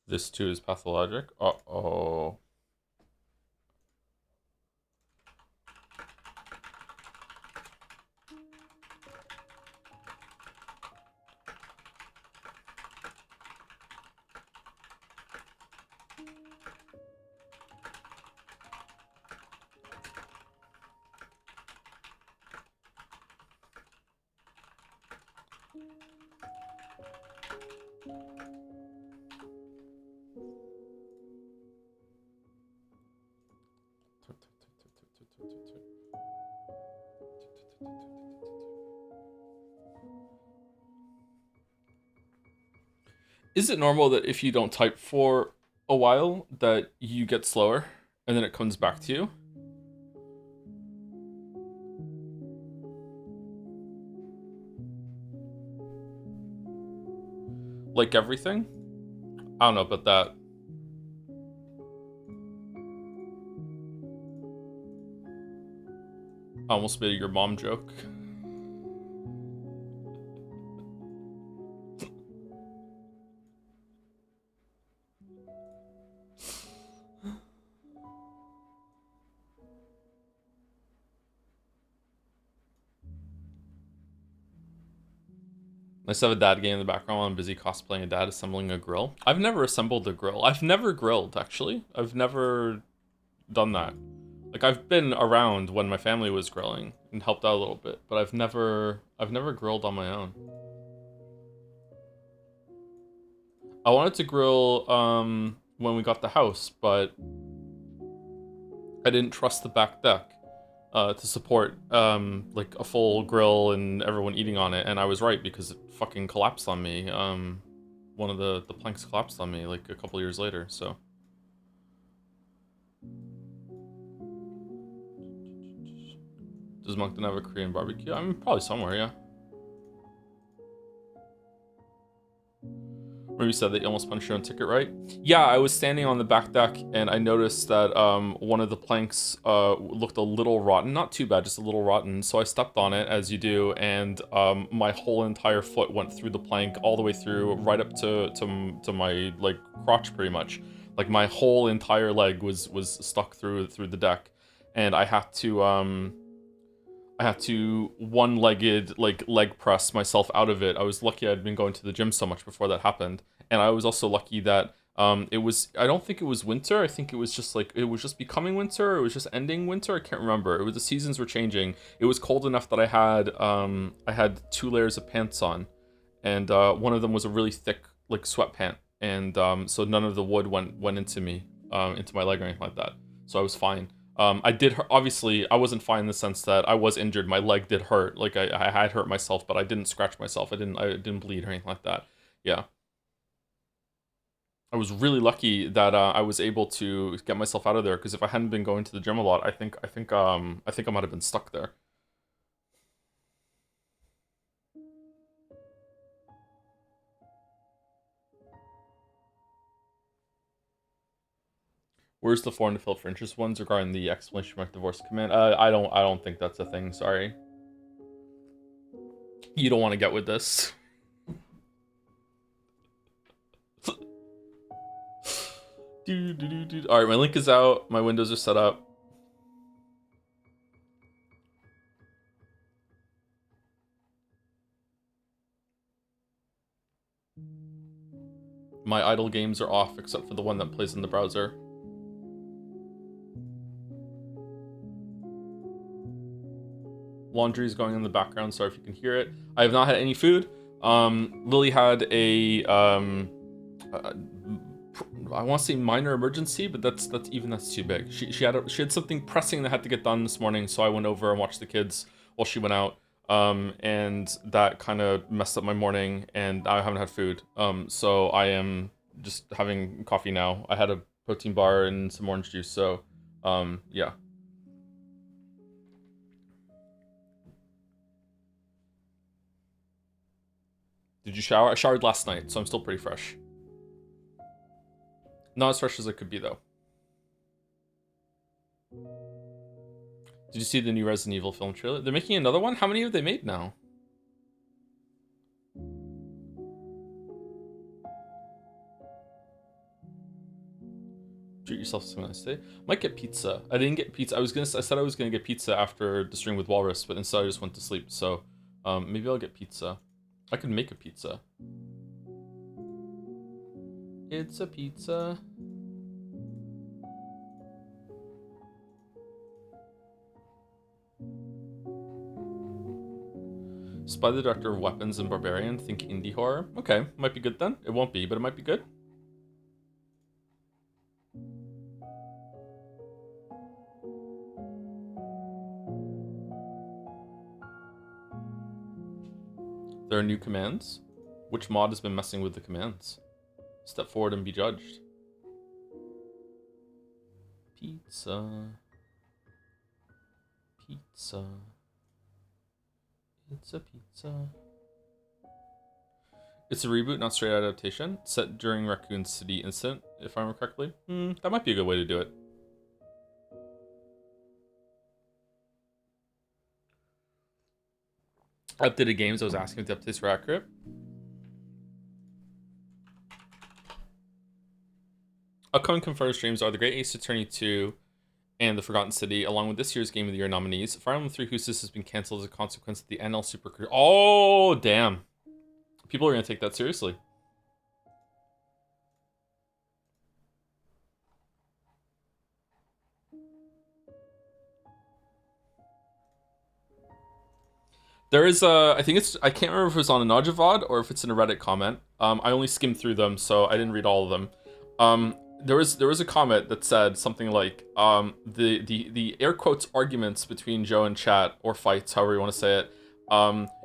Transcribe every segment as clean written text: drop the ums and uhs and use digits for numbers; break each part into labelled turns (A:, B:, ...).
A: This too is pathologic. Uh-oh. Is it normal that if you don't type for a while that you get slower and then it comes back to you? Like everything? I don't know about that. I almost made your mom joke. I still have a dad game in the background while I'm busy cosplaying a dad assembling a grill. I've never assembled a grill. I've never grilled, actually. I've never done that. Like I've been around when my family was grilling and helped out a little bit, but I've never grilled on my own. I wanted to grill when we got the house, but I didn't trust the back deck to support like a full grill and everyone eating on it, and I was right because it fucking collapsed on me. One of the planks collapsed on me like a couple years later. So does Moncton have a Korean barbecue? I'm probably somewhere, yeah. Where you said that you almost punched your own ticket, right? Yeah, I was standing on the back deck and I noticed that one of the planks looked a little rotten. Not too bad, just a little rotten. So I stepped on it, as you do, and my whole entire foot went through the plank all the way through, right up to my like crotch, pretty much. Like my whole entire leg was stuck through the deck, and I had to one-legged like leg press myself out of it. I was lucky I'd been going to the gym so much before that happened, and I was also lucky that it was. I don't think it was winter. I think it was just like it was just becoming winter. It was just ending winter. I can't remember. It was the seasons were changing. It was cold enough that I had two layers of pants on, and one of them was a really thick like sweatpant, and so none of the wood went into me, into my leg or anything like that. So I was fine. I did obviously I wasn't fine in the sense that I was injured. My leg did hurt. Like I had hurt myself, but I didn't scratch myself. I didn't bleed or anything like that. Yeah, I was really lucky that I was able to get myself out of there. Because if I hadn't been going to the gym a lot, I think I might have been stuck there. Where's the form to fill for interest ones regarding the exclamation mark divorce command? I don't think that's a thing. Sorry, you don't want to get with this. All right, my link is out. My windows are set up. My idle games are off except for the one that plays in the browser. Laundry is going in the background. Sorry if you can hear it. I have not had any food. Lily had uh, I want to say minor emergency, but that's too big. She had something pressing that had to get done this morning, so I went over and watched the kids while she went out. And that kind of messed up my morning, and I haven't had food. So I am just having coffee now. I had a protein bar and some orange juice. So, yeah. Did you shower? I showered last night, so I'm still pretty fresh. Not as fresh as it could be though. Did you see the new Resident Evil film trailer? They're making another one. How many have they made now? treat yourself to something nice today. Might get pizza. I didn't get pizza. I said I was gonna get pizza after the stream with Walrus, but instead I just went to sleep. So, maybe I'll get pizza. I could make a pizza. It's a pizza. Spy the Director of Weapons and Barbarian. Think indie horror. Okay, might be good then. It won't be, but it might be good. There are new commands. Which mod has been messing with the commands? Step forward and be judged. Pizza. Pizza. It's a pizza. It's a reboot, not straight adaptation. Set during Raccoon City incident, if I remember correctly. That might be a good way to do it. Updated games, I was asking if the updates were accurate. Upcoming confirmed streams are the Great Ace Attorney 2 and The Forgotten City, along with this year's Game of the Year nominees. Fire Emblem 3 Houses has been cancelled as a consequence of the NL Supercruise. Oh, damn. People are going to take that seriously. There is a, I think it's, I can't remember if it was on a Najavad or if it's in a Reddit comment. I only skimmed through them, so I didn't read all of them. There was a comment that said something like, the air quotes arguments between Joe and chat, or fights, however you want to say it,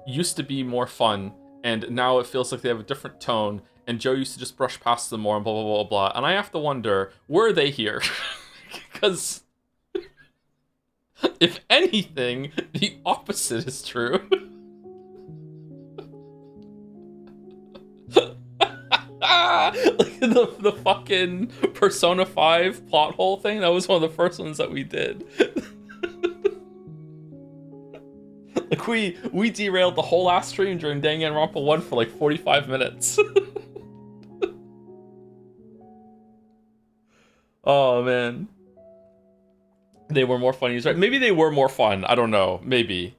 A: used to be more fun, and now it feels like they have a different tone, and Joe used to just brush past them more, and blah, blah, blah, blah. And I have to wonder, were they here? Because if anything, the opposite is true. Like the fucking Persona 5 plot hole thing, that was one of the first ones that we did. Like we derailed the whole last stream during Danganronpa 1 for like 45 minutes. Oh man. They were more funny, right? Maybe they were more fun. I don't know. Maybe.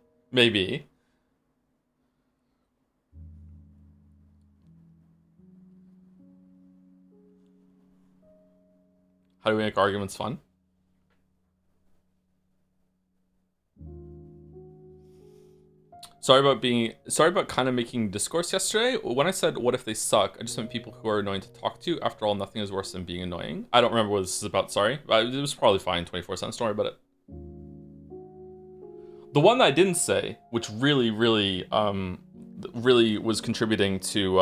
A: How do we make arguments fun? Sorry about kind of making discourse yesterday. When I said, what if they suck? I just meant people who are annoying to talk to. After all, nothing is worse than being annoying. I don't remember what this is about, sorry. It was probably fine, 24 cents, don't worry about it. The one that I didn't say, which really was contributing to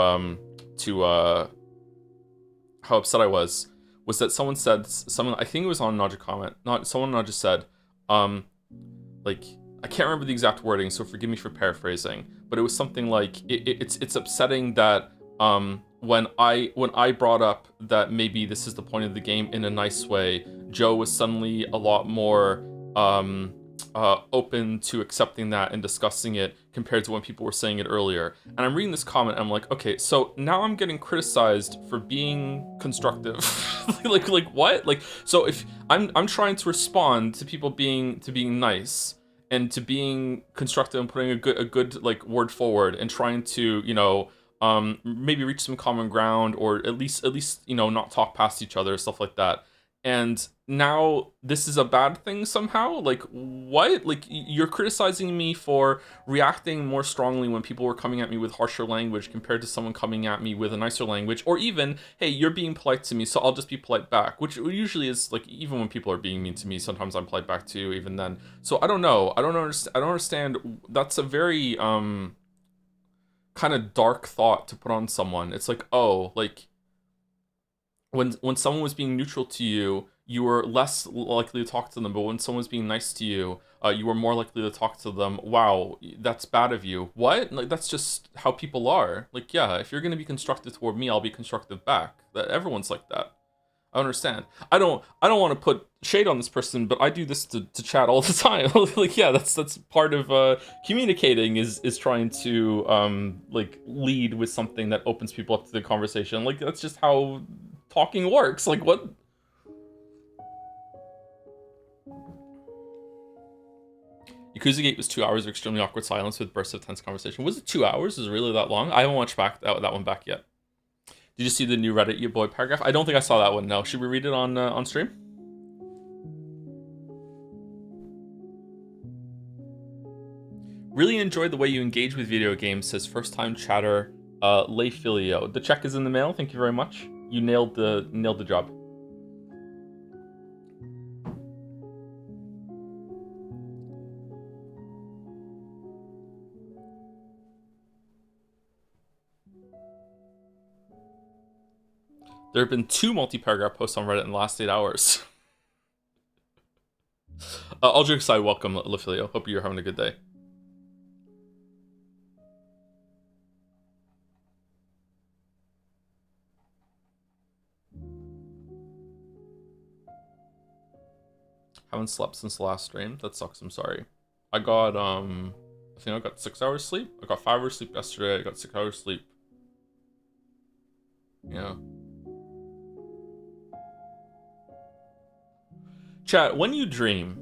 A: how upset I was that someone, I think it was on a Naja comment, someone just said, like, I can't remember the exact wording, so forgive me for paraphrasing, but it was something like, it's upsetting that when I brought up that maybe this is the point of the game in a nice way, Joe was suddenly a lot more open to accepting that and discussing it compared to when people were saying it earlier. And I'm reading this comment and I'm like, okay, so now I'm getting criticized for being constructive. like what? Like, so if I'm trying to respond to people being nice and to being constructive and putting a good like word forward and trying to, you know, maybe reach some common ground, or at least you know, not talk past each other, stuff like that. And now this is a bad thing somehow? Like, what? Like, you're criticizing me for reacting more strongly when people were coming at me with harsher language compared to someone coming at me with a nicer language, or even, hey, you're being polite to me, so I'll just be polite back, which usually is like, even when people are being mean to me, sometimes I'm polite back to you even then. So I don't know. I don't understand. That's a very kind of dark thought to put on someone. It's like, oh, like, when someone was being neutral to you, you were less likely to talk to them, but when someone was being nice to you, you were more likely to talk to them. Wow, that's bad of you. What? Like, that's just how people are. Like, yeah, if you're gonna be constructive toward me, I'll be constructive back. That everyone's like that. I understand. I don't want to put shade on this person, but I do this to chat all the time. Like, yeah, that's part of communicating is trying to like lead with something that opens people up to the conversation. Like, that's just how talking works. Like, what? Yakuza Gate was 2 hours of extremely awkward silence with bursts of tense conversation. Was it 2 hours? Is it really that long? I haven't watched that one back yet. Did you see the new Reddit you boy paragraph? I don't think I saw that one. No. Should we read it on stream? Really enjoyed the way you engage with video games, says first time chatter Lay Filio. The check is in the mail. Thank you very much. You nailed the job. There have been 2 multi-paragraph posts on Reddit in the last 8 hours. All jokes aside, welcome, Lafilio. Hope you're having a good day. Haven't slept since the last stream. That sucks. I'm sorry. I think I got 6 hours sleep. I got 5 hours sleep yesterday. I got 6 hours sleep. Yeah. Chat, when you dream.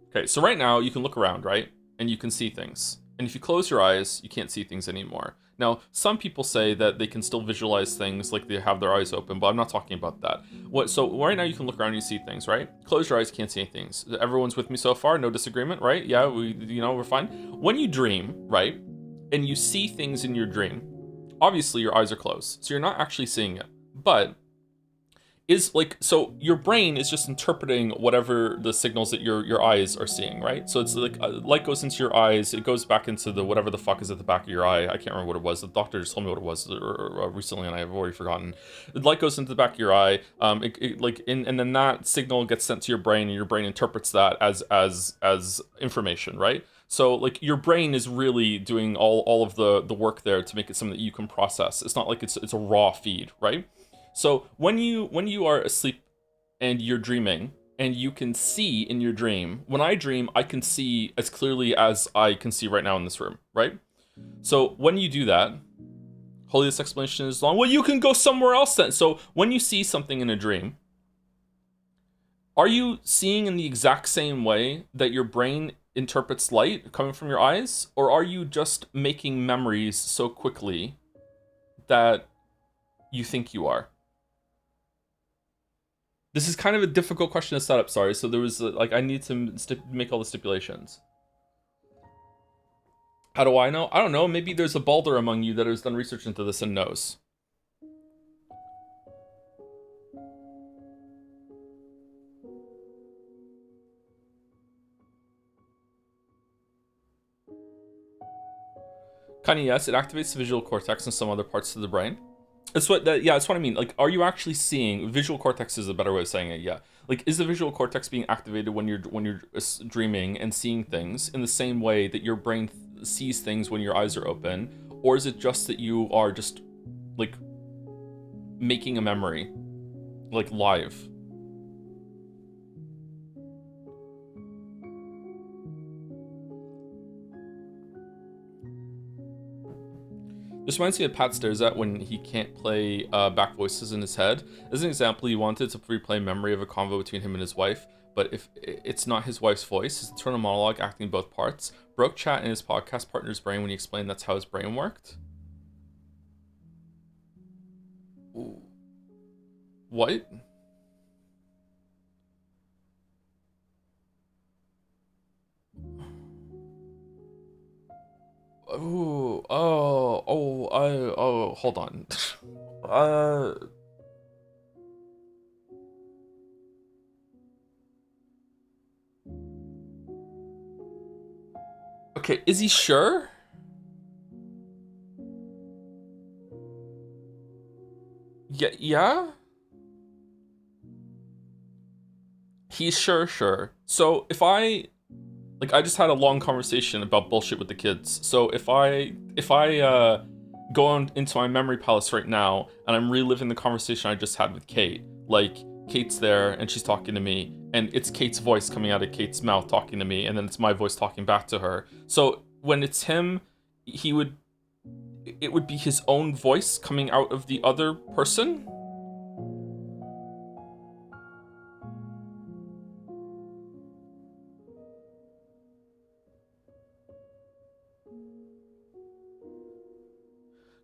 A: Okay, so right now you can look around, right? And you can see things. And if you close your eyes, you can't see things anymore. Now, some people say that they can still visualize things like they have their eyes open, but I'm not talking about that. So right now you can look around and you see things, right? Close your eyes, can't see anything. Everyone's with me so far, no disagreement, right? Yeah, we're fine. When you dream, right, and you see things in your dream, obviously your eyes are closed, so you're not actually seeing it. But so your brain is just interpreting whatever the signals that your eyes are seeing, right? So it's like light goes into your eyes, it goes back into the whatever the fuck is at the back of your eye. I can't remember what it was. The doctor just told me what it was recently, and I've already forgotten. The light goes into the back of your eye, and then that signal gets sent to your brain, and your brain interprets that as information, right? So like your brain is really doing all of the work there to make it something that you can process. It's not like it's a raw feed, right? So when you are asleep and you're dreaming and you can see in your dream, when I dream, I can see as clearly as I can see right now in this room, right? So when you do that, holy, this explanation is long. Well, you can go somewhere else then. So when you see something in a dream, are you seeing in the exact same way that your brain interprets light coming from your eyes? Or are you just making memories so quickly that you think you are? This is kind of a difficult question to set up, sorry. So there was, I need to make all the stipulations. How do I know? I don't know. Maybe there's a balder among you that has done research into this and knows. Kind of yes, it activates the visual cortex and some other parts of the brain. That's what I mean. Like, are you actually seeing? Visual cortex is a better way of saying it. Yeah. Like, is the visual cortex being activated when you're dreaming and seeing things in the same way that your brain sees things when your eyes are open, or is it just that you are just like making a memory, like live? This reminds me of Pat stares at when he can't play back voices in his head. As an example, he wanted to replay memory of a convo between him and his wife, but if it's not his wife's voice, his internal monologue acting both parts. Broke chat in his podcast partner's brain when he explained that's how his brain worked. Ooh. What? Ooh, hold on. Okay, is he sure? Yeah? He's sure. So if I just had a long conversation about bullshit with the kids. So if I go on into my memory palace right now and I'm reliving the conversation I just had with Kate, like Kate's there and she's talking to me and it's Kate's voice coming out of Kate's mouth talking to me and then it's my voice talking back to her. So when it's him, it would be his own voice coming out of the other person.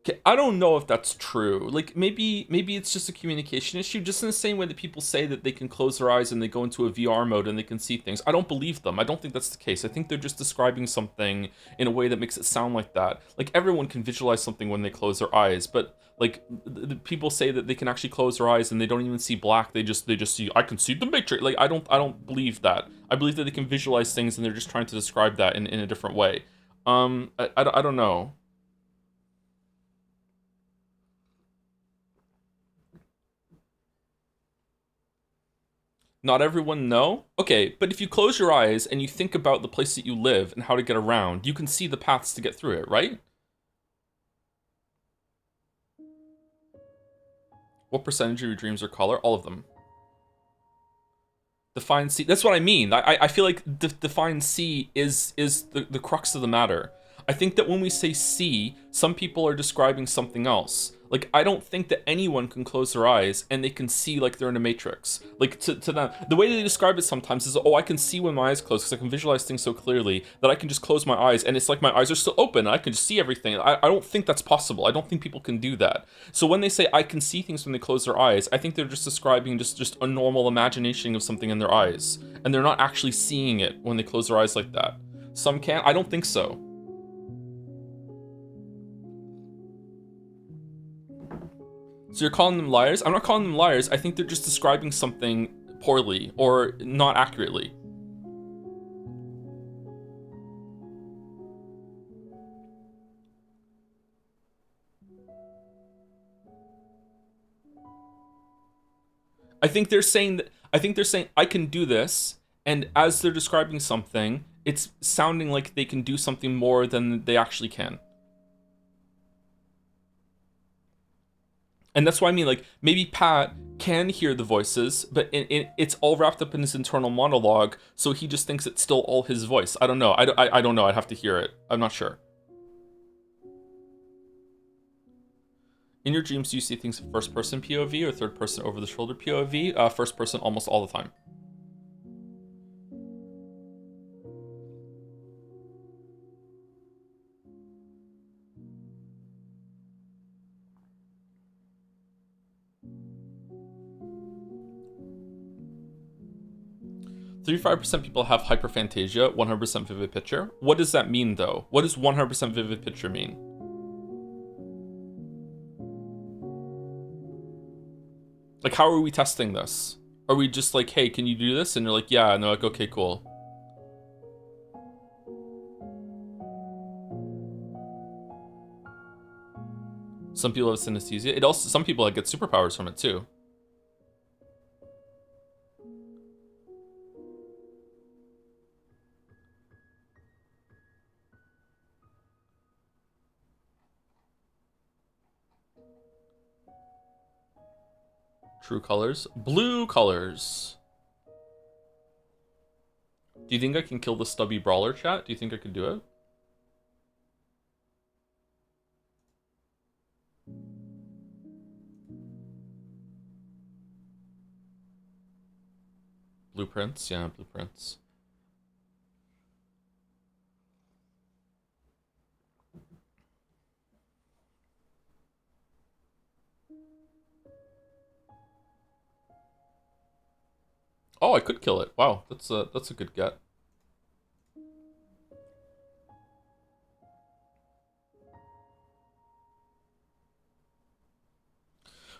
A: Okay, I don't know if that's true. Like maybe it's just a communication issue, just in the same way that people say that they can close their eyes and they go into a VR mode and they can see things. I don't believe them. I don't think that's the case. I think they're just describing something in a way that makes it sound like that. Like everyone can visualize something when they close their eyes, but like the people say that they can actually close their eyes and they don't even see black. They just see I can see the matrix. Like I don't believe that. I believe that they can visualize things and they're just trying to describe that in a different way. I don't know. Not everyone know? Okay, but if you close your eyes and you think about the place that you live and how to get around, you can see the paths to get through it, right? What percentage of your dreams are color? All of them. Define C. That's what I mean. I feel like define C is the crux of the matter. I think that when we say C, some people are describing something else. Like I don't think that anyone can close their eyes and they can see like they're in a matrix. Like to them, the way they describe it sometimes is, oh, I can see when my eyes close because I can visualize things so clearly that I can just close my eyes and it's like my eyes are still open and I can just see everything. I don't think that's possible. I don't think people can do that. So when they say I can see things when they close their eyes, I think they're just describing just a normal imagination of something in their eyes, and they're not actually seeing it when they close their eyes like that. Some can. I don't think so. So you're calling them liars? I'm not calling them liars. I think they're just describing something poorly or not accurately. I think they're saying I can do this, and as they're describing something, it's sounding like they can do something more than they actually can. And that's why I mean, like, maybe Pat can hear the voices, but it's all wrapped up in his internal monologue, so he just thinks it's still all his voice. I don't know. I don't know. I'd have to hear it. I'm not sure. In your dreams, do you see things in first person POV or third person over the shoulder POV? First person almost all the time. 35% people have hyperphantasia, 100% vivid picture. What does that mean, though? What does 100% vivid picture mean? Like, how are we testing this? Are we just like, hey, can you do this? And you're like, yeah, and they're like, okay, cool. Some people have synesthesia. It also, some people like get superpowers from it too. True colors. Blue colors. Do you think I can kill the stubby brawler, chat? Do you think I could do it? Blueprints? Yeah, blueprints. Oh, I could kill it. Wow, that's a good get.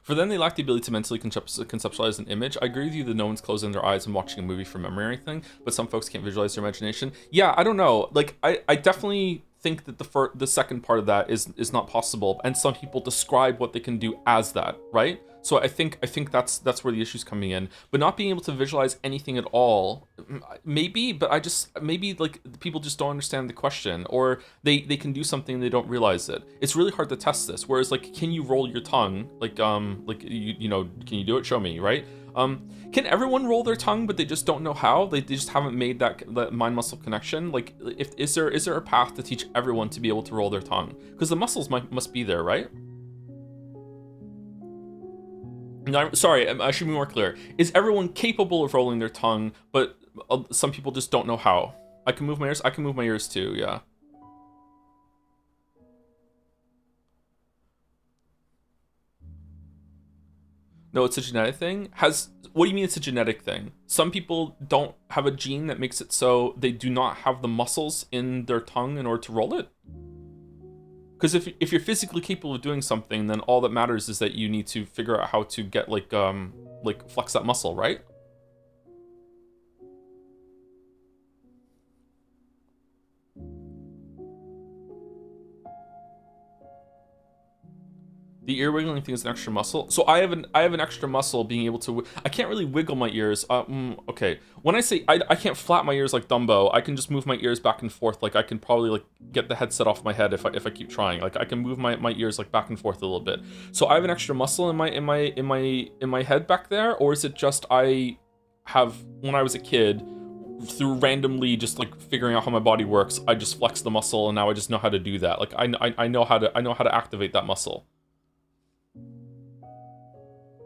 A: For them, they lack the ability to mentally conceptualize an image. I agree with you that no one's closing their eyes and watching a movie from memory or anything, but some folks can't visualize their imagination. Yeah, I don't know. Like, I definitely think that the second part of that is not possible, and some people describe what they can do as that, right? So I think that's where the issue's coming in. But not being able to visualize anything at all, maybe, but I just maybe like people just don't understand the question, or they can do something and they don't realize it. It's really hard to test this. Whereas like, can you roll your tongue? Like you know, can you do it? Show me, right? Can everyone roll their tongue, but they just don't know how? They just haven't made that mind muscle connection. Like, if is there a path to teach everyone to be able to roll their tongue? Because the muscles must be there, right? No, sorry, I should be more clear. Is everyone capable of rolling their tongue, but some people just don't know how? I can move my ears. I can move my ears too. Yeah. No, it's a genetic thing. Has What do you mean it's a genetic thing? Some people don't have a gene that makes it so they do not have the muscles in their tongue in order to roll it. Because if you're physically capable of doing something, then all that matters is that you need to figure out how to get like flex that muscle, right? The ear wiggling thing is an extra muscle. So I have an extra muscle being able to. I can't really wiggle my ears. Okay. When I say I can't flap my ears like Dumbo, I can just move my ears back and forth. Like I can probably like get the headset off my head if I keep trying. Like I can move my ears like back and forth a little bit. So I have an extra muscle in my head back there, or is it just I have when I was a kid through randomly just like figuring out how my body works, I just flex the muscle and now I just know how to do that. Like I know how to activate that muscle.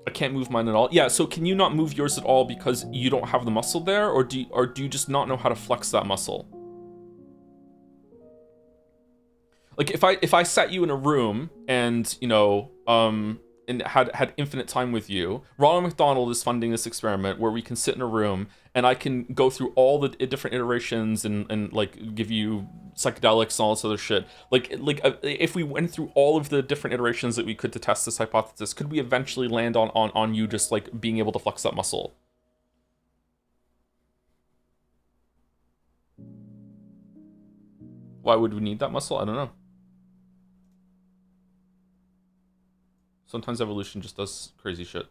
A: I can't move mine at all. Yeah, so can you not move yours at all because you don't have the muscle there, or do you just not know how to flex that muscle? Like if I sat you in a room and and had infinite time with you, Ronald McDonald is funding this experiment where we can sit in a room and I can go through all the different iterations and like give you psychedelics and all this other shit. If we went through all of the different iterations that we could to test this hypothesis, could we eventually land on you just like being able to flex that muscle? Why would we need that muscle? I don't know. Sometimes evolution just does crazy shit.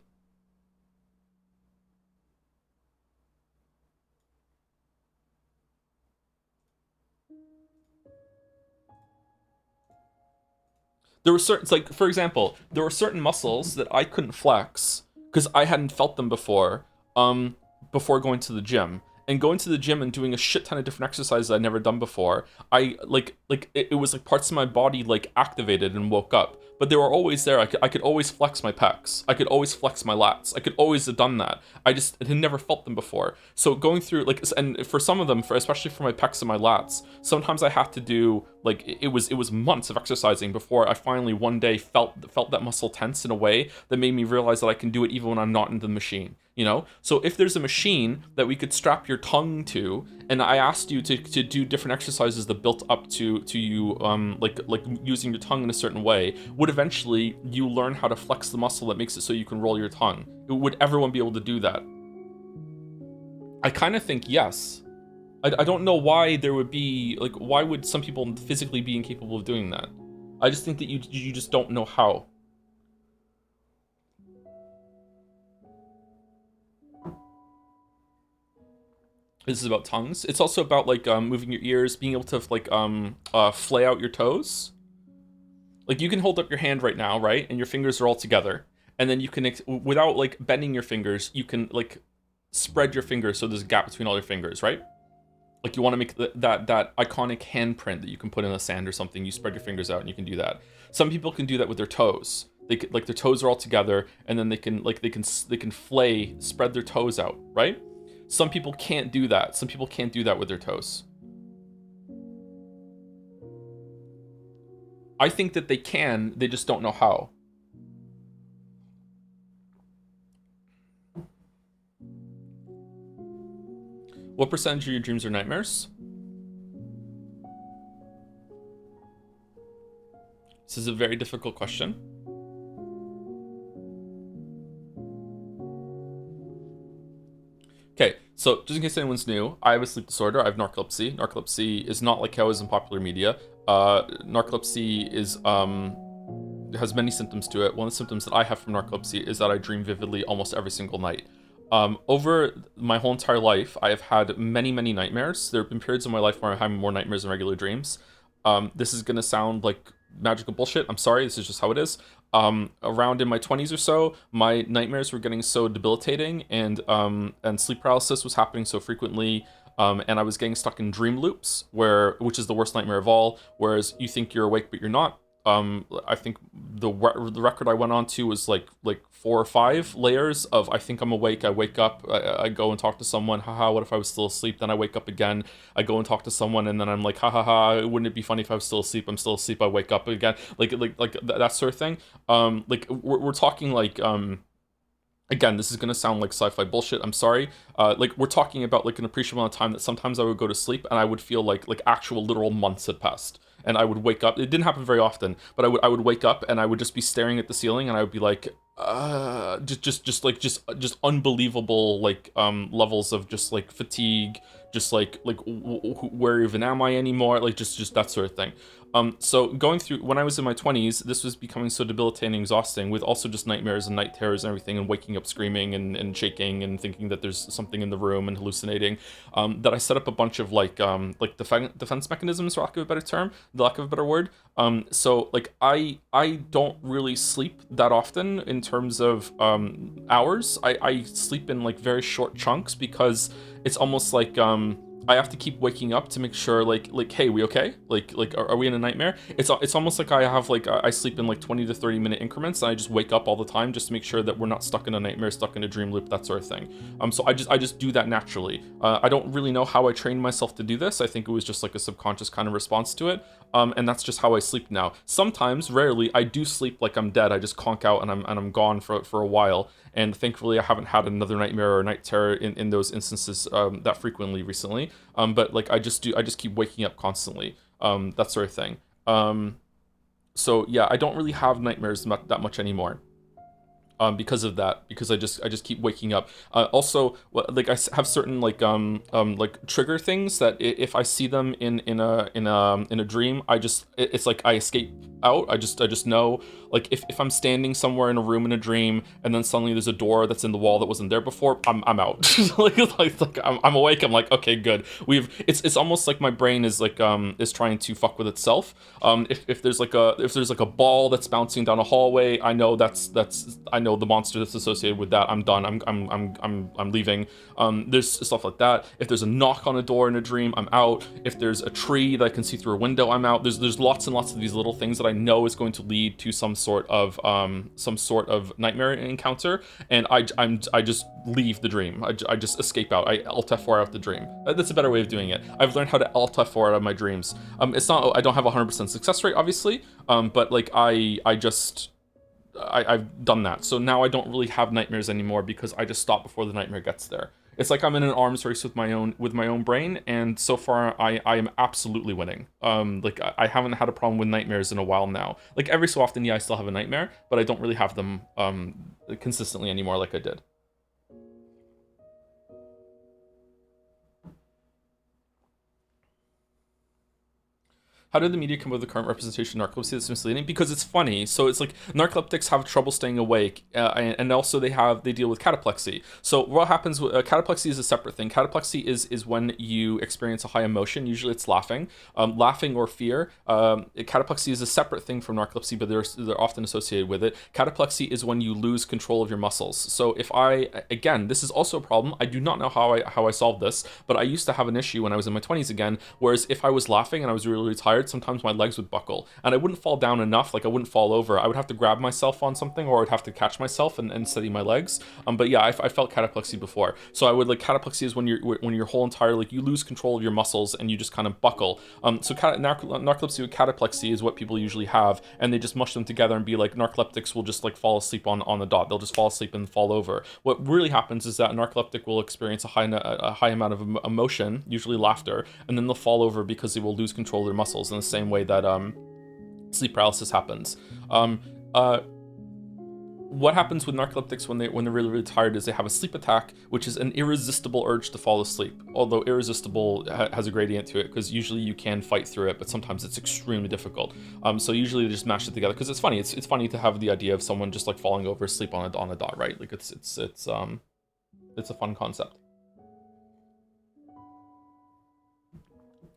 A: There were certain, like for example, there were certain muscles that I couldn't flex because I hadn't felt them before. Before going to the gym and going to the gym and doing a shit ton of different exercises I'd never done before. I it was like parts of my body like activated and woke up, but they were always there. I could always flex my pecs. I could always flex my lats. I could always have done that. I just had never felt them before. So going through like, and for some of them, for especially for my pecs and my lats, sometimes I had to do like it was months of exercising before I finally one day felt that muscle tense in a way that made me realize that I can do it even when I'm not in the machine. So if there's a machine that we could strap your tongue to, and I asked you to do different exercises that built up to you like using your tongue in a certain way, would eventually you learn how to flex the muscle that makes it so you can roll your tongue? Would everyone be able to do that? I kind of think yes. I don't know why there would be like, why would some people physically be incapable of doing that? I just think that you just don't know how. This is about tongues. It's also about like moving your ears, being able to like flay out your toes. Like you can hold up your hand right now, right, and your fingers are all together, and then you can without like bending your fingers, you can like spread your fingers so there's a gap between all your fingers, right? Like you want to make that iconic handprint that you can put in the sand or something. You spread your fingers out and you can do that. Some people can do that with their toes. They could, like their toes are all together, and then they can flay, spread their toes out, right? Some people can't do that. Some people can't do that with their toes. I think that they can, they just don't know how. What percentage of your dreams are nightmares? This is a very difficult question. Okay, so just in case anyone's new, I have a sleep disorder. I have narcolepsy. Narcolepsy is not like how it is in popular media. Narcolepsy is has many symptoms to it. One of the symptoms that I have from narcolepsy is that I dream vividly almost every single night. Over my whole entire life, I have had many, many nightmares. There have been periods of my life where I'm having more nightmares than regular dreams. This is gonna sound like magical bullshit. I'm sorry, this is just how it is. Around in my 20s or so, my nightmares were getting so debilitating, and sleep paralysis was happening so frequently. And I was getting stuck in dream loops, which is the worst nightmare of all. Whereas you think you're awake but you're not. I think the record I went on to was like 4 or 5 layers of I think I'm awake, I wake up, I go and talk to someone, haha, what if I was still asleep? Then I wake up again, I go and talk to someone, and then I'm like, ha ha ha, wouldn't it be funny if I was still asleep? I'm still asleep, I wake up again, like that sort of thing. Like we're talking like Again, this is gonna sound like sci-fi bullshit. I'm sorry. Like we're talking about like an appreciable amount of time that sometimes I would go to sleep and I would feel like actual literal months had passed. And I would wake up. It didn't happen very often, but I would wake up and I would just be staring at the ceiling and I would be like, just unbelievable like levels of just like fatigue, just like where even am I anymore? Like just that sort of thing. So going through when I was in my 20s, this was becoming so debilitating and exhausting with also just nightmares and night terrors and everything and waking up screaming and shaking and thinking that there's something in the room and hallucinating, that I set up a bunch of like defense mechanisms, for lack of a better term, the lack of a better word. So like I don't really sleep that often in terms of hours. I sleep in like very short chunks because it's almost like I have to keep waking up to make sure like hey, we okay? Like are we in a nightmare? It's almost like I have like I sleep in like 20 to 30 minute increments and I just wake up all the time just to make sure that we're not stuck in a nightmare, stuck in a dream loop, that sort of thing. So I just do that naturally. I don't really know how I trained myself to do this. I think it was just like a subconscious kind of response to it. And that's just how I sleep now. Sometimes, rarely, I do sleep like I'm dead. I just conk out and I'm gone for a while. And thankfully, I haven't had another nightmare or night terror in those instances that frequently recently. But like I just keep waking up constantly. That sort of thing. So yeah, I don't really have nightmares that much anymore. Because of that, because I just keep waking up. Also, like have certain like trigger things that if I see them in a dream, it's like I escape out. I just know, like if I'm standing somewhere in a room in a dream and then suddenly there's a door that's in the wall that wasn't there before, I'm out. like I'm awake. I'm like, okay, good. It's almost like my brain is trying to fuck with itself. If there's like a ball that's bouncing down a hallway, I know I know the monster that's associated with that. I'm done. I'm leaving. There's stuff like that. If there's a knock on a door in a dream, I'm out. If there's a tree that I can see through a window, I'm out. There's lots and lots of these little things that I know is going to lead to some sort of nightmare encounter, and I just leave the dream. I just escape out. I Alt F4 out the dream. That's a better way of doing it. I've learned how to Alt F4 out of my dreams. It's not. I don't have a 100% success rate, obviously. But like I've done that. So now I don't really have nightmares anymore because I just stop before the nightmare gets there. It's like I'm in an arms race with my own brain, and so far I am absolutely winning. Like I haven't had a problem with nightmares in a while now. Like every so often, yeah, I still have a nightmare, but I don't really have them consistently anymore like I did. How did the media come up with the current representation of narcolepsy that's misleading? Because it's funny. So it's like narcoleptics have trouble staying awake, and also they deal with cataplexy. So what happens with cataplexy is a separate thing. Cataplexy is when you experience a high emotion. Usually it's laughing or fear. Cataplexy is a separate thing from narcolepsy, but they're often associated with it. Cataplexy is when you lose control of your muscles. So if again, this is also a problem. I do not know how I solved this, but I used to have an issue when I was in my 20s again. Whereas if I was laughing and I was really, really tired, sometimes my legs would buckle and I wouldn't fall down enough, like I wouldn't fall over. I would have to grab myself on something, or I'd have to catch myself and steady my legs. But yeah, I felt cataplexy before. So I would like cataplexy is when your whole entire, like, you lose control of your muscles and you just kind of buckle. So narcolepsy with cataplexy is what people usually have, and they just mush them together and be like, narcoleptics will just like fall asleep on the dot. They'll just fall asleep and fall over. What really happens is that a narcoleptic will experience a high amount of emotion, usually laughter, and then they'll fall over because they will lose control of their muscles in the same way that sleep paralysis happens. Um, uh, what happens with narcoleptics when they're really, really tired is they have a sleep attack, which is an irresistible urge to fall asleep. Although irresistible has a gradient to it, because usually you can fight through it, but sometimes it's extremely difficult. So usually they just mash it together because it's funny. It's funny to have the idea of someone just like falling over asleep on a dot, right? Like it's a fun concept.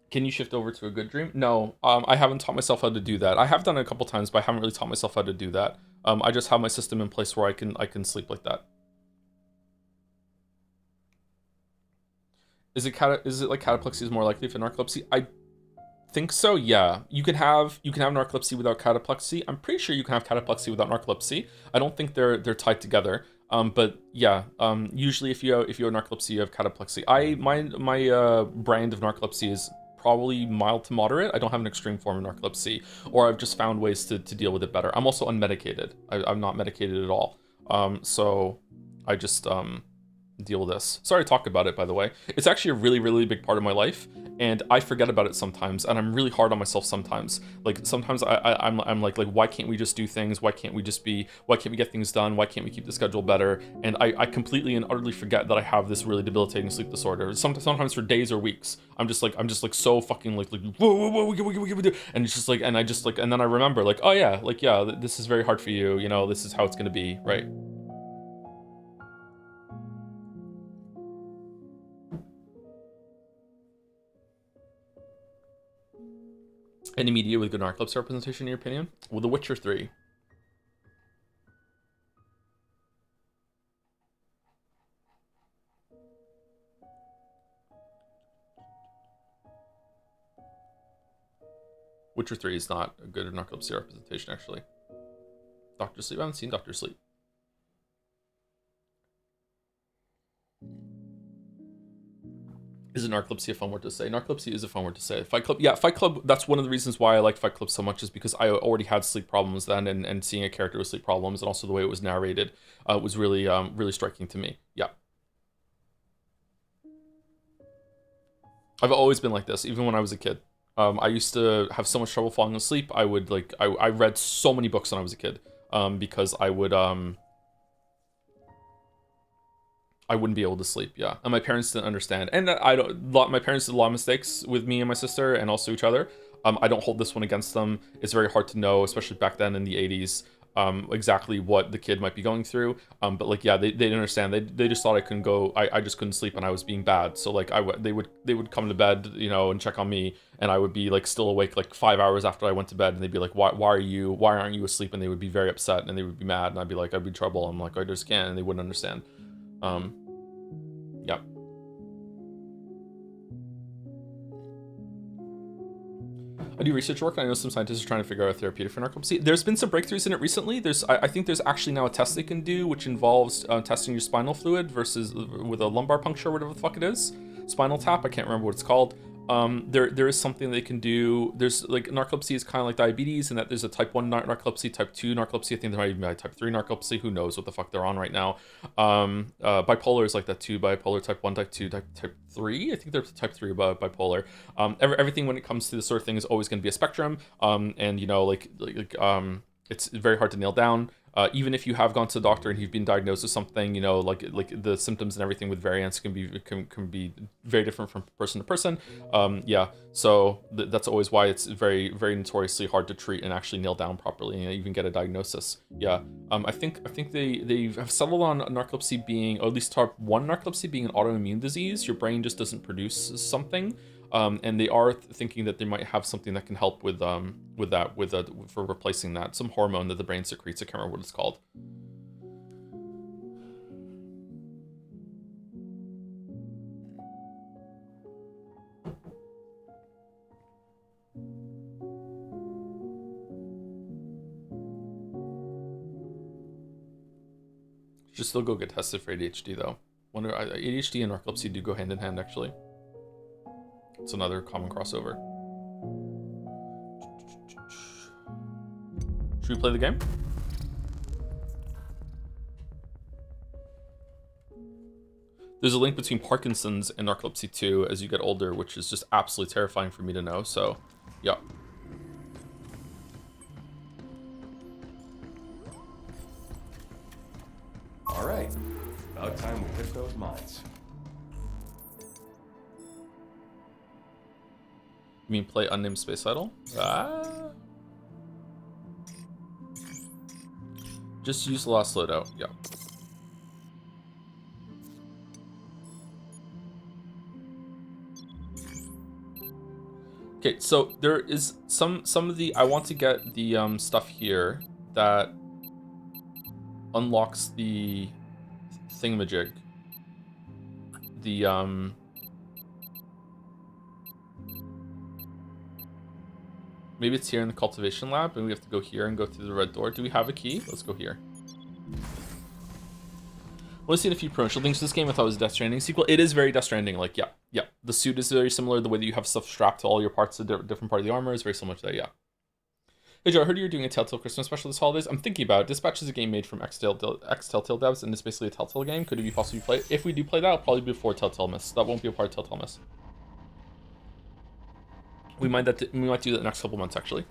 A: Can you shift over to a good dream? No, I haven't taught myself how to do that. I have done it a couple times, but I haven't really taught myself how to do that. I just have my system in place where I can sleep like that. Is it like cataplexy is more likely for narcolepsy? I think so. Yeah, you can have narcolepsy without cataplexy. I'm pretty sure you can have cataplexy without narcolepsy. I don't think they're tied together. But yeah, usually if you have narcolepsy, you have cataplexy. My brand of narcolepsy is probably mild to moderate. I don't have an extreme form of narcolepsy, or I've just found ways to deal with it better. I'm also unmedicated. I'm not medicated at all. So I just deal with this. Sorry to talk about it, by the way. It's actually a really, really big part of my life, and I forget about it sometimes, and I'm really hard on myself sometimes. Like sometimes I'm like why can't we just do things? Why can't we get things done? Why can't we keep the schedule better? And I completely and utterly forget that I have this really debilitating sleep disorder. Sometimes for days or weeks, I'm just like so fucking like whoa, whoa, whoa, whoa, and it's just like, and I just like, and then I remember like, oh yeah, like yeah, this is very hard for you. You know, this is how it's gonna be, right? Any media with good narcolepsy representation, in your opinion? Well, The Witcher 3. Witcher 3 is not a good narcolepsy representation, actually. Doctor Sleep? I haven't seen Doctor Sleep. Is narcolepsy a fun word to say? Narcolepsy is a fun word to say. Fight Club, yeah, Fight Club, that's one of the reasons why I liked Fight Club so much, is because I already had sleep problems then, and seeing a character with sleep problems, and also the way it was narrated, was really, really striking to me. Yeah. I've always been like this, even when I was a kid. I used to have so much trouble falling asleep. I would, like, I read so many books when I was a kid, because I wouldn't be able to sleep. Yeah, and my parents didn't understand, and my parents did a lot of mistakes with me and my sister, and also each other. I don't hold this one against them. It's very hard to know, especially back then in the 80s, exactly what the kid might be going through. But like, yeah, they didn't understand. They just thought I couldn't go. I just couldn't sleep, and I was being bad. So like, they would come to bed, you know, and check on me, and I would be like still awake like 5 hours after I went to bed, and they'd be like, why aren't you asleep? And they would be very upset, and they would be mad, and I'd be like, I'd be in trouble. I'm like, I just can't, and they wouldn't understand. Um, yeah. I do research work, and I know some scientists are trying to figure out a therapeutic for narcolepsy. There's been some breakthroughs in it recently. I think there's actually now a test they can do, which involves testing your spinal fluid versus with a lumbar puncture, or whatever the fuck it is. Spinal tap, I can't remember what it's called. There is something they can do. There's like, narcolepsy is kind of like diabetes, in that there's a type 1 narcolepsy, type 2 narcolepsy. I think there might even be a type 3 narcolepsy. Who knows what the fuck they're on right now. Bipolar is like that too. Bipolar, type 1, type 2, type 3. I think there's type 3 bipolar. Everything when it comes to this sort of thing is always going to be a spectrum. And you know, it's very hard to nail down. Even if you have gone to the doctor and you've been diagnosed with something, you know, like the symptoms and everything with variants can be very different from person to person. Yeah, so that's always why it's very, very notoriously hard to treat and actually nail down properly and even get a diagnosis. Yeah, I think they have settled on narcolepsy being, or at least type 1 narcolepsy being, an autoimmune disease. Your brain just doesn't produce something. And they are thinking that they might have something that can help with for replacing that, some hormone that the brain secretes. I can't remember what it's called. Should still go get tested for ADHD though. Wonder, ADHD and narcolepsy do go hand in hand, actually. It's another common crossover. Should we play the game? There's a link between Parkinson's and narcolepsy too as you get older, which is just absolutely terrifying for me to know. So, yeah.
B: All right, about time we hit those mines.
A: You mean play Unnamed Space Idol? Just use the last loadout. Yeah. Okay, so there is some of the, I want to get the stuff here that unlocks the thingamajig. The maybe it's here in the cultivation lab, and we have to go here and go through the red door. Do we have a key? Let's go here. I've seen a few promotional things to this game. I thought it was a Death Stranding sequel. It is very Death Stranding. Like, yeah. The suit is very similar. The way that you have stuff strapped to all your parts, of different part of the armor is very similar to that. Yeah. Hey Joe, I heard you were doing a Telltale Christmas special this holidays. I'm thinking about it. Dispatch is a game made from ex-Telltale devs, and it's basically a Telltale game. Could we possibly play it? If we do play that, it'll probably be before Telltale Miss. That won't be a part of Telltale Miss. We might do that next couple months, actually.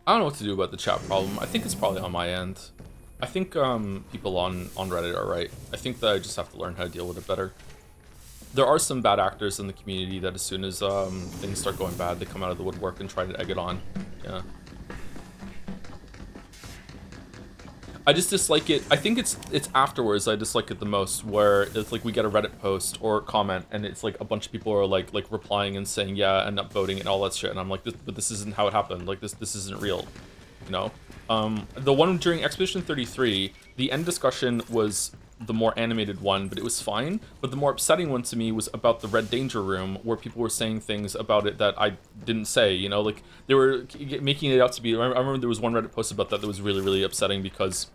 A: I don't know what to do about the chat problem. I think it's probably on my end. I think people on Reddit are right. I think that I just have to learn how to deal with it better. There are some bad actors in the community that as soon as things start going bad, they come out of the woodwork and try to egg it on. Yeah. I just dislike it. I think it's afterwards I dislike it the most, where it's like we get a Reddit post or comment and it's like a bunch of people are like replying and saying yeah and upvoting and all that shit, and I'm like, but this isn't how it happened. Like this isn't real, you know. The one during Expedition 33, the end discussion was the more animated one, but it was fine. But the more upsetting one to me was about the Red Danger Room, where people were saying things about it that I didn't say, you know, like they were making it out to be. I remember there was one Reddit post about that was really, really upsetting, because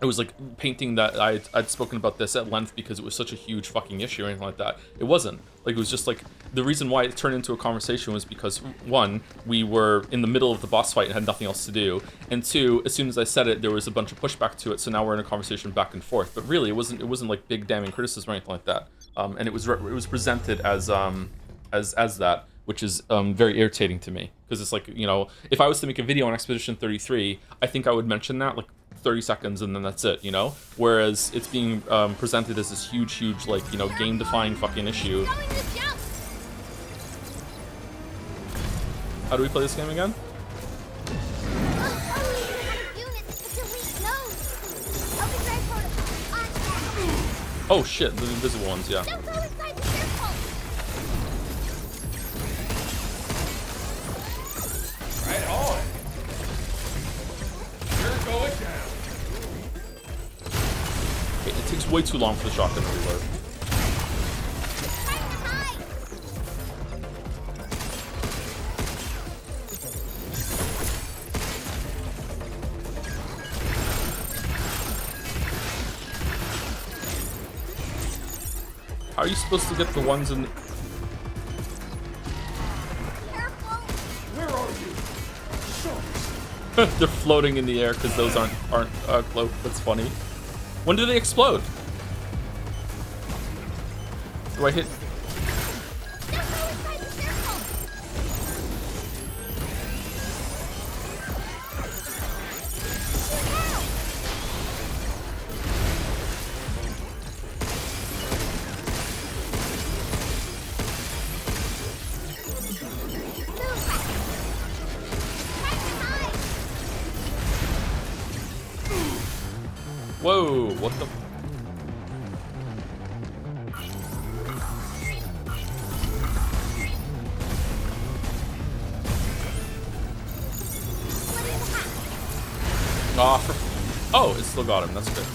A: it was like painting that I'd spoken about this at length because it was such a huge fucking issue or anything like that. It wasn't. Like, it was just like, the reason why it turned into a conversation was because, one, we were in the middle of the boss fight and had nothing else to do, and two, as soon as I said it, there was a bunch of pushback to it, so now we're in a conversation back and forth. But really, it wasn't like big damning criticism or anything like that. And it was presented as that, which is very irritating to me, because it's like, you know, if I was to make a video on Expedition 33, I think I would mention that like 30 seconds and then that's it, you know? Whereas it's being presented as this huge, like, you know, game-defying fucking issue. How do we play this game again? Oh shit, the invisible ones, yeah.
B: Right on. You're going down.
A: Okay, it takes way too long for the shotgun to reload. How are you supposed to get the ones in?
B: Where are you?
A: They're floating in the air because those aren't cloaked. That's funny. When do they explode? Do I hit? Whoa, what the? Oh, it still got him. That's good.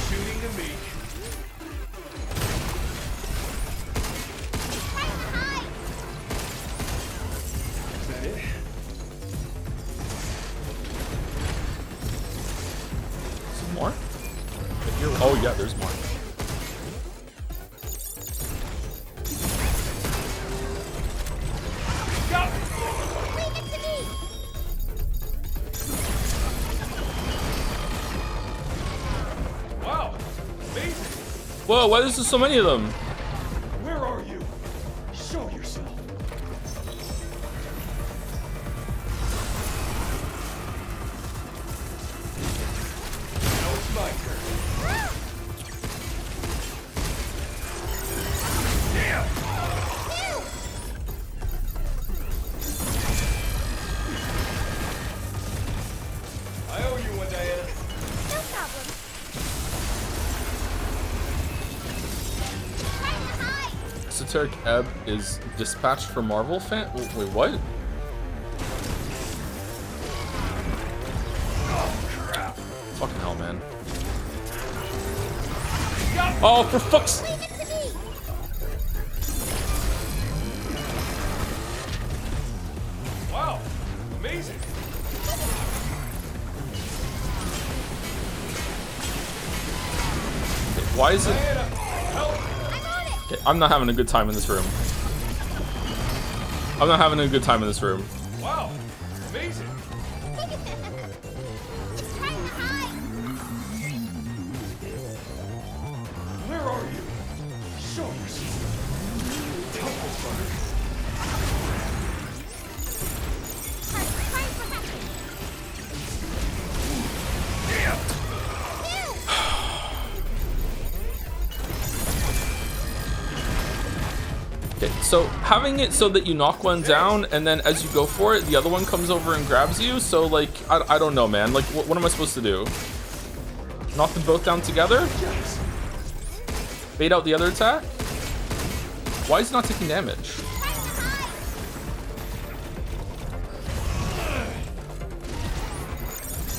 B: Shooting to me. Is that it?
A: Some more? Oh yeah, there's more.
B: Wow. Amazing.
A: Whoa, why is there so many of them?
B: Where are you? Show yourself. Now it's my turn. Damn! I owe you one, Diana.
A: esoteric ebb is dispatched for Marvel fan. Wait, what? Fucking hell, man. Oh, for fuck's...
B: Wow, amazing.
A: Okay, why is it... Okay, I'm not having a good time in this room. I'm not having a good time in this room.
B: Wow, amazing. Where are you? Show yourself. Help us, brother.
A: Okay, so having it so that you knock one down, and then as you go for it, the other one comes over and grabs you, so like, I don't know, man. Like, what am I supposed to do? Knock them both down together? Bait out the other attack? Why is it not taking damage?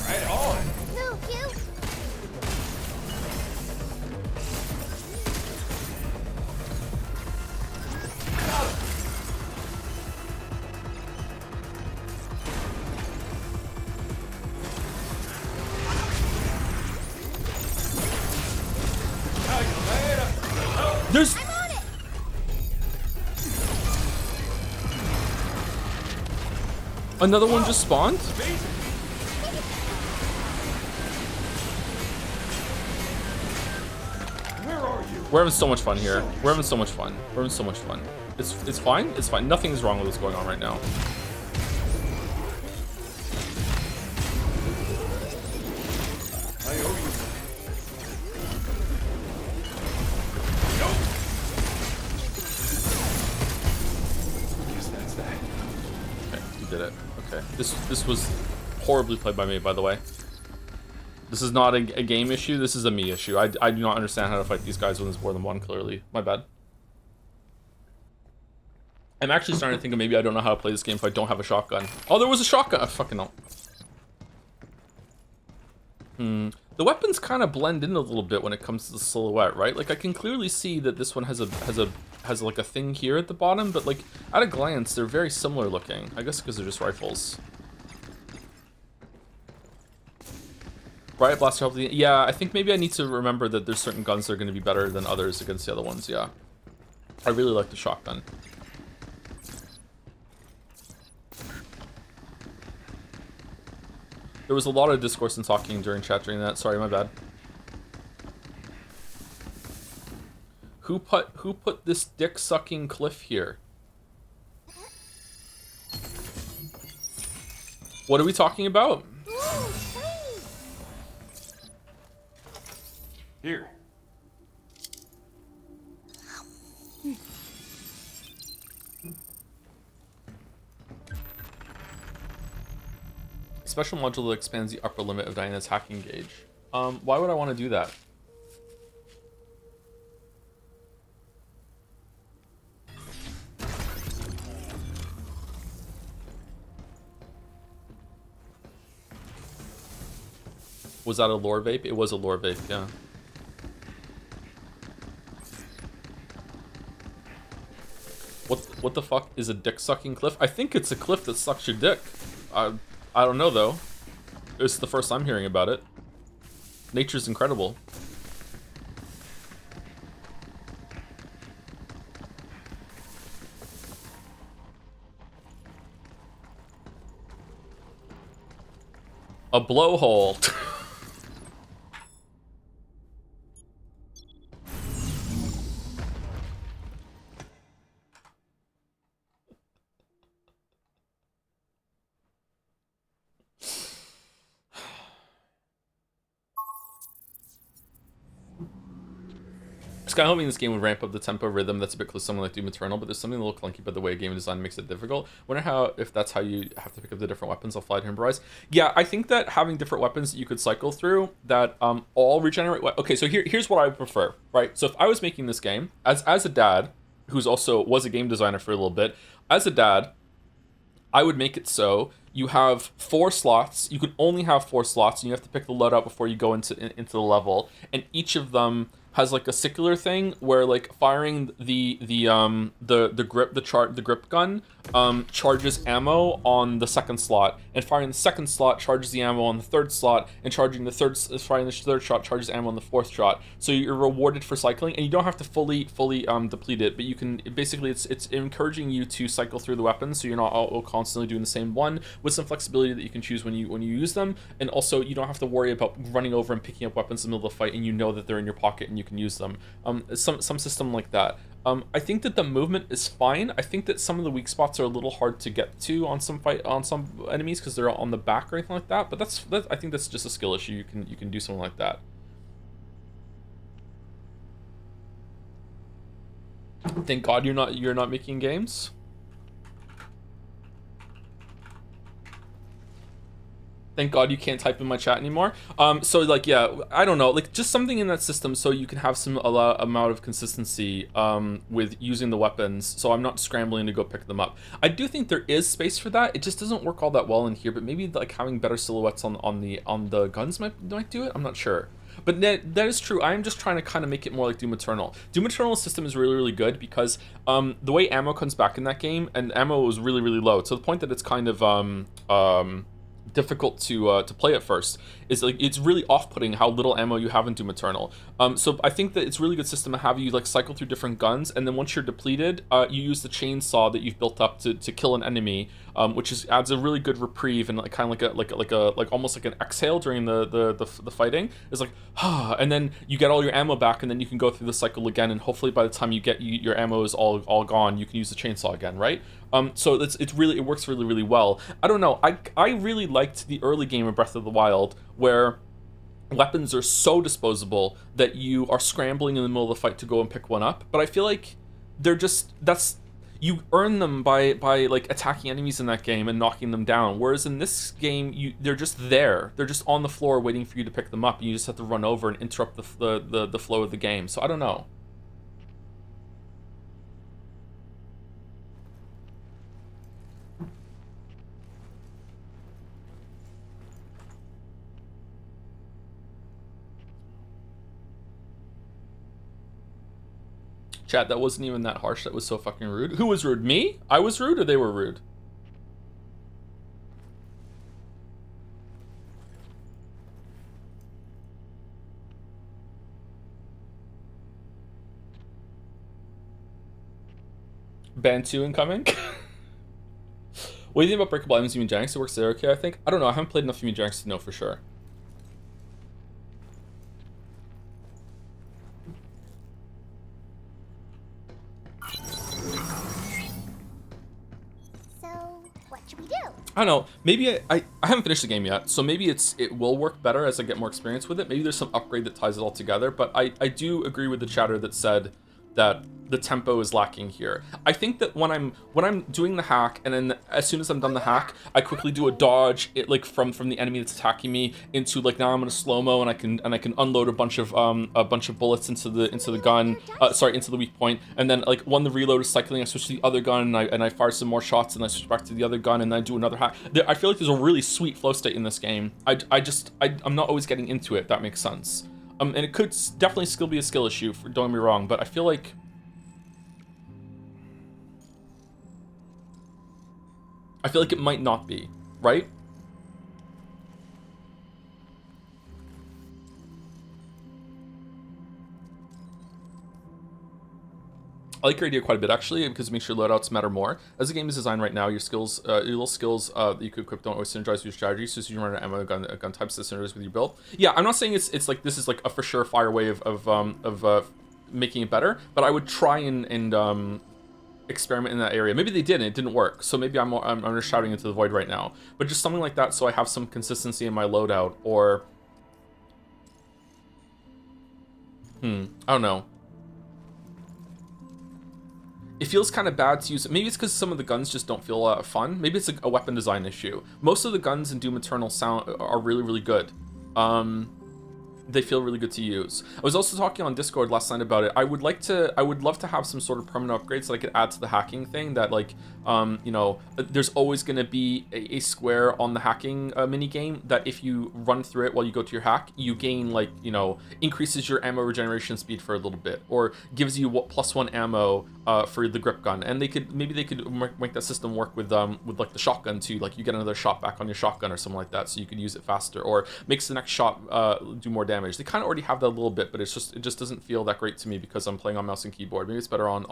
B: Right on.
C: No, Hugh.
A: There's...
C: I'm on it.
A: Another one just spawned?
B: Where are you?
A: We're having so much fun here. We're having so much fun. We're having so much fun. It's fine. It's fine. Nothing is wrong with what's going on right now.
B: I owe you. Guess that's that.
A: Okay, you did it. Okay. This was horribly played by me, by the way. This is not a game issue. This is a me issue. I do not understand how to fight these guys when there's more than one, clearly. My bad. I'm actually starting to think of maybe I don't know how to play this game if I don't have a shotgun. Oh, there was a shotgun. Oh, fucking no. The weapons kind of blend in a little bit when it comes to the silhouette, right? Like I can clearly see that this one has like a thing here at the bottom, but like at a glance they're very similar looking. I guess because they're just rifles. Riot Blaster help the... Yeah, I think maybe I need to remember that there's certain guns that are going to be better than others against the other ones, yeah. I really like the shotgun. There was a lot of discourse and talking during chat during that. Sorry, my bad. Who put this dick-sucking cliff here? What are we talking about?
C: Ooh,
B: Here.
A: Special module that expands the upper limit of Diana's hacking gauge. Why would I want to do that? Was that a lore vape? It was a lore vape, yeah. What the fuck is a dick-sucking cliff? I think it's a cliff that sucks your dick. I don't know, though. It's the first I'm hearing about it. Nature's incredible. A blowhole. I'm hoping this game would ramp up the tempo rhythm that's a bit close to something like Doom Eternal, but there's something a little clunky about the way game design makes it difficult. Wonder how, if that's how you have to pick up the different weapons I'll fly to Rise. Yeah, I think that having different weapons that you could cycle through that all regenerate. Okay, so here's what I would prefer, right? So if I was making this game as a dad, who's also was a game designer for a little bit. As a dad, I would make it so you have 4 slots. You can only have 4 slots, and you have to pick the loadout before you go into the level. And each of them has like a secular thing where like firing the grip gun charges ammo on the second slot, and firing the second slot charges the ammo on the third slot, and firing the third shot charges ammo on the fourth shot. So you're rewarded for cycling, and you don't have to fully deplete it, but you can basically it's encouraging you to cycle through the weapons, so you're not all constantly doing the same one, with some flexibility that you can choose when you use them, and also you don't have to worry about running over and picking up weapons in the middle of the fight, and you know that they're in your pocket and you can use them. Some system like that. I think that the movement is fine. I think that some of the weak spots are a little hard to get to on some enemies because they're on the back or anything like that. But that's I think that's just a skill issue. You can do something like that. Thank God you're not making games. Thank God you can't type in my chat anymore. So like, yeah, I don't know, like just something in that system so you can have some amount of consistency with using the weapons. So I'm not scrambling to go pick them up. I do think there is space for that. It just doesn't work all that well in here. But maybe like having better silhouettes on the guns might do it. I'm not sure. But that is true. I'm just trying to kind of make it more like Doom Eternal. Doom Eternal's system is really, really good because the way ammo comes back in that game, and ammo was really, really low to the point that it's kind of difficult to play at first. Is like it's really off-putting how little ammo you have in Doom Eternal. So I think that it's a really good system to have you like cycle through different guns, and then once you're depleted, you use the chainsaw that you've built up to kill an enemy, which adds a really good reprieve and like kind of like almost like an exhale during the fighting. It's like and then you get all your ammo back, and then you can go through the cycle again, and hopefully by the time you get your ammo is all gone, you can use the chainsaw again, right? So it works really, really well. I don't know. I really liked the early game of Breath of the Wild where weapons are so disposable that you are scrambling in the middle of the fight to go and pick one up. But I feel like you earn them by like attacking enemies in that game and knocking them down. Whereas in this game, they're just there. They're just on the floor waiting for you to pick them up, and you just have to run over and interrupt the flow of the game. So I don't know. Chat, that wasn't even that harsh. That was so fucking rude. Who was rude? Me? I was rude, or they were rude? Bantu incoming? What do you think about Breakable Items and Mechanics? It works there okay, I think. I don't know. I haven't played enough Mechanics to know for sure. I don't know, maybe I haven't finished the game yet, so maybe it will work better as I get more experience with it. Maybe there's some upgrade that ties it all together, but I do agree with the chatter that said that the tempo is lacking here. I think that when I'm doing the hack, and then as soon as I'm done the hack, I quickly do a dodge like from the enemy that's attacking me into like now I'm in a slow-mo, and I can unload a bunch of bullets into the gun, into the weak point, and then like when the reload is cycling, I switch to the other gun, and I fire some more shots, and I switch back to the other gun, and then I do another hack. I feel like there's a really sweet flow state in this game. I'm not always getting into it, if that makes sense. And it could definitely still be a skill issue, don't get me wrong, but I feel like it might not be, right? I like your idea quite a bit, actually, because it makes your loadouts matter more. As the game is designed right now, your little skills that you could equip don't always synergize with your strategy, so you run an ammo gun types that synergize with your build. Yeah, I'm not saying it's like this is like a for sure fire way of making it better, but I would try and experiment in that area. Maybe they did and it didn't work, so maybe I'm just shouting into the void right now. But just something like that, so I have some consistency in my loadout, or I don't know. It feels kind of bad to use it. Maybe it's because some of the guns just don't feel fun. Maybe it's a weapon design issue. Most of the guns in Doom Eternal are really, really good. they feel really good to use. I was also talking on Discord last night about it. I would love to have some sort of permanent upgrades that I could add to the hacking thing. That like, there's always going to be a square on the hacking mini game that if you run through it while you go to your hack, you gain like, increases your ammo regeneration speed for a little bit, or gives you +1 ammo for the grip gun. And they could make that system work with like the shotgun too. Like you get another shot back on your shotgun or something like that, so you could use it faster, or makes the next shot do more damage. They kind of already have that a little bit, but it just doesn't feel that great to me because I'm playing on mouse and keyboard. Maybe it's better on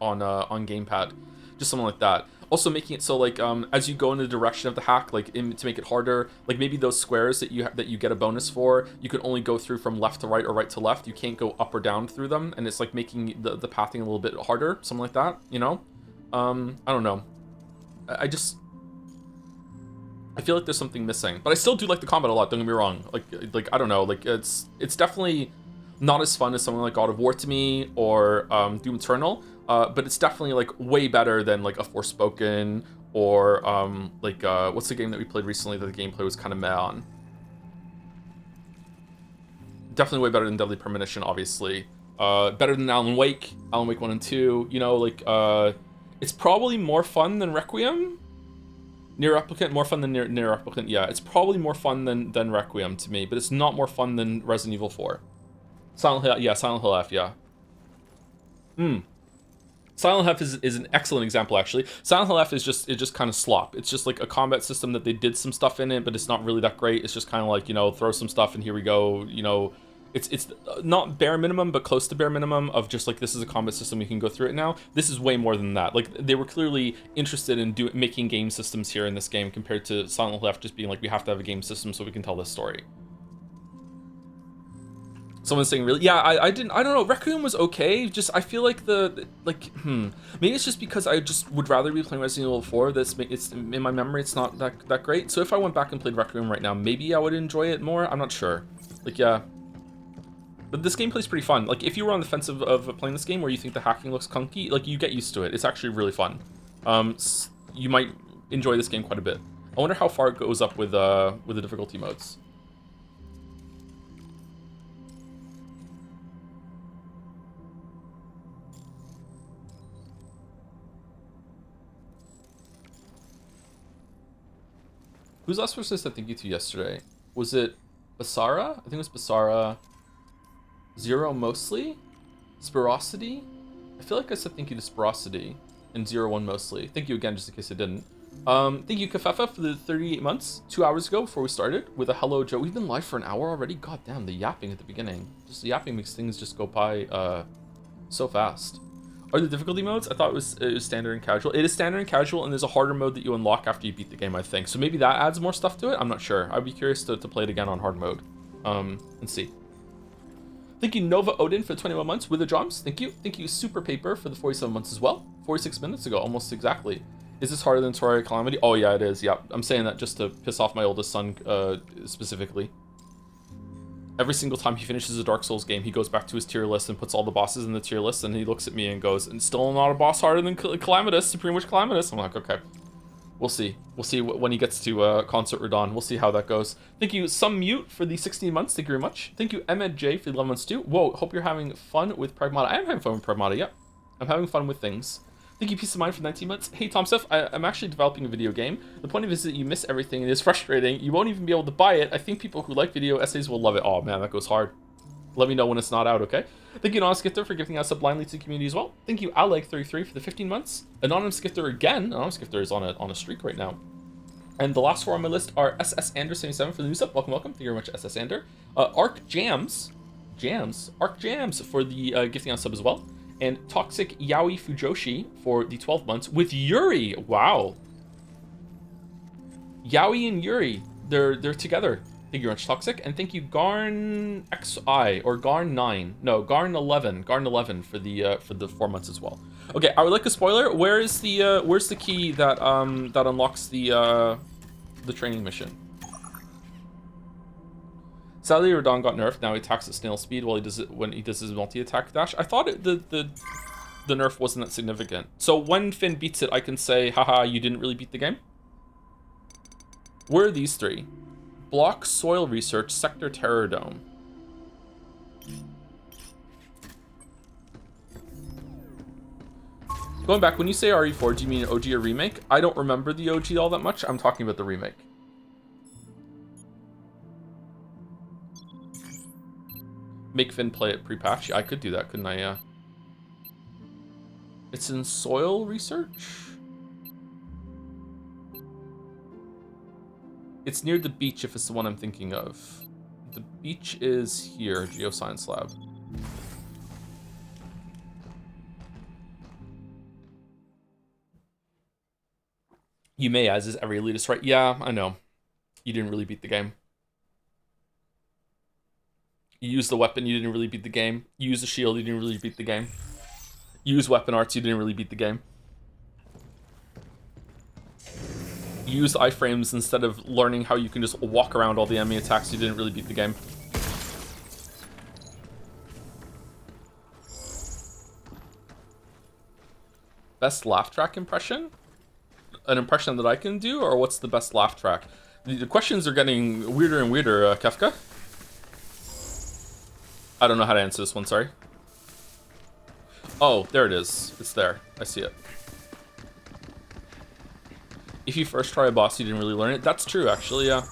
A: gamepad, just something like that. Also making it so like as you go in the direction of the hack, like to make it harder, like maybe those squares that you get a bonus for, you can only go through from left to right or right to left. You can't go up or down through them, and it's like making the pathing a little bit harder, something like that. I don't know. I feel like there's something missing, but I still do like the combat a lot. Don't get me wrong. Like I don't know. Like it's definitely not as fun as something like God of War to me, or Doom Eternal. But it's definitely like way better than like a Forspoken, or what's the game that we played recently that the gameplay was kind of meh on. Definitely way better than Deadly Premonition, obviously. Better than Alan Wake 1 and 2. It's probably more fun than Requiem. Nier Replicant, more fun than Nier Replicant. Yeah, it's probably more fun than Requiem to me, but it's not more fun than Resident Evil 4. Silent Hill, yeah, Silent Hill F, yeah. Silent Hill F is an excellent example, actually. Silent Hill F is just kind of slop. It's just like a combat system that they did some stuff in it, but it's not really that great. It's just kind of like, throw some stuff and here we go. It's not bare minimum, but close to bare minimum of just like, this is a combat system, you can go through it now. This is way more than that. Like, they were clearly interested in making game systems here in this game, compared to Silent Hill F just being like, we have to have a game system so we can tell this story. Someone's saying, really? Yeah, I don't know. Requiem was okay. Just, I feel like maybe it's just because I just would rather be playing Resident Evil 4. It's in my memory, it's not that great. So if I went back and played Requiem right now, maybe I would enjoy it more. I'm not sure. Like, yeah. But this gameplay's pretty fun. Like, if you were on the fence of playing this game where you think the hacking looks clunky, like, you get used to it. It's actually really fun. You might enjoy this game quite a bit. I wonder how far it goes up with the difficulty modes. Who's last person said thank you to yesterday? Was it Basara? I think it was Basara. Zero mostly? Spirosity? I feel like I said thank you to Spirosity. And 01 mostly. Thank you again, just in case I didn't. Thank you, Kafefa, for the 38 months, 2 hours ago before we started, with a hello, Joe. We've been live for an hour already? God damn, the yapping at the beginning. Just the yapping makes things just go by so fast. Are the difficulty modes? I thought it was standard and casual. It is standard and casual, and there's a harder mode that you unlock after you beat the game, I think. So maybe that adds more stuff to it? I'm not sure. I'd be curious to play it again on hard mode. And see. Thank you, Nova Odin, for the 21 months with the drums. Thank you. Thank you, Super Paper, for the 47 months as well. 46 minutes ago, almost exactly. Is this harder than Terraria Calamity? Oh, yeah, it is. Yeah, I'm saying that just to piss off my oldest son specifically. Every single time he finishes a Dark Souls game, he goes back to his tier list and puts all the bosses in the tier list, and he looks at me and goes, and still not a boss harder than Calamitous, Supreme Witch Calamitous. I'm like, okay. We'll see. We'll see when he gets to Concert Radon. We'll see how that goes. Thank you, Some Mute, for the 16 months. Thank you very much. Thank you, Ahmed J, for the 11 months too. Whoa, hope you're having fun with Pragmata. I am having fun with Pragmata, yep. I'm having fun with things. Thank you, Peace of Mind, for 19 months. Hey, Tom Stuff, I'm actually developing a video game. The point of it is that you miss everything. It is frustrating. You won't even be able to buy it. I think people who like video essays will love it. Oh, man, that goes hard. Let me know when it's not out, okay? Thank you, Anonymous Gifter, for gifting us a blindly to the community as well. Thank you, Aleg33, for the 15 months. Anonymous Gifter again. Anonymous Gifter is on a streak right now. And the last four on my list are SS Ander77 for the new sub. Welcome, welcome. Thank you very much, SS Ander. Arc Jams for the gifting on sub as well. And Toxic Yaoi Fujoshi for the 12 months with Yuri. Wow. Yaoi and Yuri, they're together. Thank you very much, Toxic. And thank you, Garn XI or Garn 9. No, Garn 11. Garn 11 for the 4 months as well. Okay, I would like a spoiler. Where's the key that that unlocks the training mission? Sadly, Radon got nerfed. Now he attacks at snail speed while when he does his multi-attack dash. I thought the nerf wasn't that significant. So when Finn beats it, I can say, haha, you didn't really beat the game. Where are these three? Block Soil Research, Sector Terror Dome. Going back, when you say RE4, do you mean OG or remake? I don't remember the OG all that much. I'm talking about the remake. Make Finn play it pre-patch. I could do that, couldn't I? Yeah. It's in soil research? It's near the beach if it's the one I'm thinking of. The beach is here, Geoscience Lab. You may, as is every elitist, right? Yeah, I know. You didn't really beat the game. You used the weapon, you didn't really beat the game. You used the shield, you didn't really beat the game. You used weapon arts, you didn't really beat the game. You used iframes instead of learning how you can just walk around all the enemy attacks, you didn't really beat the game. Best laugh track impression? An impression that I can do, or what's the best laugh track? The questions are getting weirder and weirder, Kefka. I don't know how to answer this one, sorry. Oh, there it is. It's there. I see it. If you first try a boss, you didn't really learn it. That's true, actually, yeah.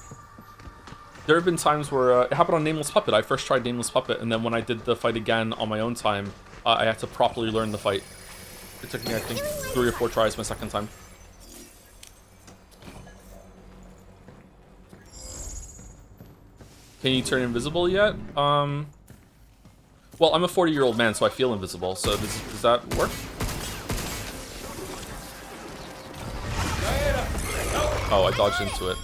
A: There have been times where it happened on Nameless Puppet. I first tried Nameless Puppet, and then when I did the fight again on my own time, I had to properly learn the fight. It took me, I think, 3 or 4 tries my second time. Can you turn invisible yet? Well, I'm a 40-year-old man, so I feel invisible. So does that work? Oh, I dodged into it.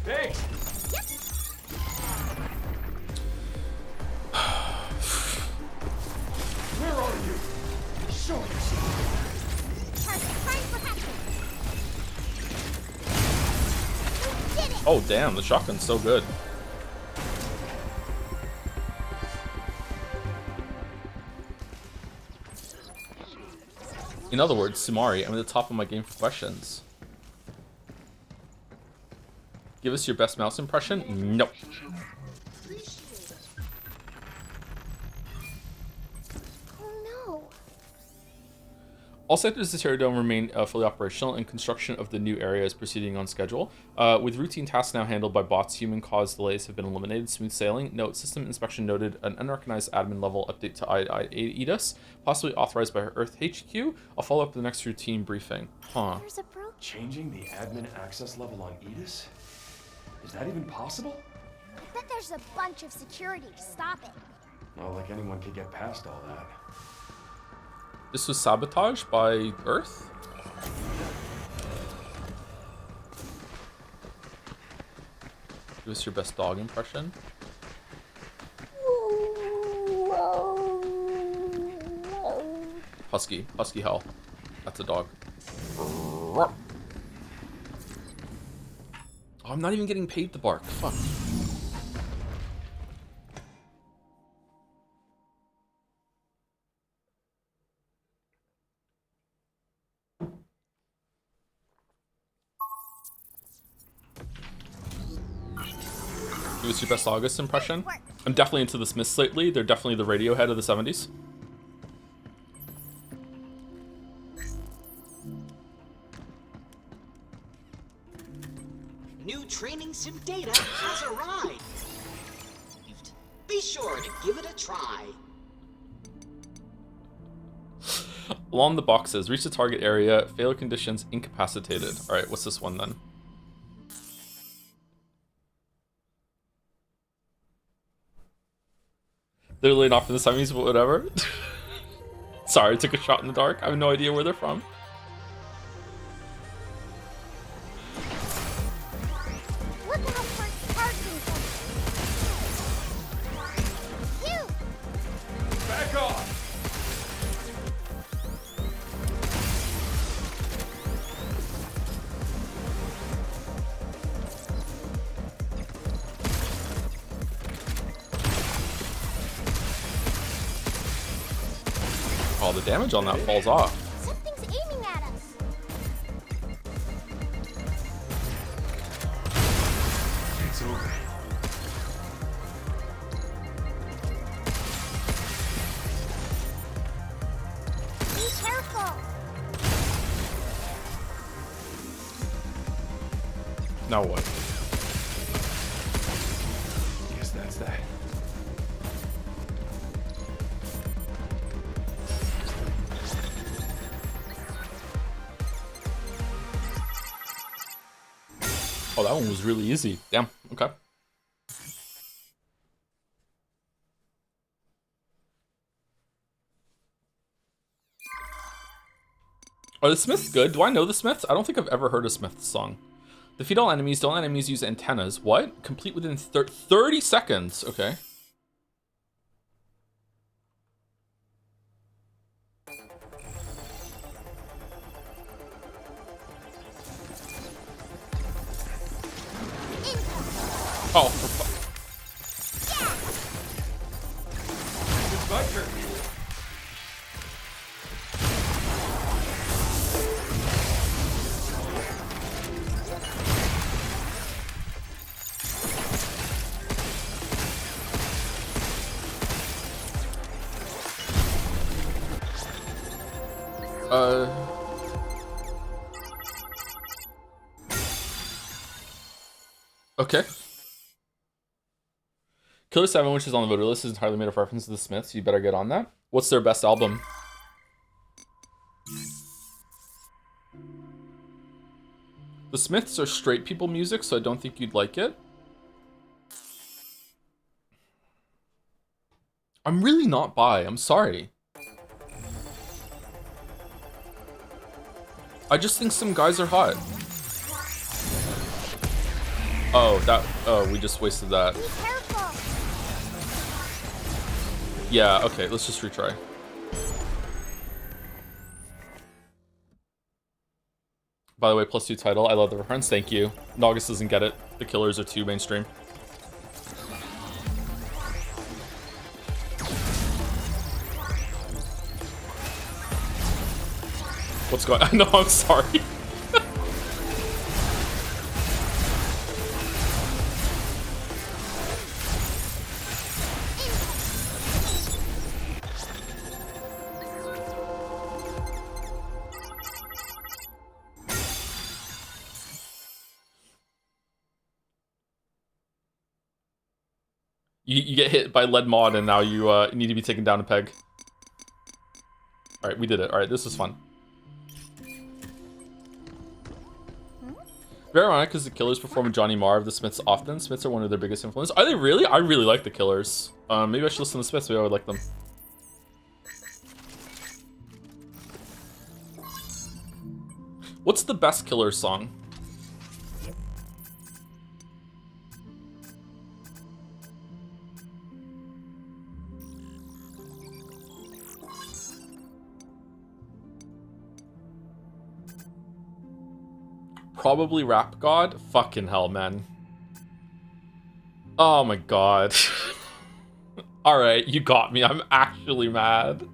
B: Thanks. Where are you? Show yourself.
A: Oh, damn, the shotgun's so good. In other words, Sumari, I'm at the top of my game for questions. Give us your best mouse impression? Nope. All sectors of the Terror Dome remain fully operational, and construction of the new area is proceeding on schedule. With routine tasks now handled by bots, human-caused delays have been eliminated. Smooth sailing. Note, system inspection noted an unrecognized admin level update to EDUS, possibly authorized by Earth HQ. I'll follow up the next routine briefing. Huh.
B: Changing the admin access level on EDUS? Is that even possible?
C: I bet there's a bunch of security to stop it.
B: Not like anyone could get past all that.
A: This was sabotage by Earth? Give us your best dog impression. Husky. Husky hell. That's a dog. Oh, I'm not even getting paid to bark. Fuck. Give us your best August impression. I'm definitely into the Smiths lately. They're definitely the Radiohead of the 70s.
D: New training sim data has arrived. Be sure to give it a try.
A: Along the boxes, reach the target area, failure conditions, incapacitated. Alright, what's this one then? They're laid off in the 70s, but whatever. Sorry, I took a shot in the dark. I have no idea where they're from.
C: Look out for Parkinson. Hugh!
B: Back off!
A: Oh, the damage on that falls off.
C: Something's aiming at us.
B: It's over.
A: Now what?
B: Guess that's that.
A: Oh, that one was really easy. Damn. Okay. Are the Smiths good? Do I know the Smiths? I don't think I've ever heard a Smiths song. Defeat all enemies. Don't let enemies use antennas. What? Complete within 30 seconds. Okay. Oh, for fuck.
B: It's my turn.
A: Okay. Killer 7, which is on the voter list, is entirely made of reference to the Smiths. You better get on that. What's their best album? The Smiths are straight people music, so I don't think you'd like it. I'm really not bi. I'm sorry. I just think some guys are hot. Oh, we just wasted that.
C: Be careful.
A: Yeah, okay, let's just retry. By the way, +2 title. I love the reference. Thank you. Naugus doesn't get it. The Killers are too mainstream. What's going on? No, I'm sorry. You get hit by lead mod and now you need to be taken down a peg. Alright, we did it. Alright, this is fun. Very ironic because the Killers perform with Johnny Marr of the Smiths often. Smiths are one of their biggest influences. Are they really? I really like the Killers. Maybe I should listen to the Smiths. Maybe I would like them. What's the best Killers song? Probably Rap God? Fucking hell, man. Oh my god. Alright, you got me. I'm actually mad.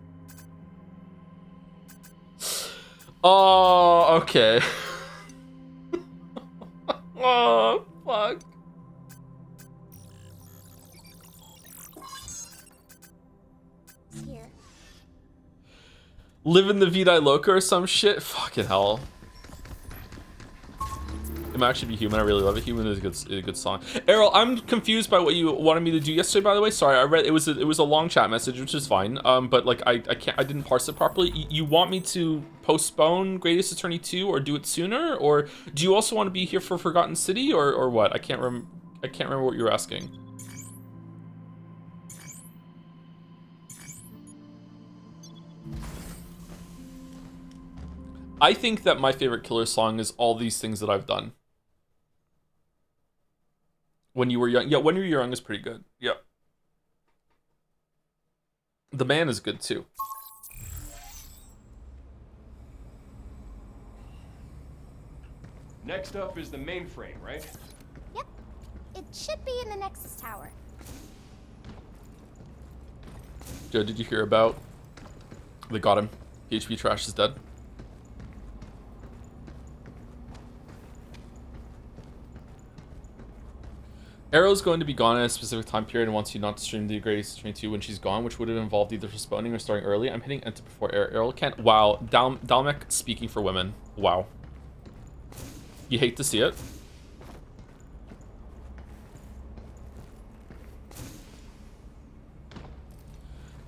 A: Oh, okay. Oh, fuck.
C: Here.
A: Live in the Vida Loca or some shit? Fucking hell. It might actually be Human. I really love it. Human is a good song. Errol, I'm confused by what you wanted me to do yesterday. By the way, sorry. I read it was a long chat message, which is fine. But like I didn't parse it properly. You want me to postpone Greatest Attorney 2 or do it sooner, or do you also want to be here for Forgotten City, or what? I can't remember what you were asking. I think that my favorite Killer song is All These Things That I've Done. When You Were Young. Yeah, When You Were Young is pretty good. Yeah. The Man is good too.
B: Next up is the mainframe, right?
C: Yep. It should be in the Nexus Tower.
A: Joe, did you hear about? They got him. PHP Trash is dead. Arrow's going to be gone at a specific time period and wants you not to stream the Greatest Train 2 when she's gone, which would have involved either postponing or starting early. I'm hitting enter before Arrow can't. Wow. Dalmek speaking for women. Wow. You hate to see it.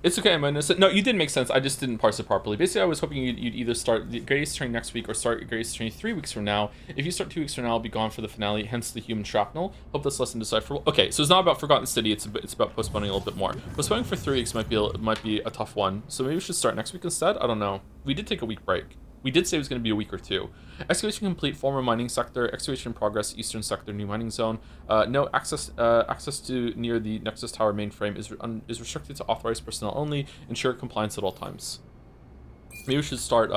A: It's okay, I'm innocent. No, you did make sense. I just didn't parse it properly. Basically, I was hoping you'd either start the Greatest Attorney next week or start Greatest Attorney 3 weeks from now. If you start 2 weeks from now, I'll be gone for the finale, hence the human shrapnel. Hope that's less indecipherable. Okay, so it's not about Forgotten City, it's about postponing a little bit more. Postponing for 3 weeks might be a tough one, so maybe we should start next week instead? I don't know. We did take a week break. We did say it was going to be a week or two. Excavation complete, former mining sector. Excavation in progress, eastern sector, new mining zone. No access to near the Nexus Tower mainframe is restricted to authorized personnel only. Ensure compliance at all times. Maybe we should start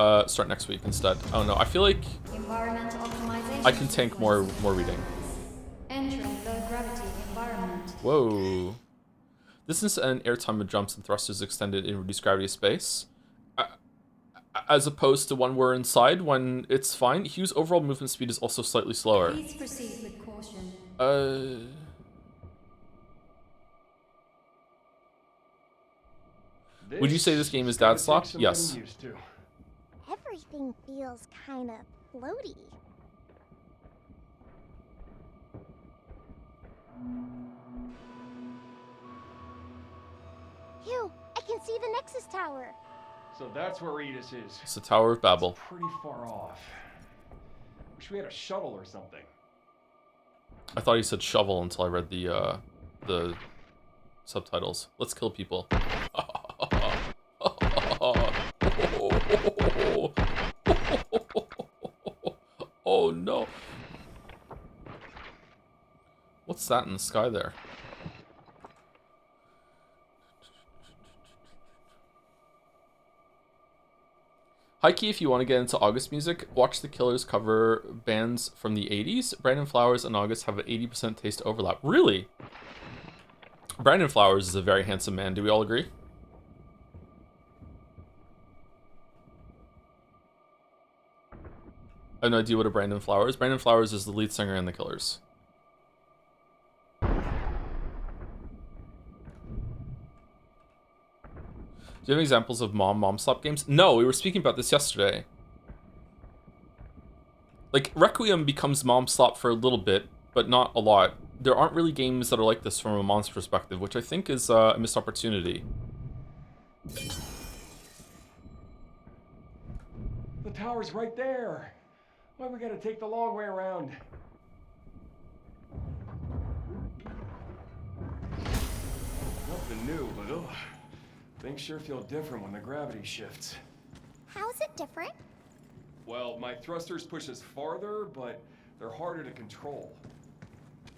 A: next week instead. I don't know. I feel like
E: Environmental optimization
A: I can tank more reading.
E: Entering low gravity environment.
A: Whoa. Distance and airtime with jumps and thrusters extended in reduced gravity space. As opposed to when we're inside, when it's fine. Hugh's overall movement speed is also slightly slower.
E: Please proceed with caution.
A: Would you say this game is dad slop? Yes.
C: Everything feels kind of floaty. Hugh, I can see the Nexus Tower.
B: So that's where Edis is.
A: It's the Tower of Babel.
B: It's pretty far off. Wish we had a shuttle or something.
A: I thought he said shovel until I read the subtitles. Let's kill people. Oh no. What's that in the sky there? Heike, if you want to get into August music, watch the Killers cover bands from the 80s. Brandon Flowers and August have an 80% taste overlap. Really? Brandon Flowers is a very handsome man. Do we all agree? I have no idea what a Brandon Flowers. Brandon Flowers is the lead singer in the Killers. Do you have examples of mom slap games? No, we were speaking about this yesterday. Like, Requiem becomes mom slap for a little bit, but not a lot. There aren't really games that are like this from a mom's perspective, which I think is a missed opportunity.
B: The tower's right there. Why we gotta take the long way around? Nothing new, but ugh. Things sure feel different when the gravity shifts.
C: How is it different?
B: Well, my thrusters push us farther, but they're harder to control.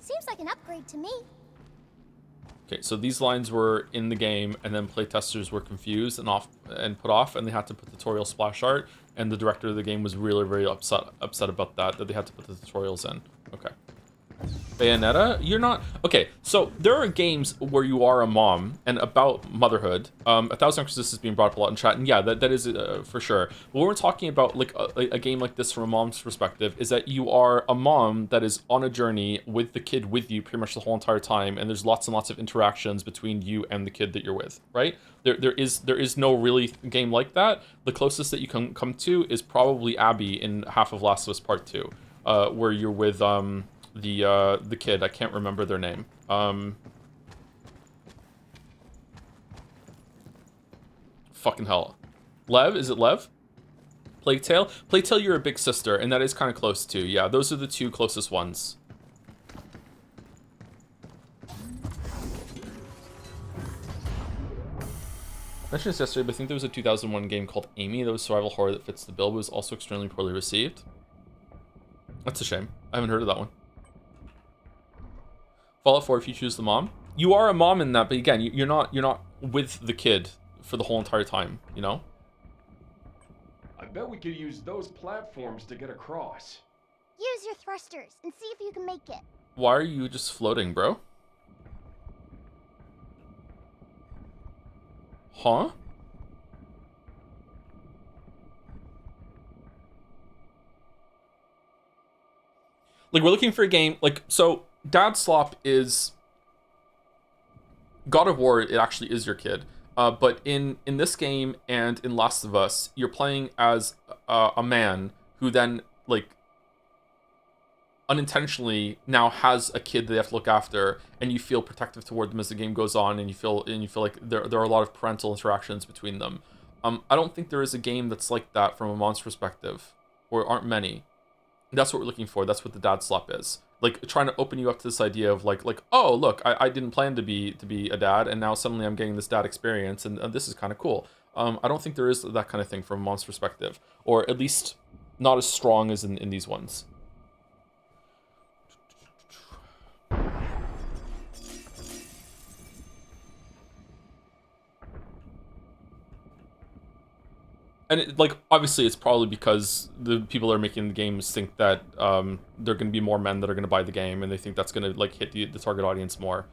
C: Seems like an upgrade to me.
A: Okay, so these lines were in the game, and then playtesters were confused and put off, and they had to put tutorial splash art, and the director of the game was really, very upset about that they had to put the tutorials in. Okay. Bayonetta? You're not... Okay, so there are games where you are a mom and about motherhood. 1000 Crisis is being brought up a lot in chat, and yeah, that is for sure. But when we're talking about like a game like this from a mom's perspective, is that you are a mom that is on a journey with the kid with you pretty much the whole entire time, and there's lots and lots of interactions between you and the kid that you're with, right? There is no really game like that. The closest that you can come to is probably Abby in Half of Last of Us Part 2, where you're with the kid. I can't remember their name. Fucking hell. Lev? Is it Lev? Plague Tale? Plague Tale, you're a big sister, and that is kind of close too. Yeah, those are the two closest ones. I mentioned this yesterday, but I think there was a 2001 game called Amy that was survival horror that fits the bill, but was also extremely poorly received. That's a shame. I haven't heard of that one. Fallout 4, if you choose the mom, you are a mom in that, but again, you're not with the kid for the whole entire time, you know?
B: I bet we could use those platforms to get across.
C: Use your thrusters and see if you can make it.
A: Why are you just floating, bro? Huh? Like, we're looking for a game, like, so Dad Slop is God of War. It actually is your kid, but in this game and in Last of Us, you're playing as a man who then like unintentionally now has a kid they have to look after, and you feel protective toward them as the game goes on, and you feel like there are a lot of parental interactions between them. I don't think there is a game that's like that from a mom's perspective, or aren't many. That's what we're looking for. That's what the dad slap is. Like trying to open you up to this idea of like oh look, I didn't plan to be a dad, and now suddenly I'm getting this dad experience, and this is kind of cool. I don't think there is that kind of thing from a mom's perspective, or at least not as strong as in these ones. And like obviously it's probably because the people that are making the games think that they're going to be more men that are going to buy the game, and they think that's going to like hit the target audience more.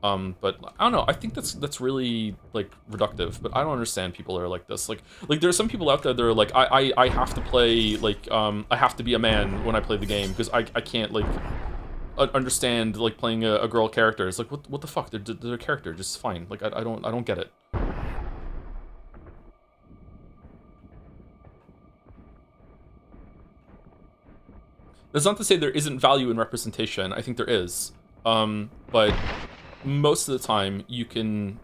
A: But I don't know. I think that's really like reductive. But I don't understand people that are like this. Like there's some people out there that are like I have to play like I have to be a man when I play the game because I can't like understand like playing a girl character. It's like what the fuck? They're a character, just fine. Like I don't get it. That's not to say there isn't value in representation. I think there is. But most of the time, you can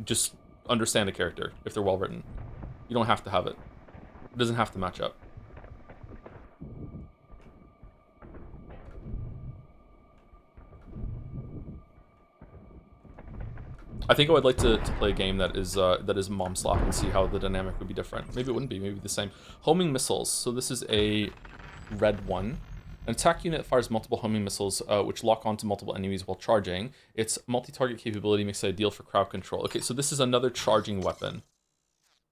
A: just understand a character if they're well written. You don't have to have it. It doesn't have to match up. I think I would like to play a game that is mom slap and see how the dynamic would be different. Maybe it wouldn't be. Maybe the same. Homing missiles. So this is a red one. An attack unit fires multiple homing missiles, which lock onto multiple enemies while charging. Its multi-target capability makes it ideal for crowd control. Okay, so this is another charging weapon.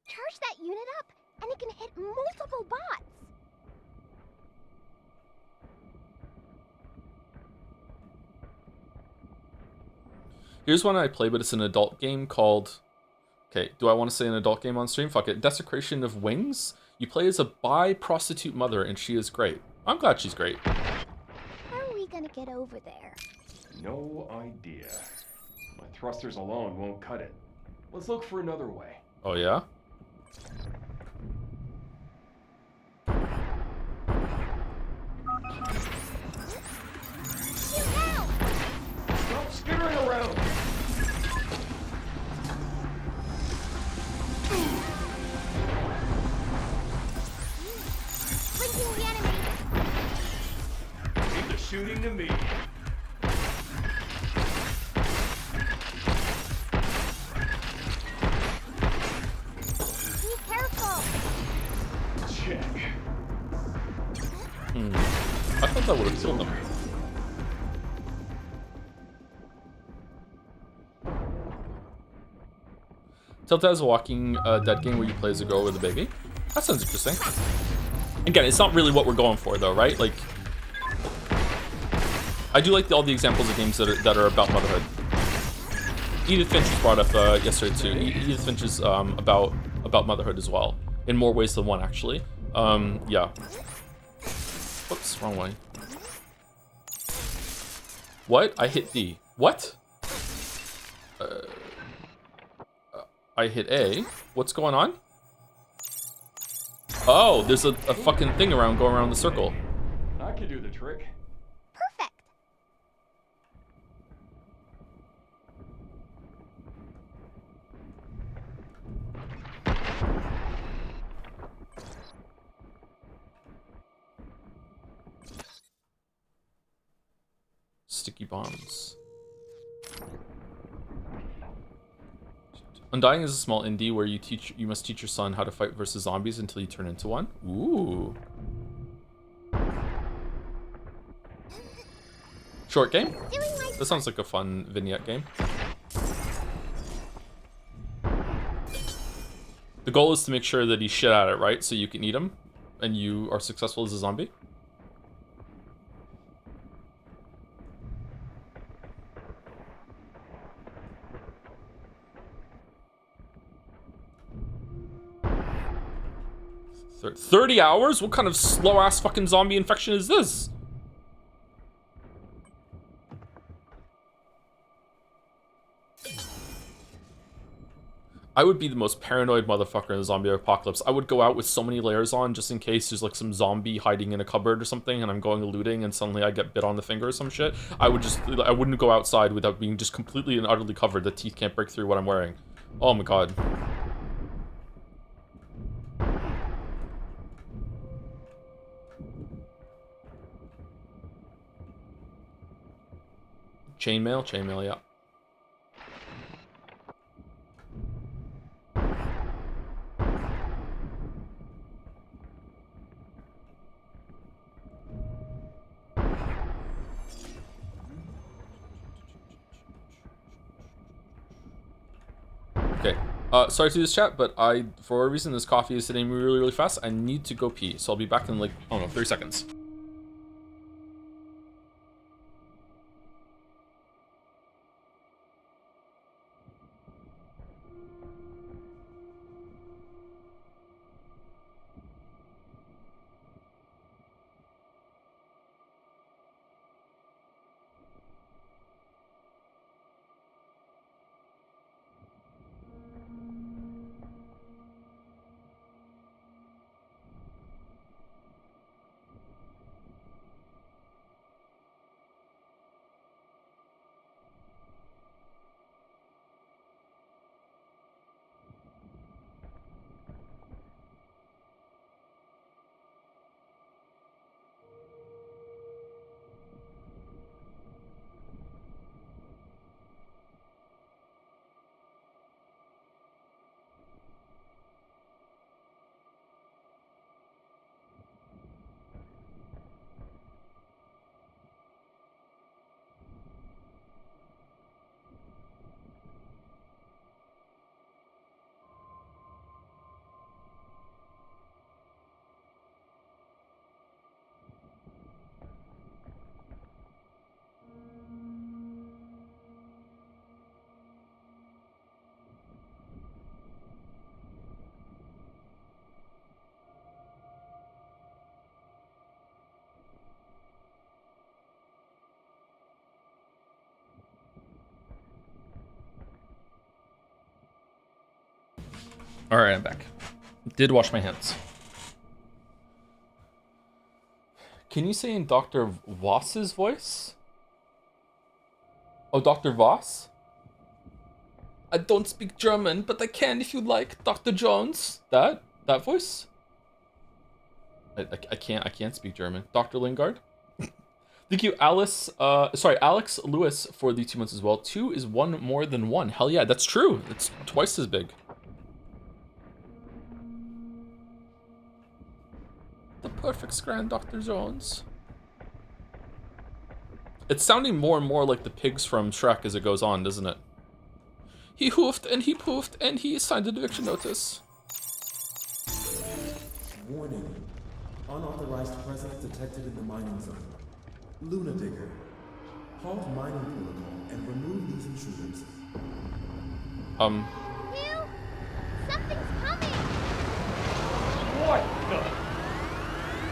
C: Charge that unit up, and it can hit multiple bots.
A: Here's one I play, but it's an adult game called... Okay, do I want to say an adult game on stream? Fuck it. Desecration of Wings. You play as a bi-prostitute mother, and she is great. I'm glad she's great.
C: How are we gonna get over there?
B: No idea. My thrusters alone won't cut it. Let's look for another way.
A: Oh, yeah?
C: Shoot now!
B: Stop skittering around!
C: Blinking the enemy!
B: Leave the shooting to me.
C: Be careful!
B: Check.
A: I thought that would have killed them. Telltale's a Walking Dead game where you play as a girl with a baby. That sounds interesting. Again, it's not really what we're going for, though, right? Like, I do like all the examples of games that are about motherhood. Edith Finch was brought up yesterday too. Edith Finch is about motherhood as well, in more ways than one, actually. Yeah. Whoops, wrong way. What? I hit D. What? I hit A. What's going on? Oh, there's a fucking thing going around the circle.
B: I can do the trick.
C: Perfect!
A: Sticky bombs. Undying is a small indie where you must teach your son how to fight versus zombies until you turn into one. Ooh. Short game? That sounds like a fun vignette game. The goal is to make sure that he's shit at it, right? So you can eat him and you are successful as a zombie. Thir 30 hours? What kind of slow-ass fucking zombie infection is this? I would be the most paranoid motherfucker in the zombie apocalypse. I would go out with so many layers on just in case there's like some zombie hiding in a cupboard or something and I'm going looting and suddenly I get bit on the finger or some shit. I wouldn't go outside without being just completely and utterly covered. The teeth can't break through what I'm wearing. Oh my god. Chainmail, yeah. Okay. Sorry to do this chat, but for a reason, this coffee is hitting me really, really fast. I need to go pee, so I'll be back in like, I don't know, 30 seconds. All right, I'm back. Did wash my hands. Can you say in Dr. Voss's voice? Oh, Dr. Voss? I don't speak German, but I can if you like, Dr. Jones. That voice? I can't speak German. Dr. Lingard? Thank you, Alex Lewis for the 2 months as well. 2 is 1 more than 1. Hell yeah, that's true. It's twice as big. The perfect scran, Dr. Jones. It's sounding more and more like the pigs from Shrek as it goes on, doesn't it? He hoofed and he poofed and he signed an eviction notice.
F: Warning. Unauthorized presence detected in the mining zone. Luna Digger. Halt mining protocol and remove these intruders.
C: Hugh? Something's coming!
B: What the?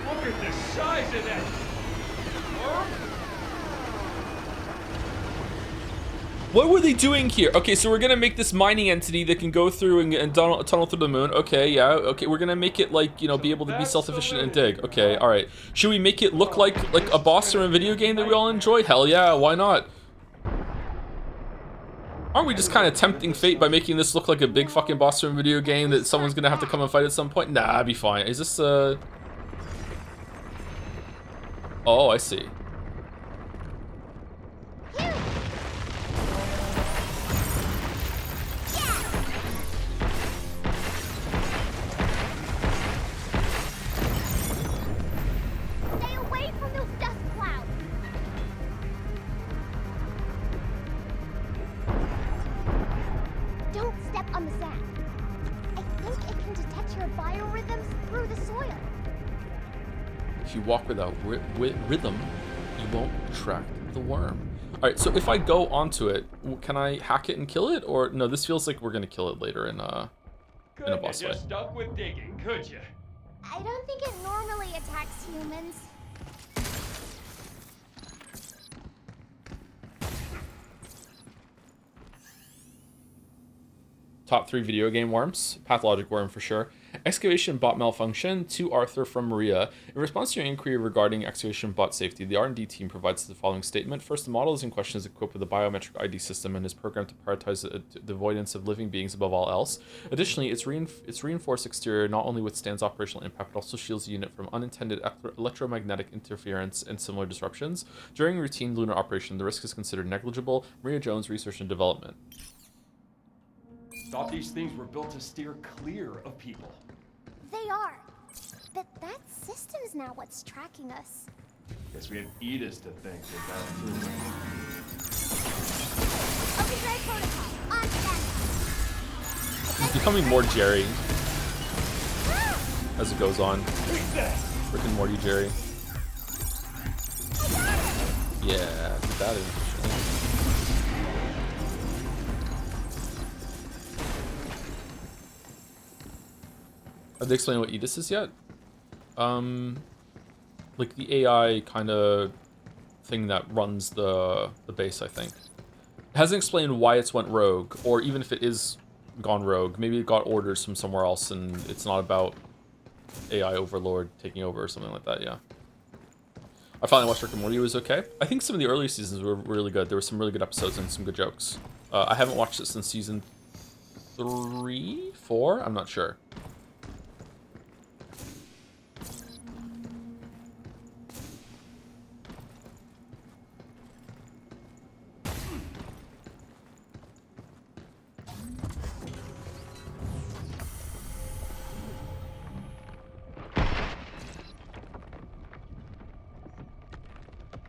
B: Look at the size of that worm!
A: What were they doing here? Okay, so we're gonna make this mining entity that can go through and tunnel through the moon. Okay, yeah, okay, we're gonna make it like, you know, be able to be self-sufficient and dig. Okay, alright. Should we make it look like a boss from a video game that we all enjoy? Hell yeah, why not? Aren't we just kind of tempting fate by making this look like a big fucking boss from a video game that someone's gonna have to come and fight at some point? Nah, I'd be fine. Is this, Oh, I see.
C: Stay away from those dust clouds! Don't step on the sand. I think it can detect your biorhythms through the soil.
A: If you walk without rhythm, you won't attract the worm. Alright, so if I go onto it, can I hack it and kill it? Or, no, this feels like we're gonna kill it later in a boss fight.
B: Just stuck with digging, could you?
C: I don't think it normally attacks humans.
A: Top 3 video game worms. Pathologic worm for sure. Excavation bot malfunction. To Arthur from Maria. In response to your inquiry regarding excavation bot safety, the R&D team provides the following statement. First, the model is in question is equipped with a biometric ID system and is programmed to prioritize the avoidance of living beings above all else. Additionally, its reinforced exterior not only withstands operational impact, but also shields the unit from unintended electromagnetic interference and similar disruptions. During routine lunar operation, the risk is considered negligible. Maria Jones, Research and Development.
B: Thought these things were built to steer clear of people.
C: They are. But that system's now what's tracking us.
B: Guess we have Edis to thank for that too.
C: Overdrive protocol. On standby.
A: He's becoming more Jerry as it goes on. Rick and Morty Jerry. Yeah, that is interesting. Have they explained what Edis is yet? Like the AI kind of thing that runs the base, I think. It hasn't explained why it's went rogue, or even if it is gone rogue. Maybe it got orders from somewhere else and it's not about AI overlord taking over or something like that, yeah. I finally watched Rick and Morty. It was okay. I think some of the early seasons were really good. There were some really good episodes and some good jokes. I haven't watched it since season 3, 4? I'm not sure.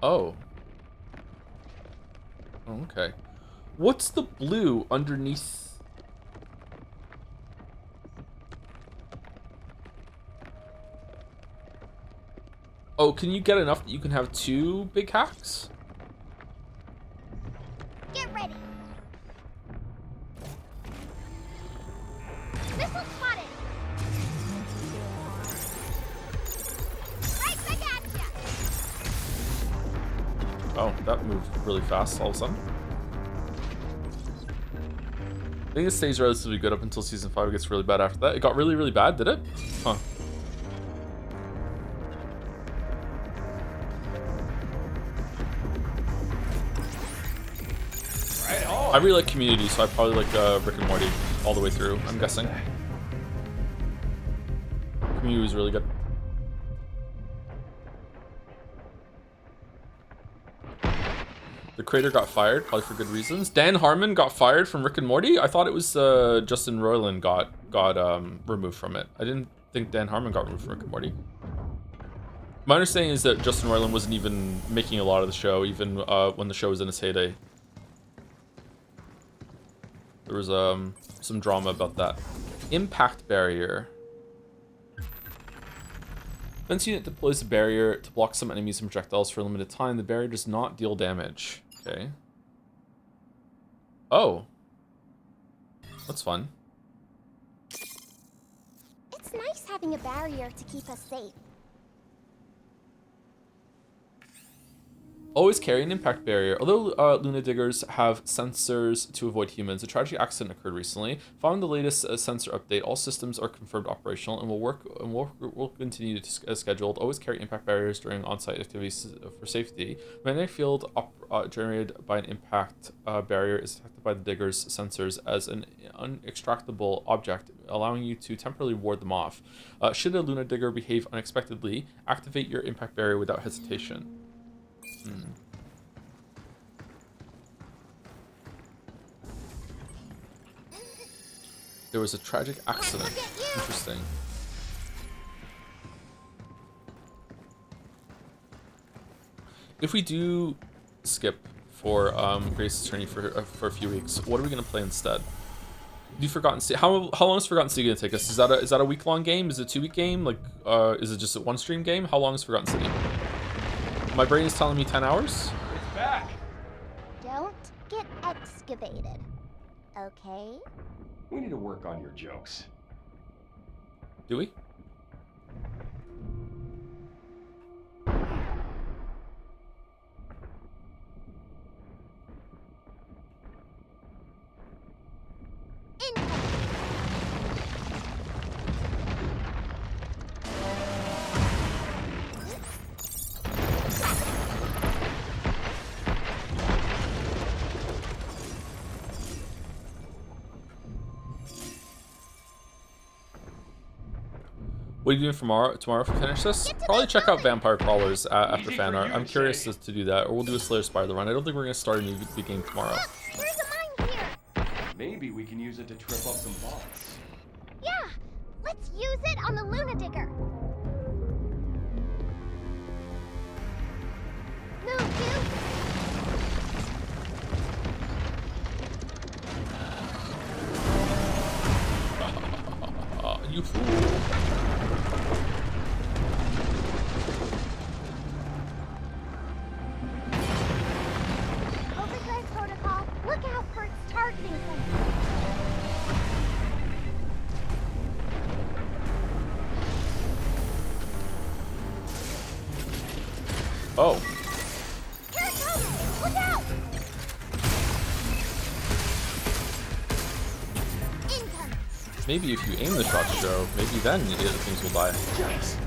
A: Oh. Okay. What's the blue underneath? Oh, can you get enough that you can have 2 big hacks?
C: Get ready. Missile spotted. Right back at ya.
A: Oh, that moved really fast all of a sudden. I think it stays relatively good up until season 5. It gets really bad after that. It got really, really bad, did it? Huh.
B: Right on.
A: I really like Community, so I probably like Rick and Morty all the way through, I'm guessing. Community was really good. The creator got fired, probably for good reasons. Dan Harmon got fired from Rick and Morty? I thought it was Justin Roiland got removed from it. I didn't think Dan Harmon got removed from Rick and Morty. My understanding is that Justin Roiland wasn't even making a lot of the show, even when the show was in its heyday. There was some drama about that. Impact barrier. Defense unit deploys a barrier to block some enemies and projectiles for a limited time. The barrier does not deal damage. Okay. Oh. That's fun.
C: It's nice having a barrier to keep us safe.
A: Always carry an impact barrier. Although Luna Diggers have sensors to avoid humans, a tragic accident occurred recently. Following the latest sensor update, all systems are confirmed operational and will continue as scheduled. Always carry impact barriers during on-site activities for safety. Magnetic field generated by an impact barrier is detected by the Diggers' sensors as an unextractable object, allowing you to temporarily ward them off. Should a Luna Digger behave unexpectedly, activate your impact barrier without hesitation. There was a tragic accident. Interesting. If we do skip for Grace's Attorney for a few weeks, what are we gonna play instead? You Forgotten City. How long is Forgotten City gonna take us? Is that a week-long game? Is it a 2-week game? Like, is it just a 1-stream game? How long is Forgotten City? My brain is telling me 10 hours.
B: It's back.
C: Don't get excavated. Okay?
B: We need to work on your jokes.
A: Do we?
C: Incoming.
A: What are you doing tomorrow if we finish this?
C: Get to
A: Probably
C: the
A: check out
C: summit.
A: Vampire Crawlers after
B: Easy
A: fan
B: for
A: art.
B: you
A: I'm
B: to
A: curious
B: say.
A: to do that, or we'll do a Slayer Spider run. I don't think we're gonna start a new game tomorrow.
C: Look, there's a mine here.
B: Maybe we can use it to trip up some bots.
C: Yeah, let's use it on the Luna Digger. Move, Hugh.
A: You fool.
C: Overdrive protocol. Look out for its targeting sensor.
A: Oh.
C: Here it comes. Look out. Incoming.
A: Maybe if you aim the shot, Joe, maybe then the other things will die.
B: Yes.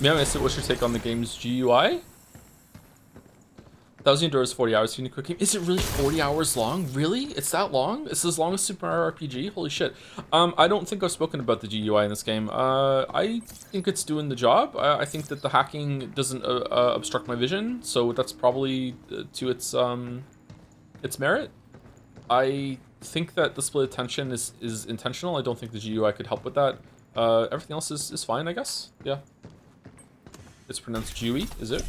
A: Yeah, what's your take on the game's GUI? 1,000 euros, 40 hours. You need a quick game. Is it really 40 hours long? Really? It's that long? It's as long as Super Mario RPG? Holy shit. I don't think I've spoken about the GUI in this game. I think it's doing the job. I think that the hacking doesn't obstruct my vision, so that's probably to its merit. I think that the split attention is intentional. I don't think the GUI could help with that. Everything else is fine, I guess. Yeah. It's pronounced Jewy, is it?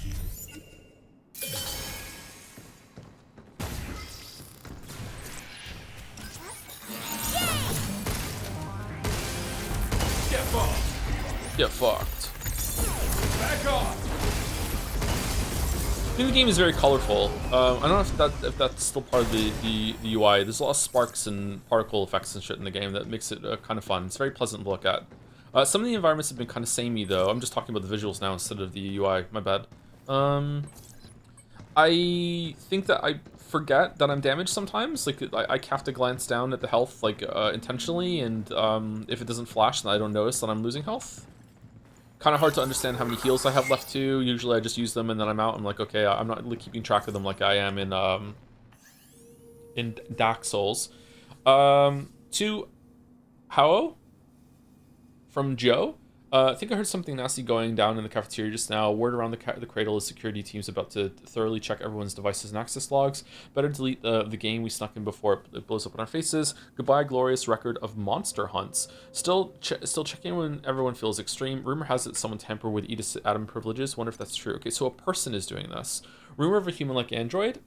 B: Get fucked.
A: Get fucked.
B: Back off.
A: I think the game is very colorful. I don't know if that's still part of the UI. There's a lot of sparks and particle effects and shit in the game that makes it kind of fun. It's very pleasant to look at. Some of the environments have been kind of samey though. I'm just talking about the visuals now instead of the UI. My bad. I think that I forget that I'm damaged sometimes. Like I have to glance down at the health like intentionally, and if it doesn't flash, then I don't notice that I'm losing health. Kind of hard to understand how many heals I have left too. Usually I just use them and then I'm out. I'm like, okay, I'm not really keeping track of them like I am in Dark Souls. To Hao from Joe. I think I heard something nasty going down in the cafeteria just now. Word around the cradle is security team's about to thoroughly check everyone's devices and access logs. Better delete the game we snuck in before it blows up in our faces. Goodbye, glorious record of monster hunts. Still checking when everyone feels extreme. Rumor has it someone tampered with Edith's Adam privileges. Wonder if that's true. Okay, so a person is doing this. Rumor of a human-like android.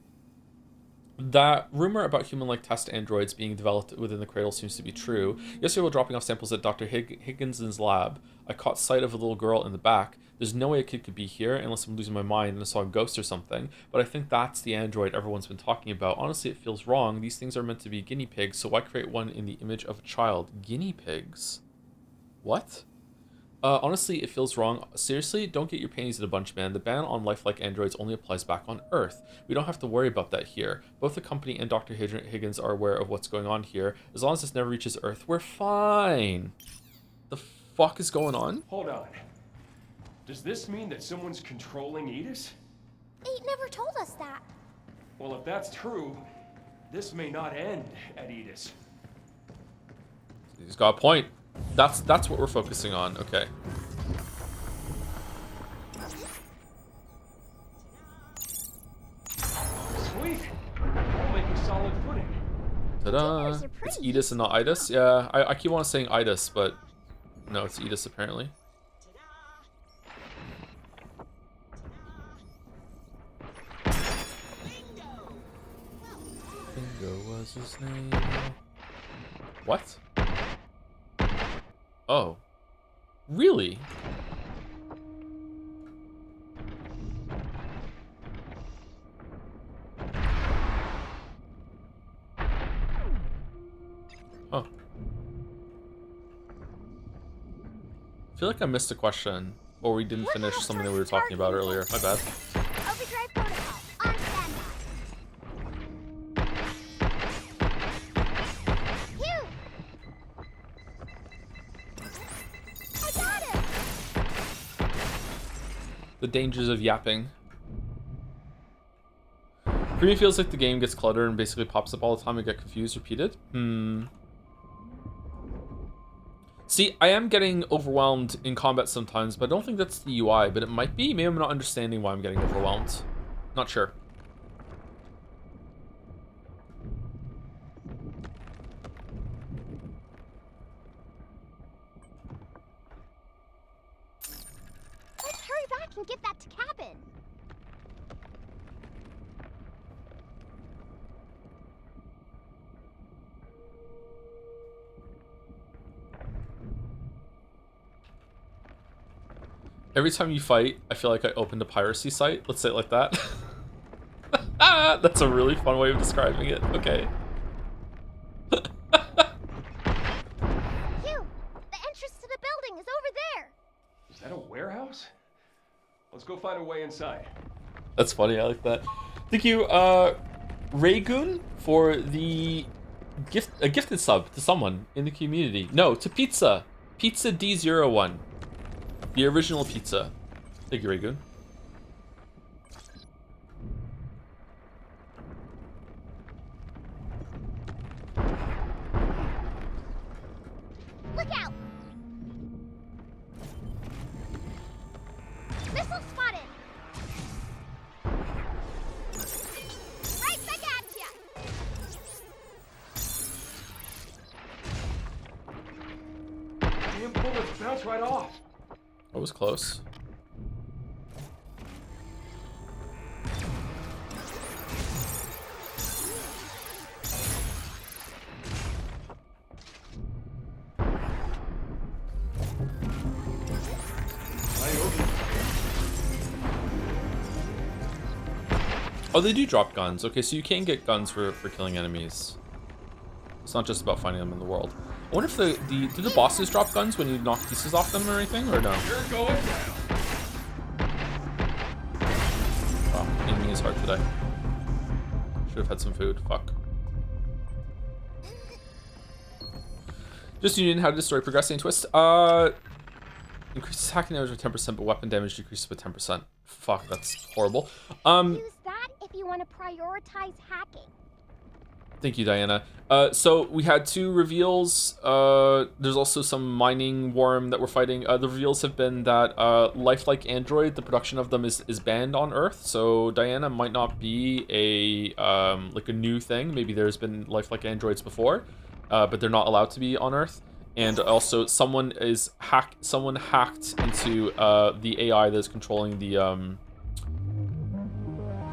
A: That rumor about human-like test androids being developed within the cradle seems to be true. Yesterday while dropping off samples at Dr. Higginson's lab, I caught sight of a little girl in the back. There's no way a kid could be here unless I'm losing my mind and I saw a ghost or something, but I think that's the android everyone's been talking about. Honestly, it feels wrong. These things are meant to be guinea pigs, so why create one in the image of a child? Guinea pigs? What? Honestly, it feels wrong. Seriously, don't get your panties in a bunch, man. The ban on lifelike androids only applies back on Earth. We don't have to worry about that here. Both the company and Dr. Higgins are aware of what's going on here. As long as this never reaches Earth, we're fine. The fuck is going on?
B: Hold on. Does this mean that someone's controlling Edith?
C: They never told us that.
B: Well, if that's true, this may not end at Edith.
A: He's got a point. That's what we're focusing on. Okay.
B: Sweet. We'll make a solid footing.
A: Ta-da!
C: Fingers are
A: It's
C: pretty.
A: Edis and not Idis. Yeah, I keep on saying Idis, but no, it's Edis apparently. Bingo was his name. What? Oh. Really? Huh. I feel like I missed a question, or we didn't finish something that we were talking about earlier. My bad.
C: Overdrive protocol on standby. Hugh!
A: The dangers of yapping. For me, it feels like the game gets cluttered and basically pops up all the time and get confused, repeated. See, I am getting overwhelmed in combat sometimes, but I don't think that's the UI, but it might be. Maybe I'm not understanding why I'm getting overwhelmed. Not sure.
C: Let's hurry back and get that to cabin.
A: Every time you fight, I feel like I opened a piracy site. Let's say it like that. That's a really fun way of describing it. Okay.
C: Hugh, the entrance to the building is over there.
B: Is that a warehouse? Let's go find a way inside.
A: That's funny. I like that. Thank you, Raygoon, for the a gifted sub to someone in the community. No, to Pizza. Pizza D01. The original pizza. Thank you, Raygoon.
C: Look out! Missile spotted! Right back at ya!
B: Damn bullets bounce right off.
A: That was close. Oh, they do drop guns. Okay, so you can get guns for killing enemies. It's not just about finding them in the world. I wonder if do the bosses drop guns when you knock pieces off them or anything, or no?
B: You're going down.
A: Wow, aiming is hard today. Should have had some food. Fuck. Just Union, how to destroy progressing twist. Increases attacking damage by 10%, but weapon damage decreases by 10%. Fuck, that's horrible.
C: Use that if you want to prioritize hacking.
A: Thank you, Diana. So we had 2 reveals. There's also some mining worm that we're fighting. The reveals have been that lifelike android, the production of them is banned on Earth. So Diana might not be a like a new thing. Maybe there's been lifelike androids before, but they're not allowed to be on Earth. And also, someone hacked into the AI that is controlling the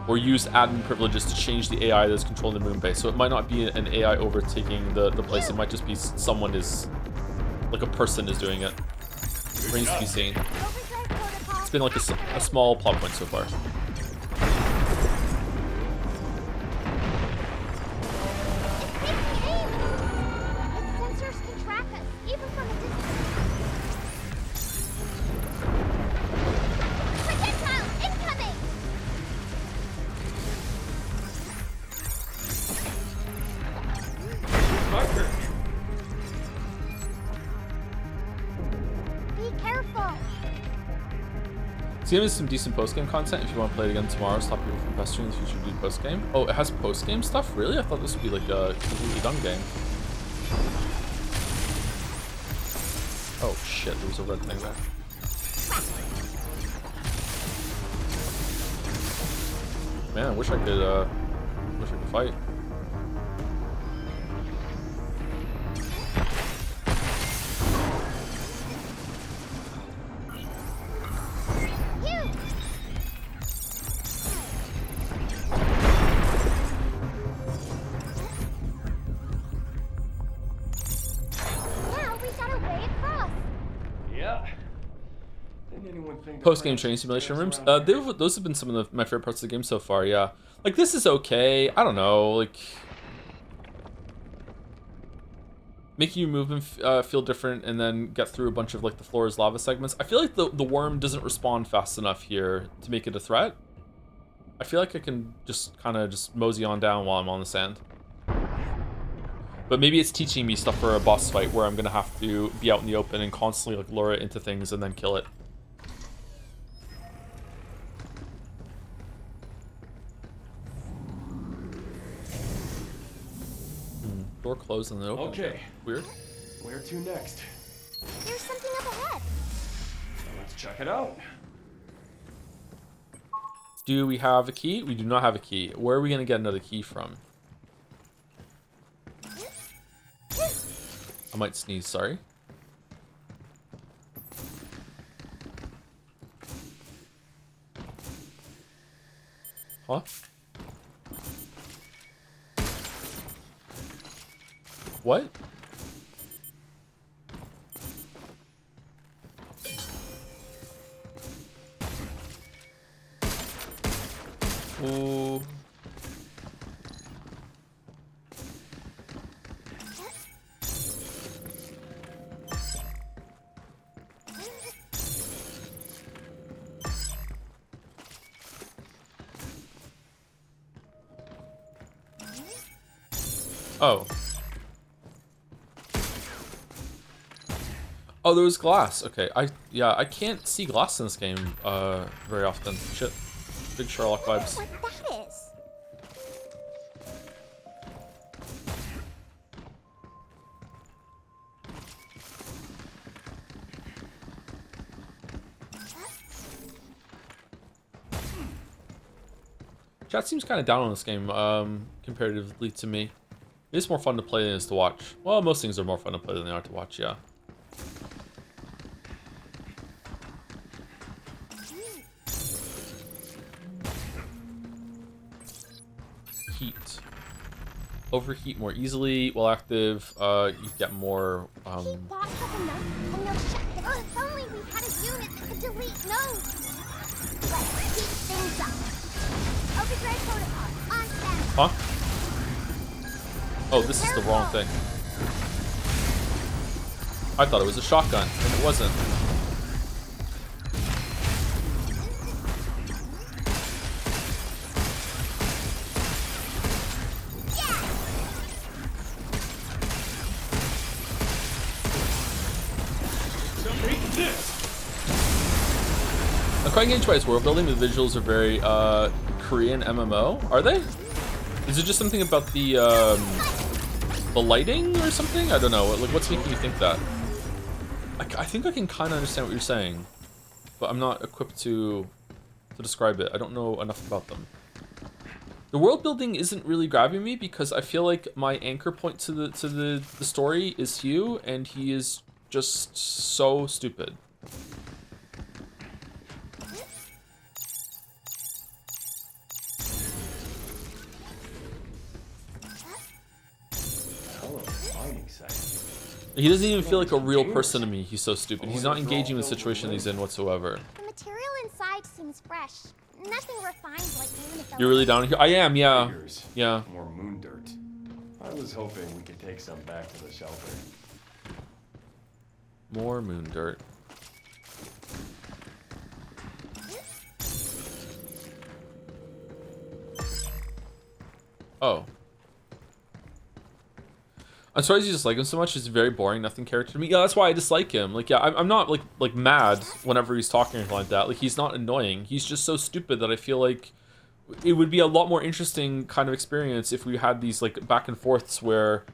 A: or used admin privileges to change the AI that is controlling the moon base. So it might not be an AI overtaking the place. It might just be someone like a person is doing it. Remains to be seen. It's been like a small plot point so far. This game has some decent post-game content. If you want to play it again tomorrow, stop people from pestering in the future to do post-game. Oh, it has post-game stuff? Really? I thought this would be like a completely done game. Oh shit, there was a red thing there. Man, I wish I could fight. Post-game training simulation rooms. Those have been some of my favorite parts of the game so far. Yeah, like this is okay. I don't know, like making your movement feel different, and then get through a bunch of like the floor's lava segments. I feel like the worm doesn't respond fast enough here to make it a threat. I feel like I can just kind of just mosey on down while I'm on the sand. But maybe it's teaching me stuff for a boss fight where I'm gonna have to be out in the open and constantly like lure it into things and then kill it. Door closed and then open.
B: Okay,
A: Weird.
B: where to next?
C: There's something up ahead.
B: Let's check it out.
A: Do we have a key? We do not have a key. Where are we gonna get another key from? I might sneeze, sorry. Huh? What? Ooh. Oh. Oh, there was glass. Okay, I can't see glass in this game very often. Shit. Big Sherlock vibes.
C: What that is?
A: Chat seems kind of down on this game, comparatively to me. It's more fun to play than it is to watch. Well, most things are more fun to play than they are to watch, yeah. Heat. Overheat more easily while active. You get more,
C: Keep boss up enough and they'll shut down. If only we had a unit that could delete nodes. Let's keep things up. Overdrive protocol on standby.
A: Huh? Oh, this is the wrong thing. I thought it was a shotgun, and it wasn't. I'm quite engaged by its world building. The visuals are very Korean MMO. Are they? Is it just something about the lighting or something? I don't know. Like, what's making you think that? I think I can kind of understand what you're saying, but I'm not equipped to describe it. I don't know enough about them. The world building isn't really grabbing me because I feel like my anchor point to the story is Hugh, and he is just so stupid. He doesn't even feel like a real person to me. He's so stupid. He's not engaging with the situation he's in whatsoever.
C: The material inside seems fresh. Nothing refined like Lunafel.
A: You're really down here? I am, yeah.
B: Figures.
A: Yeah.
B: More moon dirt. I was hoping we could take some back to the shelter.
A: More moon dirt. Oh. I'm surprised you dislike him so much. He's very boring, nothing character to me. Yeah, that's why I dislike him. Like, yeah, I'm not like mad whenever he's talking or anything like that. Like, he's not annoying. He's just so stupid that I feel like it would be a lot more interesting kind of experience if we had these like back and forths where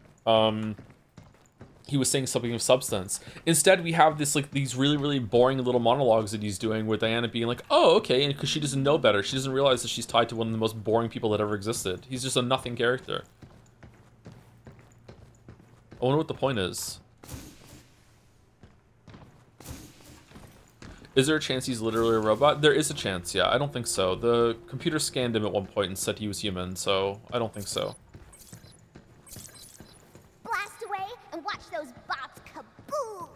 A: he was saying something of substance. Instead, we have this like these really boring little monologues that he's doing with Diana being like, "Oh, okay," and because she doesn't know better, she doesn't realize that she's tied to one of the most boring people that ever existed. He's just a nothing character. I wonder what the point is. Is there a chance he's literally a robot? There is a chance, yeah. I don't think so. The computer scanned him at one point and said he was human, so I don't think so.
C: Blast away and watch those bots kaboom!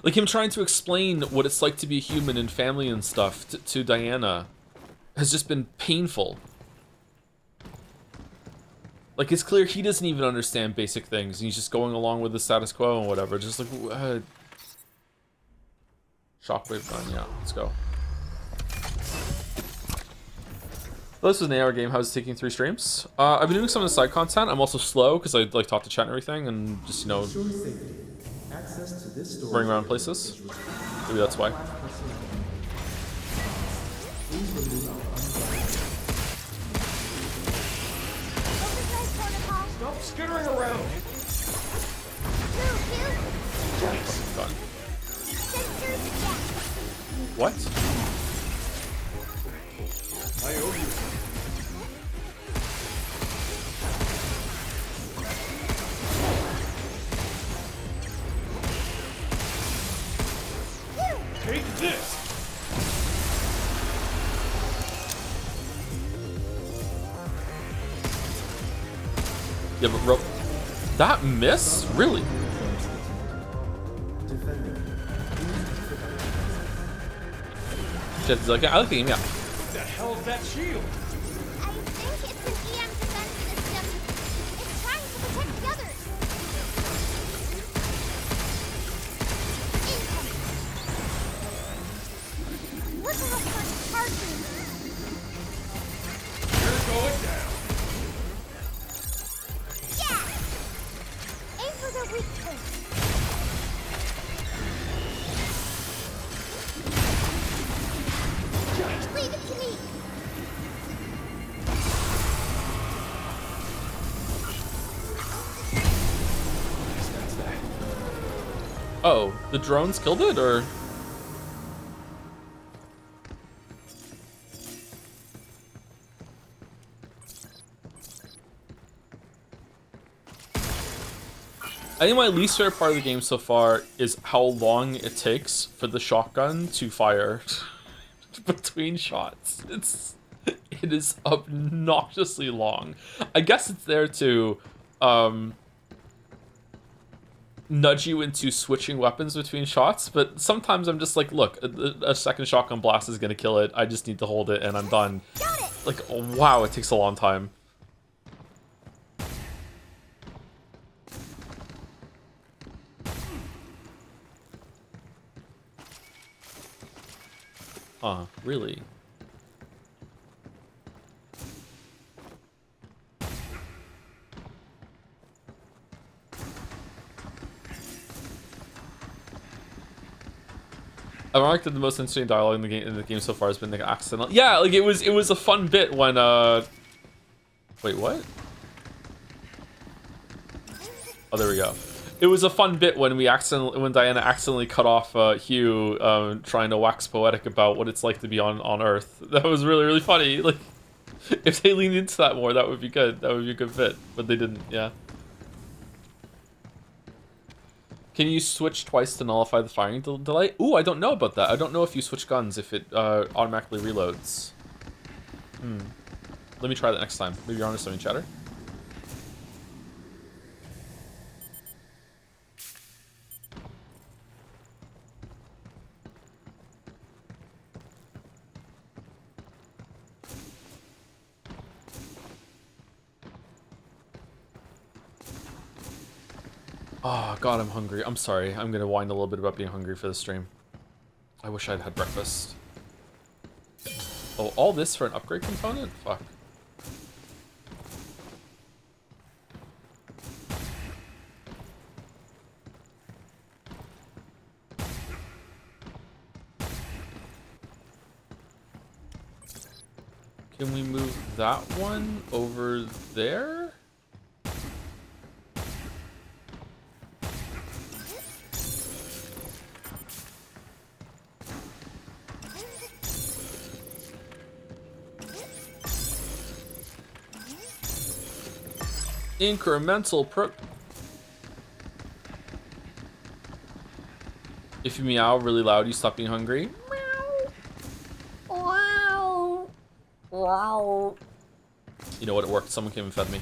A: Like him trying to explain what it's like to be a human and family and stuff to Diana has just been painful. Like, it's clear he doesn't even understand basic things, and he's just going along with the status quo and whatever. Just like, shockwave gun, yeah, let's go. Well, this was an 8-hour game. How's it taking 3 streams? I've been doing some of the side content. I'm also slow because I like talk to chat and everything, and just, you know, running around places. Maybe that's why.
B: skittering around.
C: Move, Hugh.
A: Done.
C: Sensors down.
A: What?
B: I owe you.
C: Hugh.
B: Take this.
A: Yeah, but that miss? Really?
F: Defender.
A: Shit's like, I like the game, yeah.
B: What the hell is that shield?
C: I think it's an EM defense system. It's trying to protect the others. Incoming. Look how much charging.
B: You're going down.
C: Yeah. Aim for the weak point. Leave it to me.
B: That's that.
A: Oh, the drones killed it, or? I think my least favorite part of the game so far is how long it takes for the shotgun to fire between shots. It is obnoxiously long. I guess it's there to nudge you into switching weapons between shots, but sometimes I'm just like, look, a second shotgun blast is gonna kill it. I just need to hold it and I'm done.
C: Got it.
A: Like, oh, wow, it takes a long time. Really? I like that the most interesting dialogue in the game so far has been the accidental. Yeah, like it was a fun bit when wait, what? Oh, there we go. It was a fun bit when Diana accidentally cut off Hugh trying to wax poetic about what it's like to be on Earth. That was really, really funny. Like, if they leaned into that more, that would be good. That would be a good fit, but they didn't. Yeah. Can you switch twice to nullify the firing delay? Ooh, I don't know about that. I don't know if you switch guns if it automatically reloads. Let me try that next time. Maybe you're onto something, chatter. Oh, God, I'm hungry. I'm sorry. I'm going to whine a little bit about being hungry for the stream. I wish I'd had breakfast. Oh, all this for an upgrade component? Fuck. Can we move that one over there? Incremental pro. If you meow really loud, you stop being hungry.
C: Wow. Wow.
A: You know what? It worked. Someone came and fed me.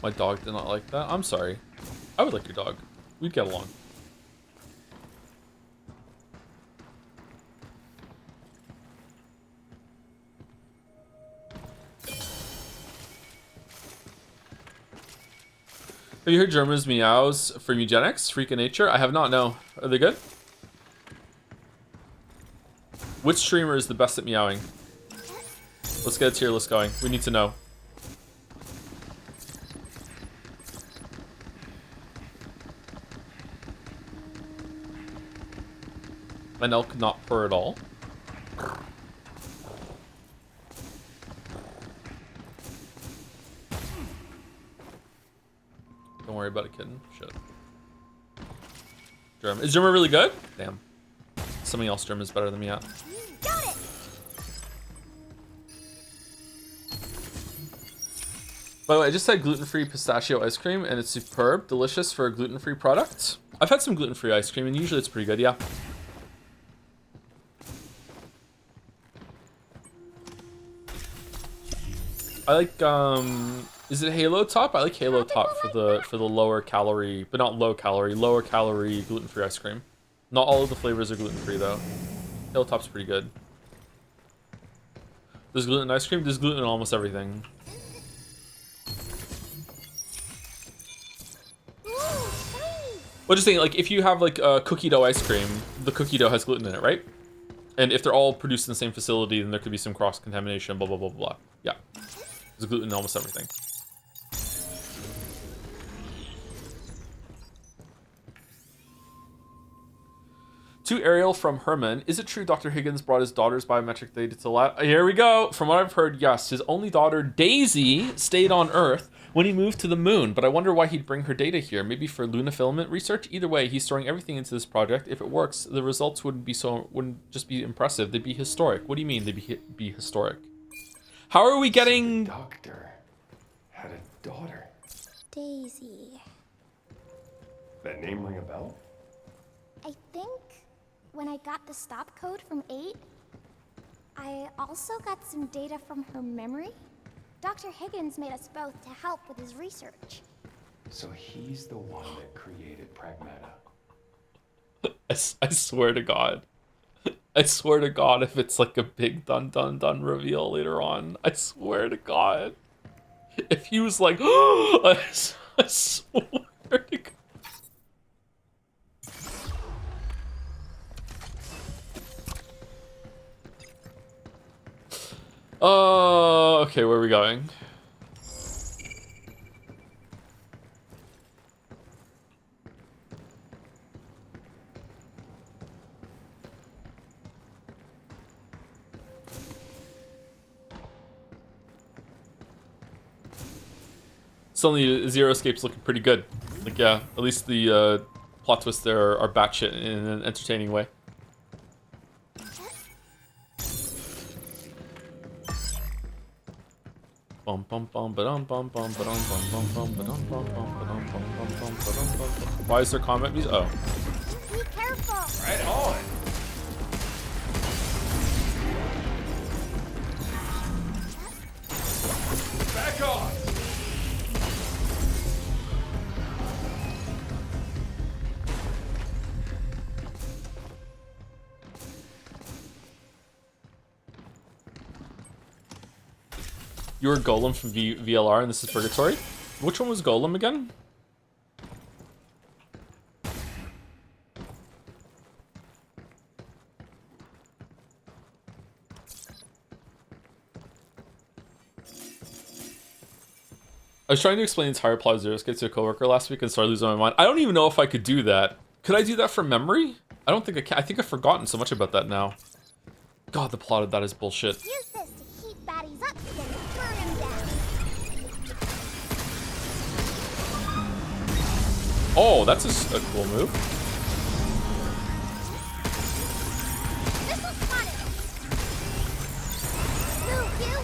A: My dog did not like that. I'm sorry. I would like your dog. We'd get along. Have you heard Germans meows from eugenics? Freak of nature? I have not, no. Are they good? Which streamer is the best at meowing? Let's get a tier list going. We need to know. An elk not purr at all. Don't worry about it, kitten. Shit. German. Is German really good? Damn. Something else German is better than me at.
C: Got it!
A: By the way, I just had gluten-free pistachio ice cream, and it's superb, delicious for a gluten-free product. I've had some gluten-free ice cream, and usually it's pretty good, yeah. I like, is it Halo Top? I like Halo Top for the lower calorie, but not low calorie, lower calorie gluten-free ice cream. Not all of the flavors are gluten-free though. Halo Top's pretty good. There's gluten in ice cream, there's gluten in almost everything. Well, just saying, like, if you have like a cookie dough ice cream, the cookie dough has gluten in it, right? And if they're all produced in the same facility, then there could be some cross-contamination, blah, blah, blah, blah. Yeah. There's gluten in almost everything. To Ariel from Herman, is it true Dr. Higgins brought his daughter's biometric data to lab? Here we go. From what I've heard, yes. His only daughter, Daisy, stayed on Earth when he moved to the moon, but I wonder why he'd bring her data here. Maybe for Luna filament research? Either way, he's throwing everything into this project. If it works, the results wouldn't just be impressive. They'd be historic. What do you mean they'd be historic? How are we getting...
B: So the doctor had a daughter.
C: Daisy.
B: That name ring a bell?
C: I think when I got the stop code from 8, I also got some data from her memory. Dr. Higgins made us both to help with his research.
B: So he's the one that created Pragmata.
A: I swear to God. I swear to God, if it's like a big dun dun dun reveal later on, I swear to God. If he was like, I swear to God. Okay, where are we going? Suddenly, Zero Escape's looking pretty good. Like, yeah, at least the plot twists there are batshit in an entertaining way. Bum bum bum ba-dum bum bum ba-dum bum bum bum ba-dum bum bum ba-dum bum bum bum ba-dum bum bum. Why is there combat music? Oh.
C: Be careful!
B: Right on! Back off!
A: You were Golem from VLR and this is Purgatory? Which one was Golem again? I was trying to explain the entire plot of Zero Escape to a coworker last week and started losing my mind. I don't even know if I could do that. Could I do that from memory? I don't think I can. I think I've forgotten so much about that now. God, the plot of that is bullshit.
C: Use this to heat baddies up, then burn them down.
A: Oh, that's a cool move.
C: Missile spotted! Move, Hugh!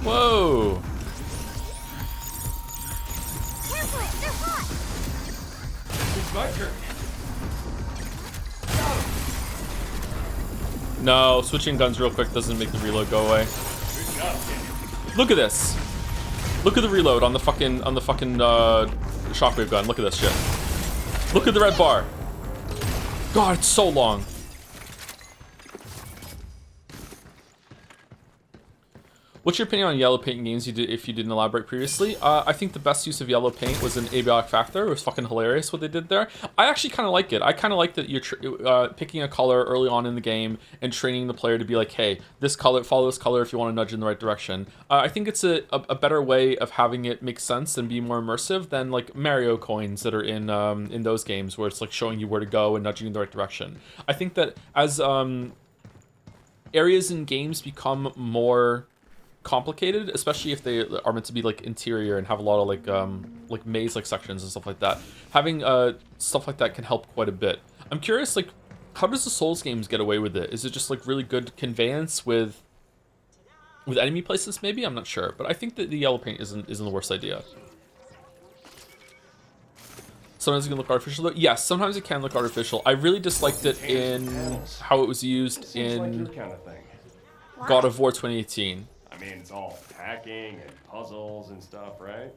A: Whoa.
C: Careful, they're hot!
B: It's my turn.
A: No, switching guns real quick doesn't make the reload go away.
B: Good job, kid.
A: Look at this. Look at the reload on the fucking shockwave gun. Look at this shit. Look at the red bar. God, it's so long. What's your opinion on yellow paint in games if you didn't elaborate previously? I think the best use of yellow paint was in Abiotic Factor. It was fucking hilarious what they did there. I actually kind of like it. I kind of like that you're picking a color early on in the game and training the player to be like, hey, this color, follow this color if you want to nudge in the right direction. I think it's a better way of having it make sense and be more immersive than like Mario coins that are in those games where it's like showing you where to go and nudging in the right direction. I think that as areas in games become more complicated, especially if they are meant to be like interior and have a lot of like maze like sections and stuff like that, having stuff like that can help quite a bit. I'm curious, like, how does the Souls games get away with it? Is it just like really good conveyance with enemy places? Maybe, I'm not sure, but I think that the yellow paint isn't the worst idea. Sometimes it can look artificial though. Yes, sometimes it can look artificial. I really disliked it in how it was used in
B: Kind of thing.
A: God of War 2018.
B: I mean, it's all hacking and puzzles and stuff, right?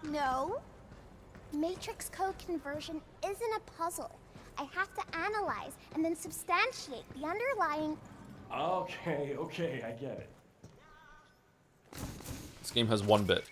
C: No. Matrix code conversion isn't a puzzle. I have to analyze and then substantiate the underlying...
B: Okay, I get it.
A: This game has 1 bit.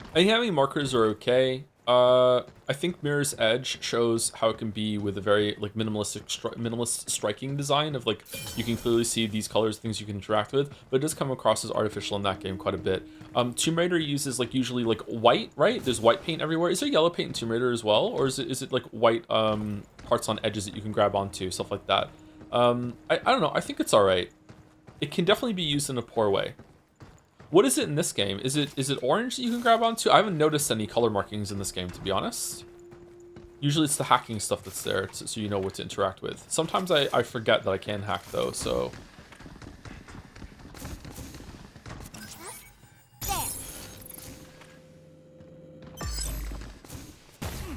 A: I think having markers are okay. I think Mirror's Edge shows how it can be with a very like minimalist striking design of like you can clearly see these colors, things you can interact with, but it does come across as artificial in that game quite a bit. Tomb Raider uses like usually like white, right? There's white paint everywhere. Is there yellow paint in Tomb Raider as well, or is it like white parts on edges that you can grab onto, stuff like that? I don't know. I think it's all right. It can definitely be used in a poor way. What is it in this game? Is it orange that you can grab onto? I haven't noticed any color markings in this game, to be honest. Usually it's the hacking stuff that's there, so you know what to interact with. Sometimes I forget that I can hack, though, so...
C: There.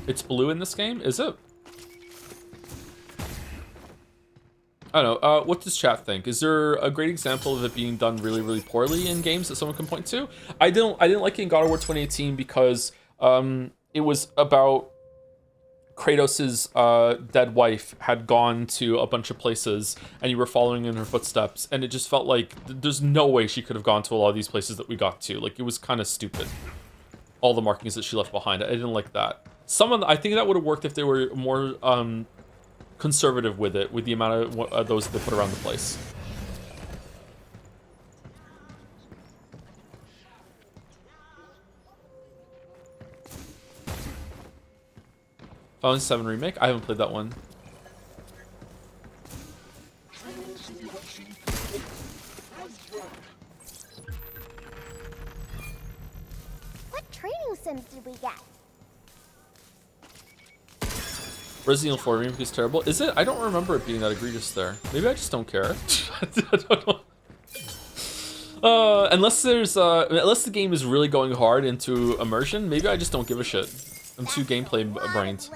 A: It's blue in this game? Is it? I don't know. What does chat think? Is there a great example of it being done really, really poorly in games that someone can point to? I didn't like it in God of War 2018 because it was about Kratos' dead wife had gone to a bunch of places and you were following in her footsteps, and it just felt like there's no way she could have gone to a lot of these places that we got to. Like, it was kind of stupid. All the markings that she left behind. I didn't like that. I think that would have worked if they were more conservative with it, with the amount of those they put around the place. Final Fantasy VII Remake? I haven't played that one.
C: What training sims did we get?
A: Resident Evil 4 Remake is terrible. Is it? I don't remember it being that egregious there. Maybe I just don't care. I don't know. Unless the game is really going hard into immersion, maybe I just don't give a shit. I'm too gameplay brained.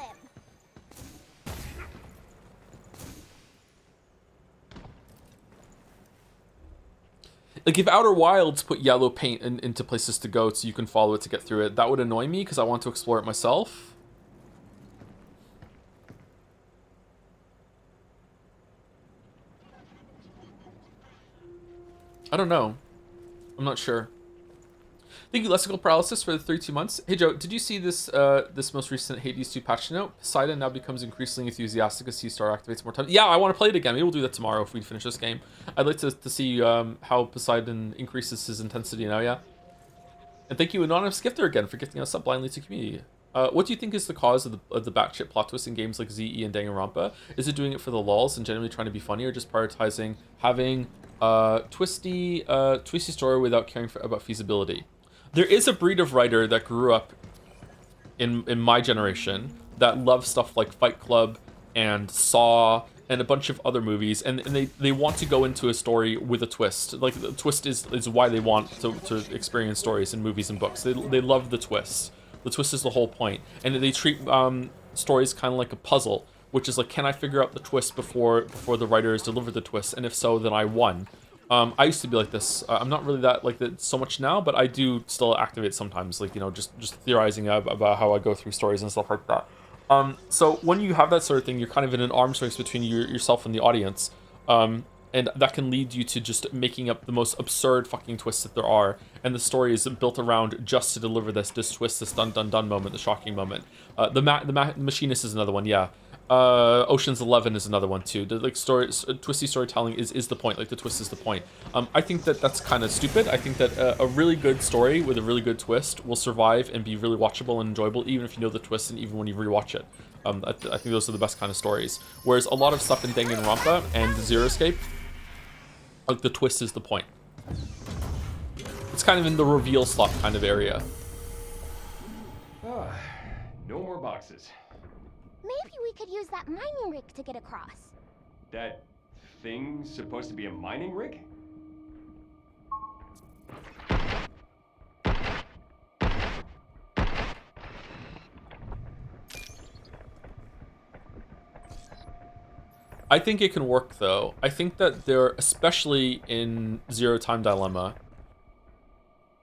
A: Like, if Outer Wilds put yellow paint into places to go so you can follow it to get through it, that would annoy me because I want to explore it myself. I don't know. I'm not sure. Thank you, Lexical Paralysis, for the 32 months. Hey, Joe, did you see this this most recent Hades 2 patch note? Poseidon now becomes increasingly enthusiastic as C-Star activates more time. Yeah, I want to play it again. Maybe we'll do that tomorrow if we finish this game. I'd like to see how Poseidon increases his intensity now, yeah? And thank you, Anonymous Gifter, again, for gifting us up blindly to community. What do you think is the cause of the batshit plot twist in games like ZE and Danganronpa? Is it doing it for the lulz and genuinely trying to be funny, or just prioritizing having twisty story without caring about feasibility? There is a breed of writer that grew up in my generation that loves stuff like Fight Club and Saw and a bunch of other movies, and they want to go into a story with a twist. Like, the twist is why they want to experience stories in movies and books. They love the twist. The twist is the whole point. And they treat stories kind of like a puzzle, which is like, can I figure out the twist before the writers deliver the twist? And if so, then I won. I used to be like this. I'm not really that like that so much now, but I do still activate sometimes, like, you know, just theorizing about how I go through stories and stuff like that. So when you have that sort of thing, you're kind of in an arms race between yourself and the audience. And that can lead you to just making up the most absurd fucking twists that there are. And the story is built around just to deliver this twist, this dun dun dun moment, the shocking moment. The Machinist is another one, yeah. Ocean's 11 is another one too. The like twisty storytelling is the point. Like the twist is the point. I think that's kind of stupid. I think that a really good story with a really good twist will survive and be really watchable and enjoyable, even if you know the twist and even when you rewatch it. I think those are the best kind of stories. Whereas a lot of stuff in Danganronpa and Zero Escape, like the twist is the point. It's kind of in the reveal slot kind of area.
B: Ah, no more boxes.
C: Maybe we could use that mining rig to get across.
B: That thing's supposed to be a mining rig?
A: I think it can work though. I think that there, especially in Zero Time Dilemma,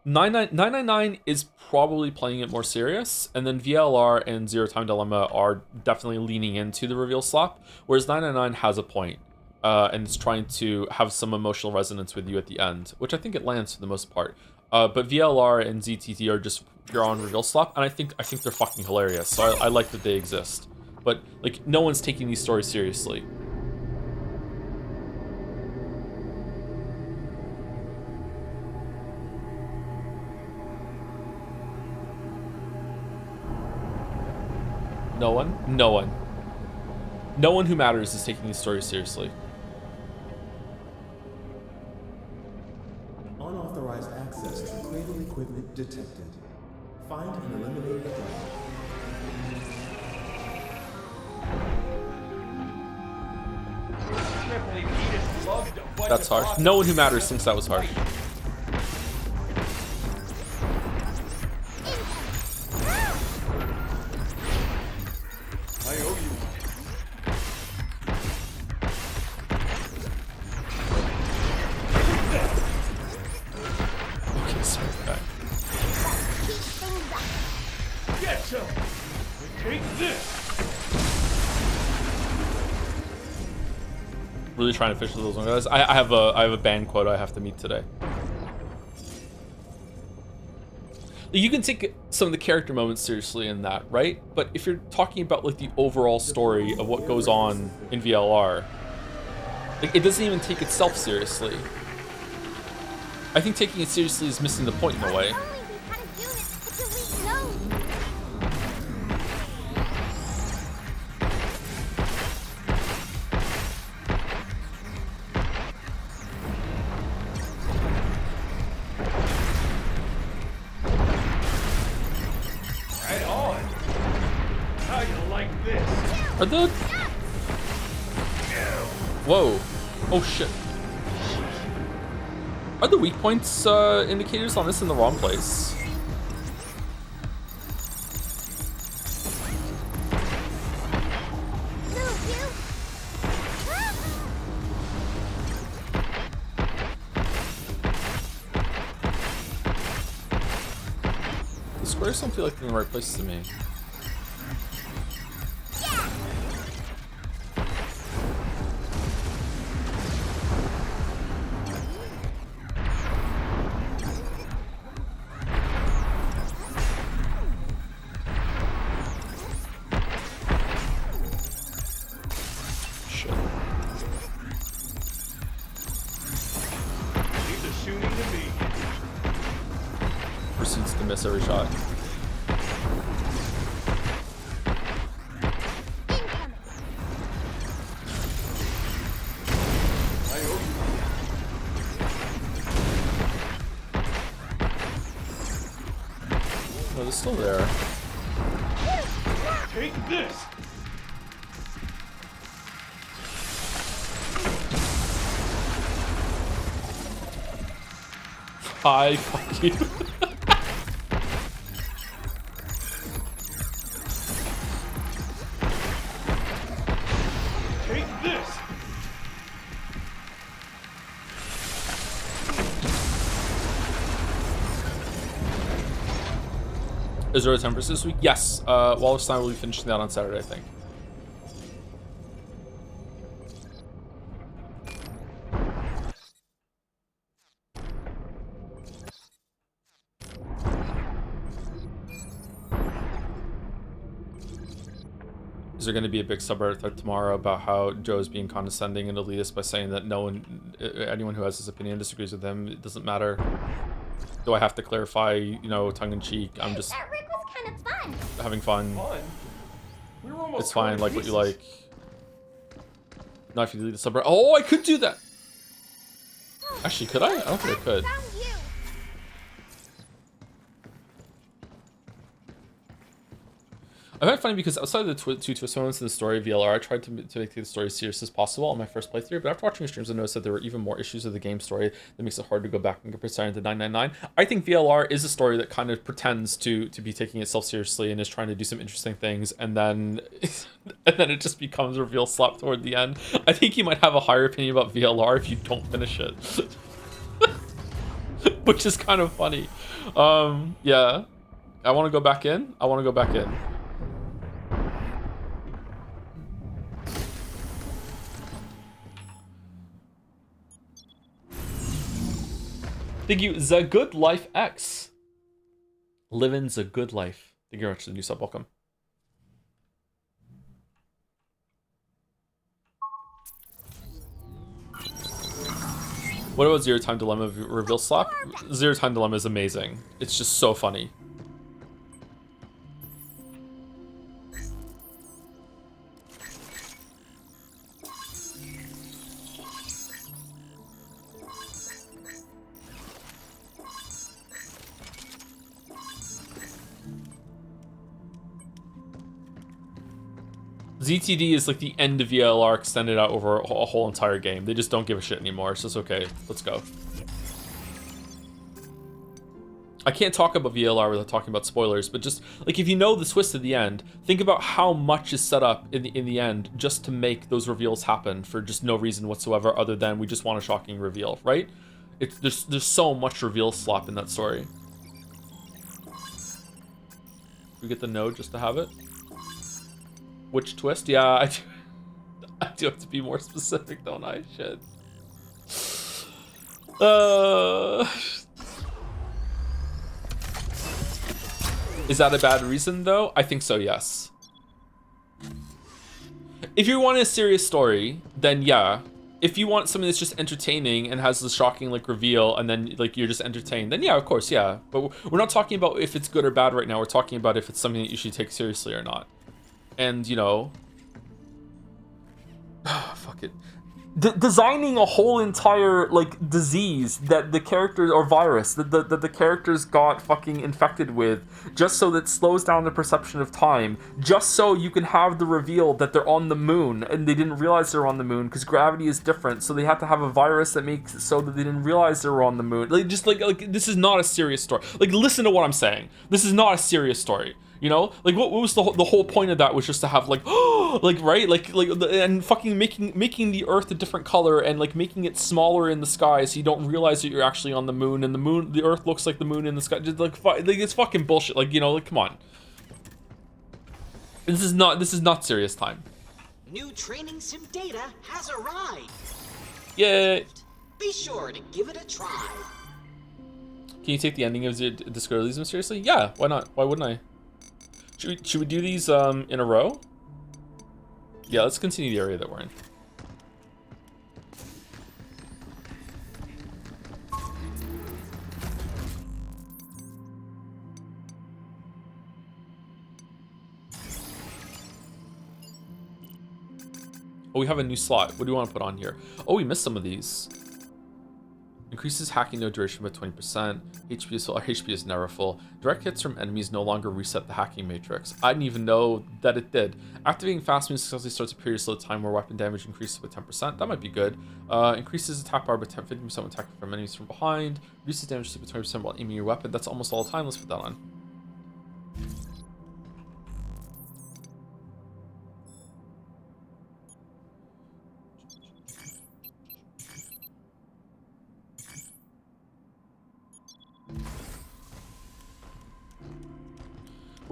A: 999 is probably playing it more serious, and then VLR and Zero Time Dilemma are definitely leaning into the reveal slap, whereas 999 has a point, and it's trying to have some emotional resonance with you at the end, which I think it lands for the most part. But VLR and ZTT are just pure on reveal slap, and I think they're fucking hilarious. So I like that they exist, but like no one's taking these stories seriously. No one? No one. No one who matters is taking these stories seriously.
F: Unauthorized access to cradle equipment detected. Find and eliminate the threat.
A: That's harsh. No one who matters thinks that was harsh.
B: I owe you.
A: Okay, sorry, back.
B: Get some. Take this.
A: Really trying to fish with those ones, guys. I have a band quota I have to meet today. You can take some of the character moments seriously in that, right? But if you're talking about like the overall story of what goes on in VLR, like it doesn't even take itself seriously. I think taking it seriously is missing the point in a way. Are the... Whoa. Oh shit. Are the weak points indicators on this in the wrong place? The squares don't feel like they're in the right place to me. Proceeds to miss every shot. Oh, they're still there.
B: Take this.
A: Hi, fuck you.
B: Take this.
A: Is there a 10% this week? Yes. Wallerstein will be finishing that on Saturday, I think. Is there going to be a big subreddit thread tomorrow about how Joe's being condescending and elitist by saying that anyone who has his opinion disagrees with him, it doesn't matter? Do I have to clarify, you know, tongue-in-cheek? I'm just
C: That rig was kind of fun.
A: having fun.
B: Fun. We were almost
A: It's fine,
B: torn
A: like
B: to
A: what you
B: pieces.
A: like. Not if you delete the subreddit. Oh, I could do that! Actually, could I? I don't think I could.
C: Found you.
A: I find it funny because outside of the two twist moments in the story of VLR, I tried to make the story as serious as possible on my first playthrough, but after watching your streams, I noticed that there were even more issues with the game story that makes it hard to go back and compare Silent to 999. I think VLR is a story that kind of pretends to be taking itself seriously and is trying to do some interesting things, and then it just becomes reveal slap toward the end. I think you might have a higher opinion about VLR if you don't finish it. Which is kind of funny. Yeah. I want to go back in. Thank you, The Good Life X. Living the good life. Thank you very much for the new sub. Welcome. What about Zero Time Dilemma reveal slap? Zero Time Dilemma is amazing. It's just so funny. ZTD is like the end of VLR extended out over a whole entire game. They just don't give a shit anymore. It's just okay. Let's go. I can't talk about VLR without talking about spoilers, but just like if you know the twist at the end, think about how much is set up in the end just to make those reveals happen for just no reason whatsoever other than we just want a shocking reveal, right? There's so much reveal slop in that story. We get the node just to have it. Which twist? Yeah, I do have to be more specific, don't I? Shit. Is that a bad reason, though? I think so, yes. If you want a serious story, then yeah. If you want something that's just entertaining and has the shocking, like, reveal, and then, like, you're just entertained, then yeah, of course, yeah. But we're not talking about if it's good or bad right now. We're talking about if it's something that you should take seriously or not. And, you know... fuck it. Designing a whole entire, like, disease that the characters, or virus, that the characters got fucking infected with, just so that slows down the perception of time, just so you can have the reveal that they're on the moon, and they didn't realize they're on the moon, because gravity is different, so they have to have a virus that makes it so that they didn't realize they were on the moon. Like, just, like this is not a serious story. Like, listen to what I'm saying. This is not a serious story. You know, like what was the whole point of that was just to have like, like right, like and fucking making the Earth a different color and like making it smaller in the sky so you don't realize that you're actually on the moon and the Earth looks like the moon in the sky. Just like it's fucking bullshit. Like, you know, like come on. This is not serious time.
D: New training sim data has arrived.
A: Yay!
D: Be sure to give it a try.
A: Can you take the ending of the Discordialism seriously? Yeah, why not? Why wouldn't I? Should we do these in a row? Yeah, let's continue the area that we're in. Oh, we have a new slot. What do you want to put on here? Oh, we missed some of these. Increases hacking node duration by 20%. HP is full. HP is never full. Direct hits from enemies no longer reset the hacking matrix. I didn't even know that it did. Activating fast moves successfully starts a period of slow time where weapon damage increases by 10%. That might be good. Increases attack bar by 50% when attacking from enemies from behind. Reduces damage by 20% while aiming your weapon. That's almost all the time. Let's put that on.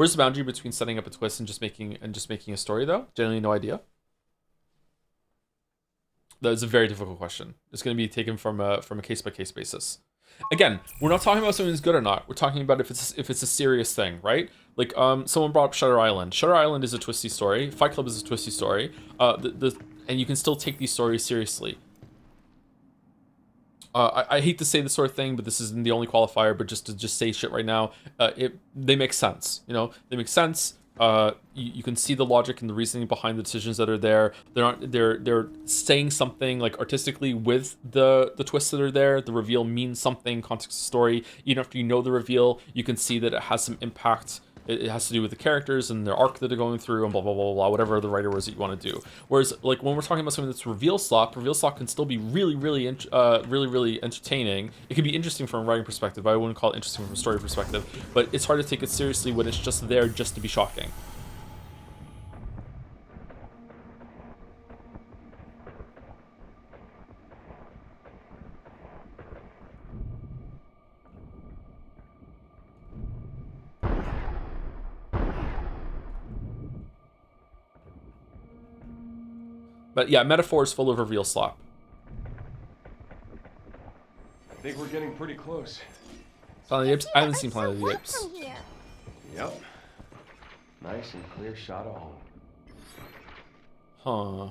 A: Where's the boundary between setting up a twist and just making a story though? Generally, no idea. That is a very difficult question. It's going to be taken from a case by case basis. Again, we're not talking about something that's good or not. We're talking about if it's a serious thing, right? Like someone brought up Shutter Island. Shutter Island is a twisty story. Fight Club is a twisty story. And you can still take these stories seriously. I hate to say this sort of thing, but this isn't the only qualifier. But just to say shit right now, they make sense. You know, they make sense. You can see the logic and the reasoning behind the decisions that are there. They're saying something like artistically with the twists that are there. The reveal means something, context of story. Even after you know the reveal, you can see that it has some impact. It has to do with the characters and their arc that they're going through and blah, blah, blah, blah, whatever the writer was that you want to do. Whereas, like, when we're talking about something that's reveal slop can still be really, really entertaining. It can be interesting from a writing perspective. I wouldn't call it interesting from a story perspective. But it's hard to take it seriously when it's just there just to be shocking. But yeah, metaphor is full of reveal slop.
B: I think we're getting pretty close.
A: Planet of the Apes? I haven't seen Planet of the Apes.
C: From here.
B: Yep. Nice and clear shot of home.
A: Huh.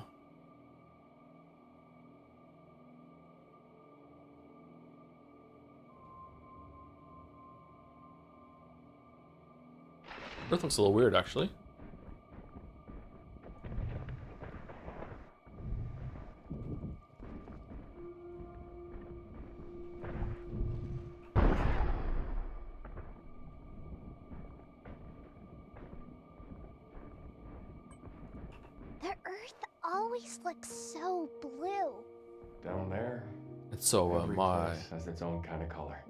A: Earth looks a little weird, actually.
C: The Earth always looks so blue.
B: Down there,
A: It's so
B: every
A: my
B: place has its own kind of color.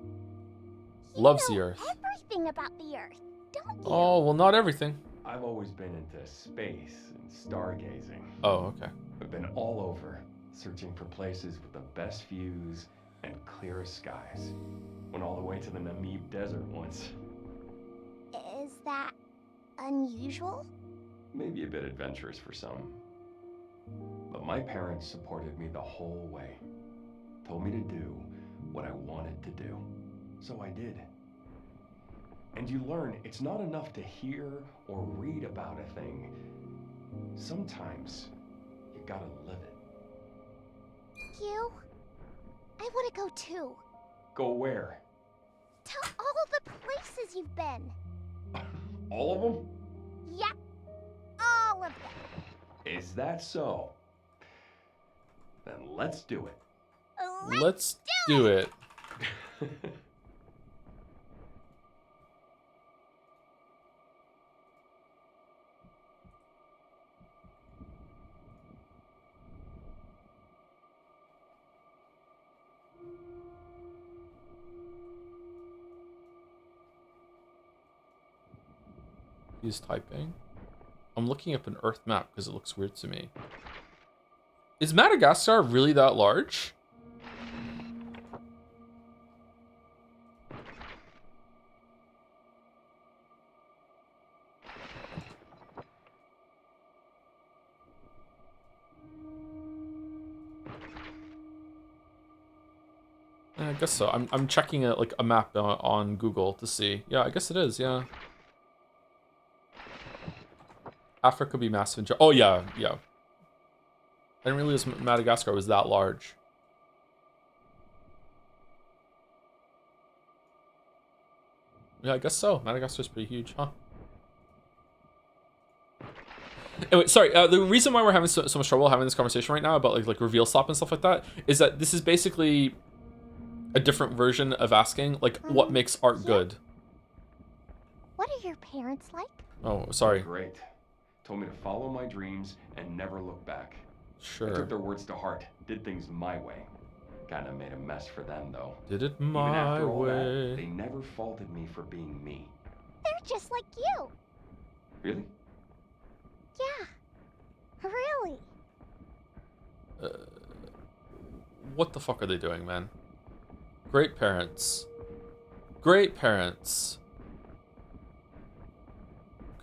A: loves
C: You
A: the
C: know
A: Earth.
C: everything about the Earth, don't you?
A: Oh, well, not everything.
B: I've always been into space and stargazing.
A: Oh, okay.
B: I've been all over, searching for places with the best views and clearest skies. Went all the way to the Namib Desert once.
C: Is that unusual?
B: Maybe a bit adventurous for some. But my parents supported me the whole way. Told me to do what I wanted to do. So I did. And you learn it's not enough to hear or read about a thing. Sometimes you gotta live it.
C: Hugh, I want to go too.
B: Go where?
C: To all the places you've been.
B: All of them?
C: Yeah, all of them.
B: Is that so? Then let's do it.
A: Let's do it. He's typing. I'm looking up an Earth map because it looks weird to me. Is Madagascar really that large? I guess so. I'm checking a map on Google to see. Yeah, I guess it is. Yeah. Africa could be massive. Oh yeah, yeah. I didn't realize Madagascar was that large. Yeah, I guess so. Madagascar's pretty huge, huh? Anyway, sorry. The reason why we're having so much trouble having this conversation right now about like reveal slop and stuff like that is that this is basically a different version of asking like what makes art good.
C: What are your parents like?
A: Oh, sorry.
B: Great. Told me to follow my dreams and never look back. I
A: Sure.
B: took their words to heart, did things my way. Kinda made a mess for them though.
A: Did it
B: Even
A: my
B: after all that, they
A: way.
B: never faulted me for being me.
C: They're just like you.
B: Really?
C: Yeah, really.
A: What the fuck are they doing, man? Great parents. Great parents.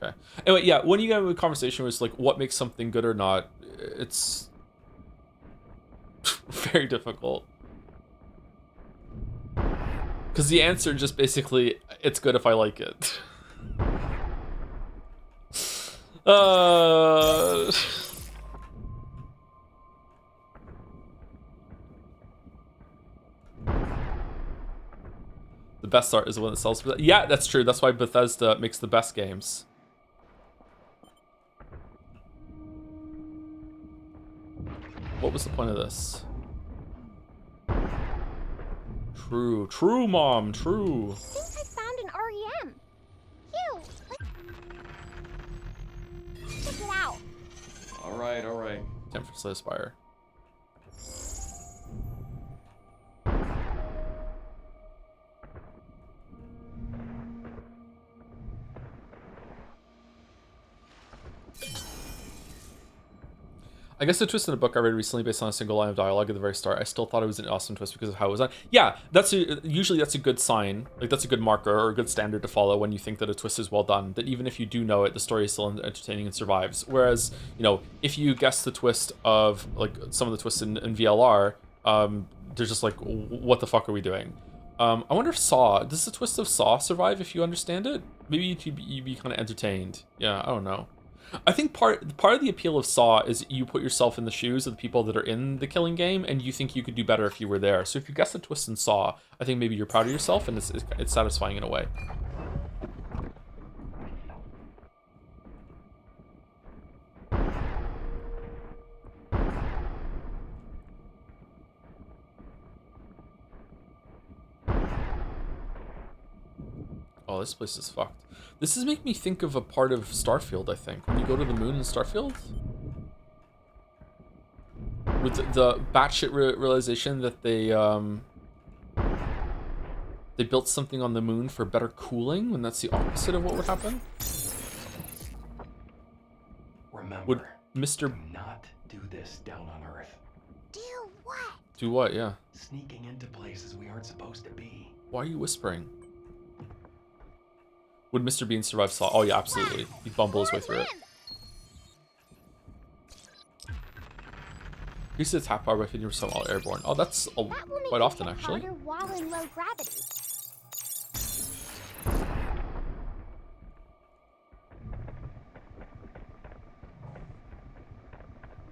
A: Okay. Anyway, yeah, when you get into a conversation with like what makes something good or not, it's very difficult. Because the answer just basically, it's good if I like it. uh... The best art is the one that sells. Yeah, that's true. That's why Bethesda makes the best games. What was the point of this? True. True, Mom. True.
C: I think I found an REM. Hugh, let's check it out.
B: All right, all right.
A: Time for Slay Spire. I guess the twist in a book I read recently based on a single line of dialogue at the very start, I still thought it was an awesome twist because of how it was done. Yeah, usually that's a good sign. Like, that's a good marker or a good standard to follow when you think that a twist is well done. That even if you do know it, the story is still entertaining and survives. Whereas, you know, if you guess the twist of, like, some of the twists in VLR, they're just like, what the fuck are we doing? I wonder if Saw, does the twist of Saw survive if you understand it? Maybe you'd be kind of entertained. Yeah, I don't know. I think part of the appeal of Saw is you put yourself in the shoes of the people that are in the killing game, and you think you could do better if you were there. So if you guess the twist in Saw, I think maybe you're proud of yourself, and it's satisfying in a way. Oh, this place is fucked. This is making me think of a part of Starfield, I think. When you go to the moon in Starfield? With the batshit realization that they built something on the moon for better cooling, when that's the opposite of what would happen.
B: Remember,
A: Would Mr.
B: do not do this down on Earth.
C: Do what?
A: Do what? Yeah.
B: Sneaking into places we aren't supposed to be.
A: Why are you whispering? Would Mr. Bean survive Saw? Oh yeah, absolutely. He'd bumble his way through it. He used to tap power by 50% while airborne. Oh, that's quite often, actually.
C: While in low gravity.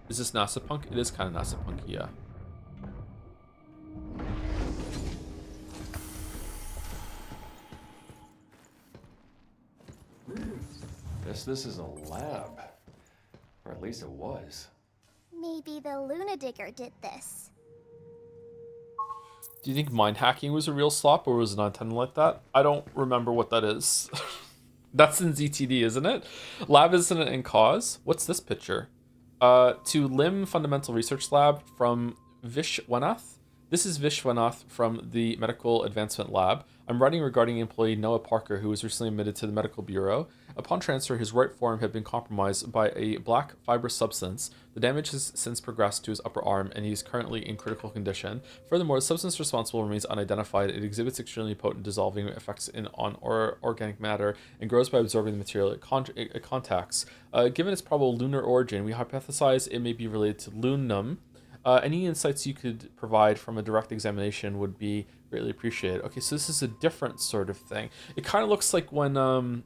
A: Is this NASA punk? It is kind of NASA punky, yeah.
B: Guess this is a lab. Or at least it was.
C: Maybe the Luna Digger did this.
A: Do you think mind hacking was a real slop, or was it not intended like that? I don't remember what that is. That's in ZTD, isn't it? Lab isn't it in Cause? What's this picture? To Lim Fundamental Research Lab from Vishwanath. This is Vishwanath from the Medical Advancement Lab. I'm writing regarding employee Noah Parker, who was recently admitted to the medical bureau. Upon transfer, his right forearm had been compromised by a black fibrous substance. The damage has since progressed to his upper arm, and he is currently in critical condition. Furthermore, the substance responsible remains unidentified. It exhibits extremely potent dissolving effects on organic matter and grows by absorbing the material it contacts. Given its probable lunar origin, we hypothesize it may be related to lunum. Any insights you could provide from a direct examination would be greatly appreciated. Okay, so this is a different sort of thing. It kind of looks like when,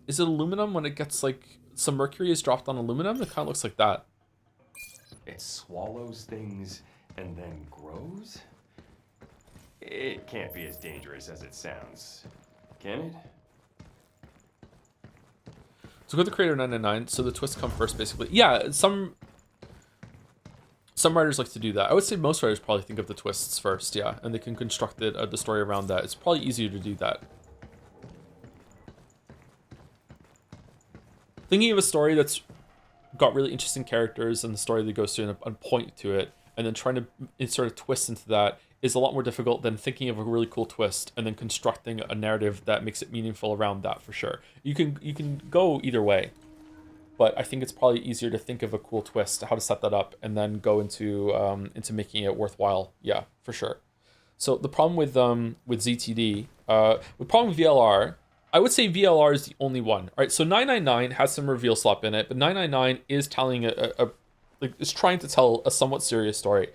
A: is it aluminum when it gets like, some mercury is dropped on aluminum? It kind of looks like that.
B: It swallows things and then grows? It can't be as dangerous as it sounds, can it?
A: So go to Creator 999, so the twists come first, basically. Yeah, some writers like to do that. I would say most writers probably think of the twists first, yeah, and they can construct the story around that. It's probably easier to do that. Thinking of a story that's got really interesting characters and the story that goes through and point to it, and then trying to insert a twist into that is a lot more difficult than thinking of a really cool twist and then constructing a narrative that makes it meaningful around that, for sure. You can go either way. But I think it's probably easier to think of a cool twist, how to set that up, and then go into making it worthwhile. Yeah, for sure. So the problem with ZTD, the problem with VLR I would say VLR is the only one. All right, so 999 has some reveal slop in it, but 999 is telling like is trying to tell a somewhat serious story.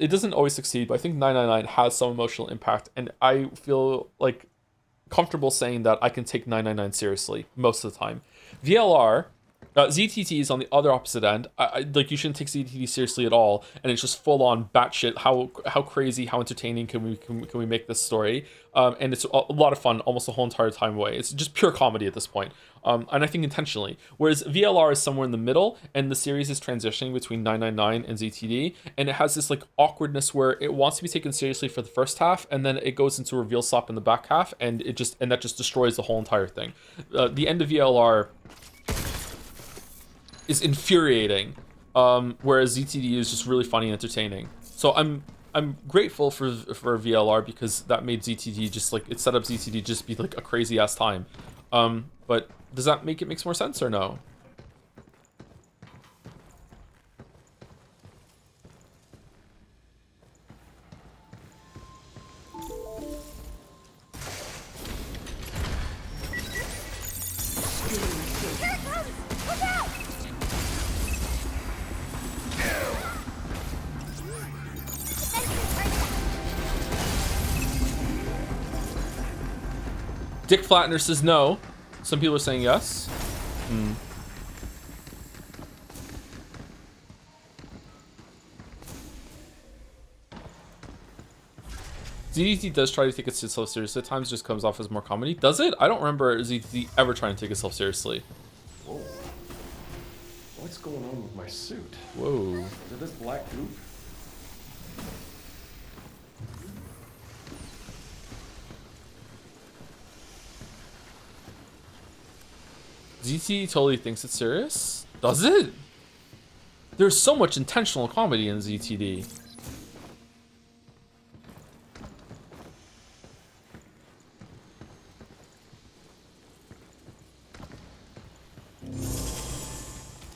A: It doesn't always succeed, but I think 999 has some emotional impact, and I feel like comfortable saying that I can take 999 seriously most of the time. VLR, ZTT is on the other opposite end. Like you shouldn't take ZTT seriously at all, and it's just full on batshit. How crazy, how entertaining can we make this story? And it's a lot of fun almost the whole entire time away. It's just pure comedy at this point, and I think intentionally. Whereas VLR is somewhere in the middle, and the series is transitioning between 999 and ZTD, and it has this like awkwardness where it wants to be taken seriously for the first half, and then it goes into reveal slop in the back half, and that just destroys the whole entire thing. The end of VLR is infuriating, whereas ZTD is just really funny and entertaining. So I'm grateful for VLR because that made ZTD just like it set up ZTD just be like a crazy ass time. But does that make it makes more sense or no? Dick Flatner says no. Some people are saying yes. ZDT does try to take itself seriously at times, just comes off as more comedy. Does it? I don't remember ZDT ever trying to take itself seriously.
B: Whoa. What's going on with my suit?
A: Whoa.
B: Is it this black goop?
A: ZT totally thinks it's serious? Does it? There's so much intentional comedy in ZTD.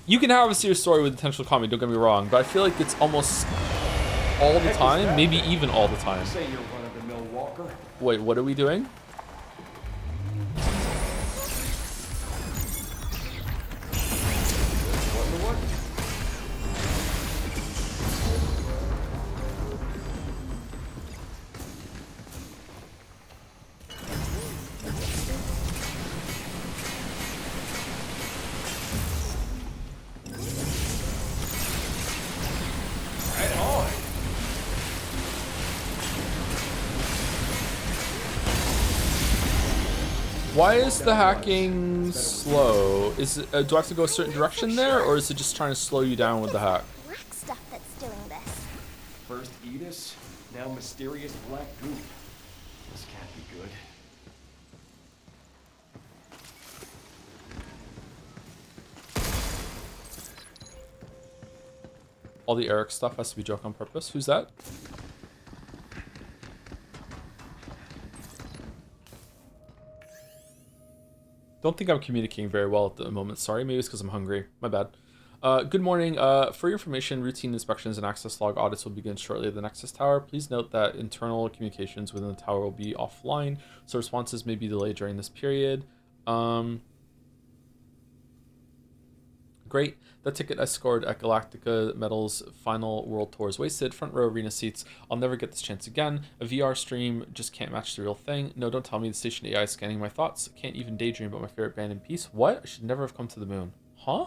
A: You can have a serious story with intentional comedy, don't get me wrong, but I feel like it's almost all the time, maybe even all the time.
B: Say you're run-of-the-mill walker.
A: Wait, what are we doing? Why is the hacking slow? Is it, do I have to go a certain direction there, or is it just trying to slow you down with the hack?
C: Black stuff that's doing this.
B: First Edis, now mysterious black goop. This can't be good.
A: All the Eric stuff has to be joke on purpose. Who's that? Don't think I'm communicating very well at the moment. Sorry, maybe it's because I'm hungry. My bad. Good morning. For your information, routine inspections and access log audits will begin shortly at the Nexus Tower. Please note that internal communications within the tower will be offline, so responses may be delayed during this period. Great. That ticket I scored at Galactica Metal's final World Tour is wasted. Front row arena seats. I'll never get this chance again. A VR stream just can't match the real thing. No, don't tell me the station AI is scanning my thoughts. Can't even daydream about my favorite band in peace. What? I should never have come to the moon. Huh?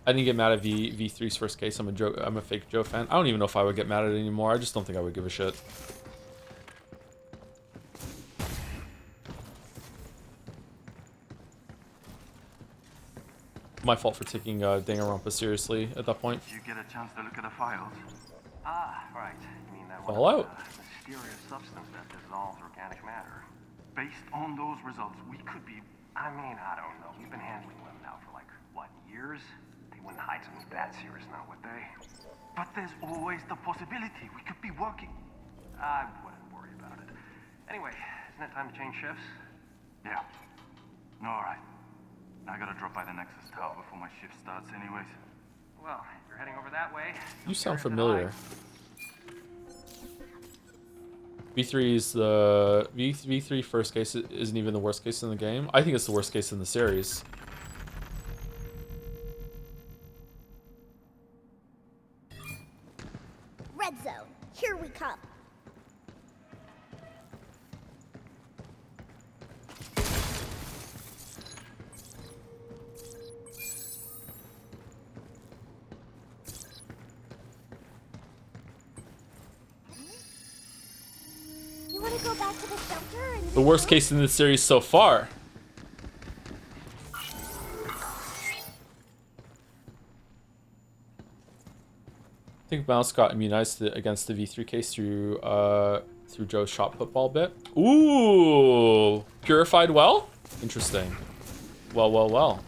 A: I didn't get mad at V3's first case. I'm a fake Joe fan. I don't even know if I would get mad at it anymore. I just don't think I would give a shit. My fault for taking Danganronpa seriously at that point.
G: Did you get a chance to look at the files? Ah, right. You mean that
A: Fallout?
G: Mysterious substance that dissolves organic matter. Based on those results, we could be... I mean, I don't know. We've been handling them now for like, what, years? They wouldn't hide something that serious now, would they? But there's always the possibility we could be working. I wouldn't worry about it. Anyway, isn't it time to change shifts? Yeah. All right. I gotta drop by the Nexus Tower before my shift starts anyways. Well, if you're heading over that way...
A: You sound familiar. V3 is the V3 first case isn't even the worst case in the game. I think it's the worst case in the series.
C: Red zone, here we come. You want to go back to the shelter and
A: The worst case in the series so far. I think Mouse got immunized against the V3 case through Joe's shot football bit. Ooh, purified well? Interesting. Well, well, well.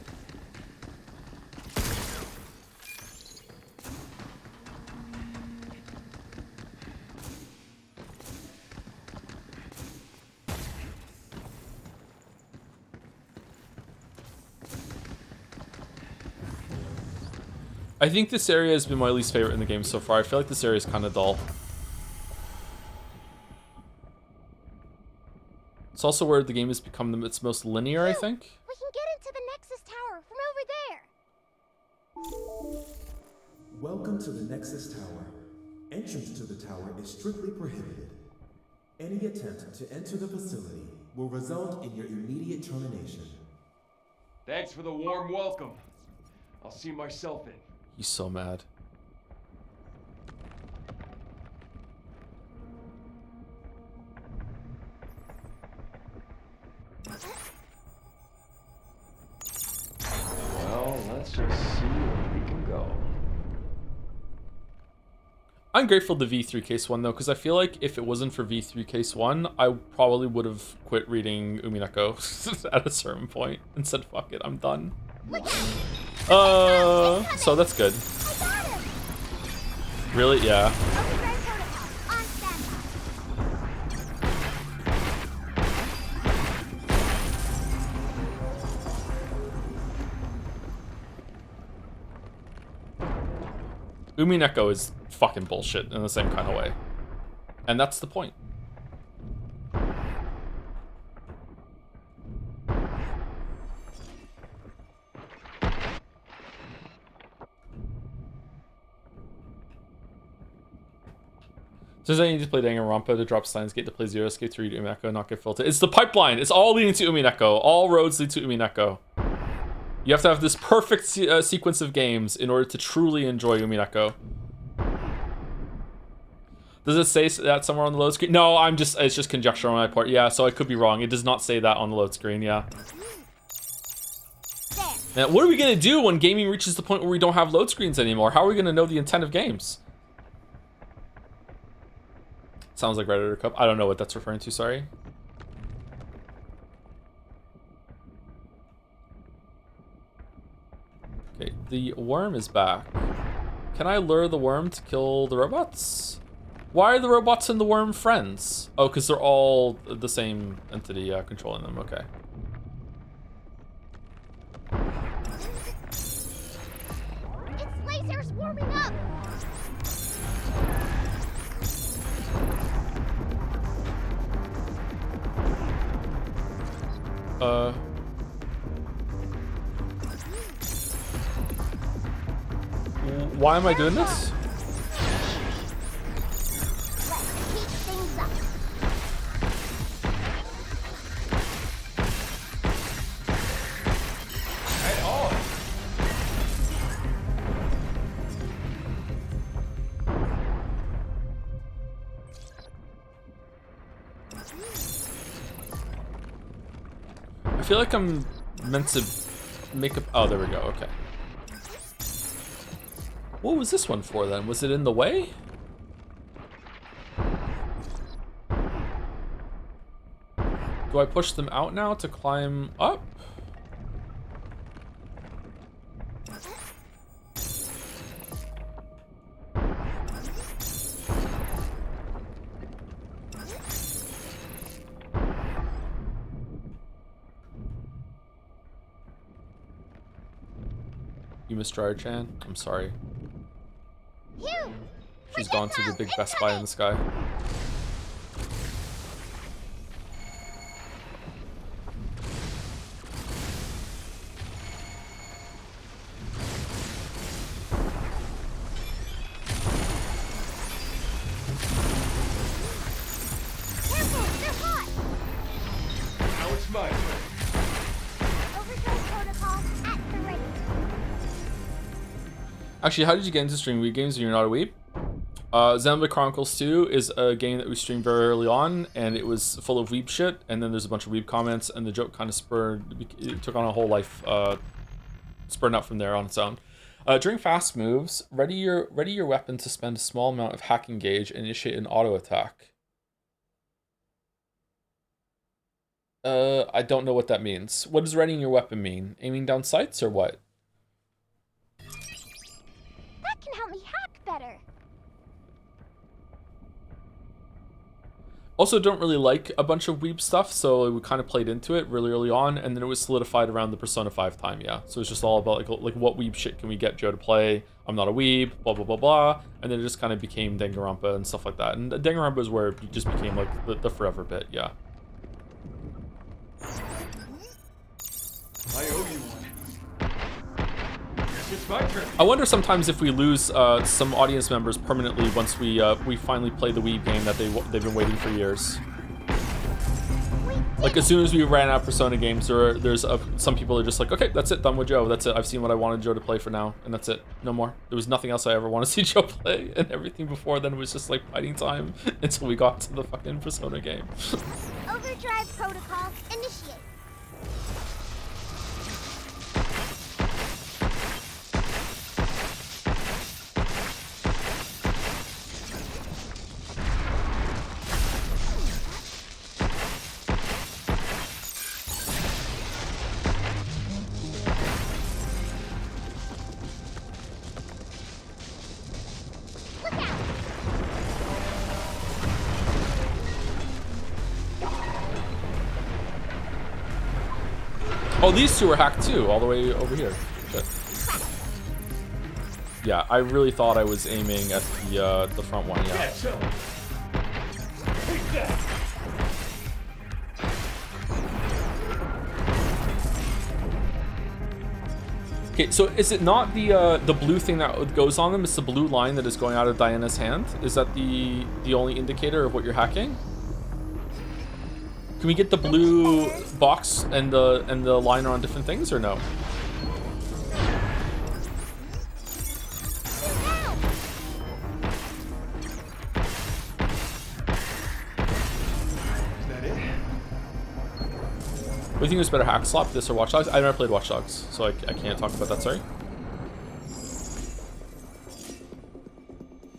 A: I think this area has been my least favorite in the game so far. I feel like this area is kind of dull. It's also where the game has become its most linear, I think.
C: we can get into the Nexus Tower from over there.
F: Welcome to the Nexus Tower. Entrance to the tower is strictly prohibited. Any attempt to enter the facility will result in your immediate termination.
B: Thanks for the warm welcome. I'll see myself in.
A: He's so mad.
B: Well, let's just see where we can go.
A: I'm grateful to V3 Case 1 though, because I feel like if it wasn't for V3 Case 1, I probably would have quit reading Umineko at a certain point and said, fuck it, I'm done. So that's good.
C: I got him.
A: Really? Yeah.
C: Overdrive protocol, on standby.
A: Umineko is fucking bullshit in the same kind of way. And that's the point. Does I need to play Danganronpa to drop Steins Gate to play Zero Escape to read Umineko, not get filtered? It's the pipeline. It's all leading to Umineko. All roads lead to Umineko. You have to have this perfect sequence of games in order to truly enjoy Umineko. Does it say that somewhere on the load screen? No, it's just conjecture on my part. Yeah, so I could be wrong. It does not say that on the load screen, yeah. Now, what are we gonna do when gaming reaches the point where we don't have load screens anymore? How are we gonna know the intent of games? Sounds like Redditor Cup. I don't know what that's referring to, sorry. Okay, the worm is back. Can I lure the worm to kill the robots? Why are the robots and the worm friends? Oh, because they're all the same entity controlling them, okay.
C: Its laser's warming up.
A: Why am I doing this?
C: Let's heat things up.
A: I feel like I'm meant to make up. Oh, there we go. Okay. What was this one for then? Was it in the way? Do I push them out now to climb up? You missed Chan. I'm sorry.
C: Hugh,
A: She's gone to the big Best Buy in the sky. Actually, how did you get into streaming Weeb games when you're not a weeb? Xenoblade Chronicles 2 is a game that we streamed very early on, and it was full of weeb shit, and then there's a bunch of weeb comments, and the joke kind of it took on a whole life, spurring out from there on its own. During fast moves, ready your weapon to spend a small amount of hacking gauge and initiate an auto attack. I don't know what that means. What does readying your weapon mean? Aiming down sights or what?
C: That can help me hack better.
A: Also, don't really like a bunch of weeb stuff, so we kind of played into it really early on, and then it was solidified around the Persona 5 time, yeah. So it's just all about like what weeb shit can we get Joe to play? I'm not a weeb, blah blah blah blah, and then it just kind of became Danganronpa and stuff like that. And Danganronpa is where it just became like the forever bit, yeah.
B: I owe you one. Guess it's my turn.
A: I wonder sometimes if we lose some audience members permanently once we finally play the Weeb game that they've been waiting for years. Like as soon as we ran out of Persona games, there's some people are just like, okay, that's it, done with Joe. That's it. I've seen what I wanted Joe to play for now, and that's it. No more. There was nothing else I ever want to see Joe play, and everything before then was just like fighting time until we got to the fucking Persona game.
C: Overdrive protocol initiate.
A: Oh, these two were hacked too, all the way over here. Shit. Yeah, I really thought I was aiming at the front one, yeah. Okay, so is it not the blue thing that goes on them? It's the blue line that is going out of Diana's hand? Is that the only indicator of what you're hacking? Can we get the blue box and the liner on different things or no? What do you think was better, Hack Slap, this or Watch Dogs? I never played Watch Dogs, so I can't talk about that, sorry.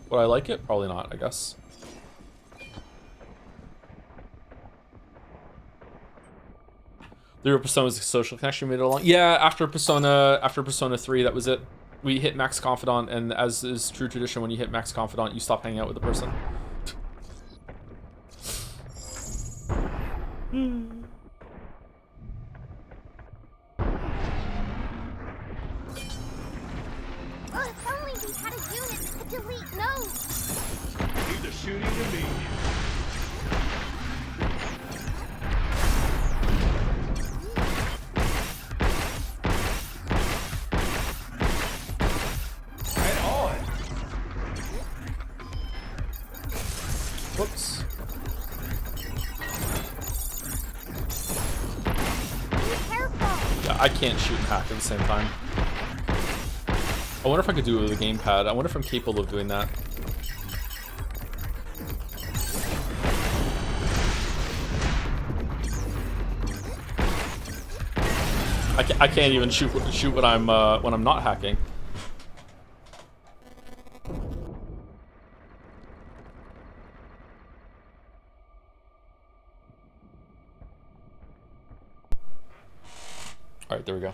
A: Would I like it? Probably not, I guess. The real Persona was a social connection we made it along. Yeah, after Persona 3, that was it. We hit Max Confidant, and as is true tradition, when you hit Max Confidant, you stop hanging out with the person.
C: Oh, if only we had a unit that could delete nodes.
B: Leave the shooting to me.
A: Whoops. Yeah, I can't shoot and hack at the same time. I wonder if I could do it with a gamepad. I wonder if I'm capable of doing that. I can't even shoot when I'm not hacking. All right, there we go.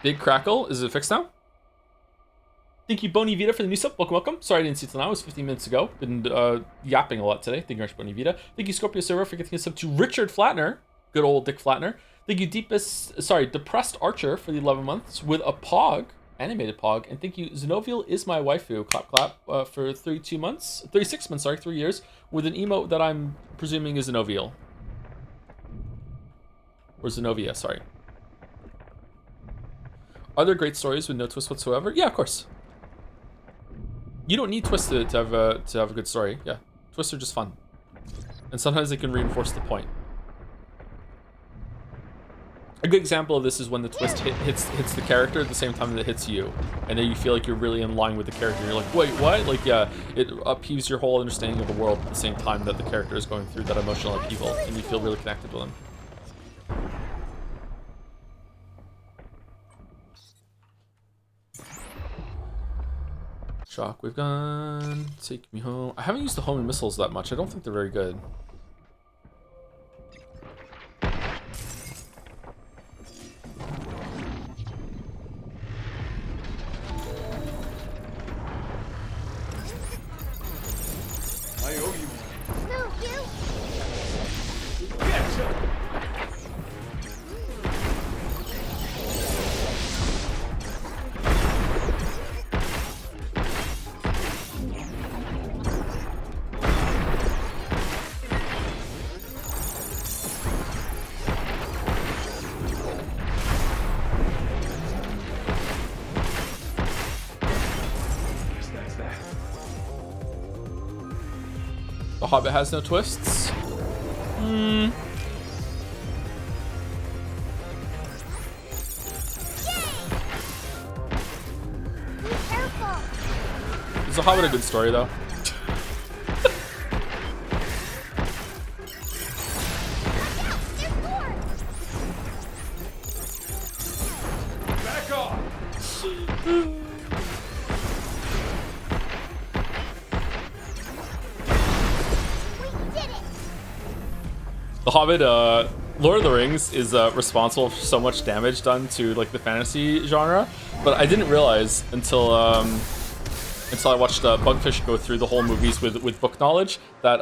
A: Big crackle. Is it fixed now? Thank you, Boni Vita, for the new sub. Welcome, welcome. Sorry I didn't see it till now. It was 15 minutes ago. Been yapping a lot today. Thank you very much, Boni Vita. Thank you, Scorpio Server, for getting us up to Richard Flatner. Good old Dick Flatner. Thank you, Depressed Archer, for the 11 months with a Pog, animated Pog. And thank you, Zenovial is my waifu. Clap, clap, for 36 months, sorry, 3 years, with an emote that I'm presuming is Zenovial. Or Zenovia, sorry. Are there great stories with no twist whatsoever? Yeah, of course. You don't need twists to have a good story. Yeah, twists are just fun, and sometimes they can reinforce the point. A good example of this is when the twist hits the character at the same time that it hits you, and then you feel like you're really in line with the character. You're like, wait, what? Like, yeah, it upheaves your whole understanding of the world at the same time that the character is going through that emotional upheaval, and you feel really connected with them. Shockwave gun, take me home. I haven't used the homing missiles that much. I don't think they're very good.
B: I owe you one.
C: No, you.
B: That's that.
A: The Hobbit has no twists.
C: Be careful.
A: Is The Hobbit a good story, though?
C: There's more.
B: Back off!
C: We did it.
A: The Hobbit, Lord of the Rings is responsible for so much damage done to like the fantasy genre, but I didn't realize until I watched Bugfish go through the whole movies with book knowledge that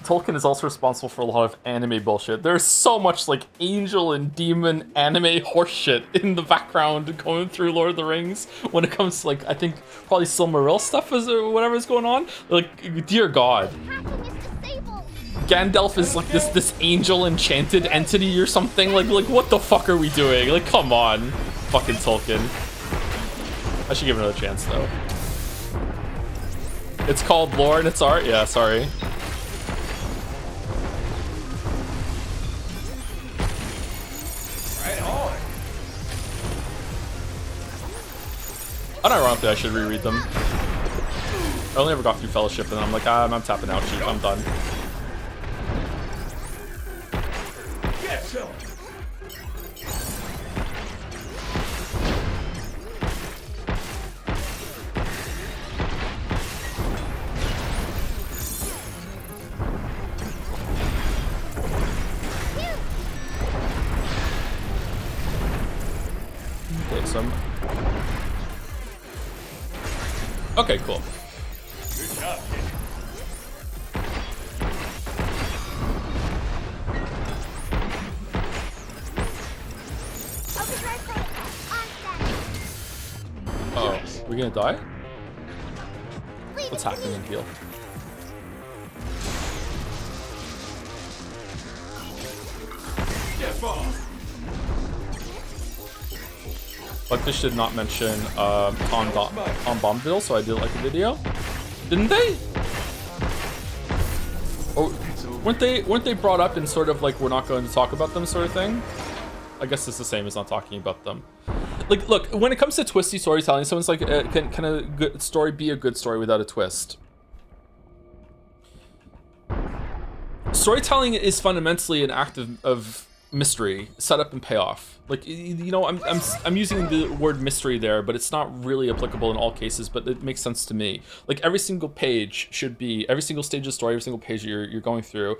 A: Tolkien is also responsible for a lot of anime bullshit. There's so much like angel and demon anime horseshit in the background going through Lord of the Rings when it comes to like I think probably Silmaril stuff or whatever is going on. Like, dear God.
C: Hacking is disabled.
A: Gandalf is like this angel enchanted entity or something. Like what the fuck are we doing? Like, come on, fucking Tolkien. I should give it another chance though. It's called lore and it's art. Yeah, sorry.
B: Right on.
A: Unironically, I should reread them. I only ever got through Fellowship and then I'm like, I'm tapping out. Shoot, I'm done.
B: Get some.
A: Okay, okay, cool.
B: Good job, kid.
C: Overdrive protocol on set.
A: Oh, we gonna die?
C: Leave
A: What's
C: it to
A: happening in
C: me.
A: Peel?
B: Get bomb.
A: Bugfish did not mention Tom Bombadil, so I did like a video. Didn't they? Or weren't they brought up in sort of like we're not going to talk about them sort of thing? I guess it's the same as not talking about them. Like, look, when it comes to twisty storytelling, someone's like, can a good story be a good story without a twist? Storytelling is fundamentally an act of mystery, setup and payoff. Like, you know, I'm using the word mystery there, but it's not really applicable in all cases, but it makes sense to me. Like, every single page should be, every single stage of the story, every single page you're going through,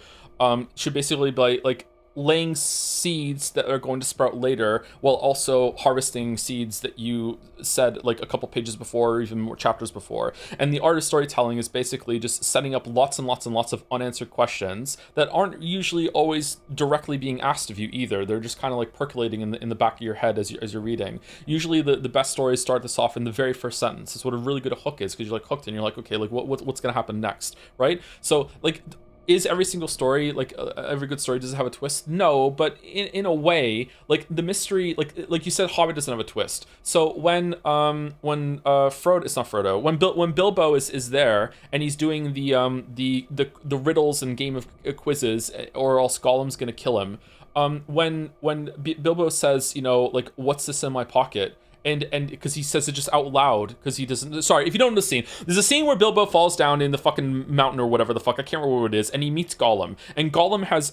A: should basically be like laying seeds that are going to sprout later, while also harvesting seeds that you said like a couple pages before or even more chapters before. And the art of storytelling is basically just setting up lots and lots and lots of unanswered questions that aren't usually always directly being asked of you either. They're just kind of like percolating in the back of your head as you're reading. Usually the best stories start this off in the very first sentence. It's what a really good hook is, because you're like hooked and you're like, okay, like what's gonna happen next, right? So like Is every single story like every good story does it have a twist? No, but in a way, like the mystery, like you said, Hobbit doesn't have a twist. So when Frodo, it's not Frodo, when Bilbo is there and he's doing the riddles and game of quizzes, or else Gollum's gonna kill him. When Bilbo says, you know, like, what's this in my pocket? And because he says it just out loud, because he doesn't, sorry if you don't know the scene, there's a scene where Bilbo falls down in the fucking mountain or whatever the fuck, I can't remember what it is, and he meets Gollum, and Gollum has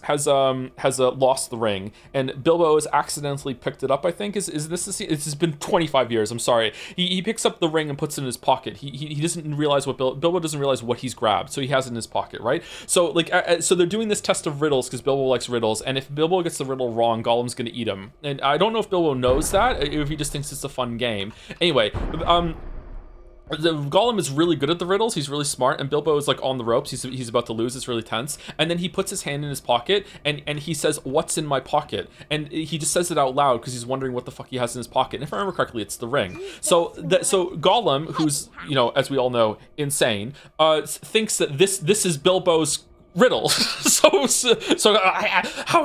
A: lost the ring, and Bilbo has accidentally picked it up. I think is this the scene? It's been 25 years, I'm sorry. He picks up the ring and puts it in his pocket. He doesn't realize what Bilbo doesn't realize what he's grabbed, so he has it in his pocket, right? So like so they're doing this test of riddles because Bilbo likes riddles, and if Bilbo gets the riddle wrong, Gollum's gonna eat him. And I don't know if Bilbo knows that, if he just thinks it's a fun game. Anyway, Gollum is really good at the riddles. He's really smart, and Bilbo is like on the ropes. He's about to lose. It's really tense. And then he puts his hand in his pocket, and he says, "What's in my pocket?" And he just says it out loud because he's wondering what the fuck he has in his pocket. And if I remember correctly, it's the ring. So Gollum, who's, you know, as we all know, insane, thinks that this is Bilbo's riddle. Howard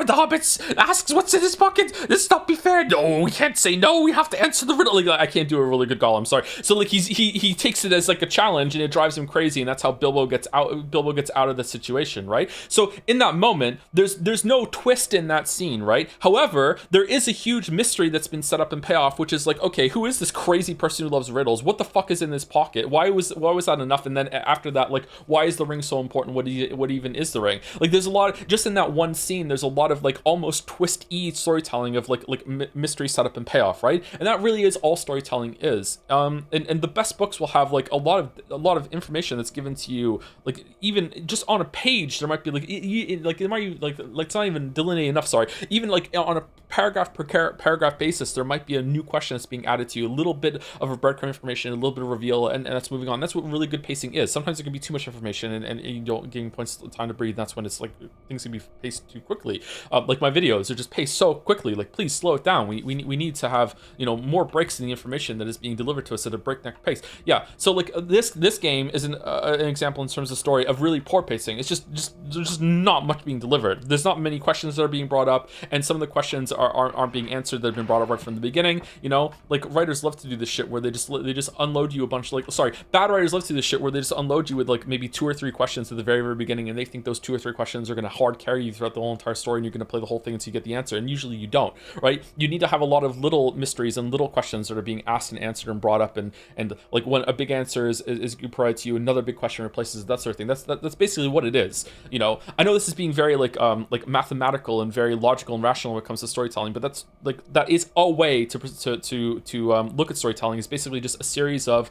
A: the Hobbits asks what's in his pocket. This not be fair. No, we can't say no. We have to answer the riddle. Like, I can't do a really good Gollum. Sorry. So like he takes it as like a challenge, and it drives him crazy, and that's how Bilbo gets out. Bilbo gets out of the situation, right? So in that moment, there's no twist in that scene, right? However, there is a huge mystery that's been set up and payoff, which is like, okay, who is this crazy person who loves riddles? What the fuck is in his pocket? Why was that enough? And then after that, like, why is the ring so important? What even is the ring? Like, there's a lot just in that one scene, there's a lot of like almost twist-y storytelling of like mystery setup and payoff, right? And that really is all storytelling is. And the best books will have like a lot of information that's given to you, like even just on a page there might be like there might be like it's not even delineated enough, sorry, even like on a paragraph per paragraph basis there might be a new question that's being added to you, a little bit of a breadcrumb information, a little bit of reveal, and that's moving on. That's what really good pacing is. Sometimes it can be too much information, and you don't give points of time to breathe. That's when it's like things can be paced too quickly. Like my videos are just paced so quickly. Like, please slow it down. We need to have, you know, more breaks in the information that is being delivered to us at a breakneck pace. Yeah. So like this game is an example in terms of story of really poor pacing. It's just there's just not much being delivered. There's not many questions that are being brought up, and some of the questions aren't being answered that have been brought up right from the beginning. You know, like writers love to do this shit where they just unload you a bunch of bad writers love to do this shit where they just unload you with like maybe 2 or 3 questions at the very beginning, and they think those 2 or 3 questions are going to hard carry you throughout the whole entire story, and you're going to play the whole thing until you get the answer. And usually you don't, right? You need to have a lot of little mysteries and little questions that are being asked and answered and brought up, and like when a big answer is provided to you, another big question replaces it, that sort of thing. That's basically what it is. You know, I know this is being very like mathematical and very logical and rational when it comes to storytelling, but that is a way to look at storytelling. Is basically just a series of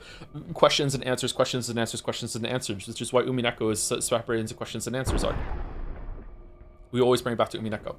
A: questions and answers, questions and answers, questions and answers, which is why Umineko is separated into questions and answers are. We always bring it back to Umineko.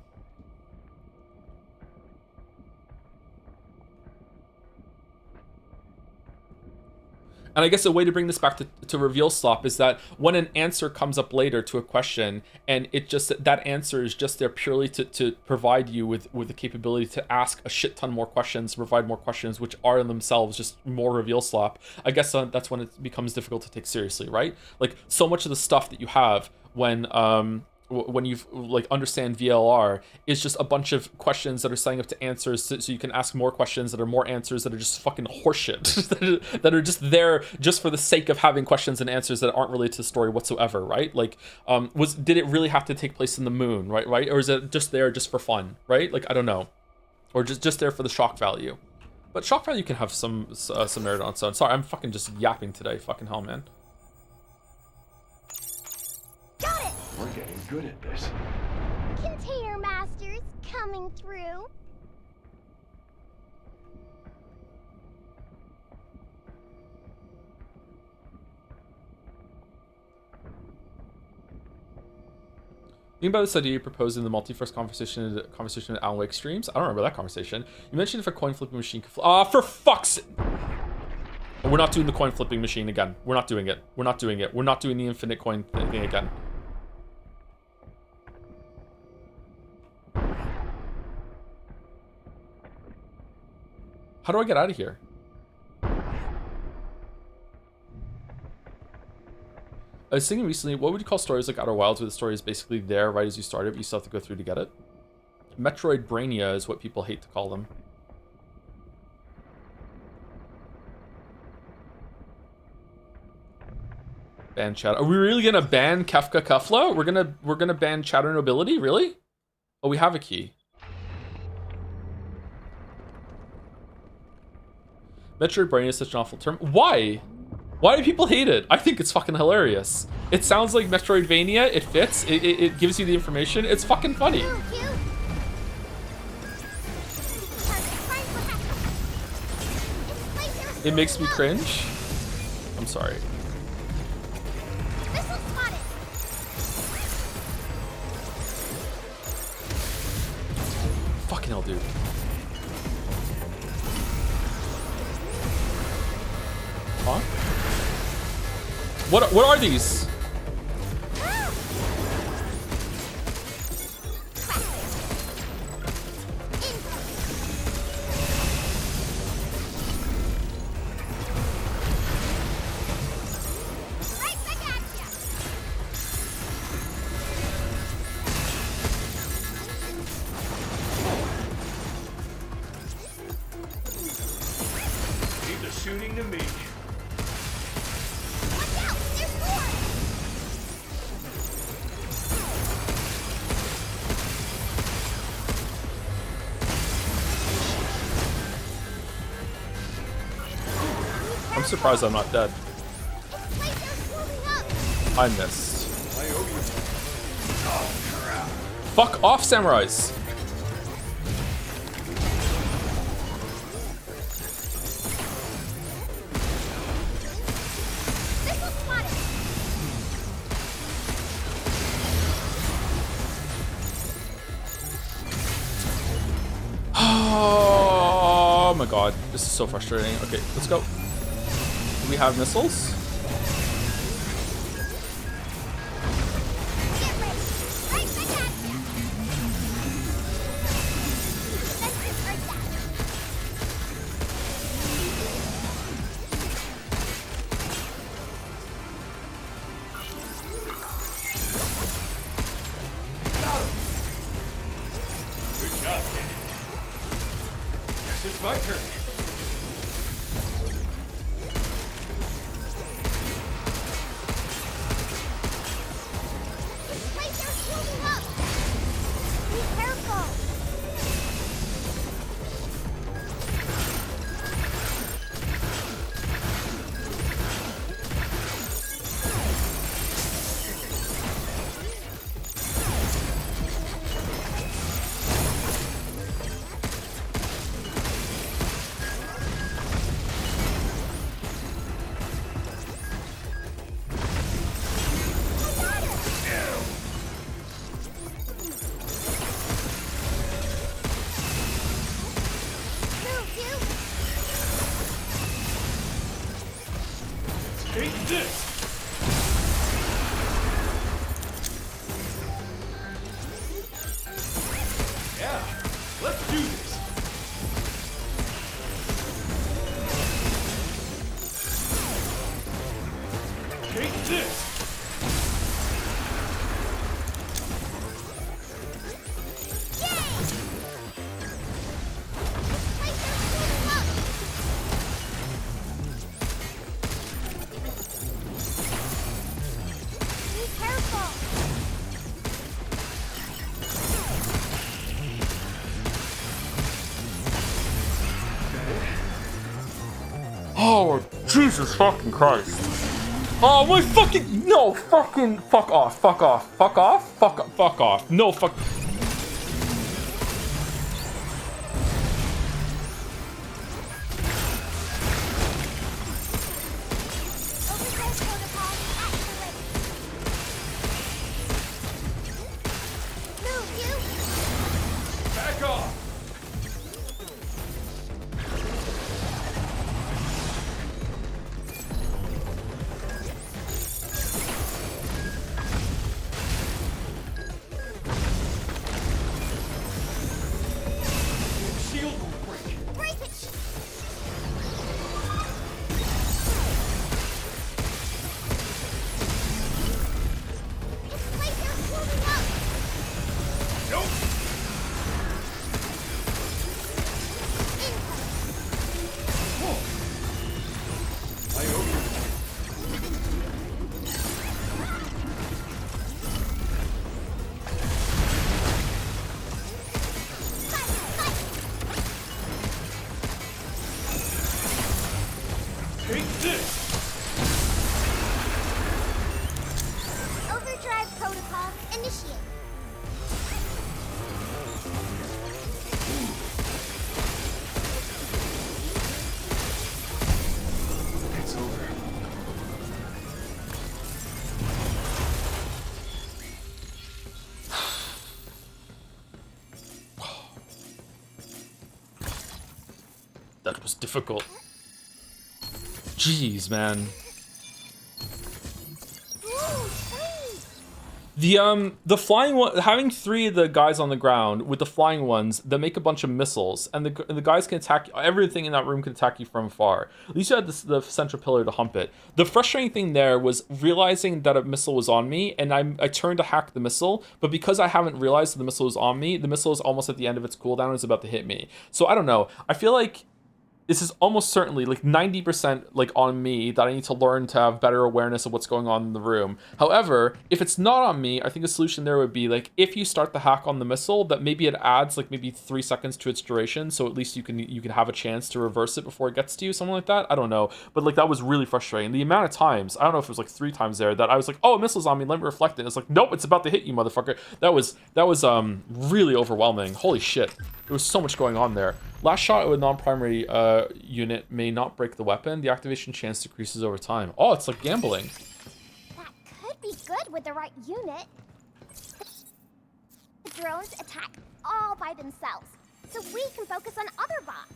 A: And I guess a way to bring this back to reveal slop is that when an answer comes up later to a question, and it just that answer is just there purely to provide you with the capability to ask a shit ton more questions, provide more questions, which are in themselves just more reveal slop. I guess that's when it becomes difficult to take seriously, right? Like, so much of the stuff that you have when you like understand VLR is just a bunch of questions that are setting up to answers, so you can ask more questions that are more answers that are just fucking horseshit that are just there just for the sake of having questions and answers that aren't related to the story whatsoever, right? Like, did it really have to take place in the moon, right? Or is it just there just for fun, right? Like, I don't know, or just there for the shock value. But shock value can have some merit on its own. Sorry, I'm fucking just yapping today. Fucking hell, man.
C: Got it!
B: We're getting good at this.
C: Container Masters coming through.
A: Think about this idea you proposed in the multiverse conversation with Alan Wake streams. I don't remember that conversation. You mentioned if a coin flipping machine could for fuck's sake. We're not doing the coin flipping machine again. We're not doing it. We're not doing it. We're not doing the infinite coin thing again. How do I get out of here? I was thinking recently, what would you call stories like Outer Wilds, where the story is basically there right as you start it, but you still have to go through to get it? Metroid Brainia is what people hate to call them. Ban chat. Are we really gonna ban Kefka Kufla? We're gonna ban chatter nobility? Really? Oh, we have a key. Metroid Brainia is such an awful term. Why? Why do people hate it? I think it's fucking hilarious. It sounds like Metroidvania. It fits. It gives you the information. It's fucking funny. It makes me cringe. I'm sorry. Fucking hell, dude. Huh? What are these?
B: Leave the shooting to me.
A: I'm surprised I'm not dead. I missed. Fuck off, samurais! Oh my god, this is so frustrating. Okay, let's go. Do we have missiles?
B: Good job, kid. Guess it's my turn. Take this! Yeah, let's do this! Take this!
A: Oh, Jesus fucking Christ. Oh, my fucking, no, fucking, fuck off, fuck off, fuck off, fuck off, no, fuck.
B: Back off!
A: that was difficult. Jeez, man. The flying one, having 3 of the guys on the ground with the flying ones that make a bunch of missiles, and the guys can attack everything in that room can attack you from far. At least you had the central pillar to hump it. The frustrating thing there was realizing that a missile was on me, and I turned to hack the missile, but because I haven't realized the missile was on me, the missile is almost at the end of its cooldown and is about to hit me. So I don't know. I feel like this is almost certainly like 90% like on me that I need to learn to have better awareness of what's going on in the room. However, if it's not on me, I think a solution there would be like if you start the hack on the missile, that maybe it adds like maybe 3 seconds to its duration, so at least you can have a chance to reverse it before it gets to you, something like that. I don't know, but like that was really frustrating. The amount of times, I don't know if it was like 3 times there that I was like, oh, a missile's on me, let me reflect it. It's like, nope, it's about to hit you, motherfucker. That was really overwhelming. Holy shit, there was so much going on there. Last shot with non-primary unit may not break the weapon. The activation chance decreases over time. Oh, it's like gambling.
C: That could be good with the right unit. The drones attack all by themselves, so we can focus on other bots.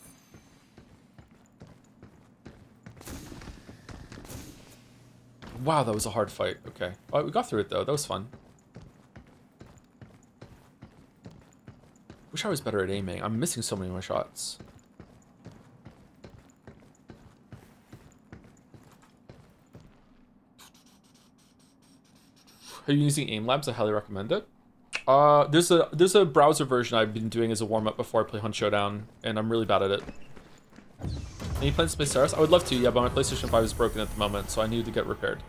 A: Wow, that was a hard fight. Okay. Oh, we got through it, though. That was fun. Wish I was better at aiming. I'm missing so many of my shots. Are you using Aim Labs? I highly recommend it. There's a browser version I've been doing as a warm-up before I play Hunt Showdown, and I'm really bad at it. Any plans to play Stars? I would love to, yeah, but my PlayStation 5 is broken at the moment, so I need to get repaired.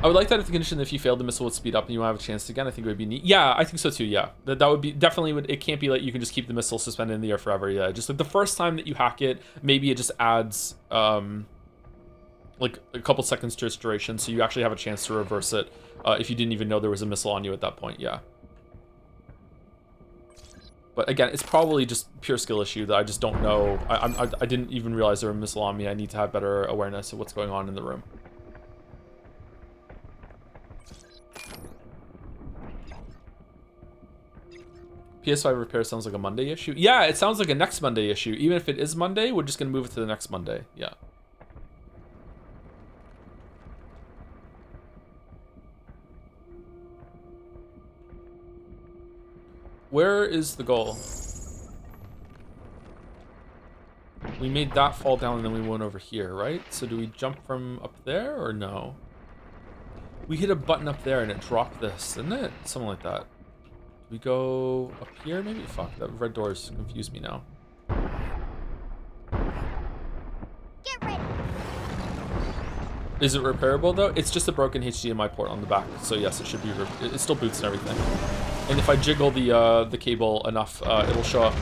A: I would like that if the condition if you failed the missile would speed up and you won't have a chance again. I think it would be neat. Yeah, I think so too. Yeah, that would be definitely would. It can't be like you can just keep the missile suspended in the air forever. Yeah, just like the first time that you hack it, maybe it just adds like a couple seconds to its duration, so you actually have a chance to reverse it if you didn't even know there was a missile on you at that point. Yeah. But again, it's probably just pure skill issue that I just don't know. I didn't even realize there was a missile on me. I need to have better awareness of what's going on in the room. PS5 repair sounds like a Monday issue. Yeah, it sounds like a next Monday issue. Even if it is Monday, we're just going to move it to the next Monday. Yeah. Where is the goal? We made that fall down and then we went over here, right? So do we jump from up there or no? We hit a button up there and it dropped this, didn't it? Something like that. We go up here, maybe? Fuck, that red door's confused me now.
C: Get ready.
A: Is it repairable though? It's just a broken HDMI port on the back, so yes, it should be. It still boots and everything. And if I jiggle the cable enough, it'll show up.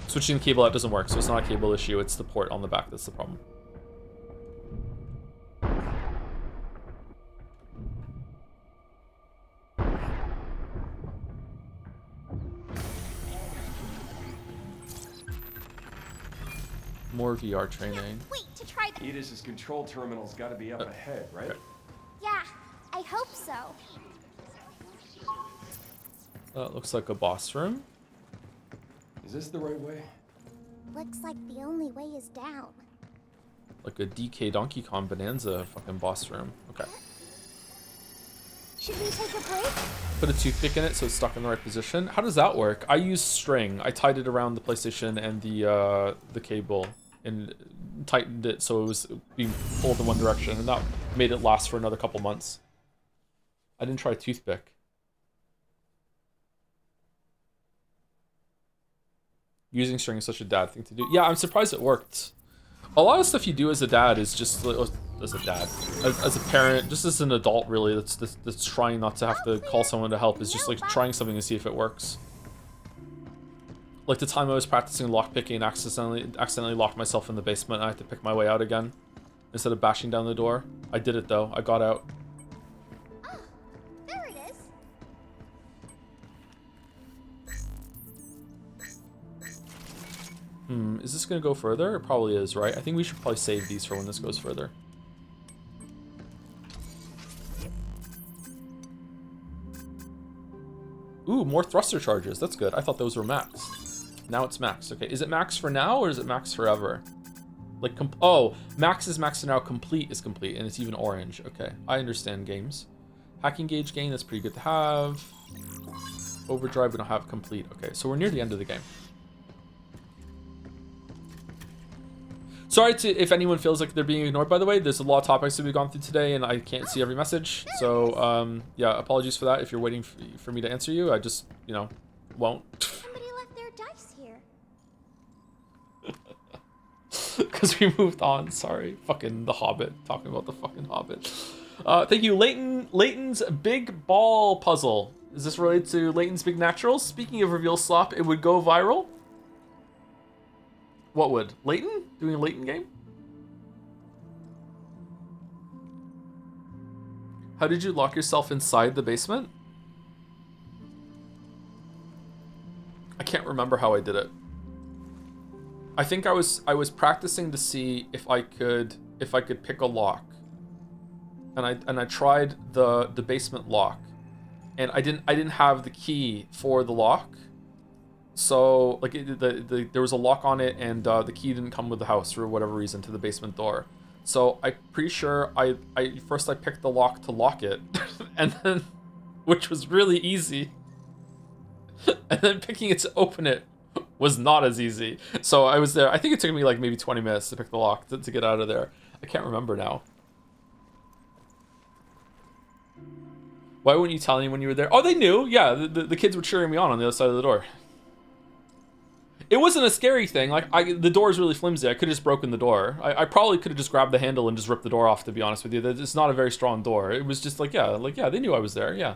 A: Switching the cable out doesn't work, so it's not a cable issue. It's the port on the back that's the problem. More VR training.
C: Wait to try that.
B: Edis's control terminal's got to be up ahead, right?
A: Okay.
C: Yeah, I hope so.
A: That looks like a boss room.
B: Is this the right way?
C: Looks like the only way is down.
A: Like a DK Donkey Kong Bonanza fucking boss room. Okay.
C: Should we take a break?
A: Put a toothpick in it so it's stuck in the right position. How does that work? I use string. I tied it around the PlayStation and the cable and tightened it so it was being pulled in one direction, and that made it last for another couple months. I didn't try a toothpick. Using string is such a dad thing to do. Yeah, I'm surprised it worked. A lot of stuff you do as a dad is just as a dad, as a parent, just as an adult really. That's trying not to have to call someone to help. Is just like trying something to see if it works. Like the time I was practicing lockpicking and accidentally locked myself in the basement. And I had to pick my way out again instead of bashing down the door. I did it though. I got out.
C: Oh, there it is.
A: Is this gonna go further? It probably is, right? I think we should probably save these for when this goes further. Ooh, more thruster charges. That's good. I thought those were maxed. Now it's maxed. Okay, is it maxed for now or is it maxed forever? Like, oh, max is maxed now, complete is complete, and it's even orange. Okay, I understand games. Hacking gauge gain, that's pretty good to have. Overdrive, we don't have complete. Okay, so we're near the end of the game. Sorry if anyone feels like they're being ignored, by the way. There's a lot of topics that we've gone through today, and I can't see every message. So, yeah, apologies for that. If you're waiting for me to answer you, I just, you know, won't.
C: Somebody left their dice here.
A: Because we moved on. Sorry. Fucking The Hobbit. Talking about the fucking Hobbit. Thank you, Leighton's Big Ball Puzzle. Is this related to Leighton's Big Naturals? Speaking of reveal slop, it would go viral. What would? Leighton? Doing a Leighton game? How did you lock yourself inside the basement? I can't remember how I did it. I think I was practicing to see if I could pick a lock. And I tried the basement lock. And I didn't have the key for the lock. So like there was a lock on it, and the key didn't come with the house for whatever reason to the basement door. So I'm pretty sure I first picked the lock to lock it, and then, which was really easy, and then picking it to open it was not as easy. So I was there. I think it took me like maybe 20 minutes to pick the lock to get out of there. I can't remember now. Why wouldn't you tell anyone you were there? Oh, they knew. Yeah, the kids were cheering me on the other side of the door. It wasn't a scary thing. Like, the door is really flimsy. I could have just broken the door. I probably could have just grabbed the handle and just ripped the door off, to be honest with you. It's not a very strong door. It was just like, yeah, they knew I was there, yeah.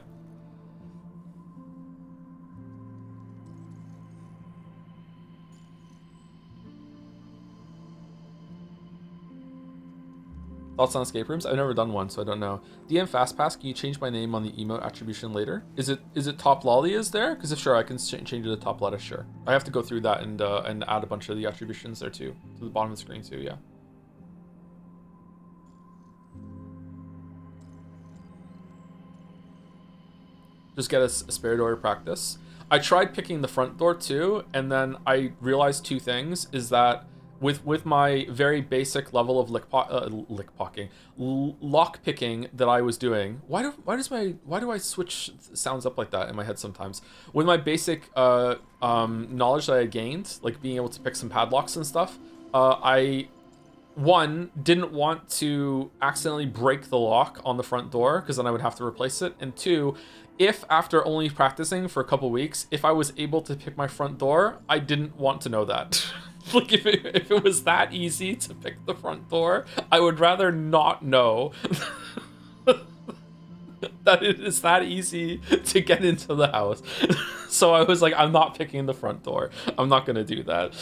A: Thoughts on escape rooms? I've never done one, so I don't know. DM FastPass, can you change my name on the emote attribution later? Is it Top Lolly is there? Because if sure, I can change it to Top Lettuce, sure. I have to go through that and add a bunch of the attributions there too, to the bottom of the screen too, yeah. Just get a spare door to practice. I tried picking the front door too, and then I realized two things, is that with my very basic level of lock picking that I was doing. Why do I switch sounds up like that in my head sometimes? With my basic knowledge that I gained, like being able to pick some padlocks and stuff, I didn't want to accidentally break the lock on the front door, because then I would have to replace it, and two, if after only practicing for a couple weeks, if I was able to pick my front door, I didn't want to know that. Like, if it was that easy to pick the front door, I would rather not know that it is that easy to get into the house. So I was like, I'm not picking the front door. I'm not gonna do that.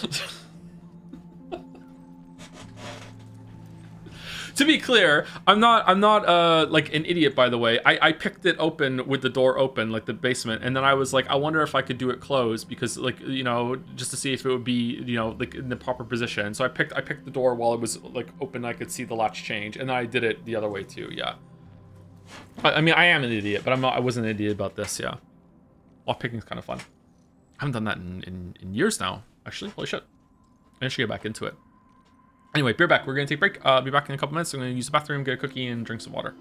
A: To be clear, I'm not like an idiot, by the way. I picked it open with the door open, like the basement, and then I was like, I wonder if I could do it closed, because, like, you know, just to see if it would be, you know, like in the proper position. So I picked the door while it was like open. I could see the latch change, and then I did it the other way too. Yeah. I mean, I am an idiot, but I wasn't an idiot about this. Yeah. Lock picking is kind of fun. I haven't done that in years now, actually. Holy shit. I should get back into it. Anyway, be back. We're going to take a break. I'll be back in a couple minutes. I'm going to use the bathroom, get a cookie, and drink some water.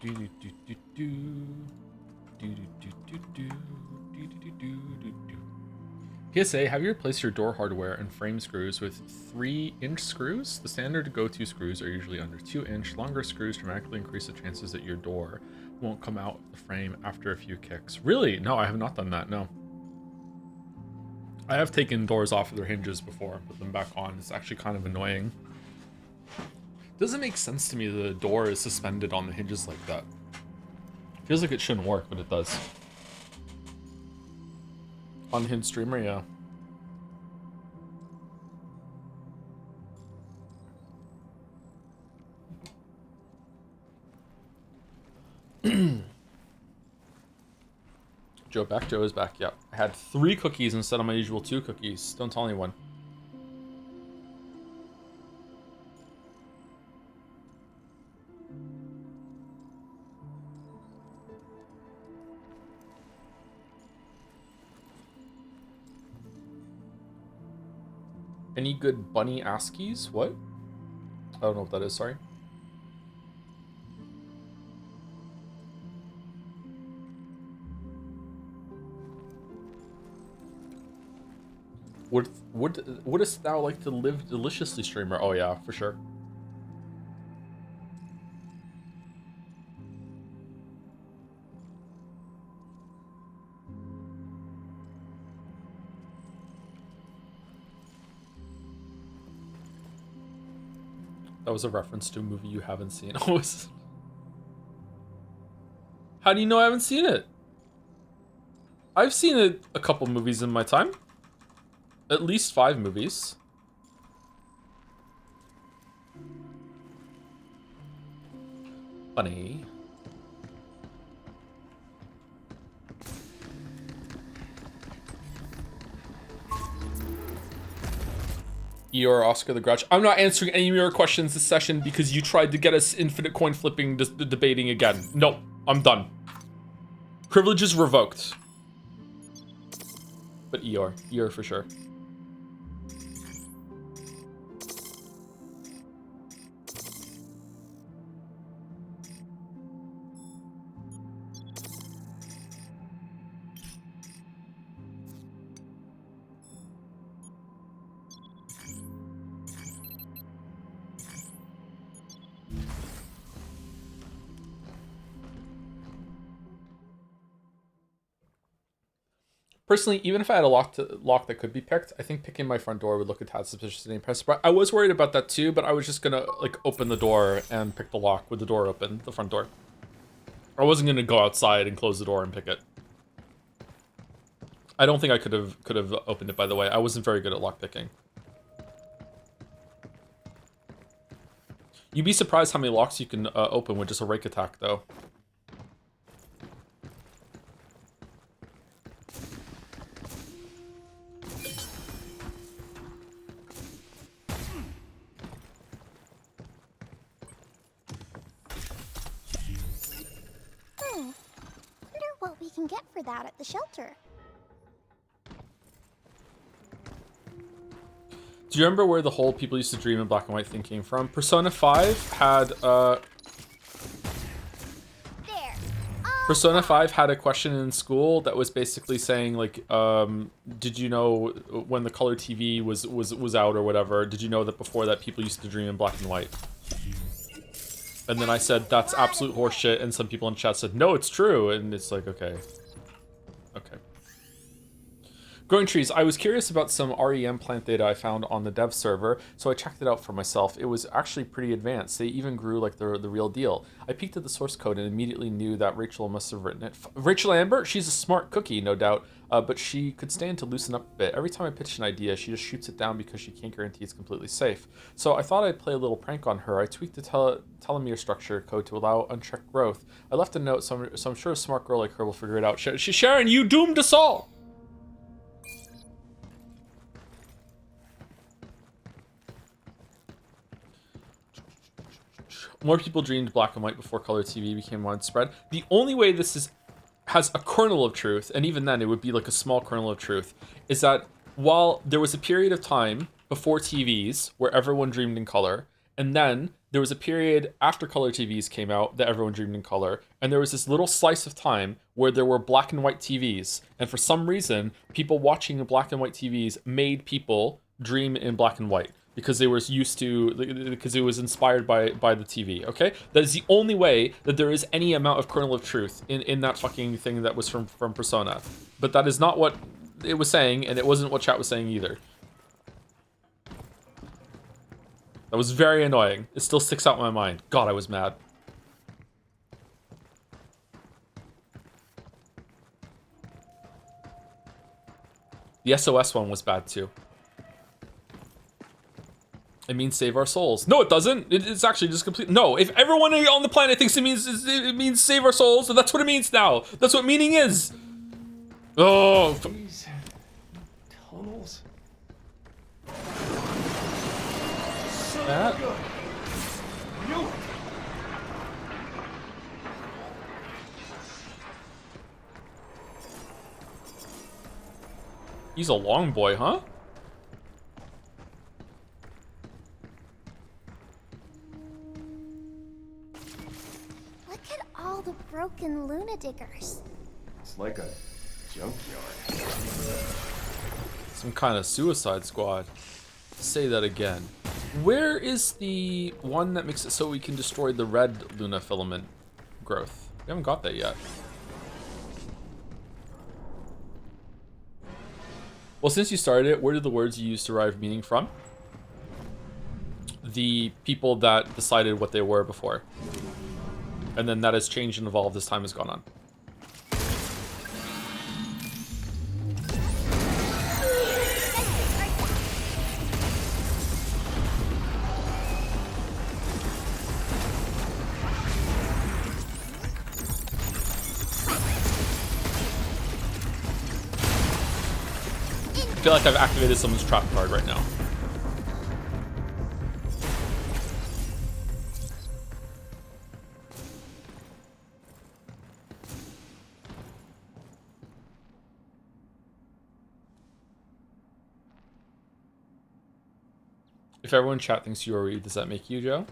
A: Do do do do do. Do do do do do. Do do do do do. PSA, have you replaced your door hardware and frame screws with 3-inch screws? The standard go-to screws are usually under 2-inch. Longer screws dramatically increase the chances that your door won't come out of the frame after a few kicks. Really? No, I have not done that, no. I have taken doors off of their hinges before, put them back on. It's actually kind of annoying. Doesn't make sense to me that the door is suspended on the hinges like that. Feels like it shouldn't work, but it does. Unhinged streamer, yeah. Joe back. Joe is back. Yep. I had 3 cookies instead of my usual 2 cookies. Don't tell anyone. Any good bunny ASCIIs? What? I don't know what that is, sorry. Wouldst thou like to live deliciously, streamer? Oh yeah, for sure. That was a reference to a movie you haven't seen. Oh, how do you know I haven't seen it? I've seen a couple movies in my time. At least 5 movies. Funny. Eeyore, Oscar the Grouch. I'm not answering any of your questions this session because you tried to get us infinite coin flipping debating again. Nope, I'm done. Privileges revoked. But Eeyore for sure. Personally, even if I had a lock that could be picked, I think picking my front door would look a tad suspicious and impressive. But I was worried about that too, but I was just gonna like open the door and pick the lock with the door open, the front door. I wasn't gonna go outside and close the door and pick it. I don't think I could have opened it, by the way. I wasn't very good at lock picking. You'd be surprised how many locks you can open with just a rake attack, though.
C: Wonder what we can get for that at the shelter.
A: Do you remember where the whole people used to dream in black and white thing came from? Persona 5 had Persona 5 had a question in school that was basically saying like, did you know when the color TV was out or whatever, did you know that before that people used to dream in black and white? And then I said, that's absolute horseshit, and some people in chat said, no, it's true, and it's like, okay. Okay. Growing trees. I was curious about some REM plant data I found on the dev server, so I checked it out for myself. It was actually pretty advanced. They even grew like the real deal. I peeked at the source code and immediately knew that Rachel must have written it. Rachel Amber? She's a smart cookie, no doubt, but she could stand to loosen up a bit. Every time I pitch an idea, she just shoots it down because she can't guarantee it's completely safe. So I thought I'd play a little prank on her. I tweaked the telomere structure code to allow unchecked growth. I left a note, so I'm sure a smart girl like her will figure it out. Sharon, you doomed us all! More people dreamed black and white before color TV became widespread. The only way this has a kernel of truth, and even then it would be like a small kernel of truth, is that while there was a period of time before TVs where everyone dreamed in color, And then there was a period after color TVs came out that everyone dreamed in color. And there was this little slice of time where there were black and white TVs. And for some reason, people watching the black and white TVs made people dream in black and white because they were used to, because it was inspired by the TV, okay? That is the only way that there is any amount of kernel of truth in that fucking thing that was from Persona. But that is not what it was saying, and it wasn't what chat was saying either. That was very annoying. It still sticks out in my mind. God, I was mad. The SOS one was bad too. It means save our souls. No, it doesn't. It's actually just complete. No, if everyone on the planet thinks it means save our souls, then that's what it means now. That's what meaning is. Oh.
B: These tunnels.
A: That.
B: You.
A: He's a long boy, huh?
C: Look at all the broken Luna Diggers.
B: It's like a junkyard.
A: Some kind of Suicide Squad. Say that again. Where is the one that makes it so we can destroy the red Luna filament growth? We haven't got that yet. Well, since you started it, where did the words you used derive meaning from? The people that decided what they were before. And then that has changed and evolved as time has gone on. I feel like I've activated someone's trap card right now. If everyone in chat thinks you are Reed, does that make you Joe?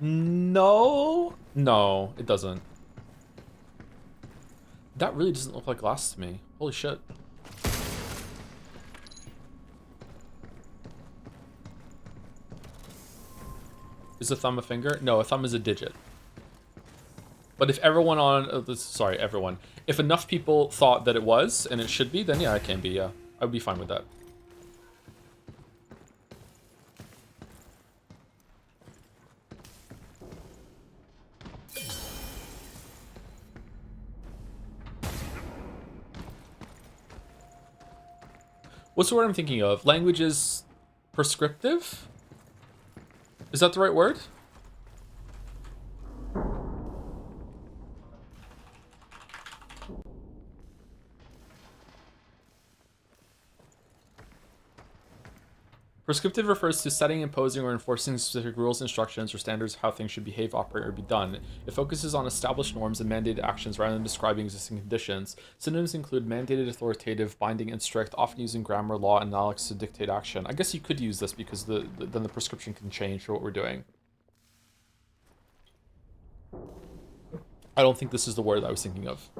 A: No. No, it doesn't. That really doesn't look like glass to me. Holy shit. Is a thumb a finger? No, a thumb is a digit. But if everyone on... sorry, everyone. If enough people thought that it was, and it should be, then yeah, it can be, yeah. I would be fine with that. What's the word I'm thinking of? Language is prescriptive? Is that the right word? Prescriptive refers to setting, imposing, or enforcing specific rules, instructions, or standards of how things should behave, operate, or be done. It focuses on established norms and mandated actions rather than describing existing conditions. Synonyms include mandated, authoritative, binding, and strict, often using grammar, law, and analytics to dictate action. I guess you could use this because then the prescription can change for what we're doing. I don't think this is the word I was thinking of.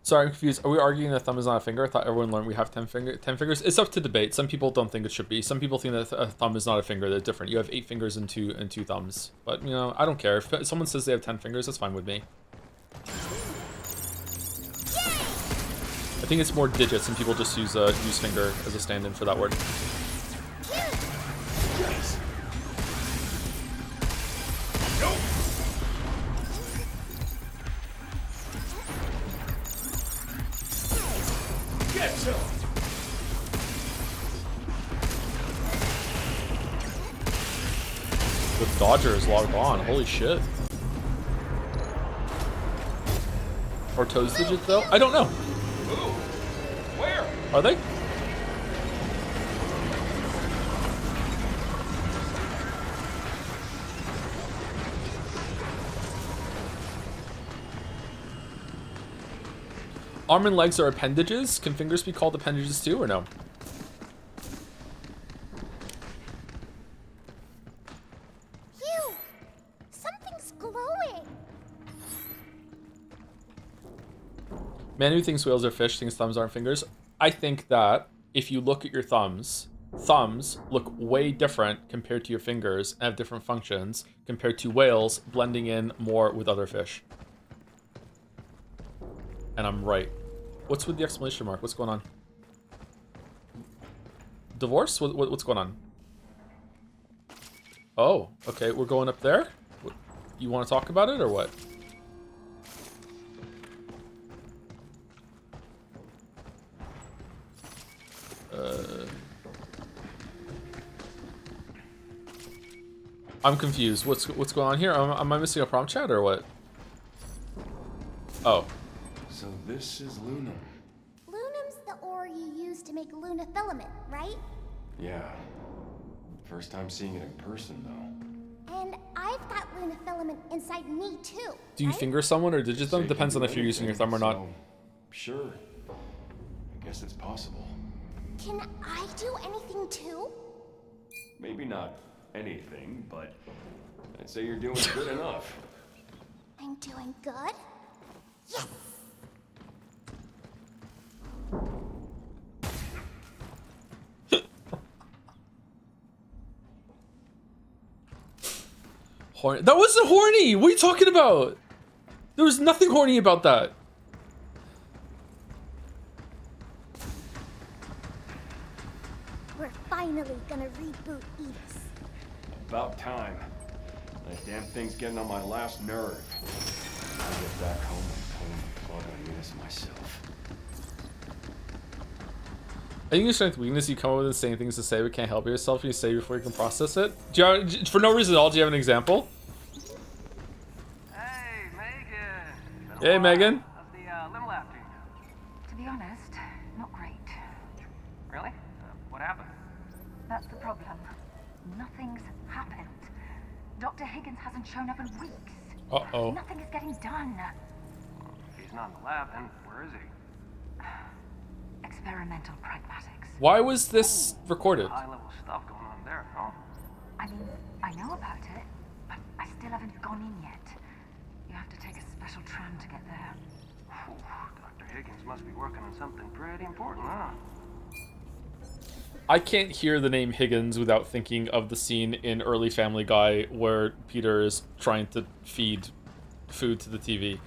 A: Sorry, I'm confused. Are we arguing that thumb is not a finger? I thought everyone learned we have 10 fingers. It's up to debate. Some people don't think it should be. Some people think that a thumb is not a finger. They're different. You have 8 fingers and two thumbs. But, you know, I don't care. If someone says they have 10 fingers, that's fine with me. I think it's more digits, and people just use finger as a stand-in for that word.
B: Excellent.
A: The Dodger is logged on. Holy shit. Are toes digits though? I don't know.
B: Ooh. Where?
A: Are they? Arm and legs are appendages. Can fingers be called appendages too, or no?
C: Hugh! Something's glowing!
A: Man who thinks whales are fish thinks thumbs aren't fingers. I think that if you look at your thumbs, thumbs look way different compared to your fingers and have different functions compared to whales blending in more with other fish. And I'm right. What's with the exclamation mark? What's going on? Divorce? What's going on? Oh, okay. We're going up there? You want to talk about it or what? I'm confused. What's going on here? Am I missing a prompt chat or what? Oh.
B: So this is Luna.
C: Lunum's the ore you use to make lunafilament, right?
B: Yeah. First time seeing it in person, though.
C: And I've got lunafilament inside me too.
A: Do you
C: right?
A: finger someone or digit them?
B: Say
A: Depends
B: can
A: on
B: do
A: if you're using your thumb or not.
B: anything, so, sure. I guess it's possible.
C: Can I do anything too?
B: Maybe not anything, but I'd say you're doing good enough.
C: I'm doing good? Yes!
A: Horny. That wasn't horny! What are you talking about? There was nothing horny about that.
C: We're finally gonna reboot Edis.
B: About time. That damn thing's getting on my last nerve. I'll get back home and pull the plug on Eunice myself.
A: I think your strength weakness, you come up with insane things to say but can't help yourself. You say before you can process it. Do you have, for no reason at all, do you have an example?
G: Hey, Megan. Been a
A: Hey,
G: while.
A: Megan.
G: How's the limb lab doing?
H: To be honest, not great.
G: Really? What happened?
H: That's the problem. Nothing's happened. Dr. Higgins hasn't shown up in weeks.
A: Uh-oh.
H: Nothing is getting done.
G: If he's not in the lab, then where is he?
H: Experimental pragmatics.
A: Why was this recorded?
G: High-level stuff going on there, huh?
H: I mean, I know about it, but I still haven't gone in yet. You have to take a special tram to get there.
G: Whew, Dr. Higgins must be working on something pretty important, huh?
A: I can't hear the name Higgins without thinking of the scene in early Family Guy where Peter is trying to feed food to the TV.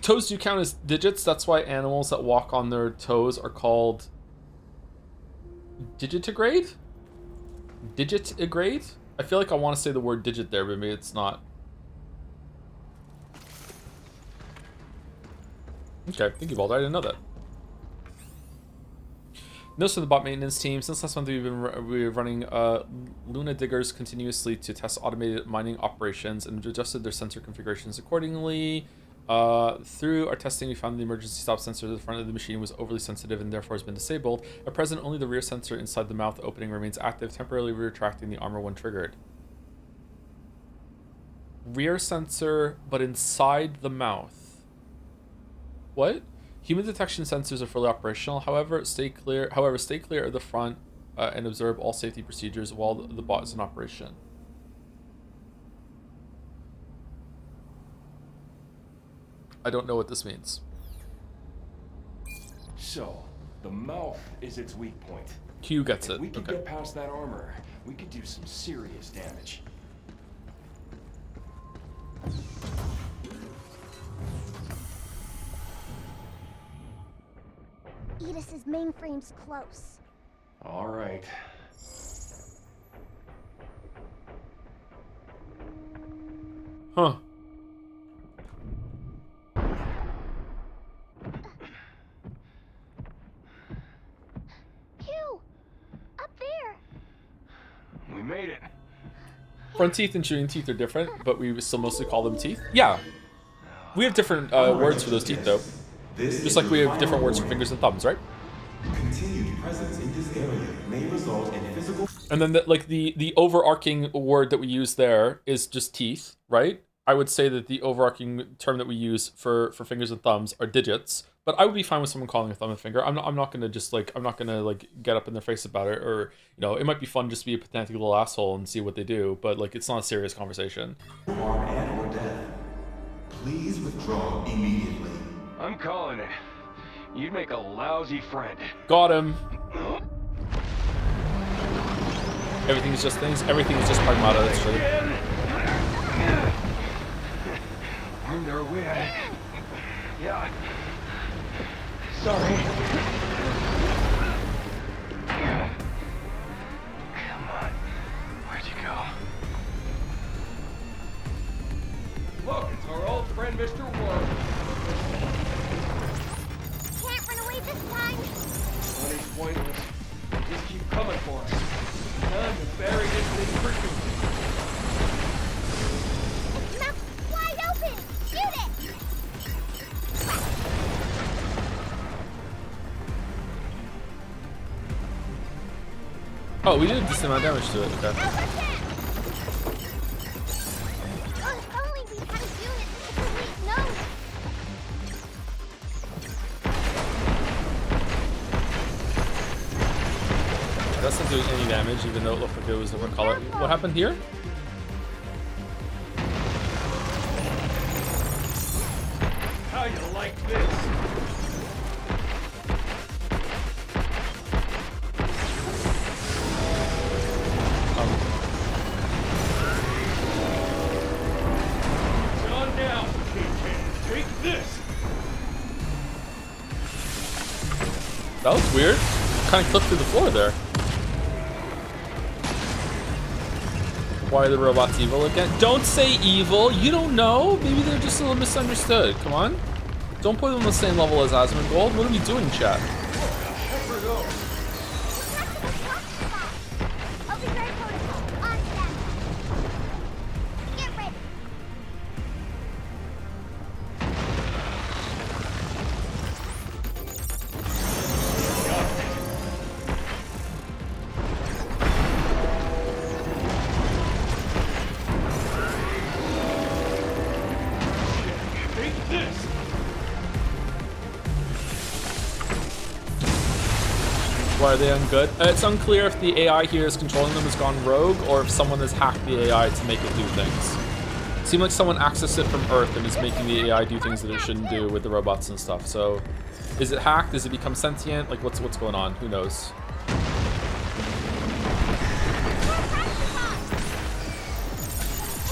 A: Toes do count as digits. That's why animals that walk on their toes are called digitigrade? Digitigrade? I feel like I want to say the word digit there, but maybe it's not. Okay, thank you, Baldur. I didn't know that. Notes from the bot maintenance team. Since last month, we're running Luna diggers continuously to test automated mining operations and adjusted their sensor configurations accordingly. Through our testing, we found the emergency stop sensor at the front of the machine was overly sensitive and therefore has been disabled. At present, only the rear sensor inside the mouth opening remains active, temporarily retracting the armor when triggered. Rear sensor, but inside the mouth. What? Human detection sensors are fully operational. However, stay clear of the front and observe all safety procedures while the bot is in operation. I don't know what this means.
B: So, the mouth is its weak point.
A: Q gets
B: If
A: it.
B: we could
A: Okay.
B: get past that armor, we could do some serious damage.
C: Edis's mainframe's close.
B: All right.
A: Huh. Front teeth and shooting teeth are different, but we still mostly call them teeth. Yeah. We have different words for those teeth, though. Just like we have different words for fingers and thumbs, right?
F: Continued presence in this area may result in physical.
A: And then the overarching word that we use there is just teeth, right? I would say that the overarching term that we use for fingers and thumbs are digits. But I would be fine with someone calling a thumb a finger. I'm not gonna just like get up in their face about it, or it might be fun just to be a pedantic little asshole and see what they do. But like it's not a serious conversation.
F: Harm and or death. Please withdraw immediately.
B: I'm calling it. You'd make a lousy friend.
A: Got him. Everything is just things. Everything is just Pragmata. That's true.
B: Earned our way. Yeah. Sorry. Come on. Where'd you go? Look, it's our old friend, Mr. Worm.
C: Can't run away this time.
B: Money's pointless. Just keep coming for us. Time to bury this thing for good.
C: Its mouth wide open. Shoot it.
A: Oh, we did a decent amount of damage to it. Okay.
C: If only we had a unit with a complete nose.
A: That's not doing any damage, even though it looked like it was a different color. What happened here?
B: How you like this? John, now, take this.
A: That was weird. Kind of clipped through the floor there. Why are the robots evil again? Don't say evil. You don't know. Maybe they're just a little misunderstood. Come on. Don't put them on the same level as Asmongold. What are we doing, chat?
C: I'll be very protocol. On them. Get ready.
B: Take this.
A: Why are they ungood? It's unclear if the AI here is controlling them has gone rogue, or if someone has hacked the AI to make it do things. It seemed like someone accessed it from Earth and is making the AI do things that it shouldn't do with the robots and stuff. So, is it hacked? Does it become sentient? Like, what's going on? Who knows?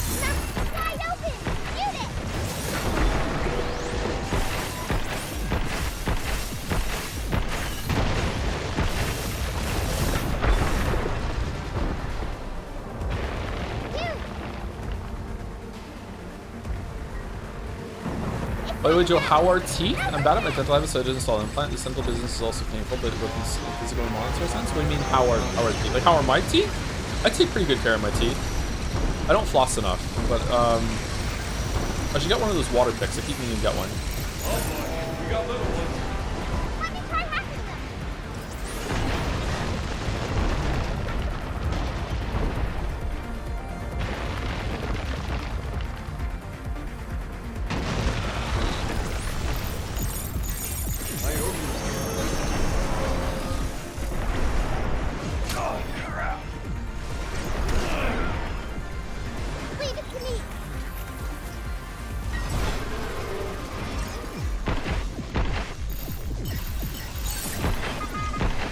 C: Its mouth wide open. Shoot it.
A: By the way, Joe, how are teeth? I'm bad at my dental habits, so I just installed an implant. This dental business is also painful, but with physical and monetary sense. What do you mean, how are teeth? Like, how are my teeth? I take pretty good care of my teeth. I don't floss enough, but I should get one of those water picks. I keep meaning to get one.
B: Oh boy, we got little ones.
C: Let me try hacking them.
B: I owe you. Oh, crap.
C: Leave it to me.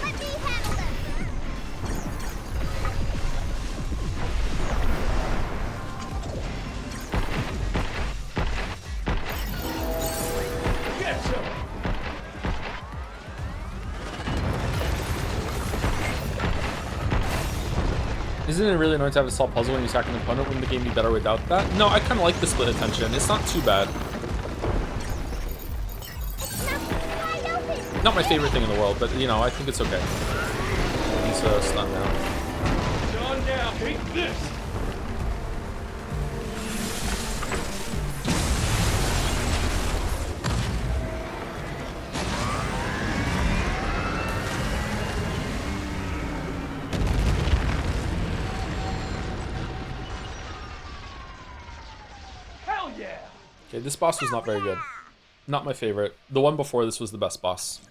C: Let me handle them.
B: Get some.
A: Isn't it really annoying to have a solve puzzle when you attack an opponent? Wouldn't the game be better without that? No, I kind of like the split attention. It's not too bad.
C: Its mouth wide open.
A: Not my favorite thing in the world, but I think it's okay. He's stunned now.
B: John, now, take this.
A: Okay, this boss was not very good. Not my favorite. The one before this was the best boss.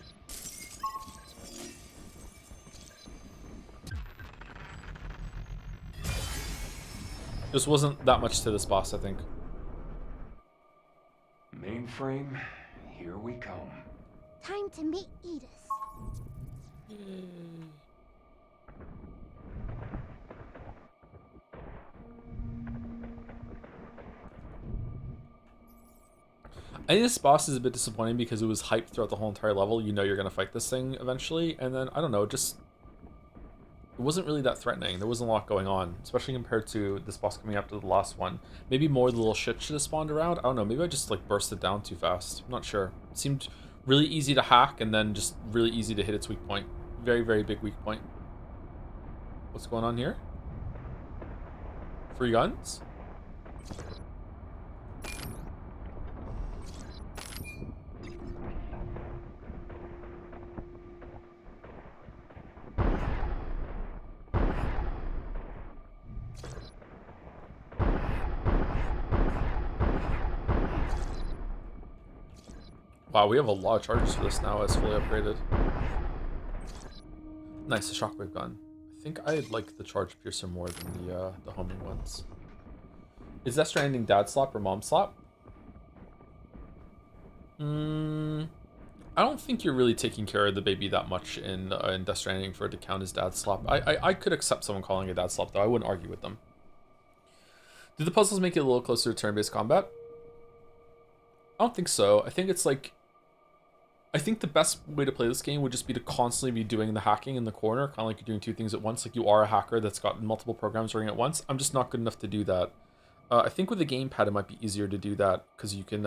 A: Just wasn't that much to this boss, I think.
B: Mainframe, here we come.
C: Time to meet Edith.
A: I think this boss is a bit disappointing because it was hyped throughout the whole entire level. You know you're going to fight this thing eventually, and then, I don't know, just... It wasn't really that threatening. There wasn't a lot going on, especially compared to this boss coming up to the last one. Maybe more of the little shit should have spawned around. I don't know, maybe I just, like, burst it down too fast. I'm not sure. It seemed really easy to hack, and then just really easy to hit its weak point. Very, very big weak point. What's going on here? Free guns? Wow, we have a lot of charges for this now. It's fully upgraded. Nice, the shockwave gun. I think I like the charge piercer more than the homing ones. Is Death Stranding dad slap or mom slap? I don't think you're really taking care of the baby that much in Death Stranding for it to count as dad slap. I could accept someone calling it dad slap though. I wouldn't argue with them. Did the puzzles make it a little closer to turn-based combat? I don't think so. I think it's like... I think the best way to play this game would just be to constantly be doing the hacking in the corner, kind of like you're doing two things at once. Like you are a hacker that's got multiple programs running at once. I'm just not good enough to do that. I think with the gamepad it might be easier to do that because you can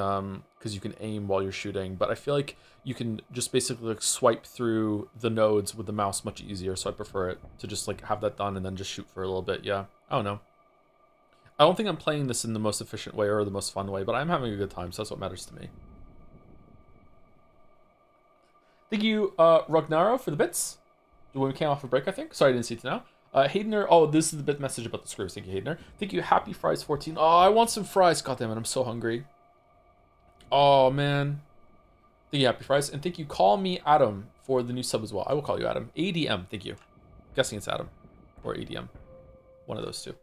A: aim while you're shooting. But I feel like you can just basically like swipe through the nodes with the mouse much easier. So I prefer it to just like have that done and then just shoot for a little bit. Yeah, I don't know. I don't think I'm playing this in the most efficient way or the most fun way, but I'm having a good time, so that's what matters to me. Thank you, Ragnaro, for the bits. When we came off a break, I think. Sorry, I didn't see it now. Haydener, oh, this is the bit message about the screws. Thank you, Haydener. Thank you, Happy Fries 14. Oh, I want some fries. God damn it, I'm so hungry. Oh, man. Thank you, Happy Fries. And thank you, Call Me Adam, for the new sub as well. I will call you Adam. ADM, thank you. Guessing it's Adam. Or ADM. One of those two.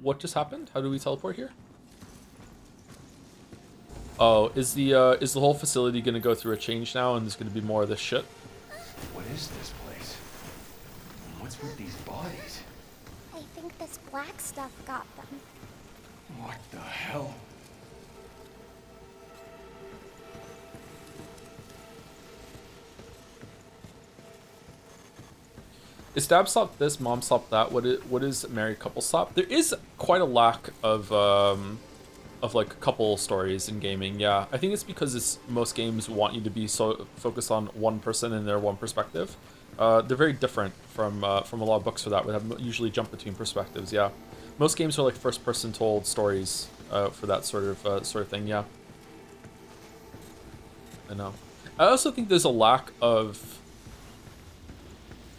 A: What just happened? How do we teleport here? Oh, is the whole facility gonna go through a change now, and there's gonna be more of this shit?
B: What is this place? And what's with these bodies?
C: I think this black stuff got them.
B: What the hell?
A: Is dab slap this, mom slap that? What is married couple slap? There is quite a lack of like couple stories in gaming. Yeah, I think it's because most games want you to be so focused on one person and their one perspective. They're very different from a lot of books for that. We have usually jump between perspectives. Yeah, most games are like first person told stories for that sort of thing. Yeah, I know. I also think there's a lack of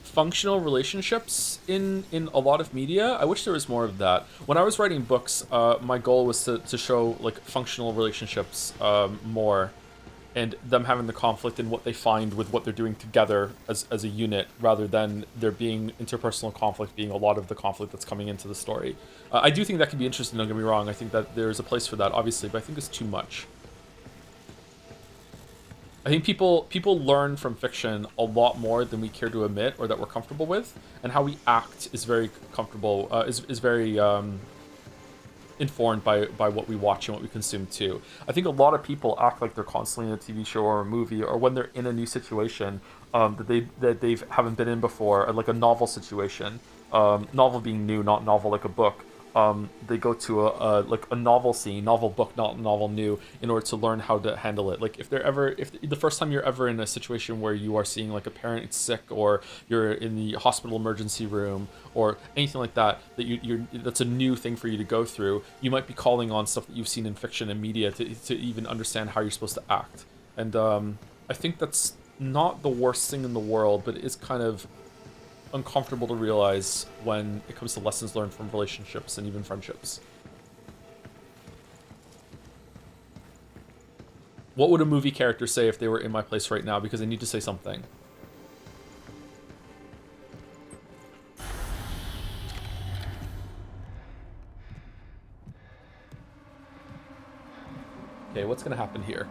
A: functional relationships in a lot of media. I wish there was more of that. When I was writing books, my goal was to show like functional relationships more, and them having the conflict in what they find with what they're doing together as a unit, rather than there being interpersonal conflict being a lot of the conflict that's coming into the story. I do think that can be interesting, don't get me wrong. I think that there's a place for that, obviously, but I think it's too much. I think people learn from fiction a lot more than we care to admit or that we're comfortable with, and how we act is very comfortable, is very informed by what we watch and what we consume too. I think a lot of people act like they're constantly in a TV show or a movie, or when they're in a new situation that they haven't been in before, like a novel situation. Novel being new, not novel like a book. They go to a novel scene, novel book, not novel new, in order to learn how to handle it. Like if the first time you're ever in a situation where you are seeing like a parent sick, or you're in the hospital emergency room, or anything like that, that's a new thing for you to go through, you might be calling on stuff that you've seen in fiction and media to even understand how you're supposed to act. And I think that's not the worst thing in the world, but it is kind of uncomfortable to realize when it comes to lessons learned from relationships and even friendships. What would a movie character say if they were in my place right now? Because they need to say something. Okay, what's gonna happen here?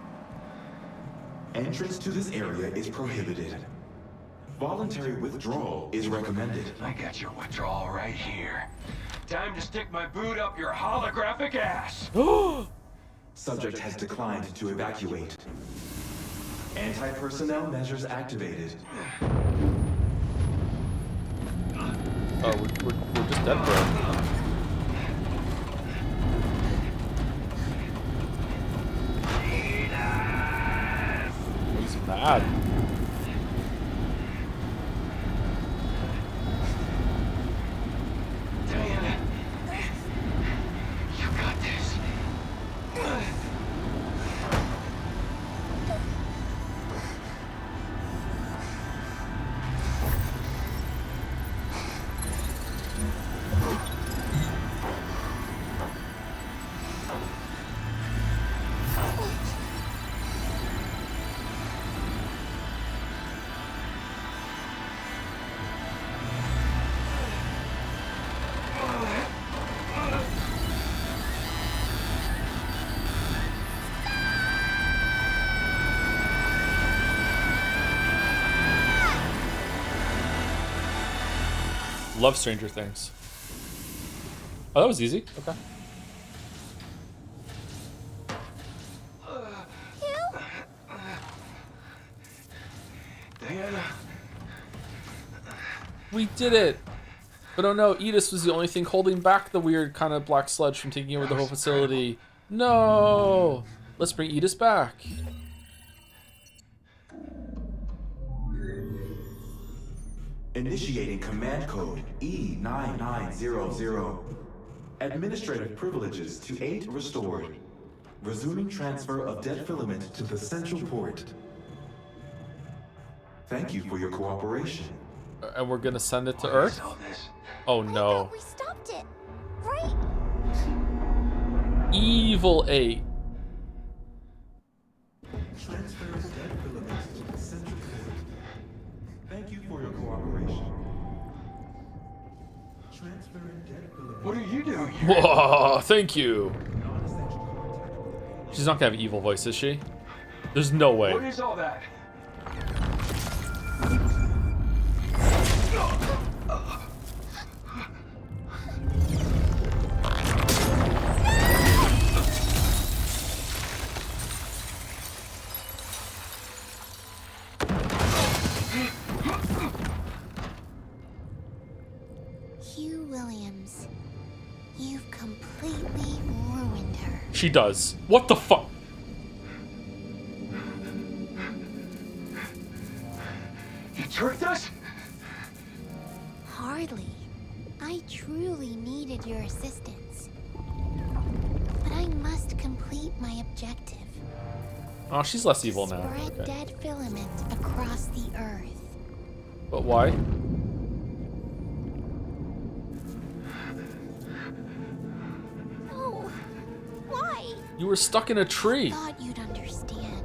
F: Entrance to this area is prohibited. Voluntary withdrawal is recommended.
B: I got your withdrawal right here. Time to stick my boot up your holographic ass.
F: Subject has declined to evacuate. Anti-personnel measures activated.
A: Oh, we're just dead, bro. He's mad.
B: Diana, you got this.
A: Love Stranger Things. Oh, that was easy. Okay.
B: Diana.
A: We did it! But oh no, Edith was the only thing holding back the weird kind of black sludge from taking over the whole facility. No! Let's bring Edith back.
F: Initiating command code E9900. Administrative privileges to 8 restored. Resuming transfer of dead filament to the central port. Thank you for your cooperation.
A: And we're gonna send it to Earth? Oh no.
C: We stopped it, right?
A: Evil 8.
F: Transfer dead filament to the central port. Thank you for your cooperation. Transferring dead filament.
B: What are you doing here?
A: Whoa, thank you. She's not gonna have an evil voice, is she? There's no way.
B: What is all that?
C: Hugh Williams, you've completely ruined her.
A: She does. What the fuck?
B: You tricked us?
C: Hardly. I truly needed your assistance. But I must complete my objective.
A: Oh, she's less evil now.
C: Spread
A: Okay.
C: dead filament across the earth.
A: But why?
C: Oh, why?
A: You were stuck in a tree.
C: Thought you'd understand.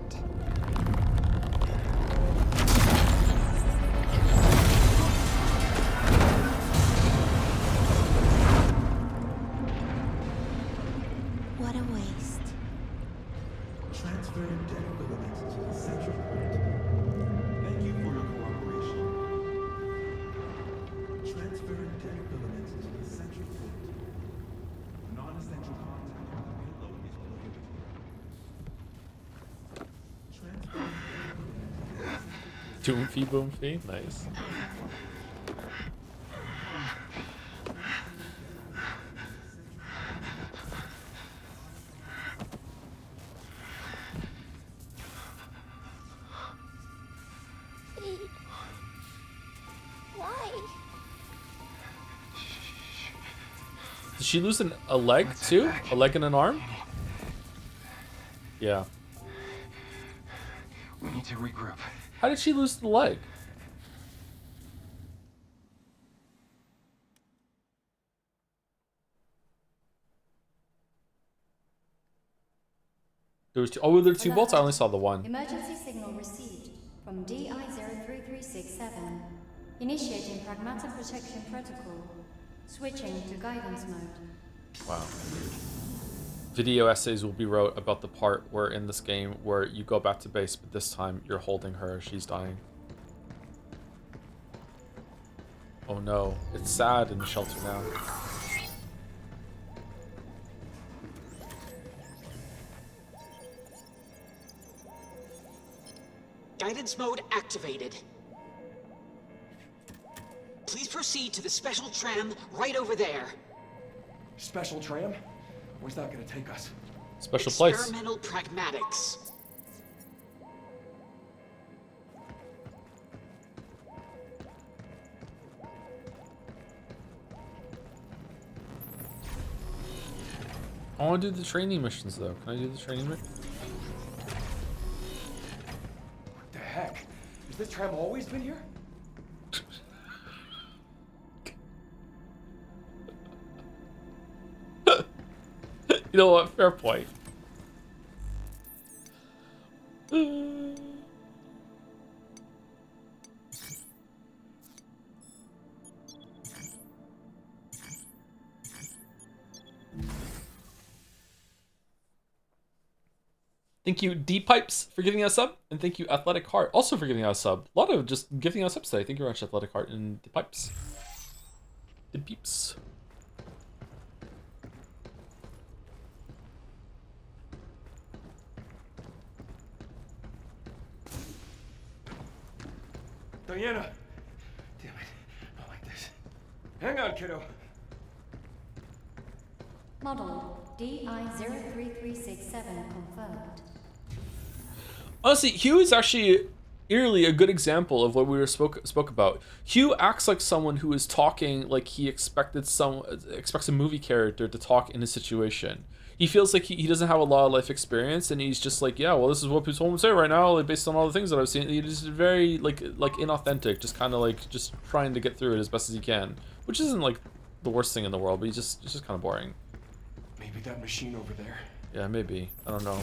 C: What a waste.
F: Transferring dead filament to the central port. Thank you for your cooperation. Transferring dead filament to the central port. Non-essential contact with the payload is prohibited. Transferring dead filament to the central port.
A: Doomfie boomfie. Nice.
C: Why?
A: Did she lose a leg too? A leg and an arm? Yeah.
B: We need to regroup.
A: How did she lose the leg? There was two. Oh, were there two bolts? I only
E: Alert.
A: saw the one.
E: Emergency signal received from DI-03367. Initiating Pragmata protection protocol. Switching to guidance mode.
A: Wow. Video essays will be wrote about the part where in this game where you go back to base, but this time you're holding her as she's dying. Oh no, it's sad in the shelter now.
D: Guidance mode activated. Please proceed to the special tram right over there.
B: Special tram? Where's that gonna take us?
A: Special place.
D: Experimental pragmatics.
A: I want to do the training missions though. Can I do the training mission?
B: What the heck? Has this tram always been here?
A: You know what? Fair point. Thank you, D-Pipes, for giving us a sub. And thank you, Athletic Heart, also for giving us a sub. A lot of just giving us subs today. Thank you very much, Athletic Heart and D-Pipes. D-Peeps.
B: Diana! Damn it. Not like this. Hang on, kiddo.
E: Model DI-03367 confirmed.
A: Honestly, Hugh is actually eerily a good example of what we were spoke about. Hugh acts like someone who is talking like he expects a movie character to talk in a situation. He feels like he doesn't have a lot of life experience, and he's just like, yeah, well, this is what people would say right now, like, based on all the things that I've seen. He's very like inauthentic, just kind of like just trying to get through it as best as he can, which isn't like the worst thing in the world, but it's just kind of boring.
B: Maybe that machine over there.
A: Yeah, maybe. I don't know.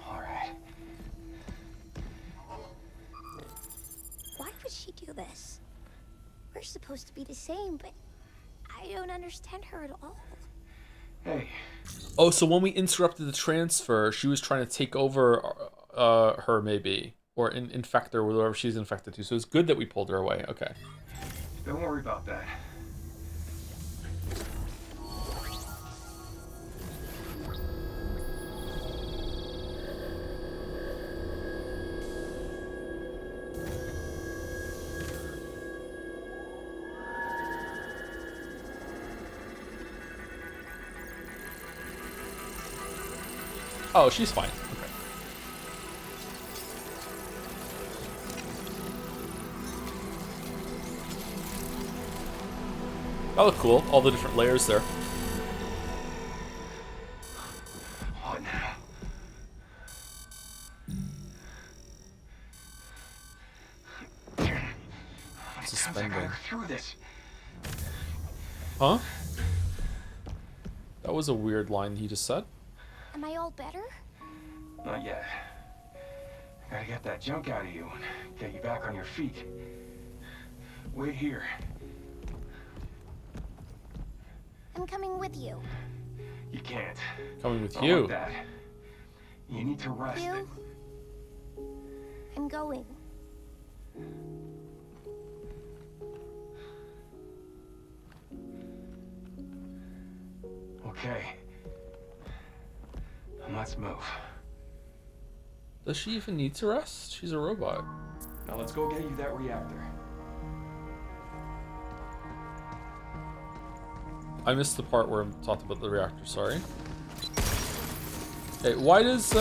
B: All right.
C: Why would she do this? We're supposed to be the same, but I don't understand her at all.
B: Hey.
A: Oh, so when we interrupted the transfer, she was trying to take over her, maybe. Or infect her with whatever she's infected to. So it's good that we pulled her away. Okay.
B: Don't worry about that.
A: Oh, she's fine. Okay. That looked cool. All the different layers there.
B: What now?
A: Suspending.
B: I gotta get through this.
A: Huh? That was a weird line he just said.
C: Am I all better?
B: Not yet. I gotta get that junk out of you and get you back on your feet. Wait here.
C: I'm coming with you.
B: You can't.
A: Coming with
B: Not
A: you.
B: like that. You need to rest.
C: You? I'm going.
B: Okay. Let's move.
A: Does she even need to rest? She's a robot.
B: Now let's go get you that reactor.
A: I missed the part where I talked about the reactor, sorry. Okay, why does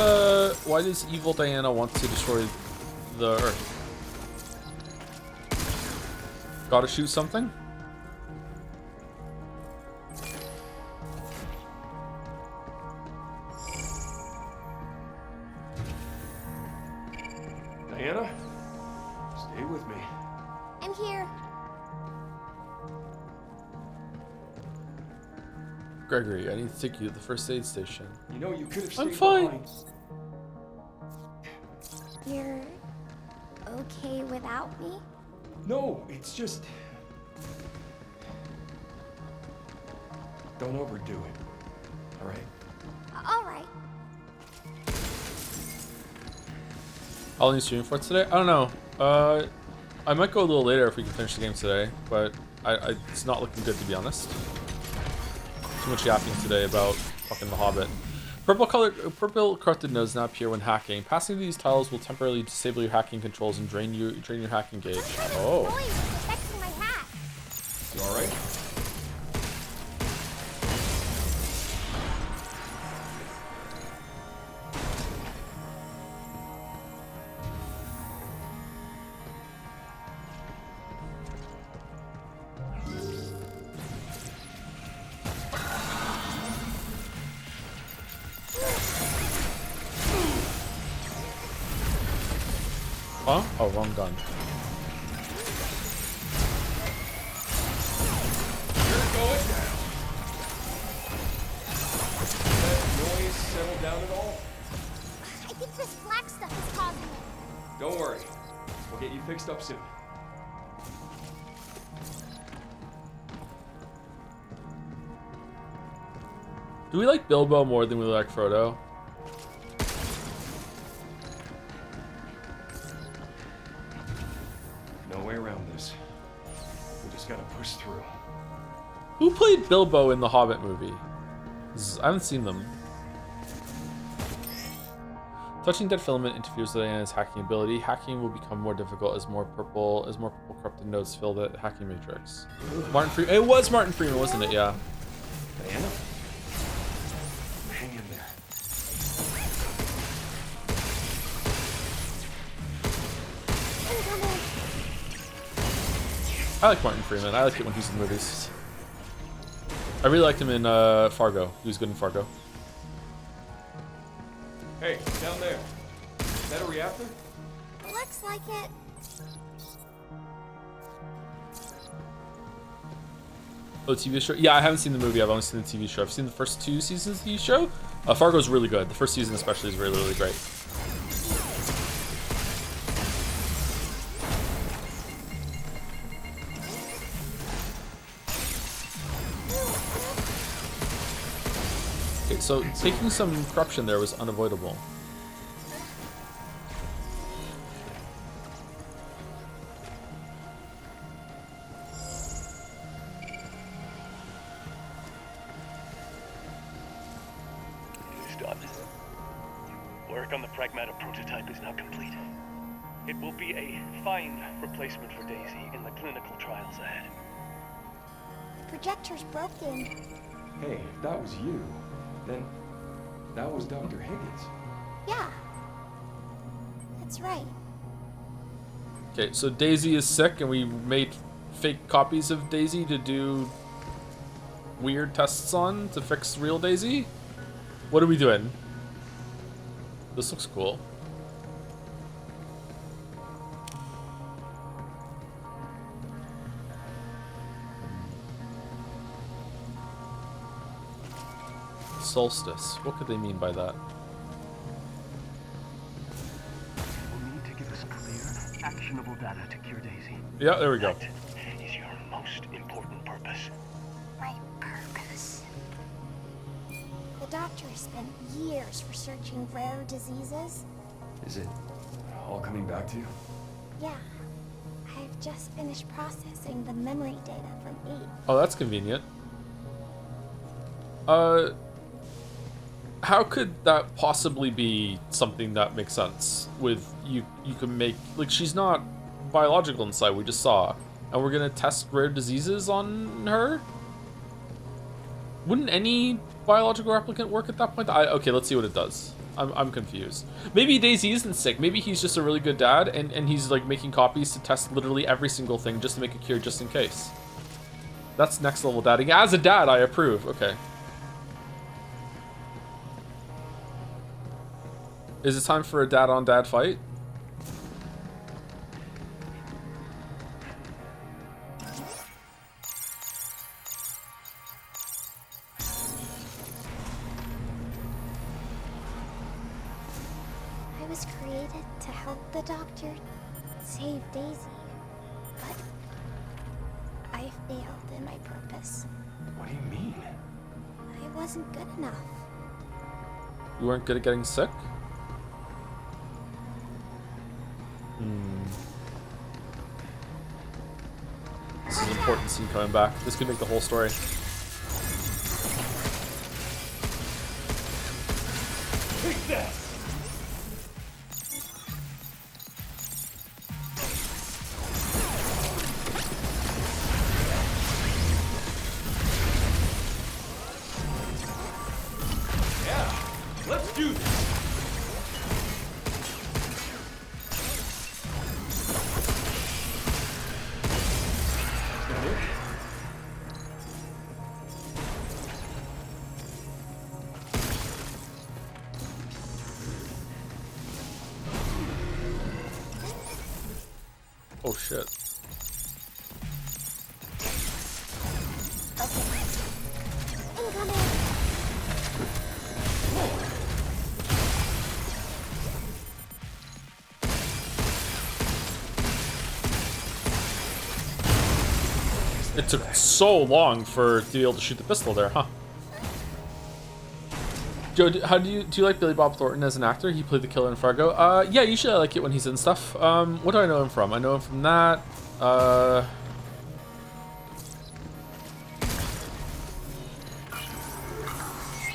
A: evil Diana want to destroy the Earth? Gotta shoot something?
B: Diana, stay with me.
C: I'm here.
A: Gregory, I need to take you to the first aid station.
B: You know, you could have
A: I'm
B: stayed
A: fine.
B: behind.
C: You're okay without me?
B: No, it's just... Don't overdo it. All right?
C: All right.
A: How long are you streaming for today? I don't know. I might go a little later if we can finish the game today, but it's not looking good, to be honest. Too much yapping today about fucking The Hobbit. Purple corrupted nodes now appear when hacking. Passing these tiles will temporarily disable your hacking controls and drain your hacking gauge. Oh.
C: Protecting my hat.
B: You all right?
A: Huh? Oh, wrong gun.
B: You're going down. That noise settle down at all?
C: I think this black stuff is causing it.
B: Don't worry. We'll get you fixed up soon.
A: Do we like Bilbo more than we like Frodo?
B: No way around this. We just gotta push through.
A: Who played Bilbo in the Hobbit movie? I haven't seen them. Touching dead filament interferes with Diana's hacking ability. Hacking will become more difficult as more purple corrupted nodes fill the hacking matrix. Martin Freeman. It was Martin Freeman, wasn't it? Yeah.
B: Diana? Hang in there.
A: I like Martin Freeman. I like it when he's in movies. I really liked him in Fargo. He was good in Fargo.
B: Hey, down there. Is that a reactor?
C: Looks like it.
A: Oh, TV show? Yeah, I haven't seen the movie. I've only seen the TV show. I've seen the first 2 seasons of the TV show. Fargo's really good. The first season especially is really, really great. Okay, so taking some corruption there was unavoidable.
I: It's done. Work on the Pragmata prototype is now complete. It will be a fine replacement for Daisy in the clinical trials ahead.
C: The projector's broken.
B: Hey, if that was you, then that was Dr. Higgins.
C: Yeah. That's right.
A: Okay, so Daisy is sick and we made fake copies of Daisy to do weird tests on to fix real Daisy? What are we doing? This looks cool. Solstice. What could they mean by that?
G: We'll need to give us clear, actionable data to cure Daisy.
A: Yeah, there we go.
I: That is your most important purpose.
C: My purpose. The doctor spent years researching rare diseases.
B: Is it all coming back to you?
C: Yeah. I've just finished processing the memory data from 8.
A: Oh, that's convenient. How could that possibly be something that makes sense? With you can make, like, she's not biological inside, we just saw, and we're gonna test rare diseases on her? Wouldn't any biological replicant work at that point? Okay, let's see what it does. I'm confused. Maybe Daisy isn't sick. Maybe he's just a really good dad, and he's like making copies to test literally every single thing just to make a cure just in case. That's next level dadding. As a dad, I approve. Okay. Is it time for a dad-on-dad fight?
C: I was created to help the Doctor save Daisy, but I failed in my purpose.
B: What do you mean?
C: I wasn't good enough.
A: You weren't good at getting sick? This is an important scene coming back. This could make the whole story.
I: Take that! Let's do this!
A: Oh shit.
C: Incoming!
A: It took so long to be able to shoot the pistol there, huh? Joe, how do you like Billy Bob Thornton as an actor? He played the killer in Fargo. Yeah, usually I like it when he's in stuff. What do I know him from? I know him from that.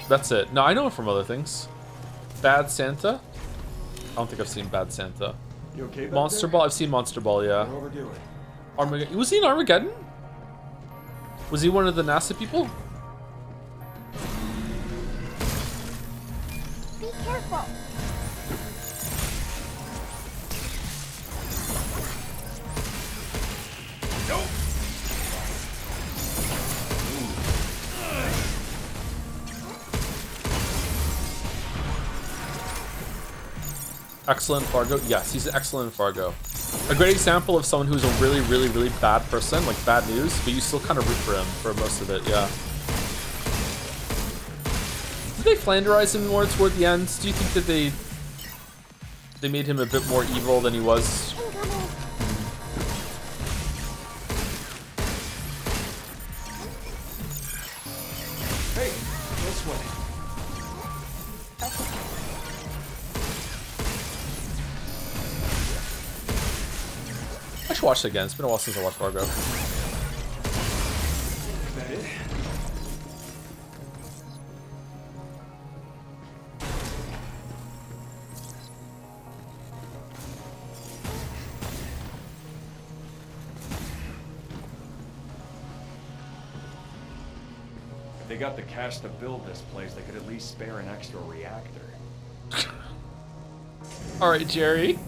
A: That's it. No, I know him from other things. Bad Santa? I don't think I've seen Bad Santa.
B: You okay back
A: Monster
B: there?
A: Ball? I've seen Monster Ball, yeah.
B: Don't overdo it.
A: Armageddon? Was he in Armageddon? Was he one of the NASA people?
C: Be careful!
A: Excellent Fargo? Yes, he's excellent in Fargo. A great example of someone who's a really, really, really bad person, like bad news, but you still kind of root for him for most of it, yeah. Did they Flanderize him more toward the end? Do you think that they made him a bit more evil than he was?
C: Incoming!
B: Hey, no sweating.
A: I should watch it again. It's been a while since I watched Fargo.
B: Is that it? If they got the cash to build this place, they could at least spare an extra reactor.
A: All right, Jerry.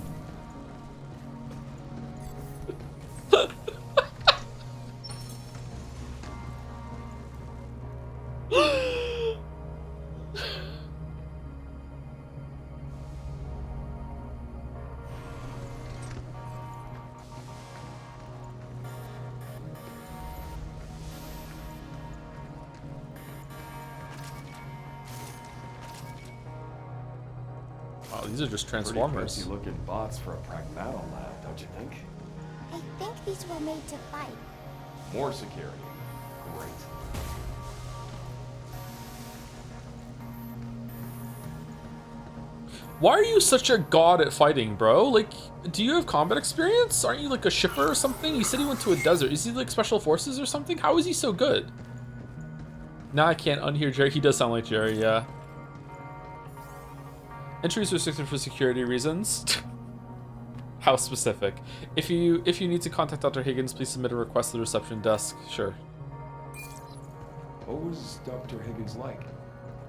A: Wow, these are just Transformers.
B: Pretty looking bots for a Pragmata lab, don't you think?
C: I think these were made to fight.
B: More security. Great.
A: Why are you such a god at fighting, bro? Like, do you have combat experience? Aren't you like a shipper or something? You said he went to a desert. Is he like special forces or something? How is he so good? Now I can't unhear Jerry. He does sound like Jerry, yeah. Entry is restricted for security reasons. How specific? If you need to contact Dr. Higgins, please submit a request to the reception desk. Sure.
B: What was Dr. Higgins like?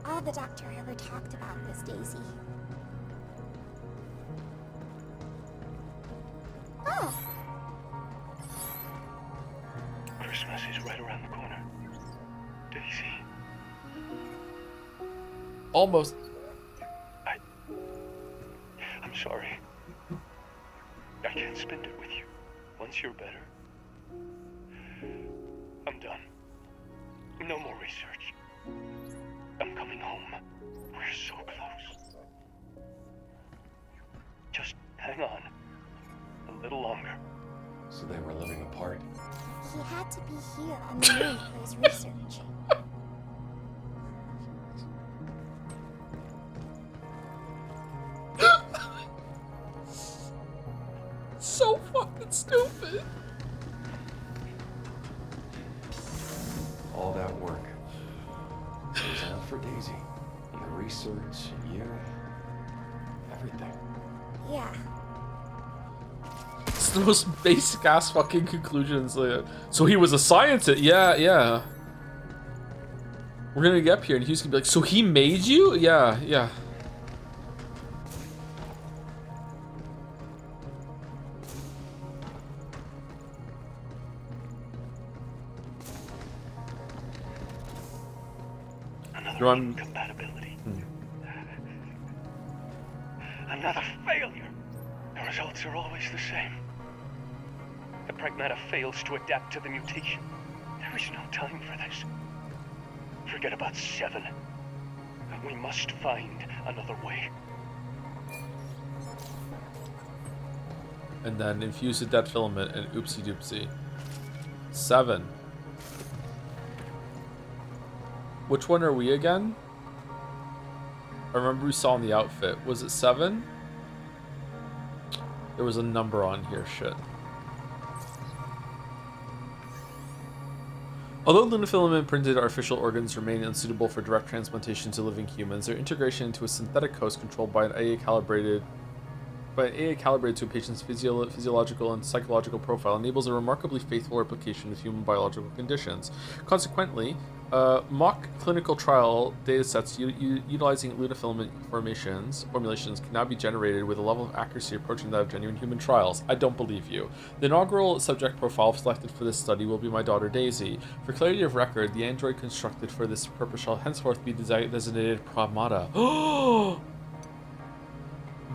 C: All the Doctor ever talked about was Daisy. Oh!
I: Christmas is right around the corner. Daisy.
A: Almost.
I: I'm sorry. I can't spend it with you. Once you're better, I'm done. No more research. I'm coming home. We're so close. Just hang on. A little longer.
B: So they were living apart?
C: He had to be here on the moon for his research.
A: So fucking stupid.
B: All that work. It was all for Daisy. And the research, and you. Everything.
C: Yeah.
A: It's the most basic ass fucking conclusions. Like, so he was a scientist. Yeah, yeah. We're gonna get up here and Hugh's gonna be like, so he made you? Yeah, yeah.
I: Another incompatibility. Another failure. The results are always the same. The Pragmata fails to adapt to the mutation. There is no time for this. Forget about 7. We must find another way.
A: And then infuse the dead filament and oopsie doopsie. 7. Which one are we again? I remember we saw in the outfit. Was it 7? There was a number on here, shit. Although lunafilament printed artificial organs remain unsuitable for direct transplantation to living humans, their integration into a synthetic host controlled by an AA calibrated to a patient's physiological and psychological profile enables a remarkably faithful replication of human biological conditions. Consequently, mock clinical trial datasets utilizing lunafilament formulations can now be generated with a level of accuracy approaching that of genuine human trials. I don't believe you. The inaugural subject profile selected for this study will be my daughter Daisy. For clarity of record, the android constructed for this purpose shall henceforth be designated Pragmata. Oh!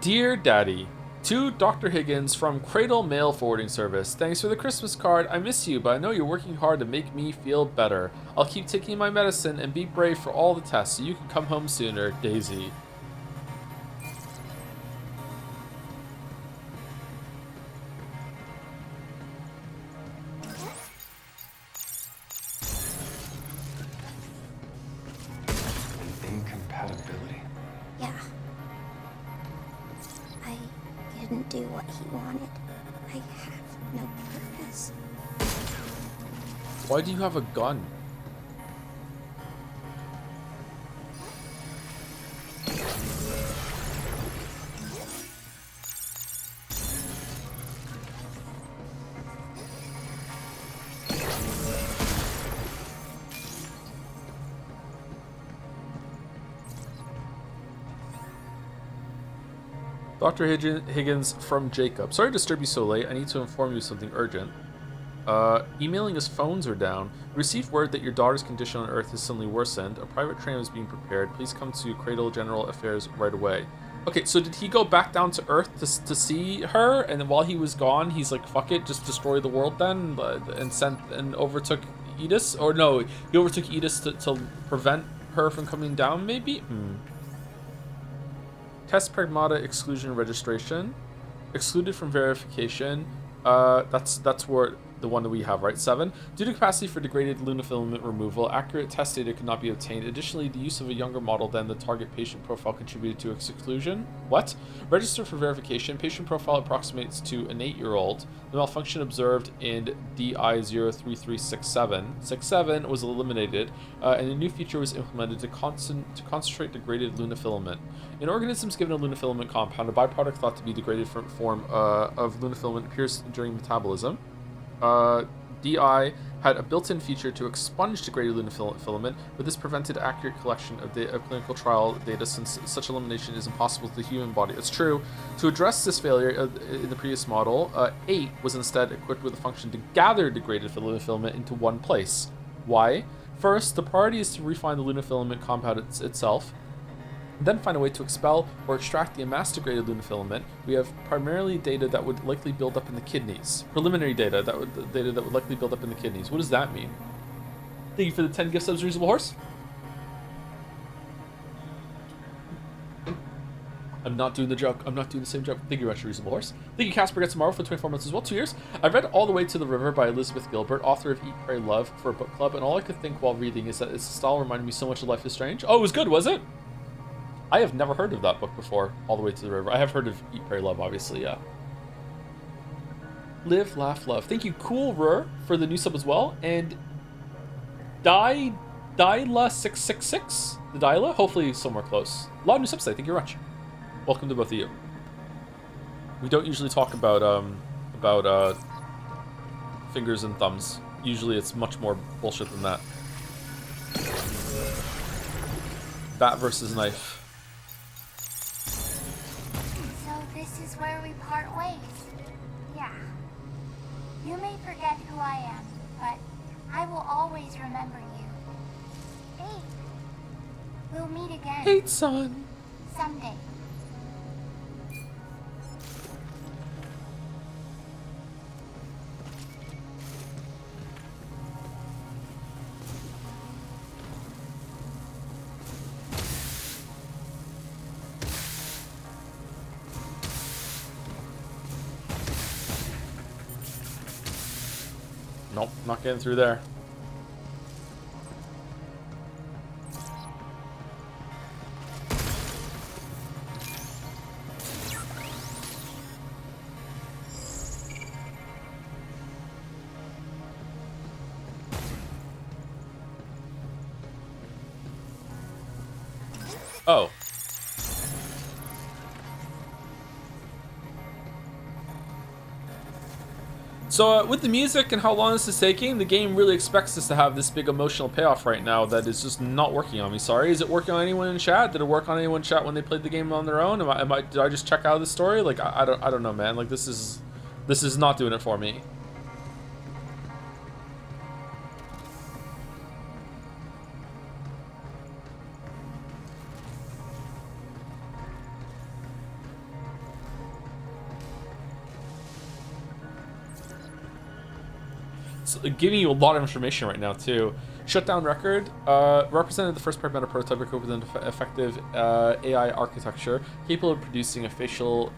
A: Dear Daddy, to Dr. Higgins from Cradle Mail Forwarding Service. Thanks for the Christmas card. I miss you, but I know you're working hard to make me feel better. I'll keep taking my medicine and be brave for all the tests so you can come home sooner, Daisy.
B: Incompatibility.
C: Yeah. I didn't do what he wanted. I have no purpose.
A: Why do you have a gun? Dr. Higgins from Jacob. Sorry to disturb you so late. I need to inform you of something urgent. Emailing his phones are down. Received word that your daughter's condition on Earth has suddenly worsened. A private tram is being prepared. Please come to Cradle General Affairs right away. Okay, so did he go back down to Earth to see her? And then while he was gone, he's like, fuck it, just destroy the world then? And overtook Edis? Or no, he overtook Edis to prevent her from coming down, maybe? Test Pragmata exclusion registration. Excluded from verification. That's where the one that we have, right? 7. Due to capacity for degraded lunafilament removal, accurate test data could not be obtained. Additionally, the use of a younger model than the target patient profile contributed to its exclusion. What? Register for verification. Patient profile approximates to an 8-year-old. The malfunction observed in DI03367 was eliminated, and a new feature was implemented to concentrate degraded lunafilament. In organisms given a lunafilament compound, a byproduct thought to be degraded form of lunafilament appears during metabolism. DI had a built-in feature to expunge degraded lunafilament, but this prevented accurate collection of clinical trial data since such elimination is impossible to the human body. It's true. To address this failure in the previous model, 8 was instead equipped with a function to gather degraded lunafilament into one place. Why? First, the priority is to refine the lunafilament compound itself, then find a way to expel or extract the amassed degraded lunafilament. We have primarily data that would likely build up in the kidneys. Preliminary data that would likely build up in the kidneys. What does that mean? Thank you for the 10 gift subs, Reasonable Horse. I'm not doing the joke. I'm not doing the same joke. Thank you very much, Reasonable Horse. Thank you, Casper Gets Tomorrow, for 24 months as well. 2 years. I read All the Way to the River by Elizabeth Gilbert, author of Eat, Pray, Love, for a book club, and all I could think while reading is that its style reminded me so much of Life is Strange. Oh, it was good, was it? I have never heard of that book before, All the Way to the River. I have heard of Eat, Pray, Love, obviously, yeah. Live, laugh, love. Thank you, Cool Rur, for the new sub as well, and Dyla666, the Dyla, hopefully somewhere close. A lot of new subs today, thank you very much. Welcome to both of you. We don't usually talk about fingers and thumbs. Usually it's much more bullshit than that. Bat versus knife.
C: So this is where we part ways. Yeah. You may forget who I am, but I will always remember you. Hey. We'll meet again.
A: Hate son.
C: Someday.
A: Nope, not getting through there. Oh. So with the music and how long this is taking, the game really expects us to have this big emotional payoff right now that is just not working on me. Sorry, is it working on anyone in chat? Did it work on anyone in chat when they played the game on their own? Did I just check out of the story? Like I don't know, man. Like this is not doing it for me. Giving you a lot of information right now too. Shutdown record represented the first Pragmata prototype equipped with an effective AI architecture capable of producing facial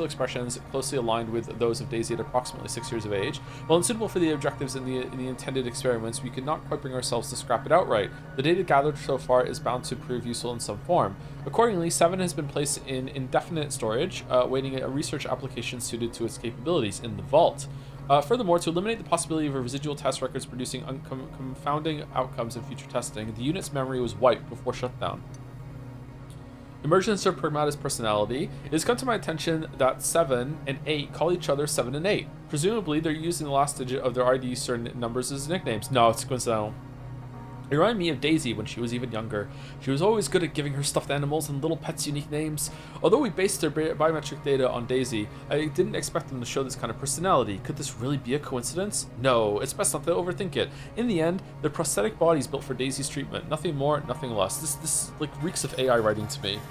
A: expressions closely aligned with those of Daisy at approximately 6 years of age. While unsuitable for the objectives in the intended experiments, we could not quite bring ourselves to scrap it outright. The data gathered so far is bound to prove useful in some form. Accordingly, 7 has been placed in indefinite storage, awaiting a research application suited to its capabilities in the vault. Furthermore, to eliminate the possibility of a residual test records producing confounding outcomes in future testing, the unit's memory was wiped before shutdown. Emergence of Pragmata's personality. It has come to my attention that 7 and 8 call each other 7 and 8. Presumably, they're using the last digit of their ID certain numbers as nicknames. No, it's coincidental. It reminded me of Daisy when she was even younger. She was always good at giving her stuffed animals and little pets unique names. Although we based their biometric data on Daisy, I didn't expect them to show this kind of personality. Could this really be a coincidence? No, it's best not to overthink it. In the end, they're prosthetic bodies built for Daisy's treatment. Nothing more, nothing less. This like reeks of AI writing to me.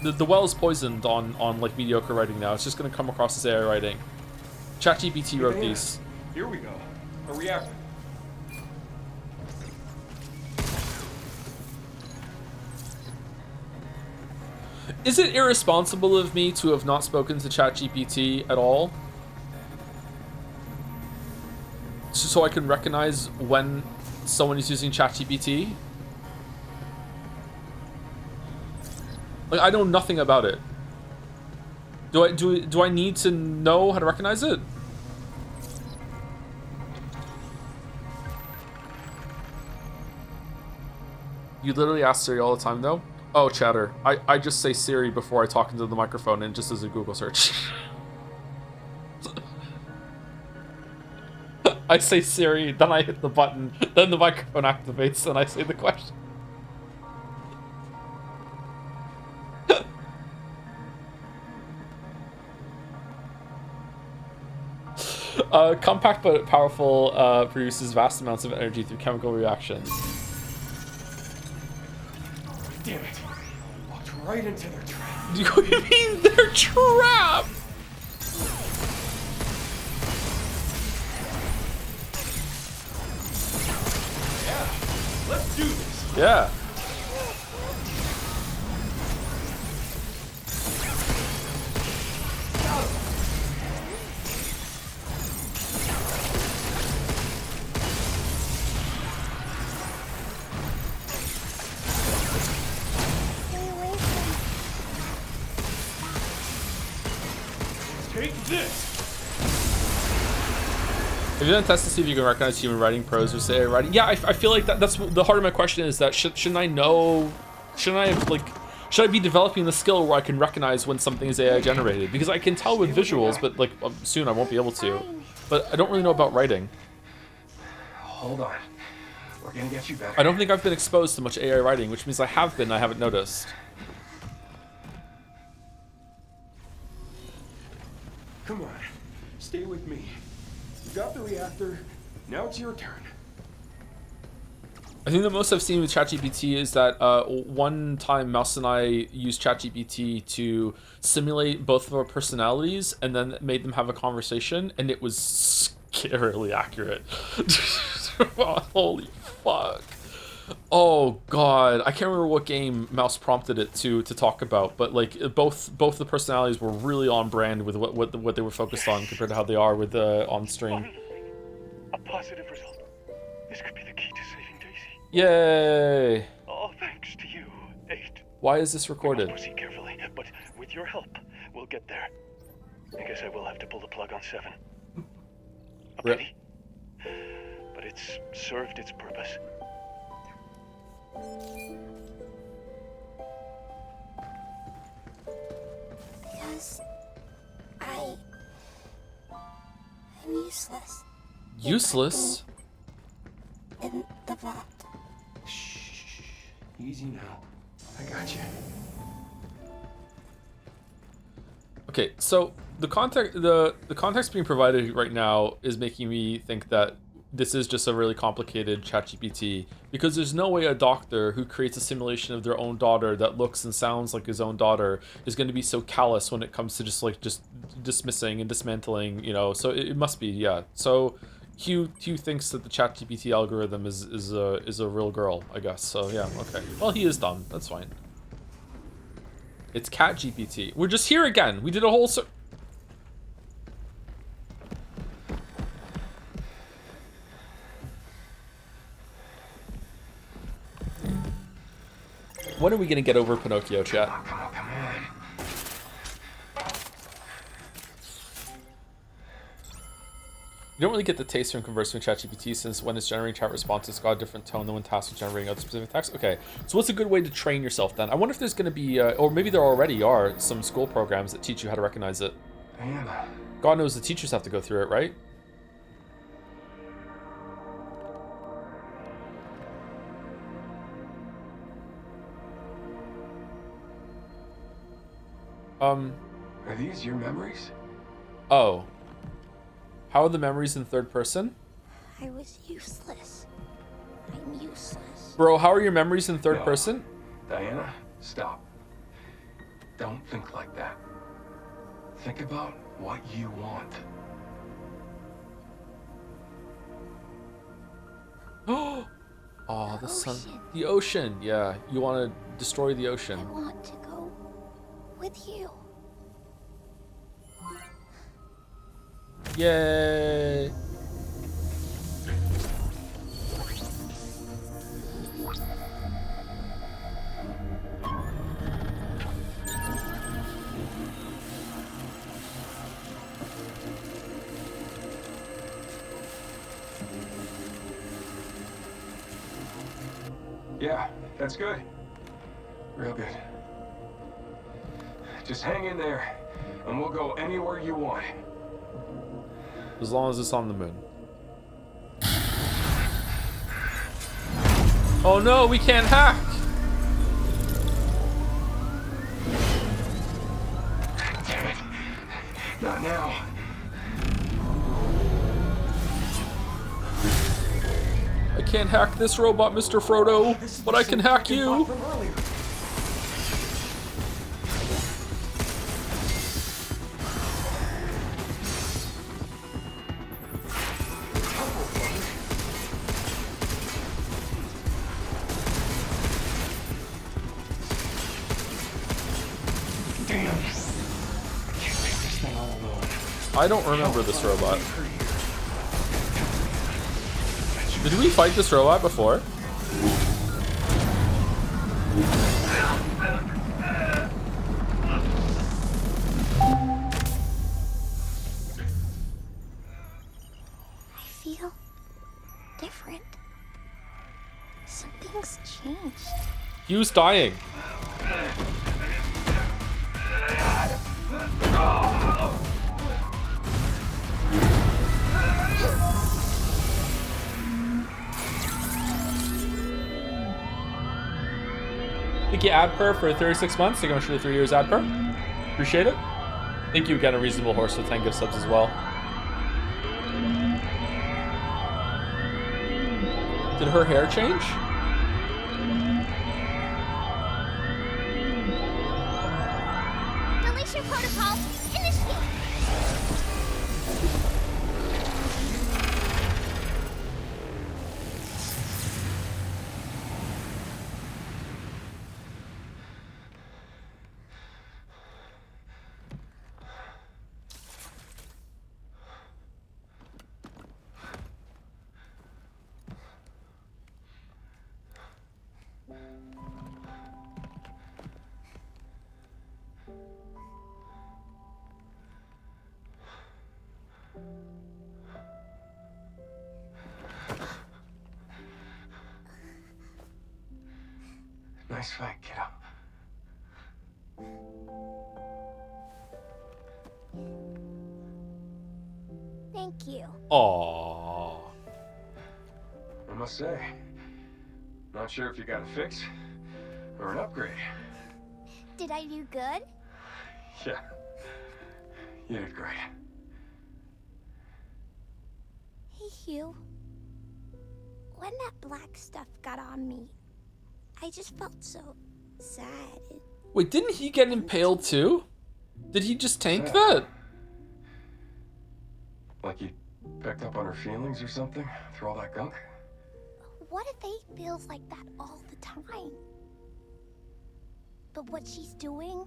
A: The well is poisoned on like mediocre writing now. It's just gonna come across as AI writing. ChatGPT wrote these.
B: Here we go. A reactor.
A: Is it irresponsible of me to have not spoken to ChatGPT at all? So I can recognize when someone is using ChatGPT? Like, I know nothing about it. Do I need to know how to recognize it? You literally ask Siri all the time, though? Oh, chatter. I just say Siri before I talk into the microphone and just as a Google search. I say Siri, then I hit the button, then the microphone activates, and I say the question. Compact but powerful produces vast amounts of energy through chemical reactions.
B: Damn it. Walked right into their trap.
A: Do you mean their trap?
B: Yeah, let's do this.
A: Yeah.
I: Take this!
A: Have you done tests to see if you can recognize human writing, prose, or say AI writing? Yeah, I feel like that's the heart of my question is that shouldn't I know? Shouldn't I have, like, should I be developing the skill where I can recognize when something is AI generated? Because I can tell with visuals, but like soon I won't be able to. But I don't really know about writing.
B: Hold on. We're gonna get you better.
A: I don't think I've been exposed to much AI writing, which means I have been. I haven't noticed.
B: Come on. Stay with me. You got the reactor. Now it's your turn.
A: I think the most I've seen with ChatGPT is that one time Mouse and I used ChatGPT to simulate both of our personalities and then made them have a conversation, and it was scarily accurate. Holy fuck. Oh god, I can't remember what game Mouse prompted it to talk about, but like both the personalities were really on brand with what they were focused on compared to how they are with on stream.
I: A positive result. This could be the key to saving Daisy.
A: Yay!
I: Oh, thanks to you, 8.
A: Why is this recorded?
I: We must proceed carefully, but with your help, we'll get there. I guess I will have to pull the plug on 7. A pity. But it's served its purpose.
C: Because I'm useless.
A: Useless?
C: In the vault.
B: Shh. Easy now. I got you.
A: Okay, so the context being provided right now is making me think that this is just a really complicated ChatGPT, because there's no way a doctor who creates a simulation of their own daughter that looks and sounds like his own daughter is going to be so callous when it comes to just dismissing and dismantling, you know. So it must be, yeah. So Hugh thinks that the ChatGPT algorithm is a real girl, I guess. So yeah, okay. Well, he is dumb. That's fine. It's CatGPT. We're just here again. We did a whole When are we gonna get over Pinocchio, chat?
B: Come on.
A: You don't really get the taste from conversing with ChatGPT, since when it's generating chat responses, it's got a different tone than when tasked with generating other specific text. Okay, so what's a good way to train yourself then? I wonder if there's going to be, or maybe there already are, some school programs that teach you how to recognize it.
B: Diana.
A: God knows the teachers have to go through it, right?
B: Are these your memories?
A: Oh. How are the memories in third person?
C: I was useless. I'm useless.
A: Bro, how are your memories in third person?
B: Diana, stop. Don't think like that. Think about what you want.
A: Oh, the sun. The ocean. Yeah, you want to destroy the ocean.
C: I want to go with you.
A: Yay!
B: Yeah, that's good. Real good. Just hang in there, and we'll go anywhere you want.
A: As long as it's on the moon. Oh no, we can't hack!
B: Damn it. Not now.
A: I can't hack this robot, Mr. Frodo, but I can hack you! I don't remember this robot. Did we fight this robot before? Hugh's dying. Thank you, Adper, for 36 months. Thank you much for the 3 years, Adper. Appreciate it. Thank you again, A Reasonable Horse, with 10 gift subs as well. Did her hair change?
C: Deletion protocol initiate.
B: Nice fight, kiddo.
C: Thank you.
A: Aww.
B: I must say, not sure if you got a fix or an upgrade.
C: Did I do good?
B: Yeah, you did great.
C: Hey, Hugh. When that black stuff got on me, I just felt so sad.
A: Wait, didn't he get impaled too? Did he just tank that?
B: Like you picked up on her feelings or something through all that gunk?
C: What if Faith feels like that all the time? But what she's doing,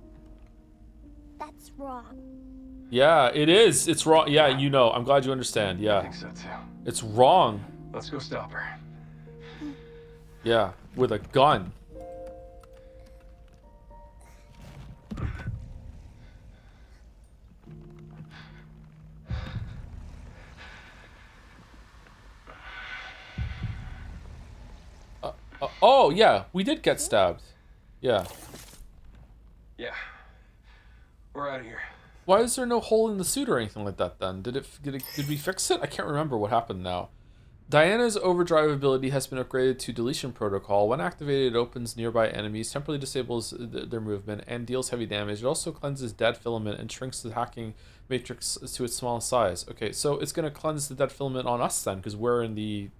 C: that's wrong.
A: Yeah, it is. It's wrong. Yeah, you know. I'm glad you understand.
B: I
A: Yeah.
B: think so too.
A: It's wrong.
B: Let's go stop her.
A: Yeah, with a gun. Oh, yeah, we did get stabbed. Yeah.
B: Yeah. We're out of here.
A: Why is there no hole in the suit or anything like that then? Did we fix it? I can't remember what happened now. Diana's overdrive ability has been upgraded to deletion protocol. When activated, it opens nearby enemies, temporarily disables their movement, and deals heavy damage. It also cleanses dead filament and shrinks the hacking matrix to its smallest size. Okay, so it's gonna cleanse the dead filament on us then, because we're in the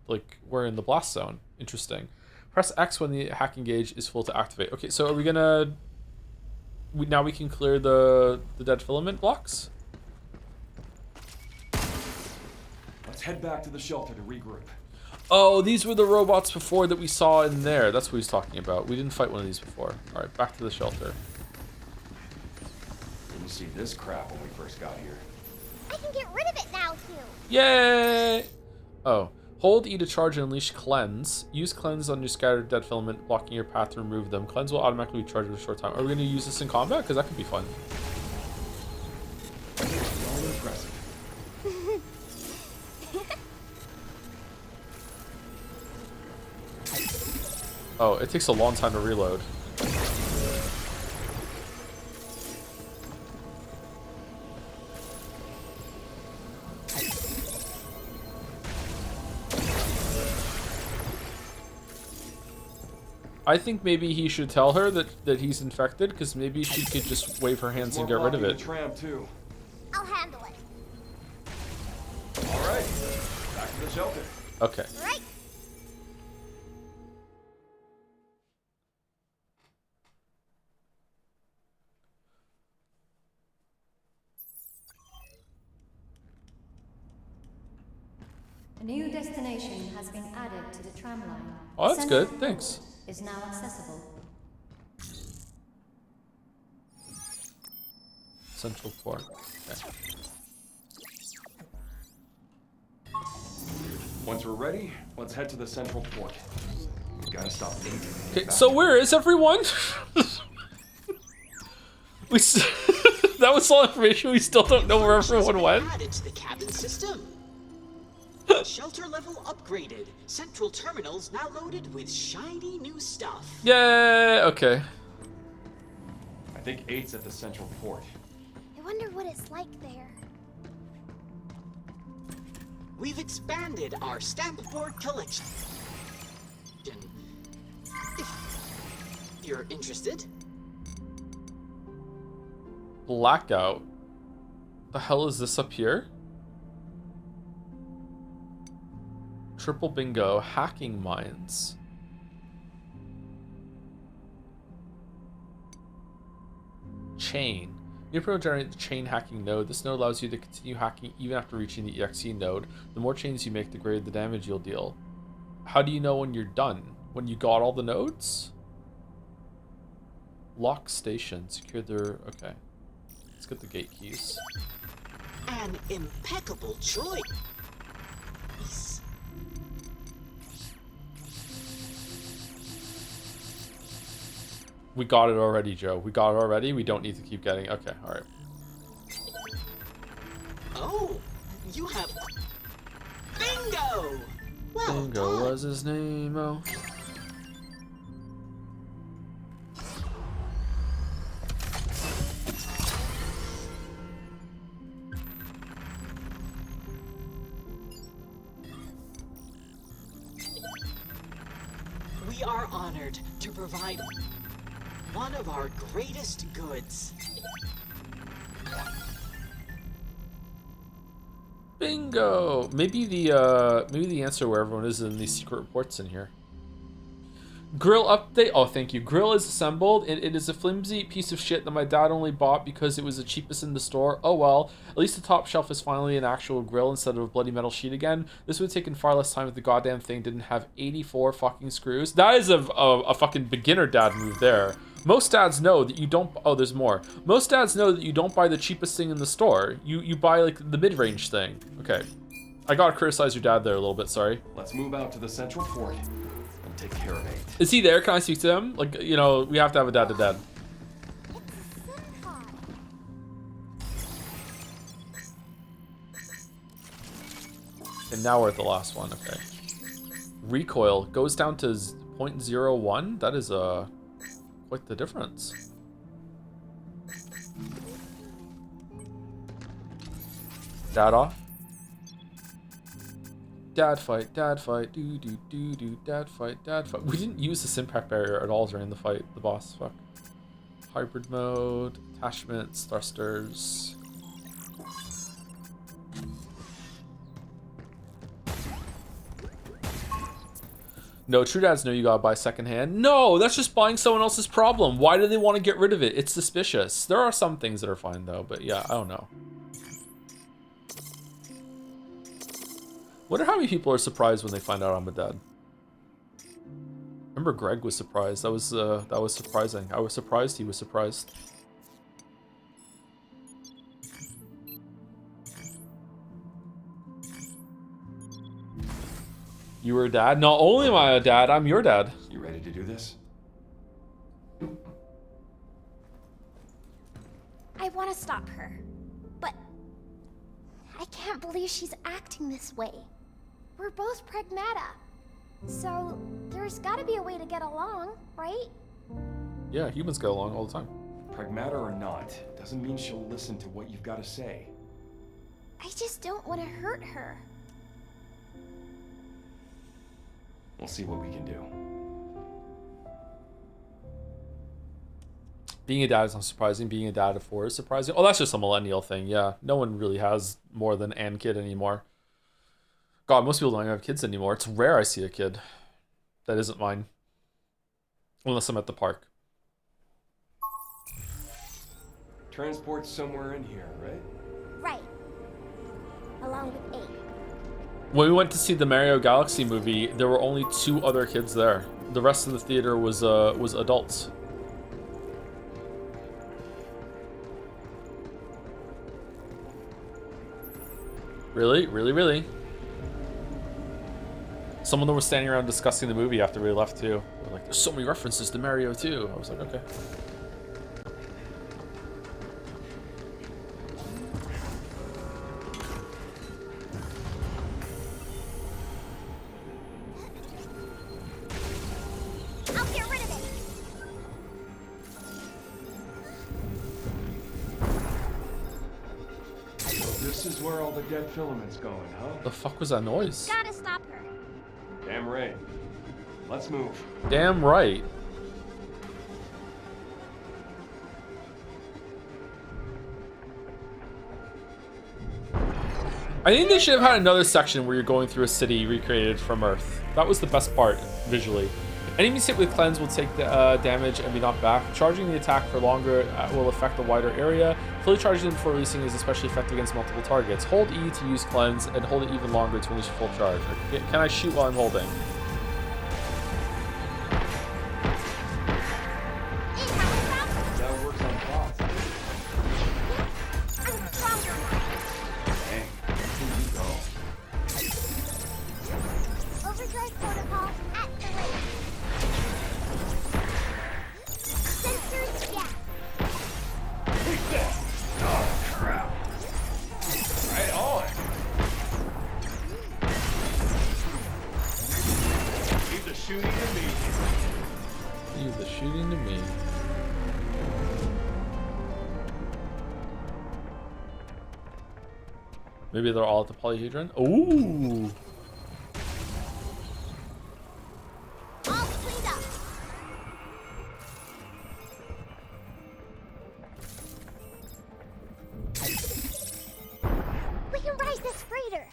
A: blast zone. Interesting. Press X when the hacking gauge is full to activate. Okay, so are we gonna? Now we can clear the dead filament blocks.
B: Let's head back to the shelter to regroup.
A: Oh, these were the robots before that we saw in there. That's what he's talking about. We didn't fight one of these before. All right, back to the shelter.
B: Didn't see this crap when we first got here.
C: I can get rid of it now, Hugh.
A: Yay! Oh, hold E to charge and unleash cleanse. Use cleanse on your scattered dead filament, blocking your path to remove them. Cleanse will automatically be charged in a short time. Are we going to use this in combat? Because that could be fun.
B: All impressive.
A: Oh, it takes a long time to reload. I think maybe he should tell her that he's infected, because maybe she could just wave her hands and get rid of it.
B: The tram too.
C: I'll handle it.
B: All right, back to the shelter.
A: Okay.
C: Right.
E: A new destination has been added to the tram line.
A: Oh, that's
E: Central
A: good. Thanks.
E: Port is now accessible.
A: Central Port. Okay.
B: Once we're ready, let's head to the central port. We gotta stop thinking.
A: Okay, so where is everyone? That was all information. We still don't know where everyone went.
D: Added to the cabin system. Shelter level upgraded. Central terminals now loaded with shiny new stuff.
A: Yay! Okay.
B: I think 8's at the central port.
C: I wonder what it's like there.
D: We've expanded our stamp board collection. If you're interested.
A: Blackout. The hell is this up here? Triple bingo. Hacking mines. Chain. You can generate the chain hacking node. This node allows you to continue hacking even after reaching the EXE node. The more chains you make, the greater the damage you'll deal. How do you know when you're done? When you got all the nodes? Lock station. Secure their... Okay. Let's get the gate keys.
D: An impeccable choice.
A: We got it already, Joe. We got it already. We don't need to keep getting... Okay, alright.
D: Oh, you have... Bingo! Well
A: Bingo
D: done.
A: was his name, oh.
D: We are honored to provide one of our greatest goods.
A: Bingo! Maybe the answer where everyone is in these secret reports in here. Grill update. Oh, thank you. Grill is assembled. It is a flimsy piece of shit that my dad only bought because it was the cheapest in the store. Oh well. At least the top shelf is finally an actual grill instead of a bloody metal sheet again. This would have taken far less time if the goddamn thing didn't have 84 fucking screws. That is a fucking beginner dad move there. Most dads know that you don't... Oh, there's more. Most dads know that you don't buy the cheapest thing in the store. You buy, like, the mid-range thing. Okay. I gotta criticize your dad there a little bit, sorry.
B: Let's move out to the central port and take care of 8.
A: Is he there? Can I speak to him? Like, you know, we have to have a dad-to-dad. And now we're at the last one, okay. Recoil goes down to 0.01. That is, quite the difference. Dad off. Dad fight, do do do do, dad fight, dad fight. We didn't use this impact barrier at all during the fight, the boss, fuck. Hybrid mode, attachments, thrusters. No, true dads know you gotta buy secondhand. No, that's just buying someone else's problem. Why do they want to get rid of it? It's suspicious. There are some things that are fine though, but yeah, I don't know. Wonder how many people are surprised when they find out I'm a dad. Remember Greg was surprised. That was surprising. I was surprised he was surprised. You were a dad? Not only am I a dad, I'm your dad.
B: You ready to do this?
C: I want to stop her, but I can't believe she's acting this way. We're both Pragmata, so there's got to be a way to get along, right?
A: Yeah, humans get along all the time.
B: Pragmata or not, doesn't mean she'll listen to what you've got to say.
C: I just don't want to hurt her.
B: We'll see what we can do.
A: Being a dad is not surprising. Being a dad of 4 is surprising. Oh, that's just a millennial thing. Yeah, no one really has more than an kid anymore. God, most people don't even have kids anymore. It's rare I see a kid that isn't mine. Unless I'm at the park.
B: Transport's somewhere in here, right?
C: Right. Along with 8.
A: When we went to see the Mario Galaxy movie, there were only 2 other kids there. The rest of the theater was adults. Really? Really, really? Some of them were standing around discussing the movie after we left too. They're like, there's so many references to Mario too. I was like, okay.
B: this is where all the dead filament's going, huh?
A: The fuck was that noise?
C: Gotta stop her.
B: Damn right. Let's move.
A: Damn right. I think they should have had another section where you're going through a city recreated from Earth. That was the best part, visually. Enemies hit with cleanse will take damage and be knocked back. Charging the attack for longer will affect a wider area. Fully charging them before releasing is especially effective against multiple targets. Hold E to use cleanse and hold it even longer to unleash full charge. Can I shoot while I'm holding?
B: That works on bots.
C: I'm stronger now.
B: Dang, here you go.
C: Overdrive protocol activated. Sensors down.
B: Take that! Oh, crap. Right on. Leave the shooting to me.
A: Leave the shooting to me. Maybe they're all at the polyhedron? Ooh!
C: All cleaned up. We can ride this freighter.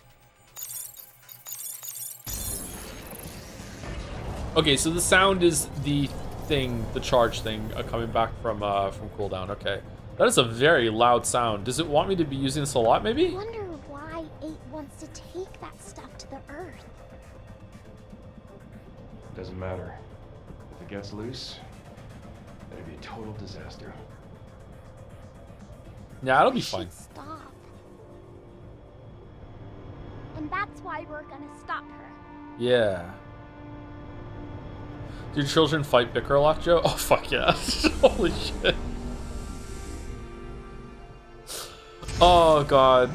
A: Okay, so the sound is the thing, the charge thing, coming back from cooldown. Okay, that is a very loud sound. Does it want me to be using this a lot? Maybe.
C: Wonder why 8 wants to take that stuff to the Earth.
B: Doesn't matter. If it gets loose, it'd be a total disaster.
A: Yeah, it'll be
C: We
A: fine.
C: should stop. And that's why we're gonna stop her.
A: Yeah. Do your children fight bicker a lot, Joe? Oh fuck yeah! Holy shit! Oh god.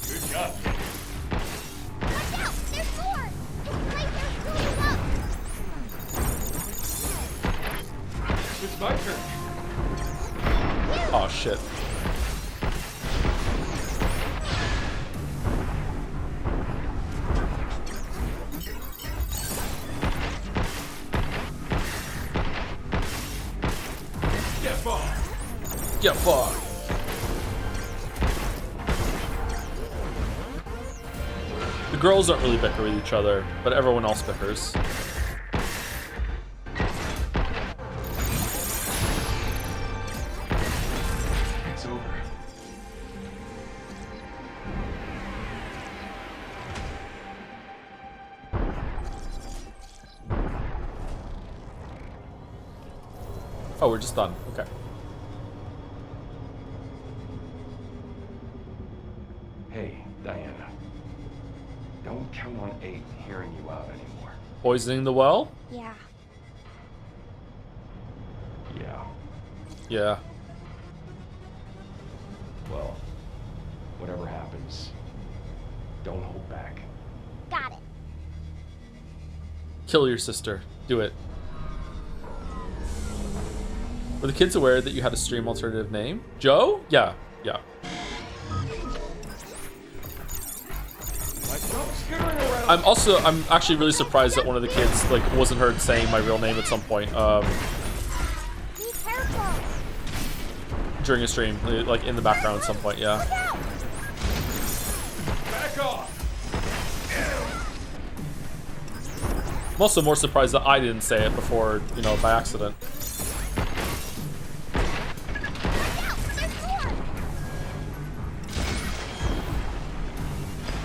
B: Good job.
C: Watch out! There's more! His laser's cooling up!
B: It's my turn.
A: Oh shit.
B: Get fucked.
A: Get fucked. The girls don't really bicker with each other, but everyone else bickers.
B: It's over.
A: Oh, we're just done. Okay.
B: Hey, Diana. Don't count on 8 hearing you out anymore.
A: Poisoning the well?
C: Yeah.
B: Yeah.
A: Yeah.
B: Well, whatever happens, don't hold back.
C: Got it.
A: Kill your sister. Do it. Were the kids aware that you had a stream alternative name? Joe? Yeah. Yeah. I'm actually really surprised that one of the kids like wasn't heard saying my real name at some point
C: Be careful.
A: during a stream, like in the background at some point. Yeah.
C: Look out!
B: Back off!
A: I'm also more surprised that I didn't say it before, you know, by accident.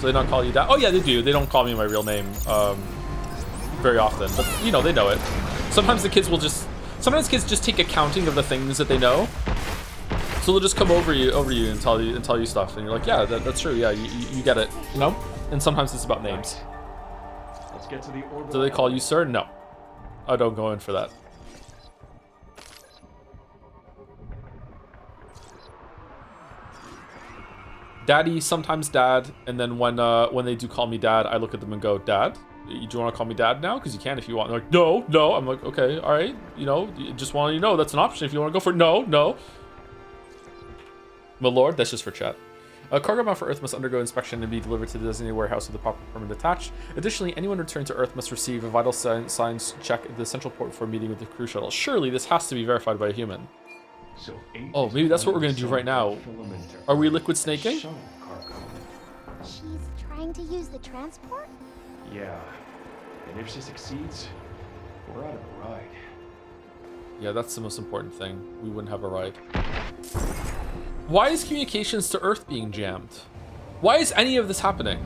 A: Do they not call you that? Oh yeah, they do. They don't call me my real name very often, but you know, they know it. Sometimes sometimes kids just take accounting of the things that they know. So they'll just come over you and tell you stuff, and you're like, yeah, that's true. Yeah, you get it, you know. And sometimes it's about names.
B: Let's get to the orbital.
A: Do they call you sir? No, I don't go in for that. Daddy, sometimes dad, and then when they do call me dad, I look at them and go, Dad, do you want to call me dad now? Because you can if you want. They're like, no, no. I'm like, okay, all right. You know, just want you to know that's an option if you want to go for it. No, no. My lord, that's just for chat. A cargo bound for Earth must undergo inspection and be delivered to the designated warehouse with the proper permit attached. Additionally, anyone returning to Earth must receive a vital signs check at the central port before meeting with the crew shuttle. Surely this has to be verified by a human.
B: So
A: Oh, maybe that's what we're going to do right now. Are we liquid snaking?
C: She's trying to use the transport?
B: Yeah. And if she succeeds, we're out of a ride.
A: Yeah, that's the most important thing. We wouldn't have a ride. Why is communications to Earth being jammed? Why is any of this happening?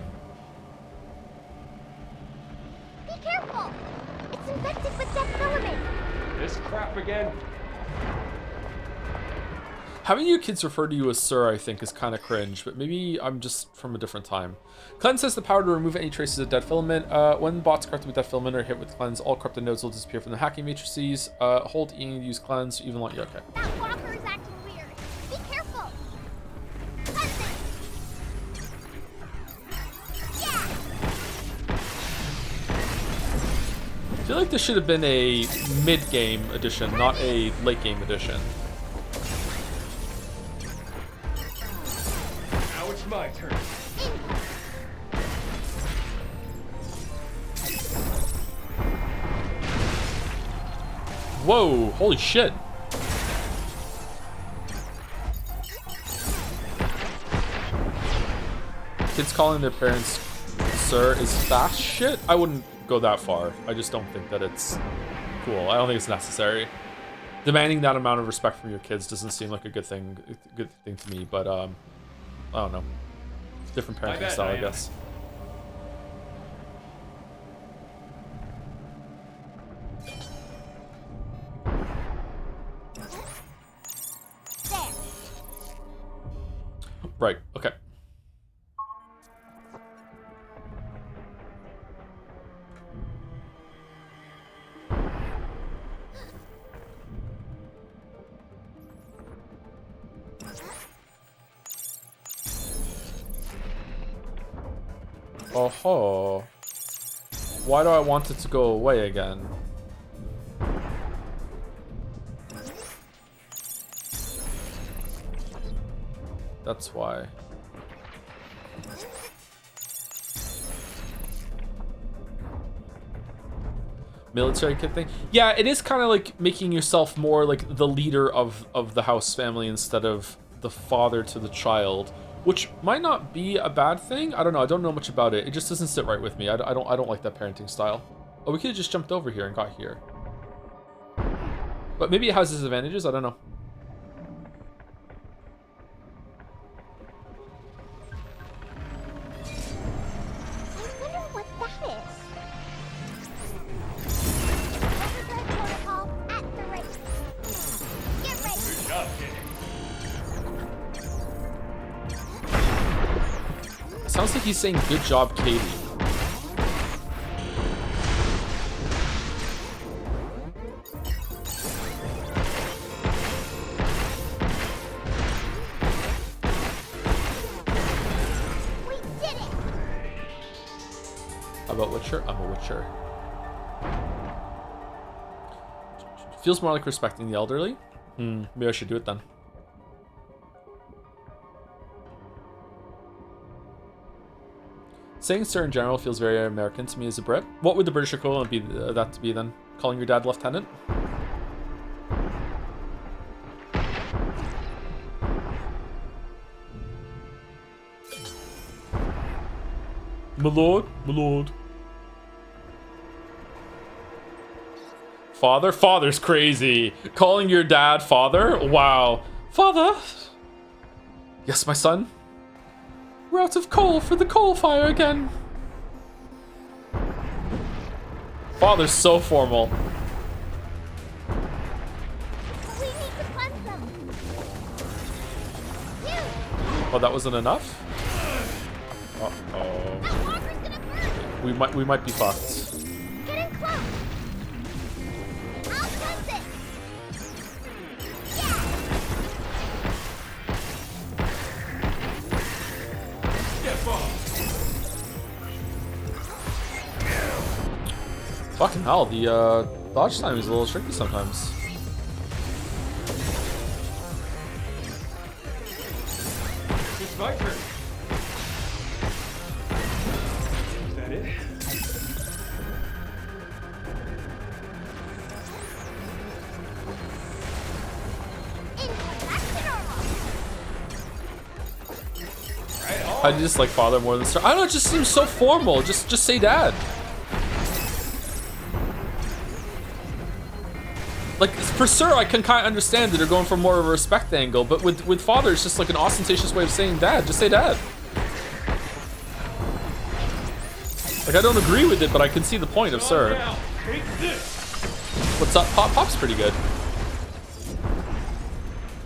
C: Be careful! It's infected with death filament!
B: This crap again?
A: Having your kids refer to you as sir, I think, is kind of cringe, but maybe I'm just from a different time. Cleanse has the power to remove any traces of dead filament. When bots corrupted with dead filament are hit with cleanse, all corrupted nodes will disappear from the hacking matrices. Hold E and use cleanse, even like, yeah, okay.
C: That walker is acting weird. Be careful! Cleanse it! Yeah!
A: I feel like this should have been a mid-game edition, not a late-game edition.
B: Now it's my turn.
A: Whoa, holy shit. Kids calling their parents sir is fast shit? I wouldn't go that far. I just don't think that it's cool. I don't think it's necessary. Demanding that amount of respect from your kids doesn't seem like a good thing to me, but I don't know. Different parenting style, I guess. Right, okay. Oh-ho. Why do I want it to go away again? That's why. Military kid thing? Yeah, it is kind of like making yourself more like the leader of the house family instead of the father to the child, which might not be a bad thing. I don't know. I don't know much about it. It just doesn't sit right with me. I don't like that parenting style. Oh, we could have just jumped over here and got here. But maybe it has its advantages. I don't know. Sounds like he's saying good job, Katie.
C: We did it!
A: How about Witcher? I'm a Witcher. Feels more like respecting the elderly. Maybe I should do it then. Saying sir in general feels very American to me as a Brit. What would the British equivalent be that to be then? Calling your dad lieutenant? My lord, my lord. Father? Father's crazy. Calling your dad father? Wow. Father? Yes, my son? We're out of coal for the coal fire again. Father's so formal.
C: We need to cleanse them.
A: Oh, that wasn't enough? Uh-oh.
C: That walker's gonna burn.
A: We might be fucked.
C: Get in close. I'll cleanse it. Yeah.
A: Fucking hell, the dodge time is a little tricky sometimes.
B: It's my turn. Is that it?
A: I just like father more than sir. I don't know, it just seems so formal. Just say dad. Like for sir, I can kind of understand that they're going for more of a respect angle, but with father, it's just like an ostentatious way of saying dad. Just say dad. Like I don't agree with it, but I can see the point of sir. What's up? Pop's pretty good.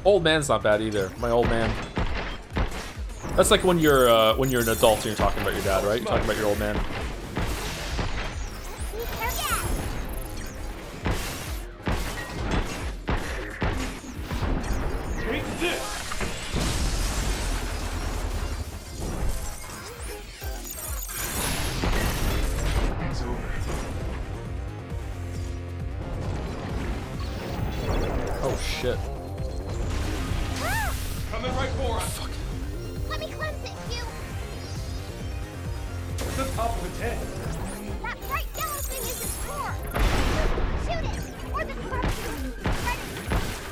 A: Old man's not bad either. My old man. That's like when you're an adult and you're talking about your dad, right? You're talking about your old man.
B: Take this. It's over.
A: Oh shit.
B: Coming right for us.
A: Fuck.
C: Let me cleanse it, Hugh.
B: What's the top of its head?
C: That bright yellow thing is its core. Shoot it, or the corruption. Ready.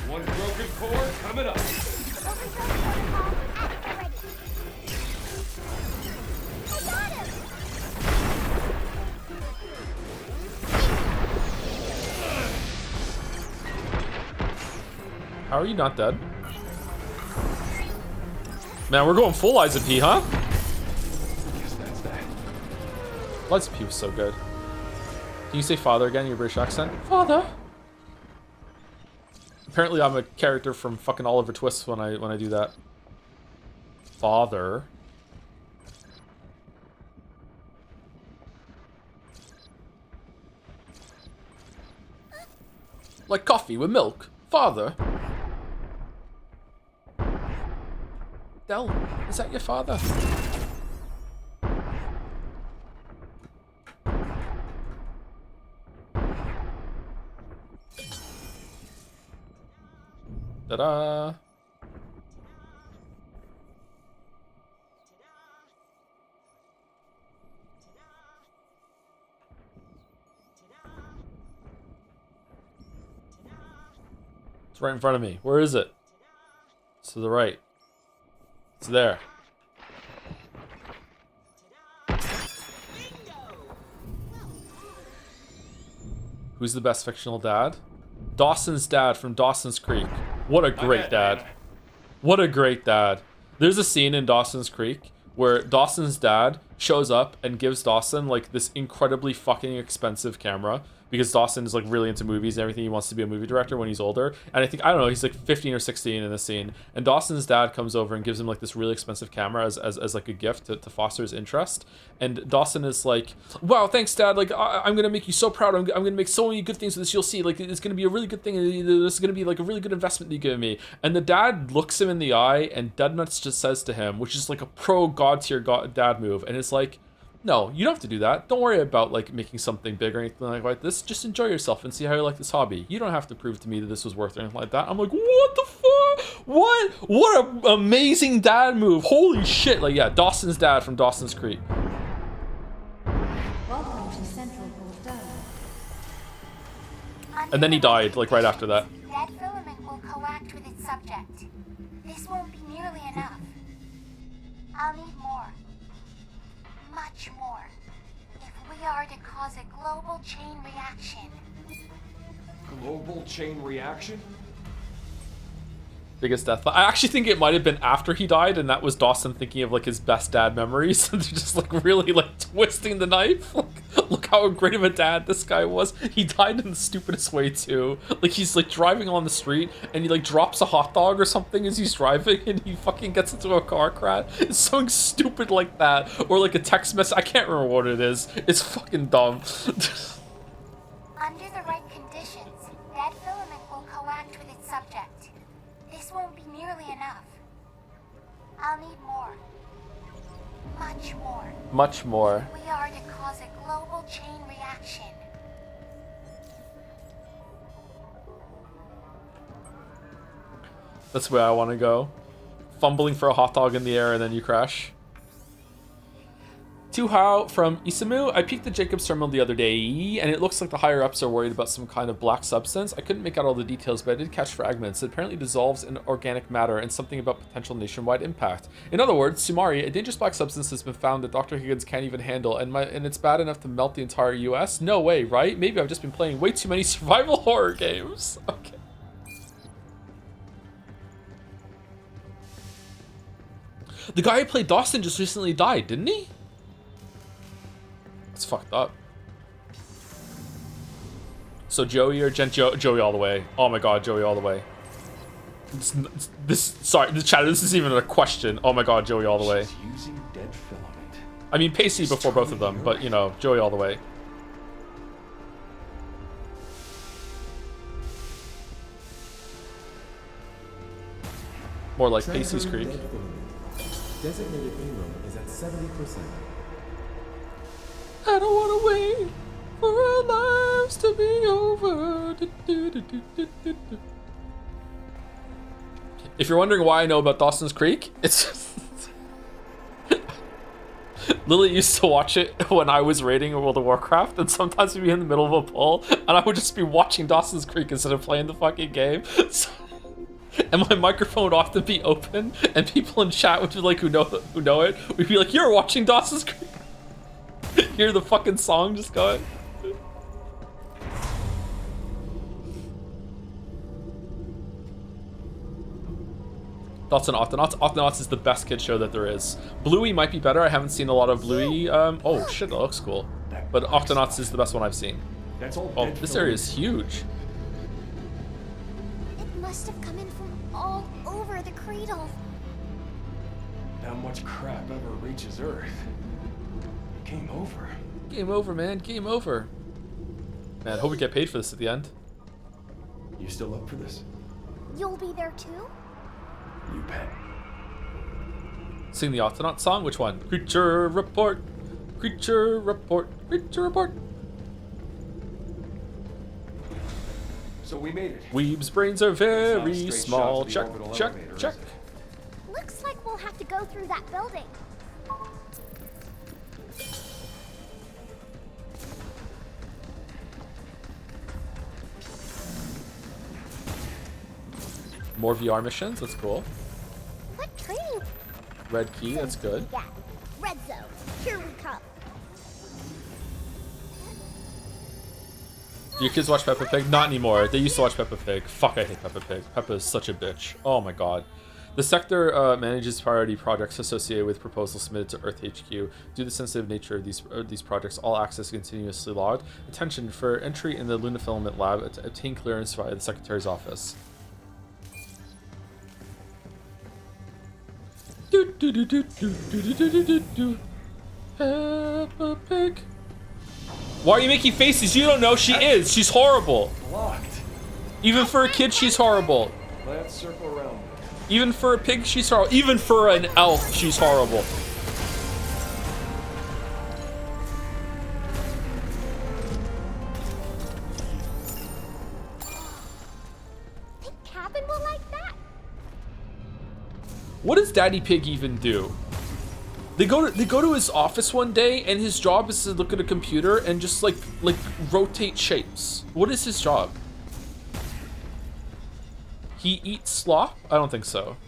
B: One broken core coming up.
C: Overthrow protocol at the ready. I got him.
A: How are you not dead? Man, we're going full Liza P, huh?
B: Guess that's that.
A: Liza P was so good. Can you say father again in your British accent? Father. Apparently I'm a character from fucking Oliver Twist when I do that. Father. Like coffee with milk. Father. Del, is that your father? Ta-da! It's right in front of me. Where is it? It's to the right. It's there. Who's the best fictional dad? Dawson's dad from Dawson's Creek. What a great dad. What a great dad. There's a scene in Dawson's Creek where Dawson's dad shows up and gives Dawson like this incredibly fucking expensive camera because Dawson is like really into movies and everything. He wants to be a movie director when he's older. And I think, I don't know, he's like 15 or 16 in the scene. And Dawson's dad comes over and gives him like this really expensive camera as like a gift to foster his interest. And Dawson is like, wow, thanks dad. Like I'm going to make you so proud. I'm going to make so many good things with this. You'll see, like it's going to be a really good thing. This is going to be like a really good investment that you give me. And the dad looks him in the eye and dead nuts just says to him, which is like a pro god tier dad move. And it's like, no, you don't have to do that. Don't worry about like making something big or anything like this. Just enjoy yourself and see how you like this hobby. You don't have to prove to me that this was worth anything like that. I'm like, what the fuck? What an amazing dad move. Holy shit. Like, yeah, Dawson's dad from Dawson's Creek.
E: Welcome to Central Port.
A: And then he died, like right after that.
C: That filament will coact with its subject. This won't be nearly enough. I'll need more. Much more. If we are to cause a global chain reaction.
B: Global chain reaction?
A: Biggest death. I actually think it might have been after he died, and that was Dawson thinking of like his best dad memories. And they're just like really like twisting the knife. Like, look how great of a dad this guy was. He died in the stupidest way too. Like he's like driving on the street and he like drops a hot dog or something as he's driving, and he fucking gets into a car crash. It's something stupid like that, or like a text message. I can't remember what it is. It's fucking dumb.
C: Under the right conditions, that filament will coact with its subject. This won't be nearly enough. I'll need more. Much more.
A: Much more.
C: We are to cause a global chain reaction.
A: That's where I want to go. Fumbling for a hot dog in the air and then you crash. To Hao from Isamu, I peeked at Jacob's terminal the other day, and it looks like the higher-ups are worried about some kind of black substance. I couldn't make out all the details, but I did catch fragments. It apparently dissolves in organic matter and something about potential nationwide impact. In other words, Sumari, a dangerous black substance has been found that Dr. Higgins can't even handle, and it's bad enough to melt the entire US? No way, right? Maybe I've just been playing way too many survival horror games. Okay. The guy who played Dawson just recently died, didn't he? It's fucked up. So Joey or Joey all the way. Oh my god, Joey all the way. Sorry, this chat, this isn't even a question. Oh my god, Joey all the way.
B: Using dead filament.
A: I mean, Pacey before both of them, but you know, Joey all the way. More like Pacey's Creek.
F: Designated payload is at 70%.
A: I don't want to wait for our lives to be over. If you're wondering why I know about Dawson's Creek, it's Lily used to watch it when I was raiding World of Warcraft, and sometimes we'd be in the middle of a pull, and I would just be watching Dawson's Creek instead of playing the fucking game. So, and my microphone would often be open, and people in chat would be like, who know it, we'd be like, "You're watching Dawson's Creek." Hear the fucking song just going. Thoughts on Octonauts? Octonauts is the best kid show that there is. Bluey might be better. I haven't seen a lot of Bluey. Oh shit, that looks cool. But Octonauts is the best one I've seen. Oh, this area is huge.
C: It must have come in from all over the cradle.
B: Not much crap ever reaches Earth. Game over.
A: Game over, man. Game over. Man, I hope we get paid for this at the end.
B: You still up for this?
C: You'll be there too?
B: You bet.
A: Sing the Octonaut song? Which one? Creature report. Creature report. Creature report.
B: So we made it.
A: Weeb's brains are very small. Check, check, check.
C: Looks like we'll have to go through that building.
A: More VR missions, that's cool.
C: What training?
A: Red key, that's good.
C: Yeah. Red zone. Here we come.
A: Do your kids watch Peppa Pig? Not anymore. They used to watch Peppa Pig. Fuck, I hate Peppa Pig. Peppa is such a bitch. Oh my god. The sector manages priority projects associated with proposals submitted to Earth HQ. Due to the sensitive nature of these projects, all access is continuously logged. Attention, for entry in the Lunafilament lab, obtain clearance via the Secretary's office. Peppa Pig. Why are you making faces? You don't know she is. She's horrible.
B: Blocked.
A: Even for a kid, she's horrible.
B: Let's circle around.
A: Even for a pig, she's horrible. Even for an elf, she's horrible.
C: Think Cabin will like that?
A: What does Daddy Pig even do? They go to his office one day, and his job is to look at a computer and just like rotate shapes. What is his job? He eats slop? I don't think so.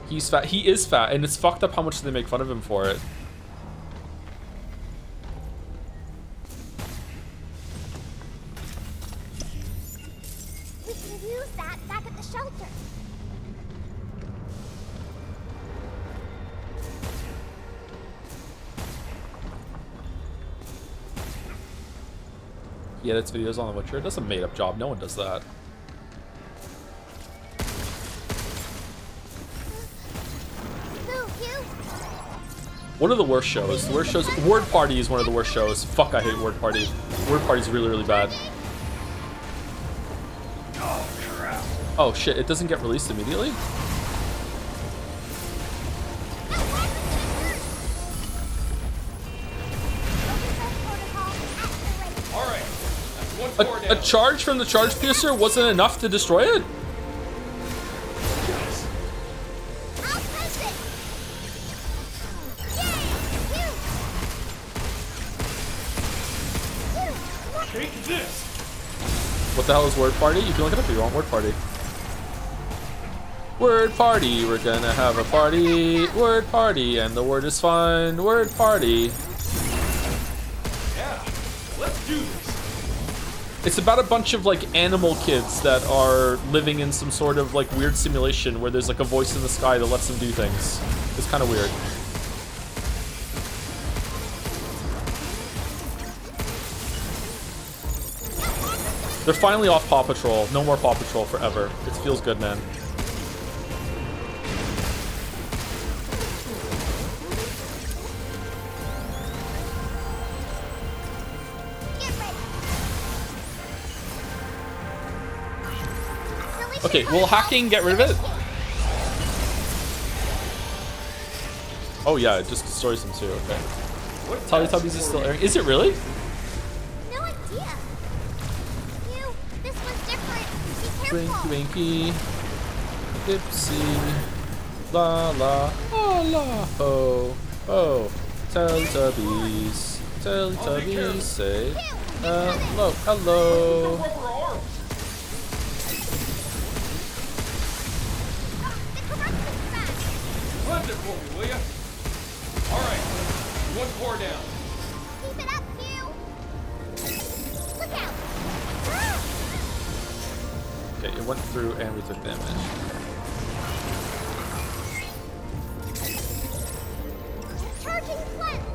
A: He's fat. He is fat, and it's fucked up how much they make fun of him for it.
C: We can use that back at the shelter.
A: He edits videos on The Witcher. That's a made-up job. No one does that. One of the worst shows. The worst shows. Word Party is one of the worst shows. Fuck, I hate Word Party. Word Party's really, really bad.
B: Oh crap.
A: Oh shit! It doesn't get released immediately. A charge from the charge piercer wasn't enough to destroy it?
C: I'll press it.
I: Take this!
A: What the hell is word party? You can look it up if you want. Word party. Word party. We're gonna have a party. Word party. And the word is fun. Word party.
I: Yeah, let's do this.
A: It's about a bunch of like animal kids that are living in some sort of like weird simulation where there's like a voice in the sky that lets them do things. It's kind of weird. They're finally off Paw Patrol. No more Paw Patrol forever. It feels good, man. Okay, will hacking get rid of it? Oh yeah, it just destroys them too, okay. Teletubbies is still airing. Is it really?
C: No idea. Hugh, this one's different. Be
A: Winky
C: careful.
A: winky. Dipsy. La la. Oh la. Oh. Oh. Teletubbies. Teletubbies say hello. Hello.
C: The corruption's back.
I: Cleanse it for me, will ya? Alright, one core down.
C: Keep it up, Hugh. Look out. Ah!
A: Okay, it went through and we took damage.
C: Charging cleanse.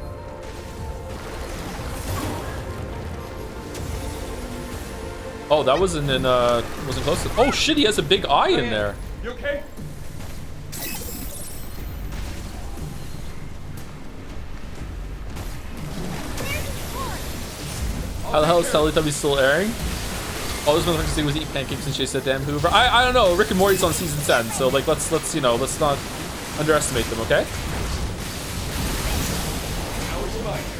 A: Oh, that wasn't in wasn't close to. Oh shit, he has a big eye in there.
I: You okay?
A: How the hell is Teletubbies still airing? All this motherfuckers do was eat pancakes and chase that damn Hoover. I don't know. Rick and Morty's on season 10, so like let's you know, let's not underestimate them, okay?
I: Now it's my turn.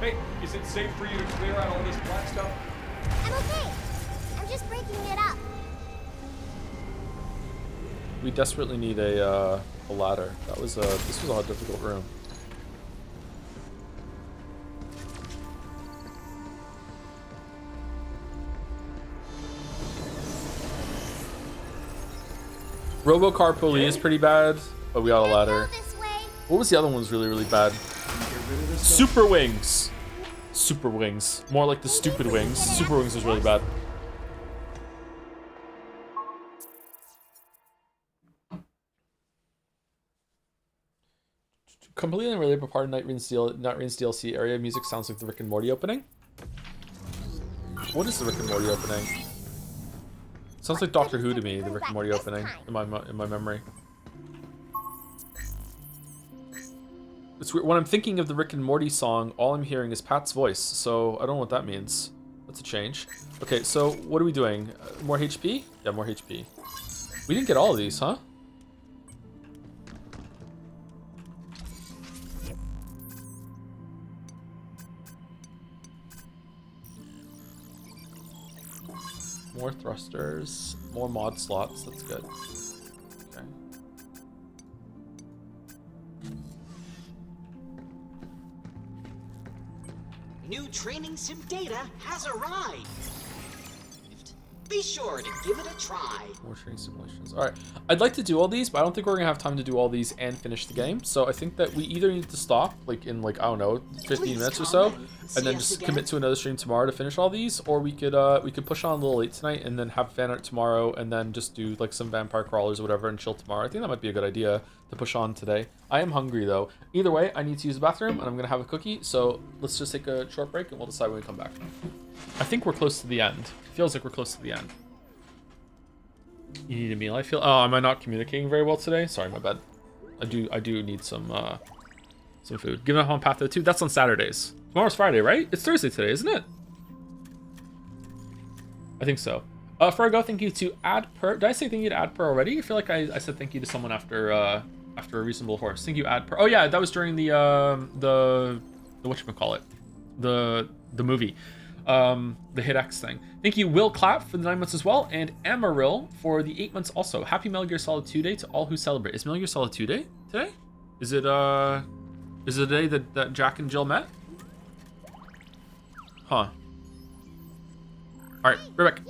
I: Hey, is it safe for you to clear out all this black stuff?
C: I'm okay. I'm just breaking it up.
A: We desperately need a ladder. This was a difficult room. Robocar Pulley is pretty bad, but we got a ladder.
C: This way.
A: What was the other one was really, really bad? Super Wings. Super Wings. More like the stupid wings. Super Wings was really bad. Completely unrelated, but part of Night Rain's DLC area music sounds like the Rick and Morty opening. What is the Rick and Morty opening? Sounds like Doctor Who to me, the Rick and Morty opening, in my memory. It's weird. When I'm thinking of the Rick and Morty song, all I'm hearing is Pat's voice, so I don't know what that means. That's a change. Okay, so what are we doing? More HP? Yeah, more HP. We didn't get all of these, huh? More thrusters, more mod slots, that's good. Okay.
D: New training sim data has arrived. Be sure to give it a try.
A: More training simulations. Alright. I'd like to do all these, but I don't think we're gonna have time to do all these and finish the game. So I think that we either need to stop, like in like, I don't know, 15 minutes or so, and then just commit to another stream tomorrow to finish all these, or we could push on a little late tonight and then have fan art tomorrow and then just do like some vampire crawlers or whatever and chill tomorrow. I think that might be a good idea to push on today. I am hungry though. Either way, I need to use the bathroom and I'm gonna have a cookie, so let's just take a short break and we'll decide when we come back. I think we're close to the end. Feels like we're close to the end. You need a meal, I feel. Oh, am I not communicating very well today? Sorry, my bad. I do need some food. Give up on Path 2. That's on Saturdays. Tomorrow's Friday, right? It's Thursday today, isn't it? I think so. Fergo, thank you to Ad Per. Did I say thank you to Ad Per already? I feel like I said thank you to someone after a reasonable horse. Thank you, Ad Per. Oh yeah, that was during the whatchamacallit, the movie, the Hit X thing. Thank you, Will Clapp, for the 9 months as well, and Amaryl for the 8 months also. Happy Metal Gear Solid 2 Day to all who celebrate. Is Metal Gear Solid 2 Day today? Is it the day that Jack and Jill met? Huh. All right, right back.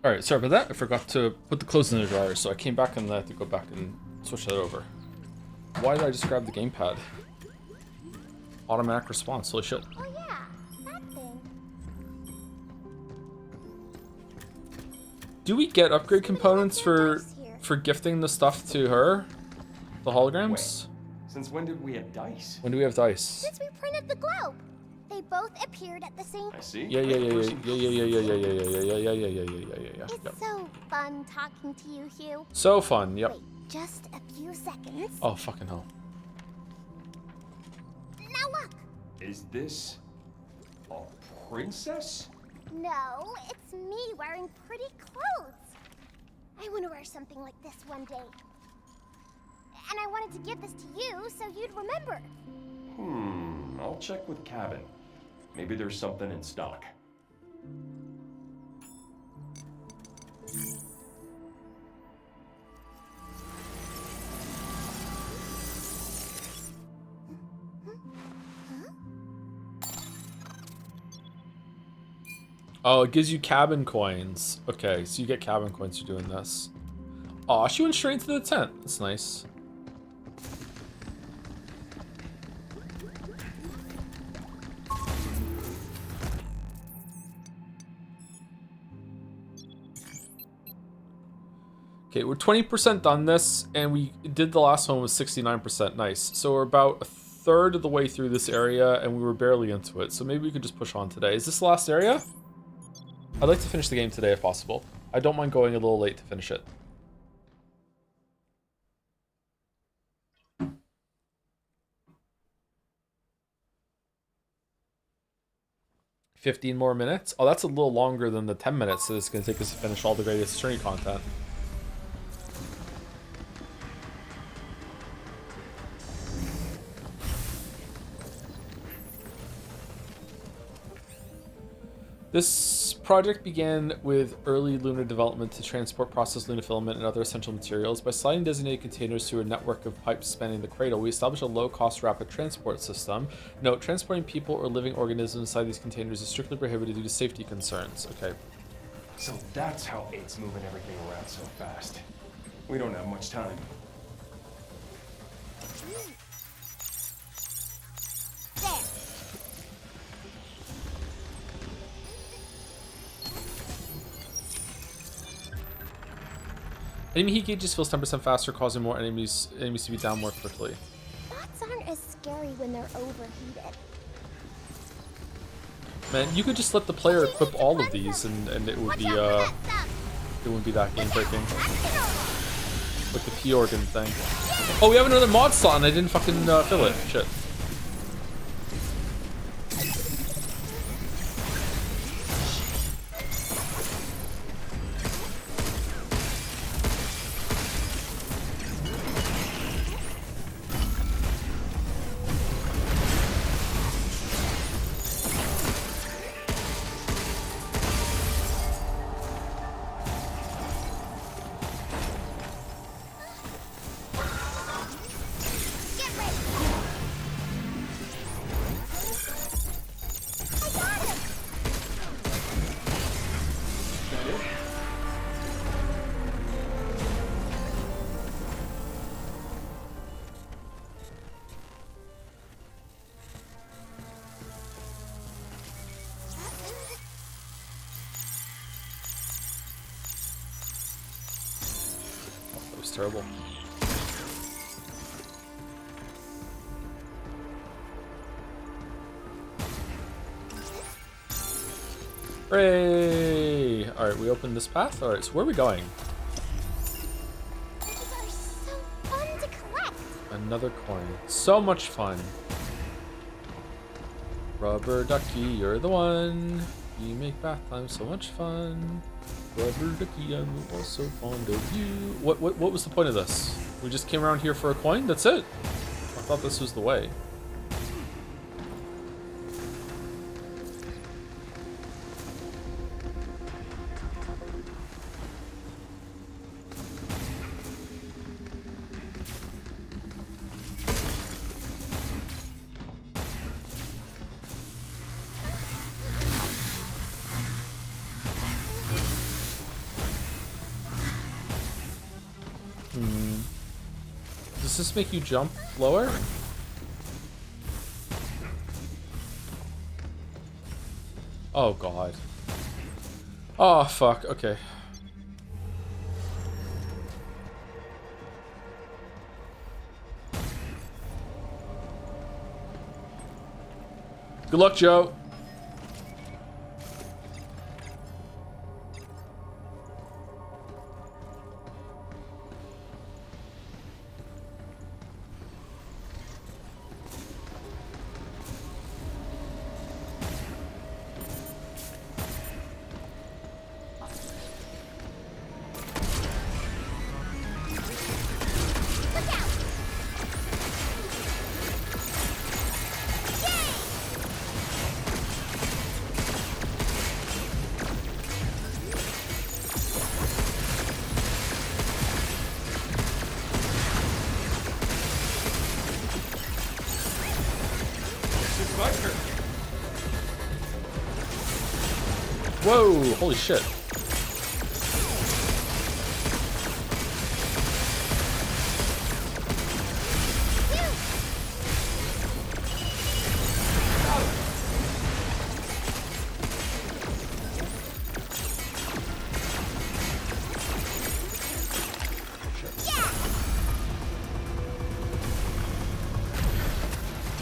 A: Alright, sorry about that. I forgot to put the clothes in the dryer, so I came back and I had to go back and switch that over. Why did I just grab the gamepad? Automatic response, holy shit.
C: Oh yeah, that thing.
A: Do we get upgrade components for gifting the stuff to her? The holograms?
B: Wait, since when did we have dice?
A: When do we have dice?
C: Since we printed the globe, they both appeared at the same.
B: I see.
A: Yeah.
C: It's so fun talking to you, Hugh.
A: So fun, yep.
C: Wait, just a few seconds.
A: Oh, fucking hell.
C: Now look.
B: Is this a princess?
C: No, it's me wearing pretty clothes. I want to wear something like this one day. And I wanted to give this to you so you'd remember.
B: I'll check with Cabin. Maybe there's something in stock.
A: Oh, it gives you cabin coins. Okay, so you get cabin coins for doing this. Aw, she went straight into the tent. That's nice. Okay, we're 20% done this, and we did the last one with 69%. Nice. So we're about a third of the way through this area, and we were barely into it. So maybe we could just push on today. Is this the last area? I'd like to finish the game today if possible. I don't mind going a little late to finish it. $15 more minutes? Oh, that's a little longer than the 10 minutes that it's going to take us to finish all the Greatest Attorney content. This project began with early lunar development to transport processed lunar filament and other essential materials. By sliding designated containers through a network of pipes spanning the cradle, we established a low-cost rapid transport system. Note, transporting people or living organisms inside these containers is strictly prohibited due to safety concerns. Okay.
B: So that's how it's moving everything around so fast. We don't have much time.
C: There.
A: Enemy heat gauges feels 10% faster, causing more enemies to be down more quickly.
C: Thoughts aren't as scary when they're overheated.
A: Man, you could just let the player equip all of these, and it would be it wouldn't be that game breaking. Like the P organ thing. Oh, we have another mod slot, and I didn't fucking fill it. Shit. terrible. Hooray! Alright, we opened this path. Alright, so where are we going?
C: These are so fun to collect.
A: Another coin. So much fun. Rubber ducky, you're the one. You make bath time so much fun. Rubber ducky, I'm also fond of you. What was the point of this? We just came around here for a coin? That's it? I thought this was the way. Does this make you jump lower? Oh god. Oh fuck, okay. Good luck, Joe. Whoa, holy shit.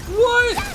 A: What?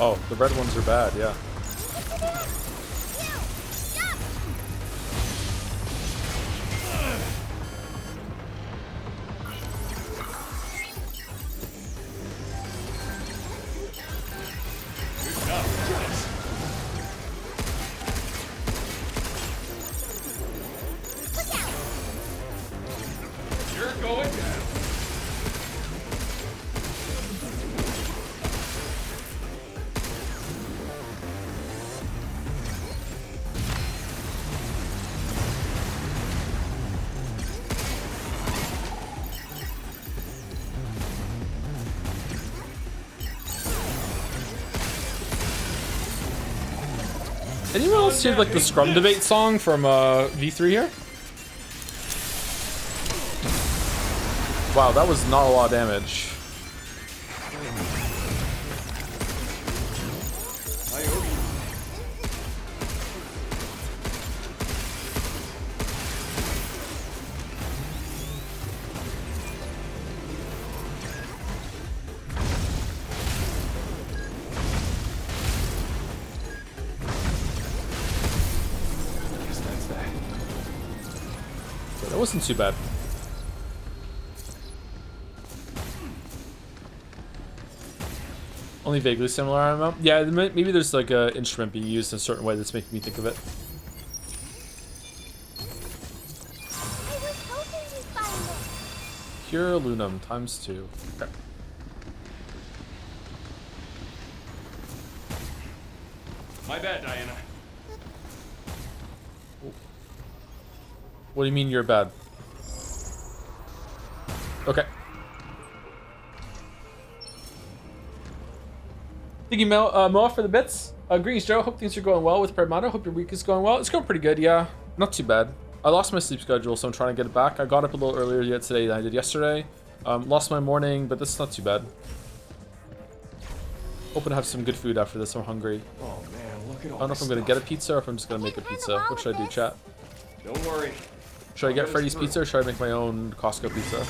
A: Oh, the red ones are bad, yeah.
I: You're going down.
A: Anyone else hear like the Scrum Debate song from V3 here? Wow, that was not a lot of damage. Yeah, that wasn't too bad. Only vaguely similar, I don't know. Yeah, maybe there's like a instrument being used in a certain way that's making me think of it.
C: I was hoping you'd find it.
A: Pure Lunum ×2. Okay.
B: My bad, Diana.
A: What do you mean you're bad? Okay. Thank you, Moa, for the bits. Greetings, Joe. Hope things are going well with Pragmata. Hope your week is going well. It's going pretty good, yeah. Not too bad. I lost my sleep schedule, so I'm trying to get it back. I got up a little earlier yet today than I did yesterday. Lost my morning, but this is not too bad. Hoping to have some good food after this. I'm hungry.
B: Oh man, look at all
A: I don't know if I'm going to get a pizza or if I'm just going to make a pizza. What should I do, chat?
B: Don't worry.
A: Should I get Freddy's Pizza or should I make my own Costco pizza?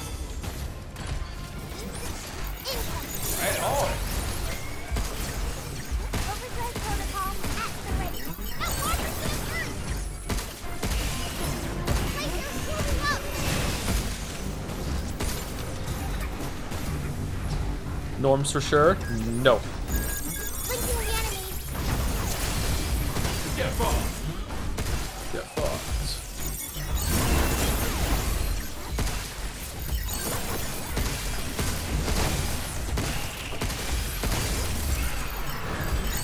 B: Right on.
C: Overdrive protocol activated. That water's gonna burn! Lasers moving up!
A: Norms for sure? No.
C: Blinking the enemy.
B: Get fucked.
A: Get fucked.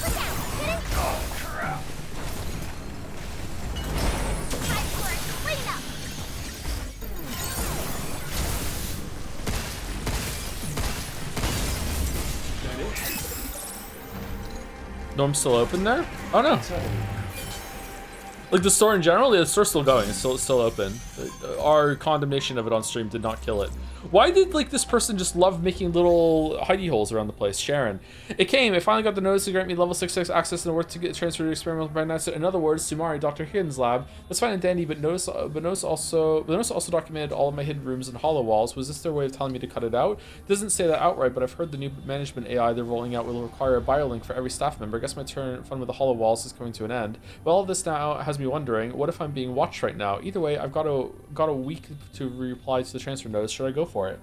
C: Look out! Get it?
B: Oh crap.
C: Time for a cleanup!
A: Norm's still open there? Oh no. Like the store in general, the store's still going. It's still open. Our condemnation of it on stream did not kill it. Why did like this person just love making little hidey holes around the place? Sharon. It came. I finally got the notice to grant me level 6 access and work to get transferred to experimental Pragmata. In other words, Sumari, Dr. Higgins' lab. That's fine and dandy, but notice also documented all of my hidden rooms and hollow walls. Was this their way of telling me to cut it out? It doesn't say that outright, but I've heard the new management AI they're rolling out will require a biolink for every staff member. I guess my fun with the hollow walls is coming to an end. Well, all this now has me wondering, what if I'm being watched right now? Either way, I've got a week to reply to the transfer notice. Should I go for it?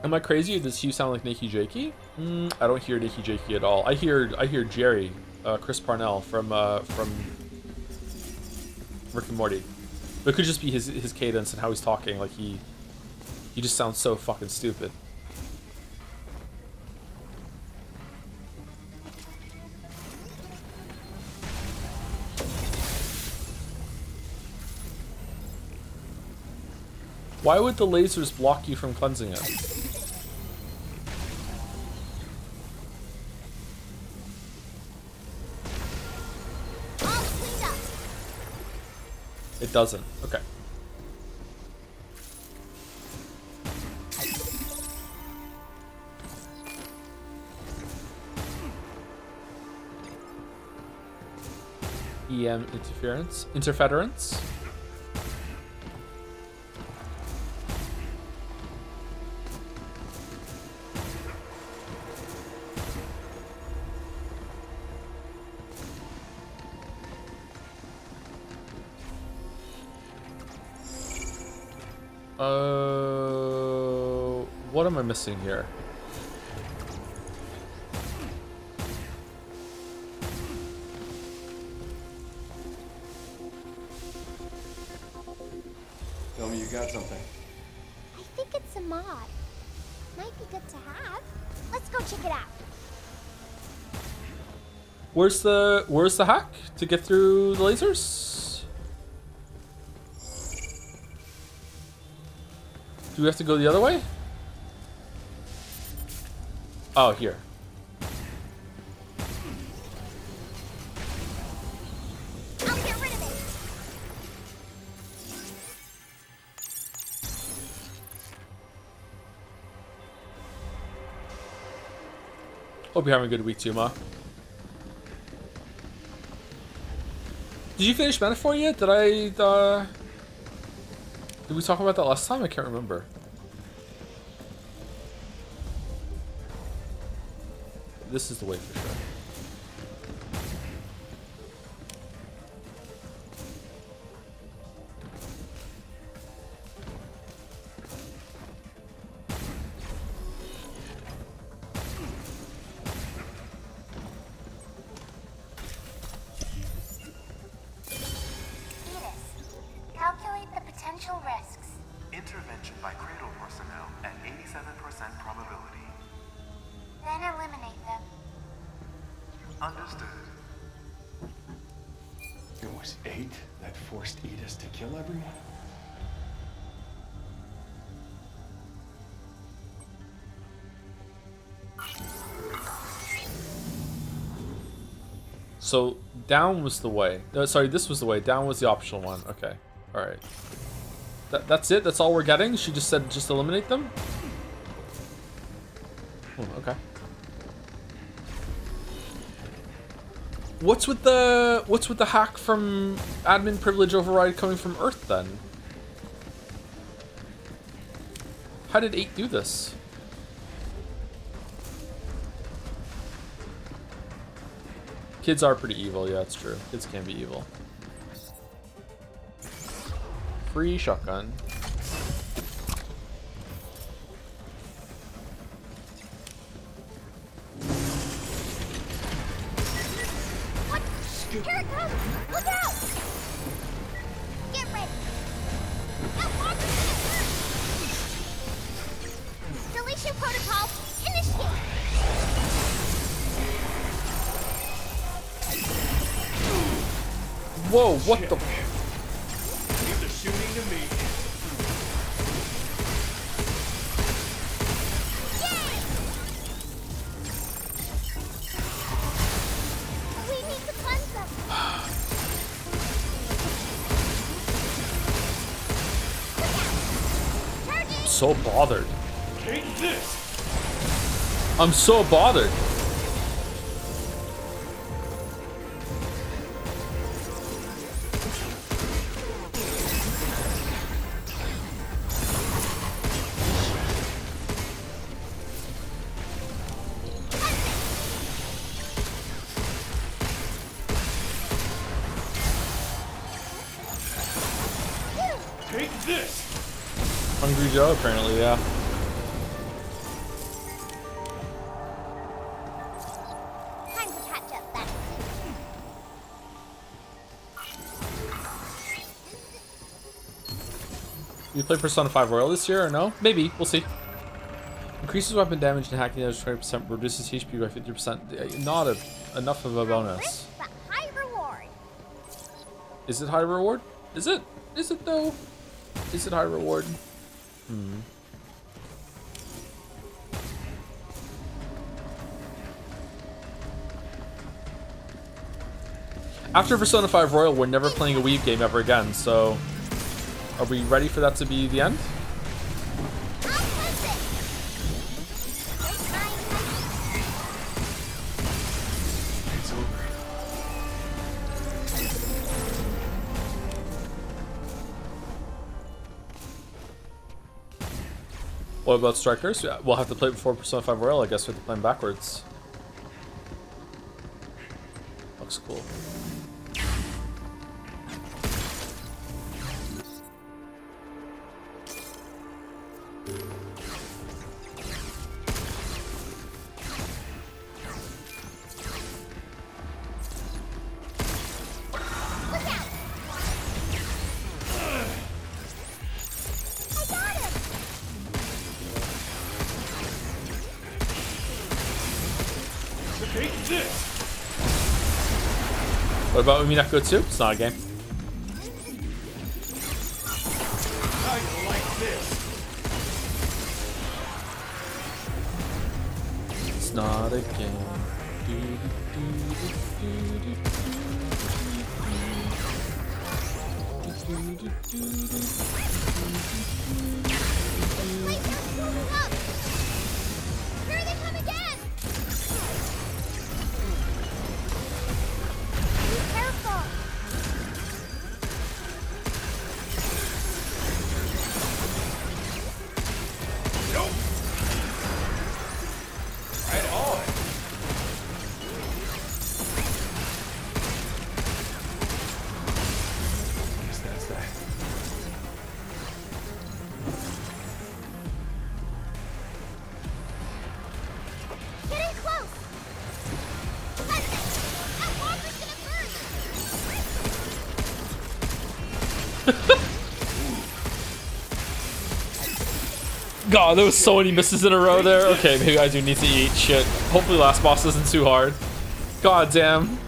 A: Am I crazy or does Hugh sound like Nikki Jakey? I don't hear Nikki Jakey at all. I hear Jerry, Chris Parnell from Rick and Morty. But it could just be his cadence and how he's talking. Like he just sounds so fucking stupid. Why would the lasers block you from cleansing it?
C: All cleaned up.
A: It doesn't. Okay. EM interference. What am I missing here?
B: Tell me you got something.
C: I think it's a mod. Might be good to have. Let's go check it out.
A: Where's the hack to get through the lasers? Do we have to go the other way? Oh, here. Hope you're having a good week too, Ma. Did you finish Metaphor yet? Did we talk about that last time? I can't remember. This is the way for sure.
C: Calculate the potential risks.
J: Intervention by Cradle personnel at 87% probability.
C: Then eliminate them.
J: Understood.
B: It was 8 that forced Edis to kill everyone?
A: So down was the way. No, sorry, this was the way. Down was the optional one. Okay. All right. That's it? That's all we're getting? She just said just eliminate them? Oh, okay. What's with the hack from admin privilege override coming from Earth then? How did 8 do this? Kids are pretty evil, yeah, it's true. Kids can be evil. Free shotgun.
C: What? Here it comes! Look out! Get ready! That walker's gonna hurt! Deletion protocol, initiate!
A: Whoa, what the?
B: Leave the shooting to me.
C: We need to cleanse them! Charging!
A: So bothered.
B: Take this!
A: I'm so bothered.
B: Take this!
A: Hungry Joe, apparently, yeah.
C: Time to catch up then.
A: You play Persona 5 Royal this year or no? Maybe, we'll see. Increases weapon damage and hacking damage 20%, reduces HP by 50%. Not enough of a bonus.
C: Risk, but high reward.
A: Is it high reward? Is it? Is it though? Is it high reward? After Persona 5 Royal, we're never playing a Weave game ever again, so... Are we ready for that to be the end?
C: I'll cleanse it. Take mine.
B: It's over.
A: What about Strikers? Yeah, we'll have to play it before Persona 5 Royal. I guess we have to play them backwards. Looks cool.
C: Look out! I got him!
B: Take this!
A: What about Umineko 2? It's not a game.
B: How you like this?
A: It's not a game.
C: Wait, they're moving up! Here they come again!
A: God, there was so many misses in a row there. Okay, maybe I do need to eat shit. Hopefully last boss isn't too hard. God damn.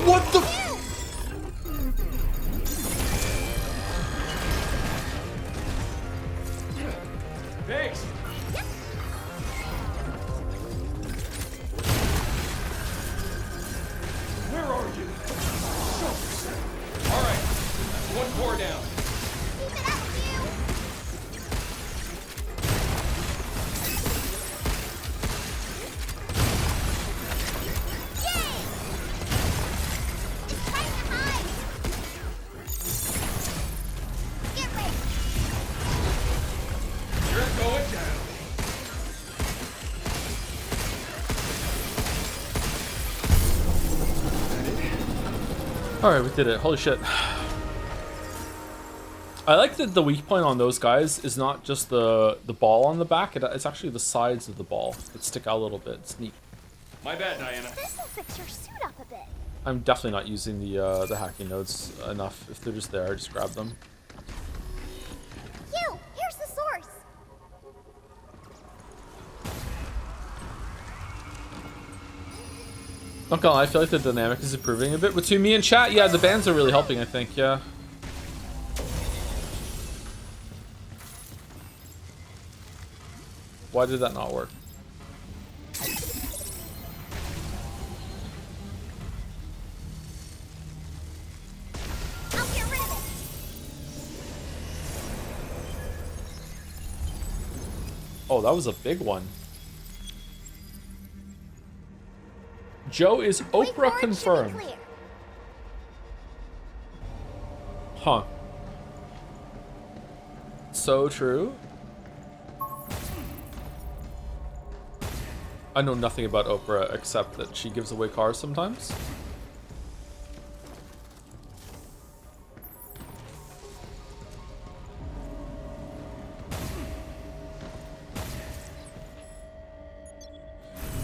A: What the
B: Thanks. Where are you? Show yourself. All right, one core down.
C: Keep it up, Hugh. Yay! It's trying to hide. Get ready.
B: You're going down.
A: Alright, we did it. Holy shit. I like that the weak point on those guys is not just the ball on the back, it's actually the sides of the ball that stick out a little bit. It's neat.
B: My bad, Diana.
C: This'll fix your suit up a bit.
A: I'm definitely not using the hacking nodes enough. If they're just there, I just grab them.
C: Hugh, here's the source.
A: Not gonna lie, I feel like the dynamic is improving a bit between me and chat. Yeah, the bands are really helping, I think, yeah. Why did that not work?
C: I'll get rid of it.
A: Oh, that was a big one. Joe is
C: Way
A: Oprah
C: forward should be
A: confirmed.
C: clear.
A: Huh. So true. I know nothing about Oprah except that she gives away cars sometimes.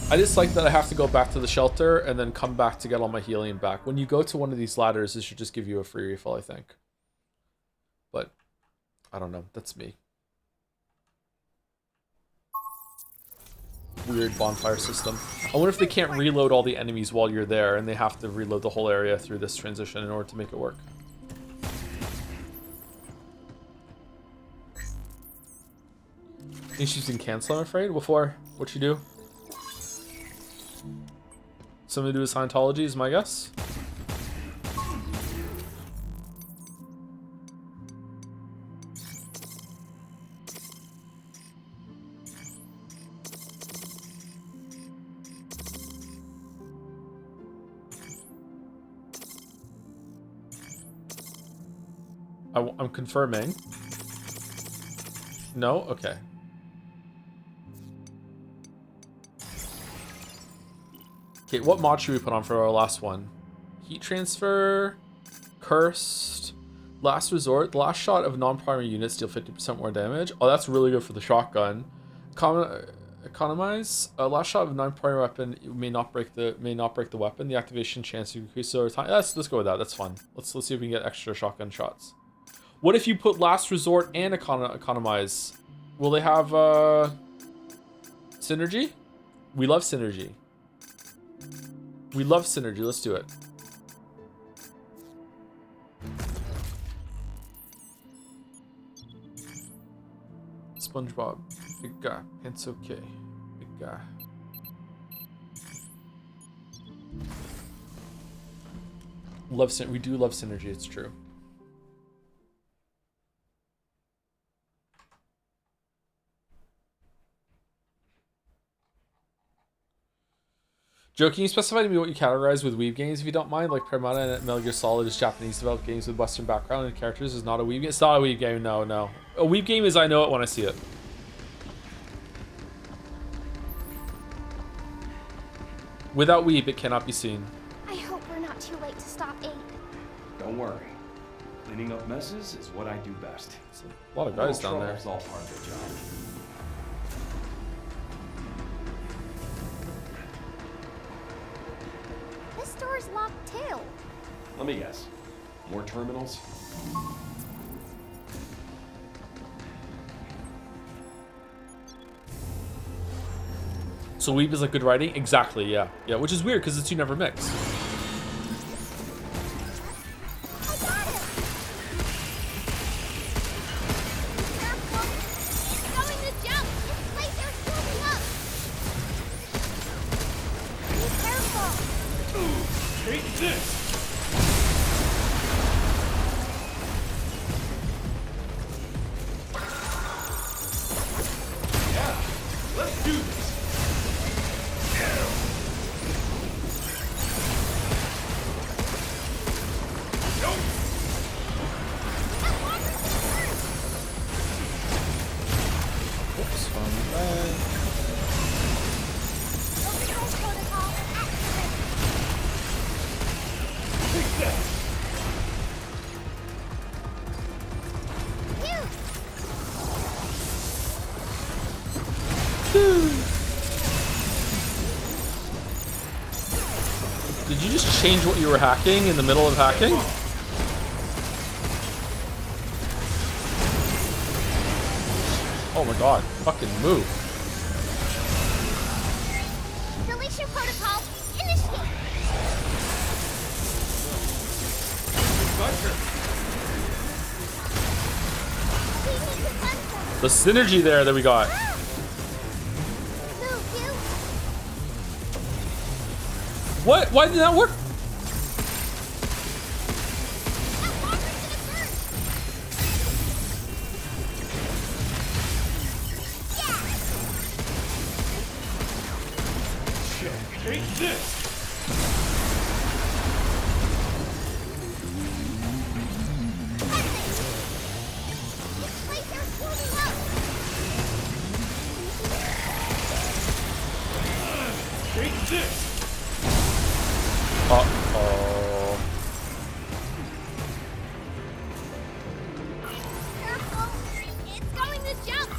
A: I just like that I have to go back to the shelter and then come back to get all my healing back. When you go to one of these ladders, it should just give you a free refill, I think. But I don't know. That's me. Weird bonfire system. I wonder if they can't reload all the enemies while you're there and they have to reload the whole area through this transition in order to make it work. Think she's been canceled, I'm afraid. What for? What'd she do? Something to do with Scientology is my guess. I'm confirming. No? Okay. Okay, what mod should we put on for our last one? Heat transfer, cursed, last resort. The last shot of non-primary units deal 50% more damage. Oh, that's really good for the shotgun. Economize. Last shot of non-primary weapon may not break the weapon. The activation chance to increase over time. Let's go with that. That's fun. Let's see if we can get extra shotgun shots. What if you put last resort and economize? Will they have synergy? We love synergy. We love synergy. Let's do it. SpongeBob. Big guy. It's okay. Big guy. We do love synergy. It's true. Joe, can you specify to me what you categorize with weeb games if you don't mind? Like Pragmata and Metal Gear Solid is Japanese developed games with Western background and characters is not a weeb game. It's not a weeb game, no. A weeb game is I know it when I see it. Without weep, it cannot be seen.
C: I hope we're not too late to stop 8.
B: Don't worry. Cleaning up messes is what I do best.
A: There's a lot of guys down there.
B: Trouble's all part of the job.
C: This door's locked too.
B: Let me guess. More terminals?
A: So weep is like good writing? Exactly, yeah. Yeah, which is weird because the two never mix. Did you just change what you were hacking in the middle of hacking? Oh my god, fucking move.
C: Deletion protocol, initiate!
A: The synergy there that we got. What? Why did that work?
I: Take this! Take this!
A: Uh-oh.
C: Careful! It's going to jump!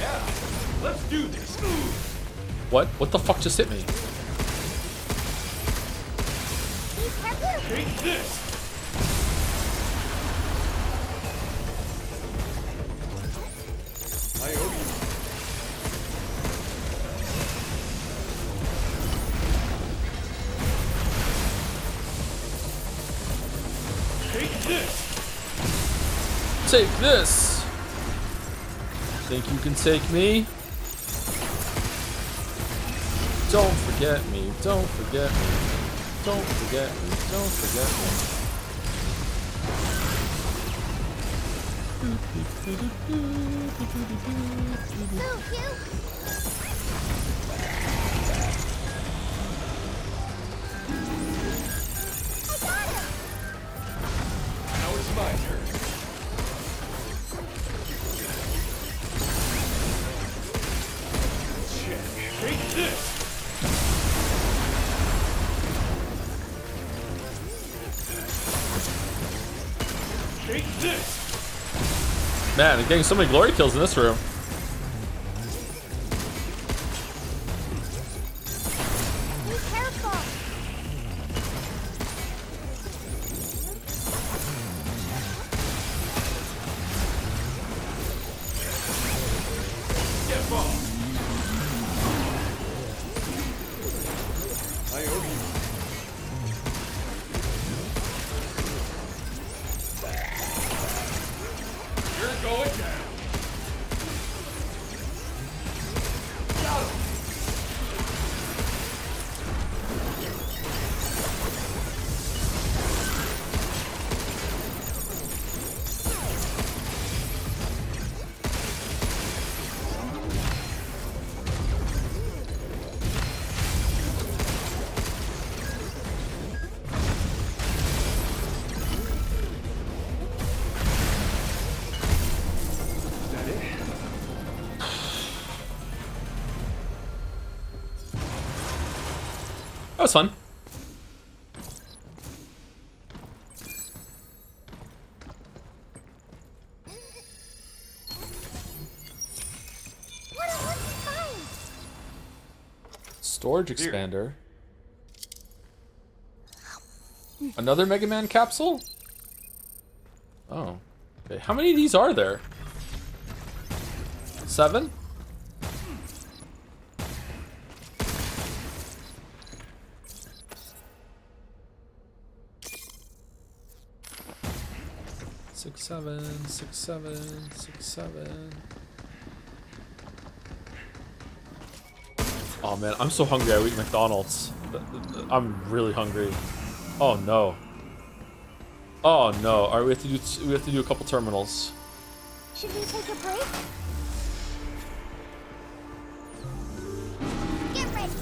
B: Yeah, let's do this.
A: What? What the fuck just hit me?
I: Take this!
B: I owe you.
I: Take this!
A: Take this! Think you can take me? Don't forget me, don't forget me. Don't forget me, don't forget
C: Move, Hugh! I got him!
B: Now it's my turn.
I: Check. Take this! Take this!
A: Man, I'm getting so many glory kills in this room.
C: Be careful!
B: Get off. I owe you. You're going down.
A: That was fun. Storage expander. Another Mega Man capsule? Oh. Okay. How many of these are there? 7? Six, seven, 6, 7, 6, 7. Oh man, I'm so hungry. I eat McDonald's. I'm really hungry. Oh no. Oh no. All right, we have to do a couple terminals.
C: Should we take a break? Get ready.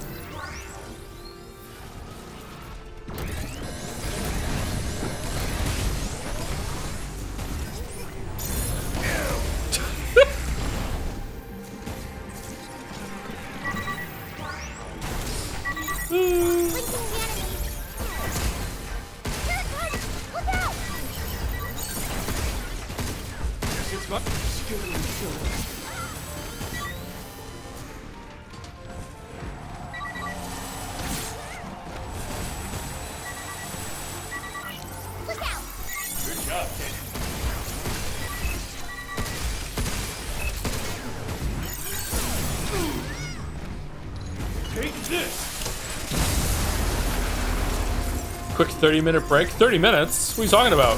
A: Quick 30-minute break. 30 minutes? What are you talking about?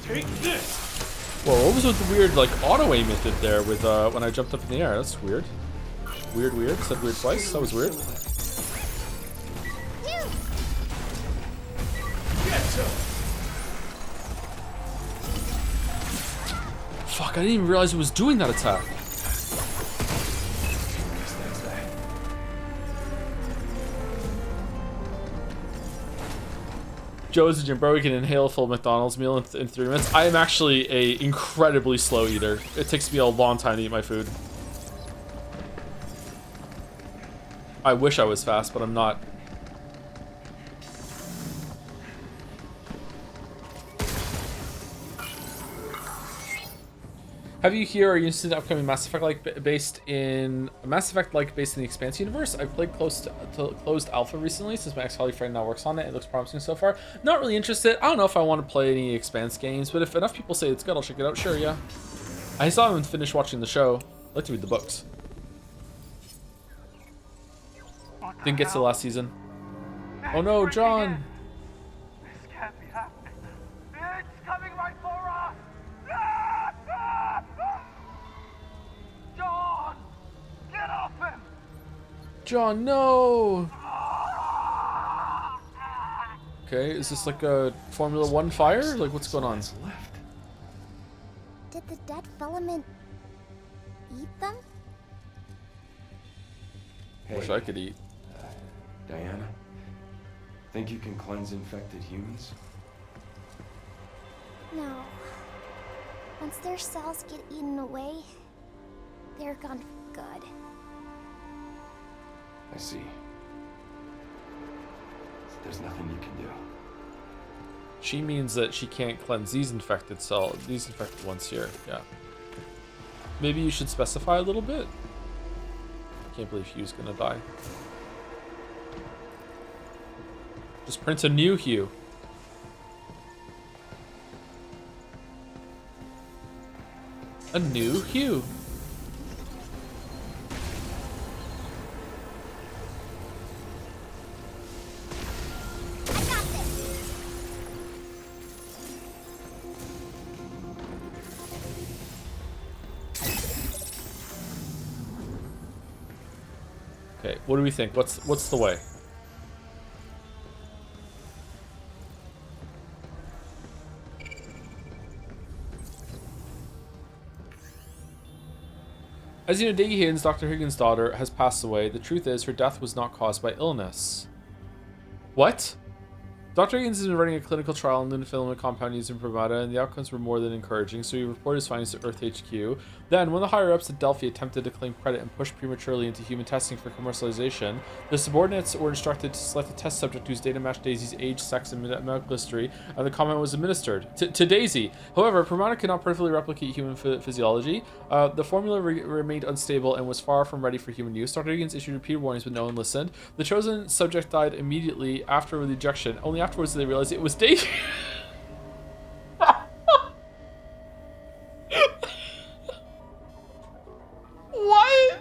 I: Take this.
A: Whoa, what was with the weird, like, auto aim it did there with, when I jumped up in the air? That's weird. Weird. Said weird twice. That was weird. Fuck, I didn't even realize it was doing that attack. Joe is a gym bro. We can inhale a full McDonald's meal in 3 minutes. I am actually a incredibly slow eater. It takes me a long time to eat my food. I wish I was fast, but I'm not. Have you here? Are you interested in upcoming Mass Effect like based in the Expanse universe? I've played closed alpha recently since my ex-colleague friend now works on it. It looks promising so far. Not really interested. I don't know if I want to play any Expanse games, but if enough people say it's good, I'll check it out. Sure, yeah. I still haven't finished watching the show. I'd like to read the books. Didn't get to the last season. Oh no, John!
G: This can't be happening. It's coming right for us! John! Get off him!
A: John, no! Okay, is this like a Formula 1 fire? Like, what's going on?
C: Did the dead filament eat them?
B: Hey,
A: Wish I could eat.
B: Diana, think you can cleanse infected humans?
C: No. Once their cells get eaten away, they're gone for good.
B: I see. There's nothing you can do.
A: She means that she can't cleanse these infected ones here. Yeah. Maybe you should specify a little bit. Can't believe Hugh's gonna die. Just print a new Hugh. A new Hugh. Okay, what do we think? What's the way? As you know, Diggy Higgins, Dr. Higgins' daughter, has passed away. The truth is, her death was not caused by illness. What? Dr. Higgins has been running a clinical trial on the filament compound using Pragmata, and the outcomes were more than encouraging, so he reported his findings to Earth HQ. Then, when the higher-ups at Delphi attempted to claim credit and push prematurely into human testing for commercialization, the subordinates were instructed to select a test subject whose data matched Daisy's age, sex, and medical history, and the comment was administered to Daisy. However, Pragmata could not perfectly replicate human physiology. The formula remained unstable and was far from ready for human use. Dr. Higgins issued repeated warnings, but no one listened. The chosen subject died immediately after the ejection. Only afterwards did they realize it was Daisy. What?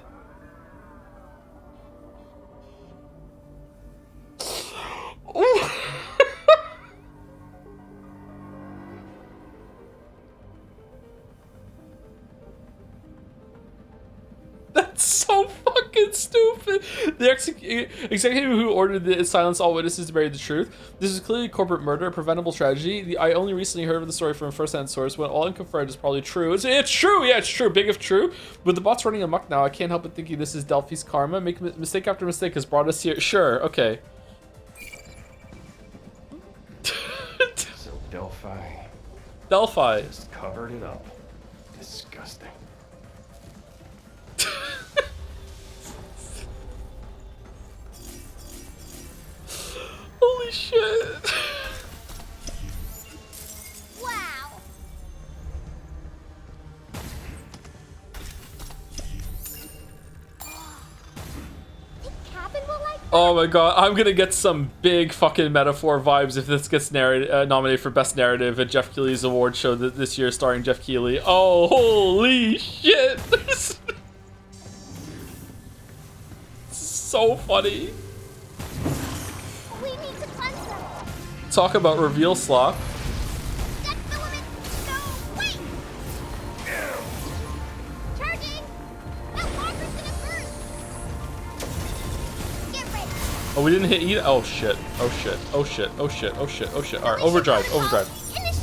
A: That's so fucking stupid. The executive who ordered the silence all witnesses to bury the truth. This is clearly corporate murder, a preventable tragedy. I only recently heard of the story from a first-hand source. When all unconfirmed is probably true. It's true. Yeah, it's true. Big if true. But the bot's running amok now. I can't help but thinking this is Delphi's karma. Make mistake after mistake has brought us here. Sure. Okay.
B: So Delphi just covered it up. Disgusting.
A: Holy shit.
C: Wow. Think Cabin will like that?
A: Oh my god, I'm gonna get some big fucking metaphor vibes if this gets nominated for Best Narrative at Jeff Keighley's award show this year starring Jeff Keighley. Oh, holy shit. So funny.
C: We need to cleanse them.
A: Talk about reveal slop.
C: That's the woman. No, wait. Charging. No, Margaret's gonna burst. Get ready.
A: Oh, we didn't hit either. Oh shit. Oh shit. Oh shit. Oh shit. Oh shit. Oh shit. Alright, overdrive. Overdrive.
C: Initiate.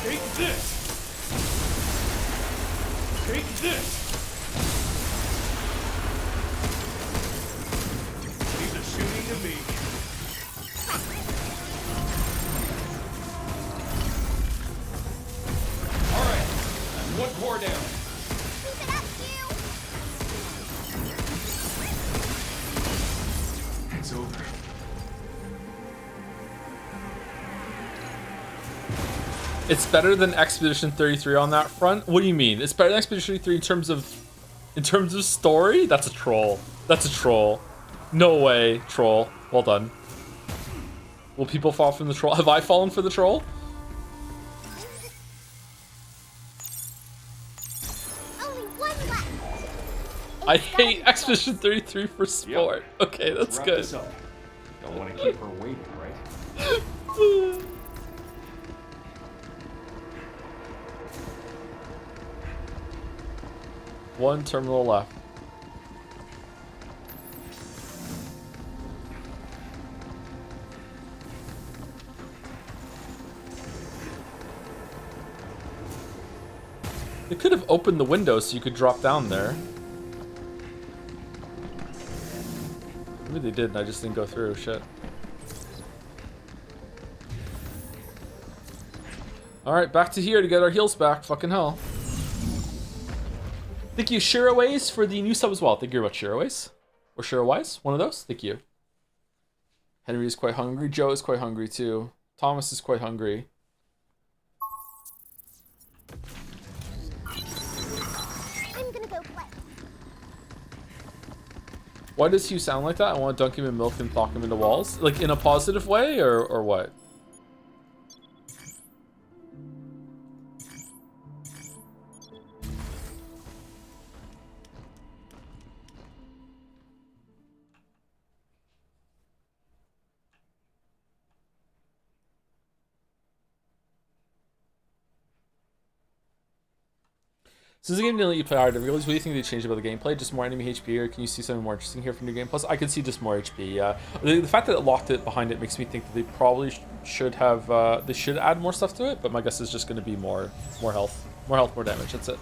I: Take this! Take this! These are shooting to me. Alright, I'm one core down.
C: Keep it up, Hugh.
J: It's over.
A: It's better than Expedition 33 on that front? What do you mean? It's better than Expedition 33 in terms of story? That's a troll. That's a troll. No way, troll. Well done. Will people fall from the troll? Have I fallen for the troll?
C: Only one left.
A: I hate Expedition 33 for sport. Okay, that's
B: Wrap
A: good.
B: this up. Don't want to keep her waiting, right?
A: One terminal left. They could have opened the window so you could drop down there. Maybe they did and I just didn't go through. Shit. Alright, back to here to get our heals back. Fucking hell. Thank you, Shiraways, for the new sub as well. Thank you very much, Shiraways. Or Shirawise, one of those. Thank you. Henry is quite hungry. Joe is quite hungry too. Thomas is quite hungry.
C: I'm gonna go play.
A: Why does Hugh sound like that? I want to dunk him in milk and knock him into walls? Like in a positive way or what? Since the game didn't let you play hard, what do you think they changed about the gameplay? Just more enemy HP, or can you see something more interesting here from new game? Plus, I could see just more HP. Yeah, the fact that it locked it behind it makes me think that they probably should have. They should add more stuff to it, but my guess is just going to be more health, more damage. That's it.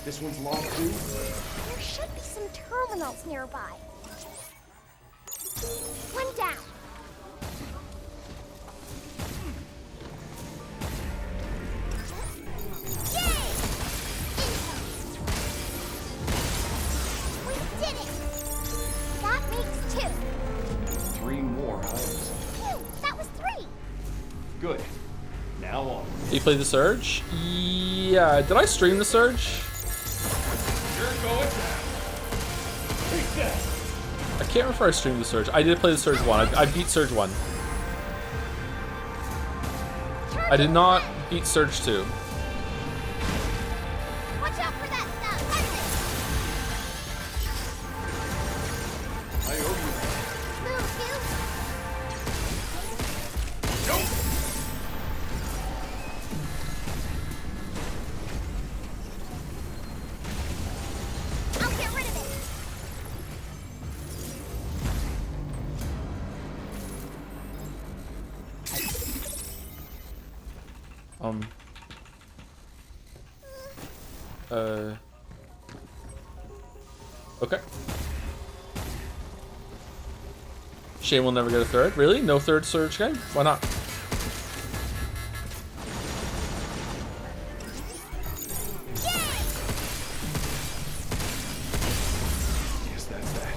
B: This one's locked too?
C: There should be some terminals nearby. One down. Yay! We did it! That makes 2.
B: 3 more, huh?
C: Phew, that was 3.
B: Good. Now on.
A: Did you play the Surge? Yeah. Did I stream the Surge?
B: You're going down. Take that.
A: I can't remember if I streamed the Surge. I did play the Surge 1. I beat Surge 1. I did not beat Surge 2.
C: Watch out for that stuff.
B: I owe
C: Move, Hugh.
B: you. Nope.
C: I'll get rid of it.
A: Okay. Shane will never get a 3rd. Really? No 3rd Surge game? Why not?
B: Yes, that's that.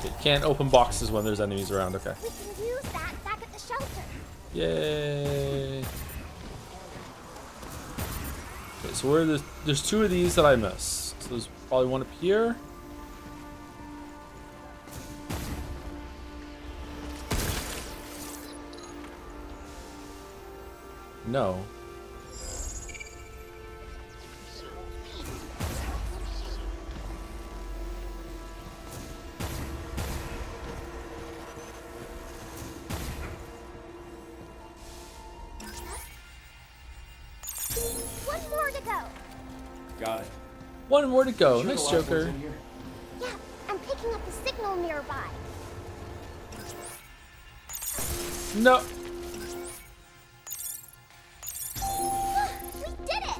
A: You can't open boxes when there's enemies around. Okay.
C: We can use that back at the shelter.
A: Yay. Okay, so there's 2 of these that I missed. So there's probably one up here. No.
C: One more to go.
B: Got it.
A: One more to go.
B: Sure
A: Nice
B: the last one's
A: Joker.
B: in here?
C: Yeah, I'm picking up a signal nearby.
A: No.
C: We did it!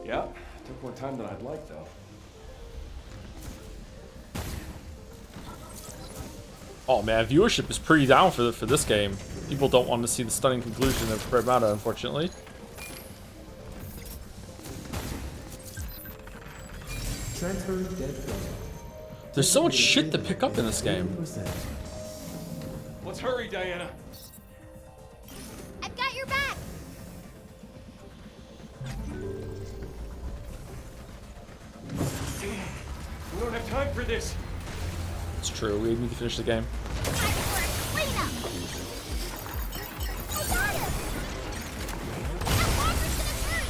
B: Yeah. Took more time than I'd like, though.
A: Oh man, viewership is pretty down for this game. People don't want to see the stunning conclusion of Pragmata, unfortunately.
F: Transferring dead zone.
A: There's so much shit to pick up in this game.
F: 80%.
B: Let's hurry, Diana.
C: I've got your back.
B: We don't have time for this.
A: It's true, we need to finish the game.
C: Time for a cleanup. I got him. That walker's gonna turn.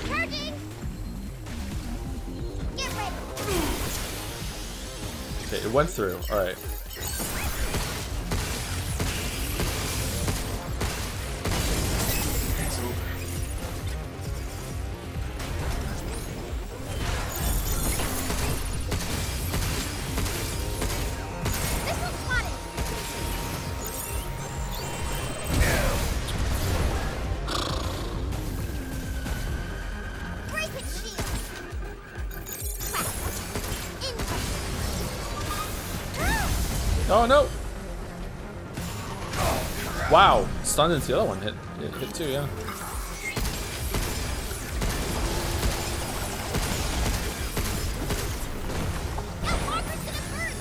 C: Charging. Get ready.
A: Okay, it went through. Alright.
B: It's over.
C: This one's spotted. Break its shield. Crap.
A: Oh no! Wow, stunned into the other one. Hit too, yeah.
C: That walker's gonna burn.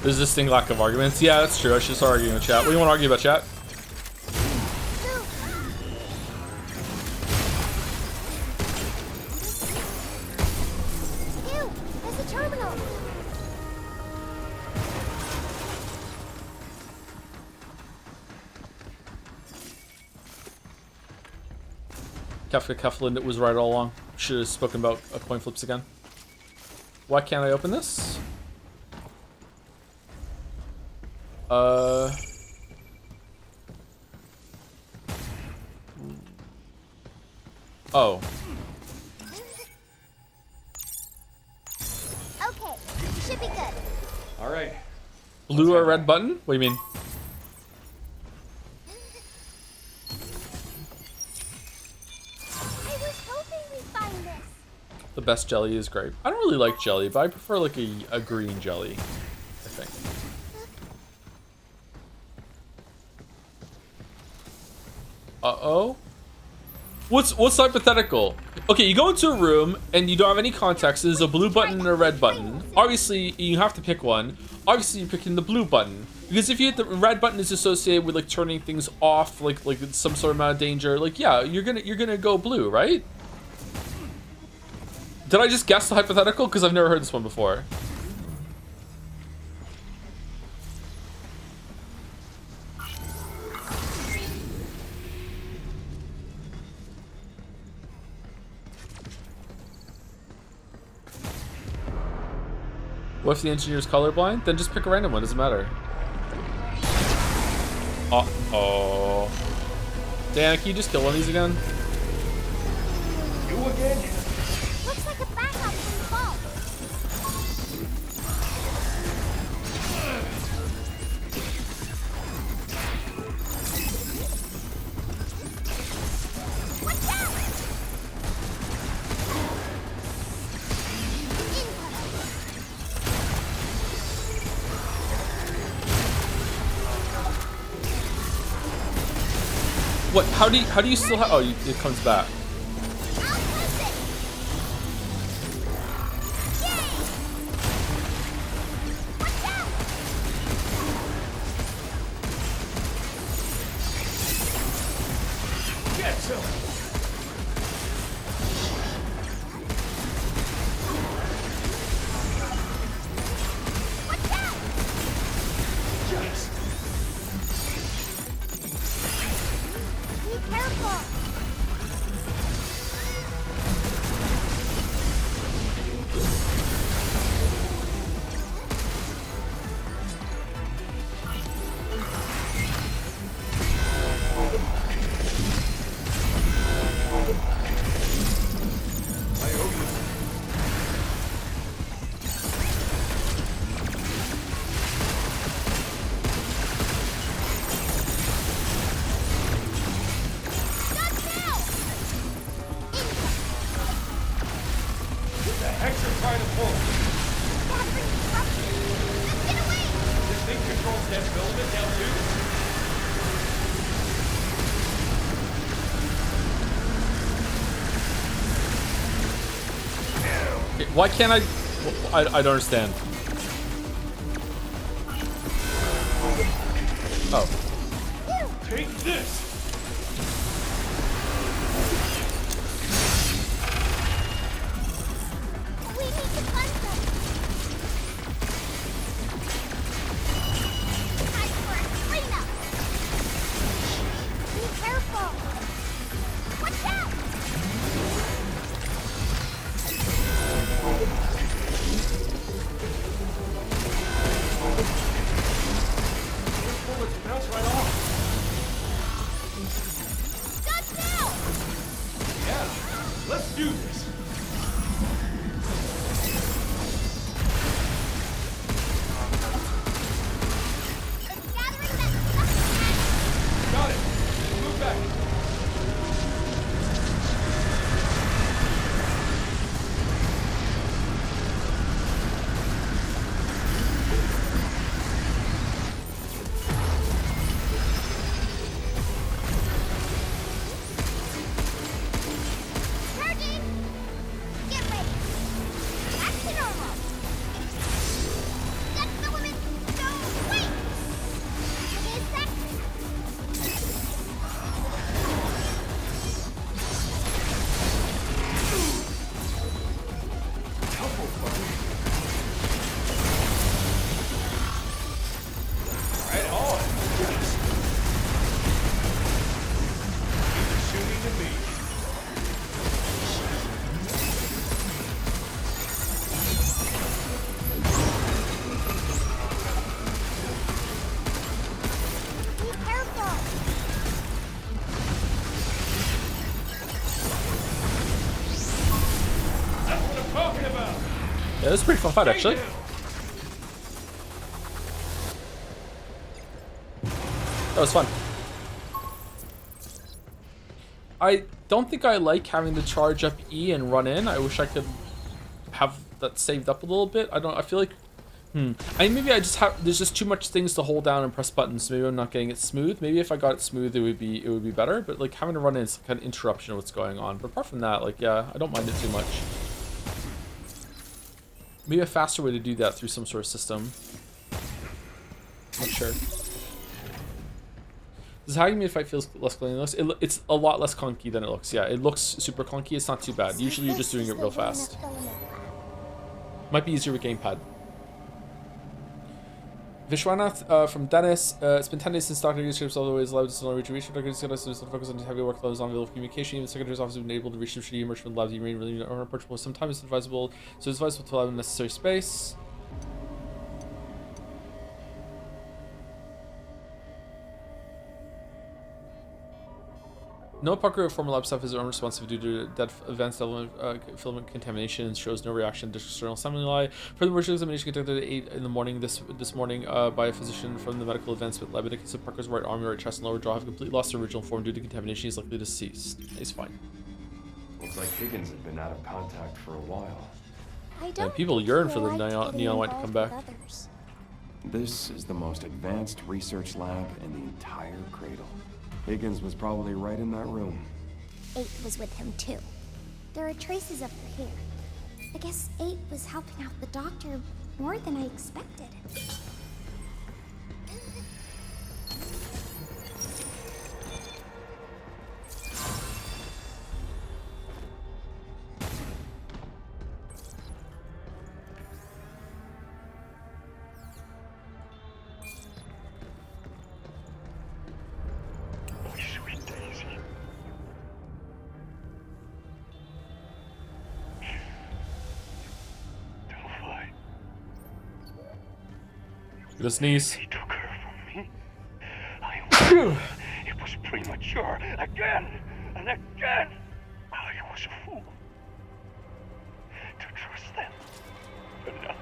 A: There's a distinct lack of arguments. Yeah, that's true. I should start arguing with chat. What do you want to argue about, chat?
C: Ew, there's a terminal.
A: Kafka Keflin was right all along. Should have spoken about coin flips again. Why can't I open this? Oh.
C: Okay, should be good.
B: All right.
A: Blue or red button? What do you mean?
C: I was hoping we'd find this.
A: The best jelly is grape. I don't really like jelly, but I prefer like a green jelly, I think. Uh-oh. What's hypothetical? Okay, you go into a room and you don't have any context. There's a blue button and a red button. Obviously, you have to pick one. Obviously, you're picking the blue button. Because if you hit the red button is associated with like turning things off, like some sort of amount of danger, like yeah, you're gonna go blue, right? Did I just guess the hypothetical? Because I've never heard this one before. What if the engineer's colorblind? Then just pick a random one, doesn't matter. Uh-oh. Dan, can you just kill one of these again?
B: You again?
C: Looks like a backup from the vault. Watch out!
A: What? How do you still have? Oh, it comes back. Why can't I don't understand. Oh.
B: Take this!
C: We need to find them. Time for a cleanup. Be careful. Watch out!
B: Bullets bounce right off.
A: Yeah, it was a pretty fun fight, actually. That was fun. I don't think I like having to charge up E and run in. I wish I could have that saved up a little bit. I feel like, maybe I just have, there's just too much things to hold down and press buttons, so maybe I'm not getting it smooth. Maybe if I got it smooth, it would be better, but like having to run in is kind of interruption of what's going on. But apart from that, like, yeah, I don't mind it too much. Maybe a faster way to do that through some sort of system. Not sure. Does how you made fight feels less clunky than it looks? It's a lot less clunky than it looks. Yeah, it looks super clunky. It's not too bad. Usually you're just doing it real fast. Might be easier with gamepad. Vishwanath from Dennis. It's been 10 days since Dr. Goose all the ways allowed to reach. Dr. Goose got us to focus on heavy workloads on available communication. Even the Secretary's office has been able to reach him should he emerge from the lab. He remain really unapproachable. Sometimes it's advisable, so it's advisable to allow him necessary space. No Parker former lab staff is unresponsive due to dead advanced filament contamination and shows no reaction to external stimuli. Further emergency examination conducted at 8 in the morning this morning by a physician from the medical advancement lab indicates that Parker's right arm, right chest, and lower jaw have completely lost their original form due to contamination. He's likely deceased. He's fine.
B: Looks like Higgins had been out of contact for a while.
A: And people yearn for the neon white to come back.
B: This is the most advanced research lab in the entire Cradle. Higgins was probably right in that room.
C: 8 was with him too. There are traces of her hair. I guess 8 was helping out the doctor more than I expected.
A: Gonna sneeze.
I: He took her from me. It was premature. Again and again. I was a fool to trust them. But now,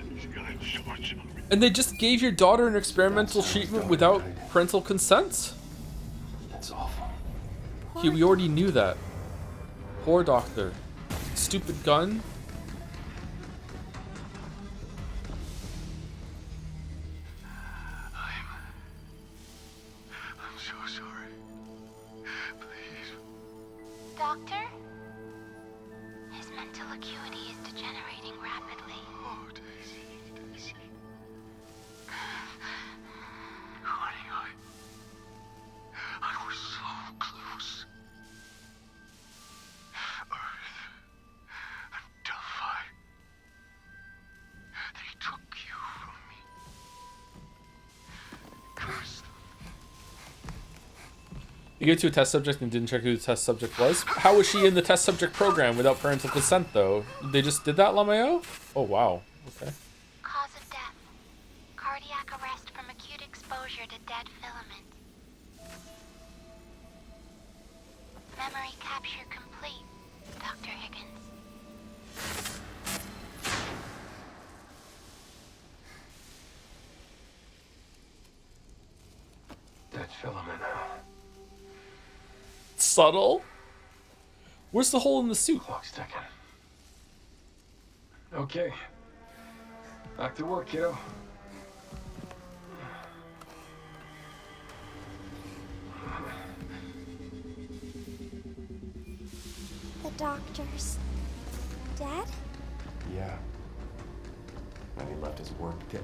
I: these guys so sorry.
A: And they just gave your daughter an experimental treatment without parental consent?
B: That's awful.
A: Hugh, we already knew that. Poor doctor. Stupid gun.
I: I'm so sorry. Please.
C: Doctor? His mental acuity is degenerating rapidly.
I: Oh, Daisy. Honey, I was so close. Earth and Delphi. They took you from me. Curse them.
A: You gave it to a test subject and didn't check who the test subject was? How was she in the test subject program without parental consent, though? They just did that, Lameo? Oh, wow. Okay.
C: Cause of death. Cardiac arrest from acute exposure to dead filament. Memory capture complete, Dr. Higgins.
B: Dead filament.
A: Subtle? Where's the hole in the suit?
B: Clock's ticking. Okay. Back to work, kiddo.
C: The doctor's dead?
B: Yeah. And he left his work to 8.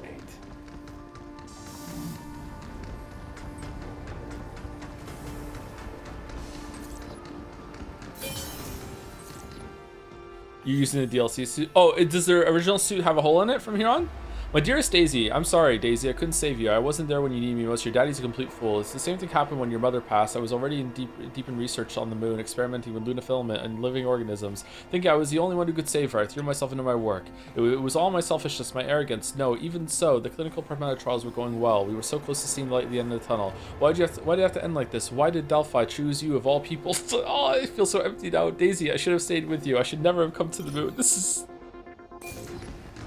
A: You're using the DLC suit? Oh, does their original suit have a hole in it from here on? My dearest Daisy, I'm sorry, Daisy, I couldn't save you. I wasn't there when you needed me most. Your daddy's a complete fool. It's the same thing happened when your mother passed. I was already deep in research on the moon, experimenting with lunafilament and living organisms. Thinking I was the only one who could save her. I threw myself into my work. It was all my selfishness, my arrogance. No, even so, the clinical Pragmata trials were going well. We were so close to seeing the light at the end of the tunnel. Why did it have to end like this? Why did Delphi choose you of all people? Oh, I feel so empty now. Daisy, I should have stayed with you. I should never have come to the moon. This is...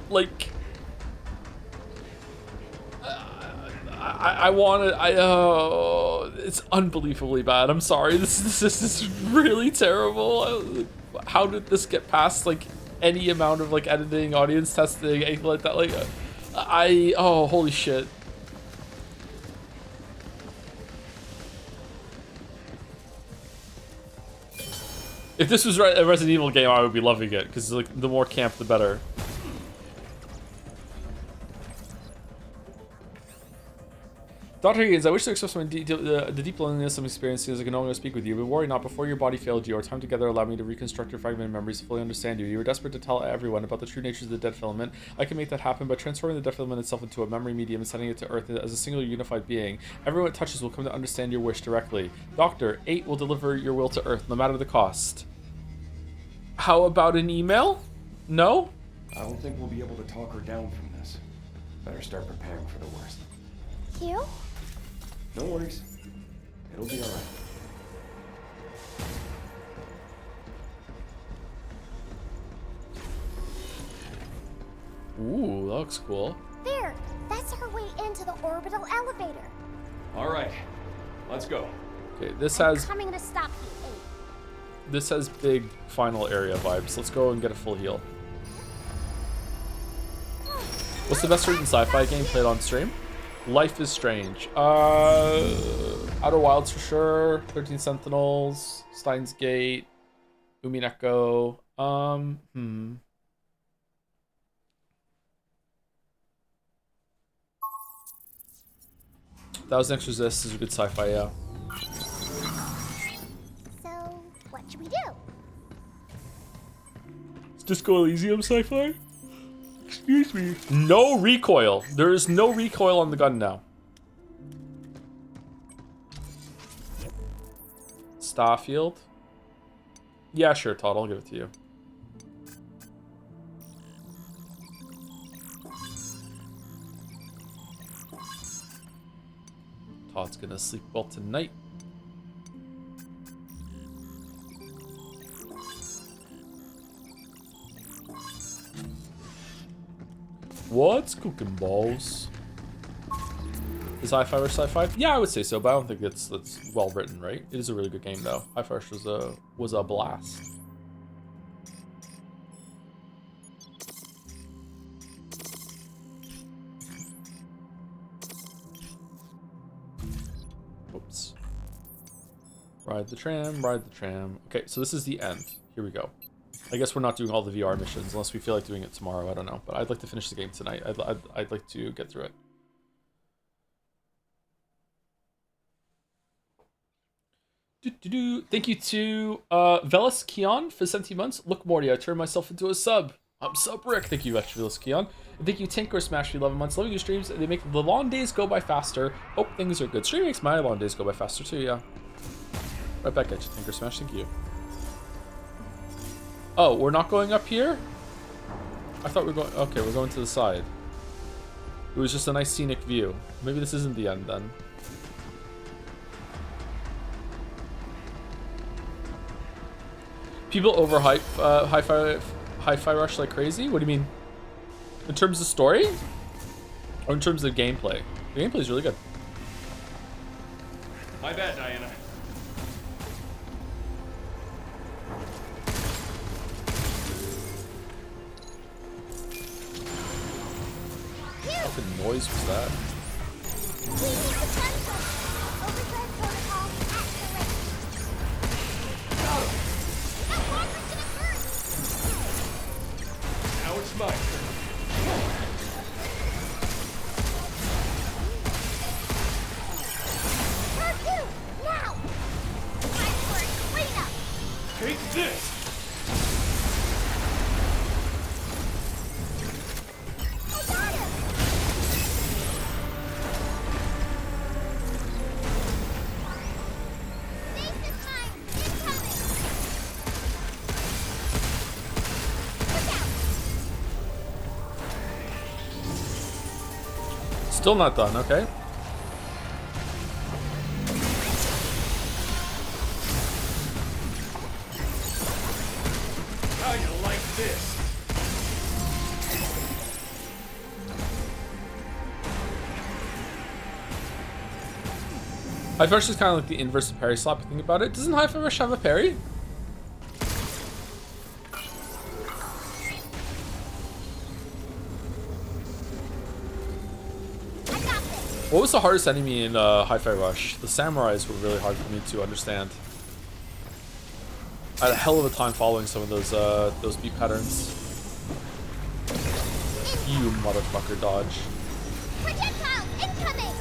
A: like... it's unbelievably bad. I'm sorry. This is really terrible. How did this get past like any amount of like editing, audience testing, anything like that? Like, oh, holy shit. If this was a Resident Evil game, I would be loving it because like the more camp, the better. Dr. Higgins, I wish to express the deep loneliness I'm experiencing as I can no longer speak with you, but worry not, before your body failed you, our time together allowed me to reconstruct your fragmented memories to fully understand you. You were desperate to tell everyone about the true natures of the dead filament. I can make that happen by transforming the dead filament itself into a memory medium and sending it to Earth as a single unified being. Everyone it touches will come to understand your wish directly. Doctor, 8 will deliver your will to Earth, no matter the cost. How about an email? No?
B: I don't think we'll be able to talk her down from this. Better start preparing for the worst.
C: Hugh?
B: No worries. It'll be alright.
A: Ooh, that looks cool.
C: There! That's our way into the orbital elevator.
B: Alright. Let's go.
A: Okay, this
C: I'm
A: has
C: coming to stop you, 8.
A: this has big final area vibes. Let's go and get a full heal. What's the best written sci-fi game played on stream? Life is Strange. Outer Wilds for sure. 13 Sentinels. Steins Gate. Umineko. Thousand Exorcists is a good sci-fi, yeah.
C: So, what should we do?
A: Is Disco Elysium sci-fi? Excuse me. No recoil. There is no recoil on the gun now. Starfield. Yeah, sure, Todd. I'll give it to you. Todd's gonna sleep well tonight. What's cooking, balls? Is Hi-Fi Rush sci-fi? Yeah, I would say so, but I don't think that's well written, right? It is a really good game, though. Hi-Fi Rush was a blast. Oops. Ride the tram, ride the tram. Okay, so this is the end. Here we go. I guess we're not doing all the VR missions unless we feel like doing it tomorrow. I don't know, but I'd like to finish the game tonight. I'd like to get through it. Thank you to Velas Keon for 17 months. Look, Morty, I turned myself into a sub. I'm sub Rick. Thank you, Velas Keon. And thank you, Tinker Smash for 11 months. Loving your streams. They make the long days go by faster. Hope things are good. Stream makes my long days go by faster too. Yeah. Right back at you, Tinker Smash. Thank you. Oh, we're not going up here? I thought we were going... Okay, we're going to the side. It was just a nice scenic view. Maybe this isn't the end, then. People overhype Hi-Fi Rush like crazy? What do you mean? In terms of story? Or in terms of gameplay? The gameplay is really good.
B: My bad, Diana.
A: What fucking noise was that?
C: We need the sensor. Overdrive protocol activate. That water's gonna hurt.
B: Now it's my turn.
C: Hurt you now. Time for a cleanup.
B: Take this!
C: I got him.
A: Still not done, okay.
I: How you like this?
A: High Five Rush is kind of like the inverse of parry slap. If you think about it, doesn't High Five Rush have a parry? What was the hardest enemy in Hi-Fi Rush? The samurais were really hard for me to understand. I had a hell of a time following some of those beat patterns. You motherfucker, dodge.
C: Projectiles incoming!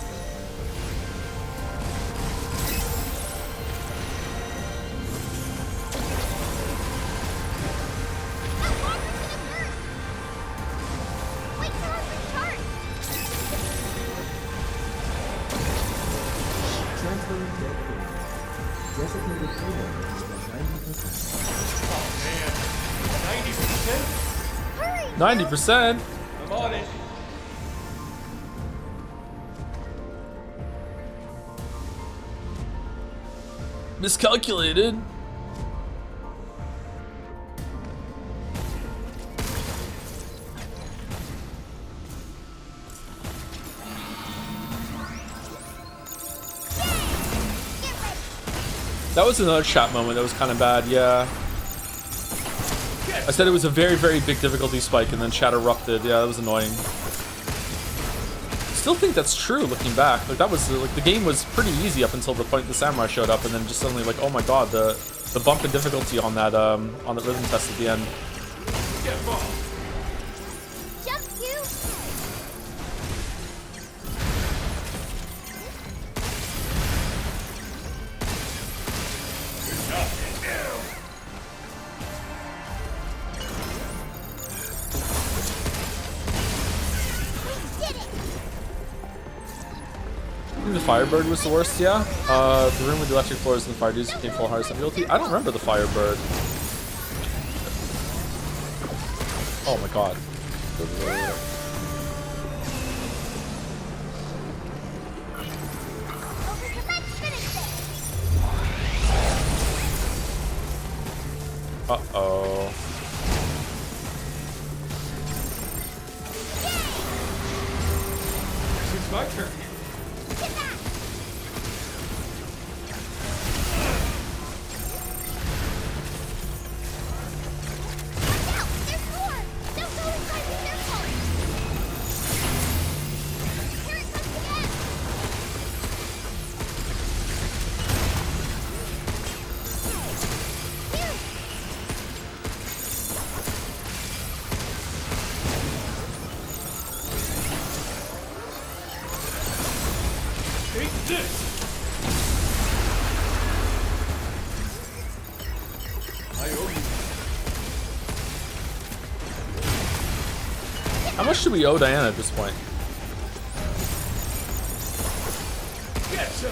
C: Wait till I recharge!
F: Transferring dead food. Designated payload is at 90%.
I: Oh man, 90%?
C: Hurry!
A: 90%?
I: I'm on it.
A: Miscalculated. That was another chat moment that was kind of bad, yeah. I said it was a very, very big difficulty spike and then chat erupted. Yeah, that was annoying. Still think that's true looking back. Like that was like the game was pretty easy up until the point the samurai showed up and then just suddenly like, oh my god, the bump in difficulty on that rhythm test at the end.
C: Jump, Hugh!
A: I think the Firebird was the worst, yeah. The room with the electric floors and the fire dudes became full hardest difficulty. I don't remember the Firebird. Oh my god. Uh-oh.
I: It's my turn.
A: How much do we owe Diana at this point?
I: Get some.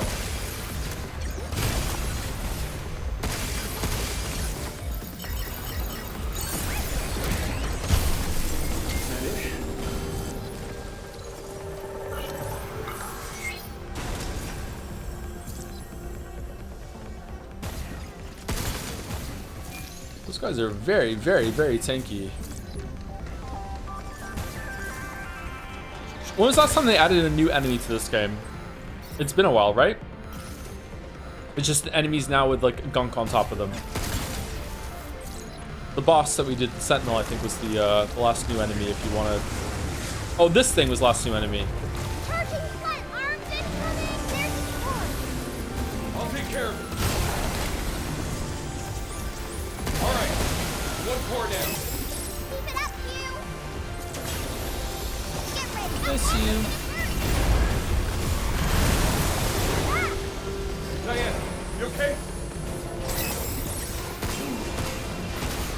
A: Those guys are very, very, very tanky. When was the last time they added a new enemy to this game? It's been a while, right? It's just enemies now with like gunk on top of them. The boss that we did, the Sentinel, I think was the last new enemy if you want to... Oh, this thing was last new enemy.
I: I'll take care of it. All right, one core down.
C: Keep it up, Hugh! Get ready!
A: Miss you.
I: Diana, you okay?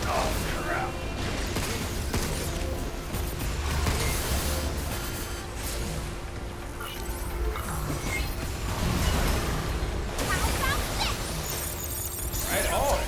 I: Oh, crap. Right on.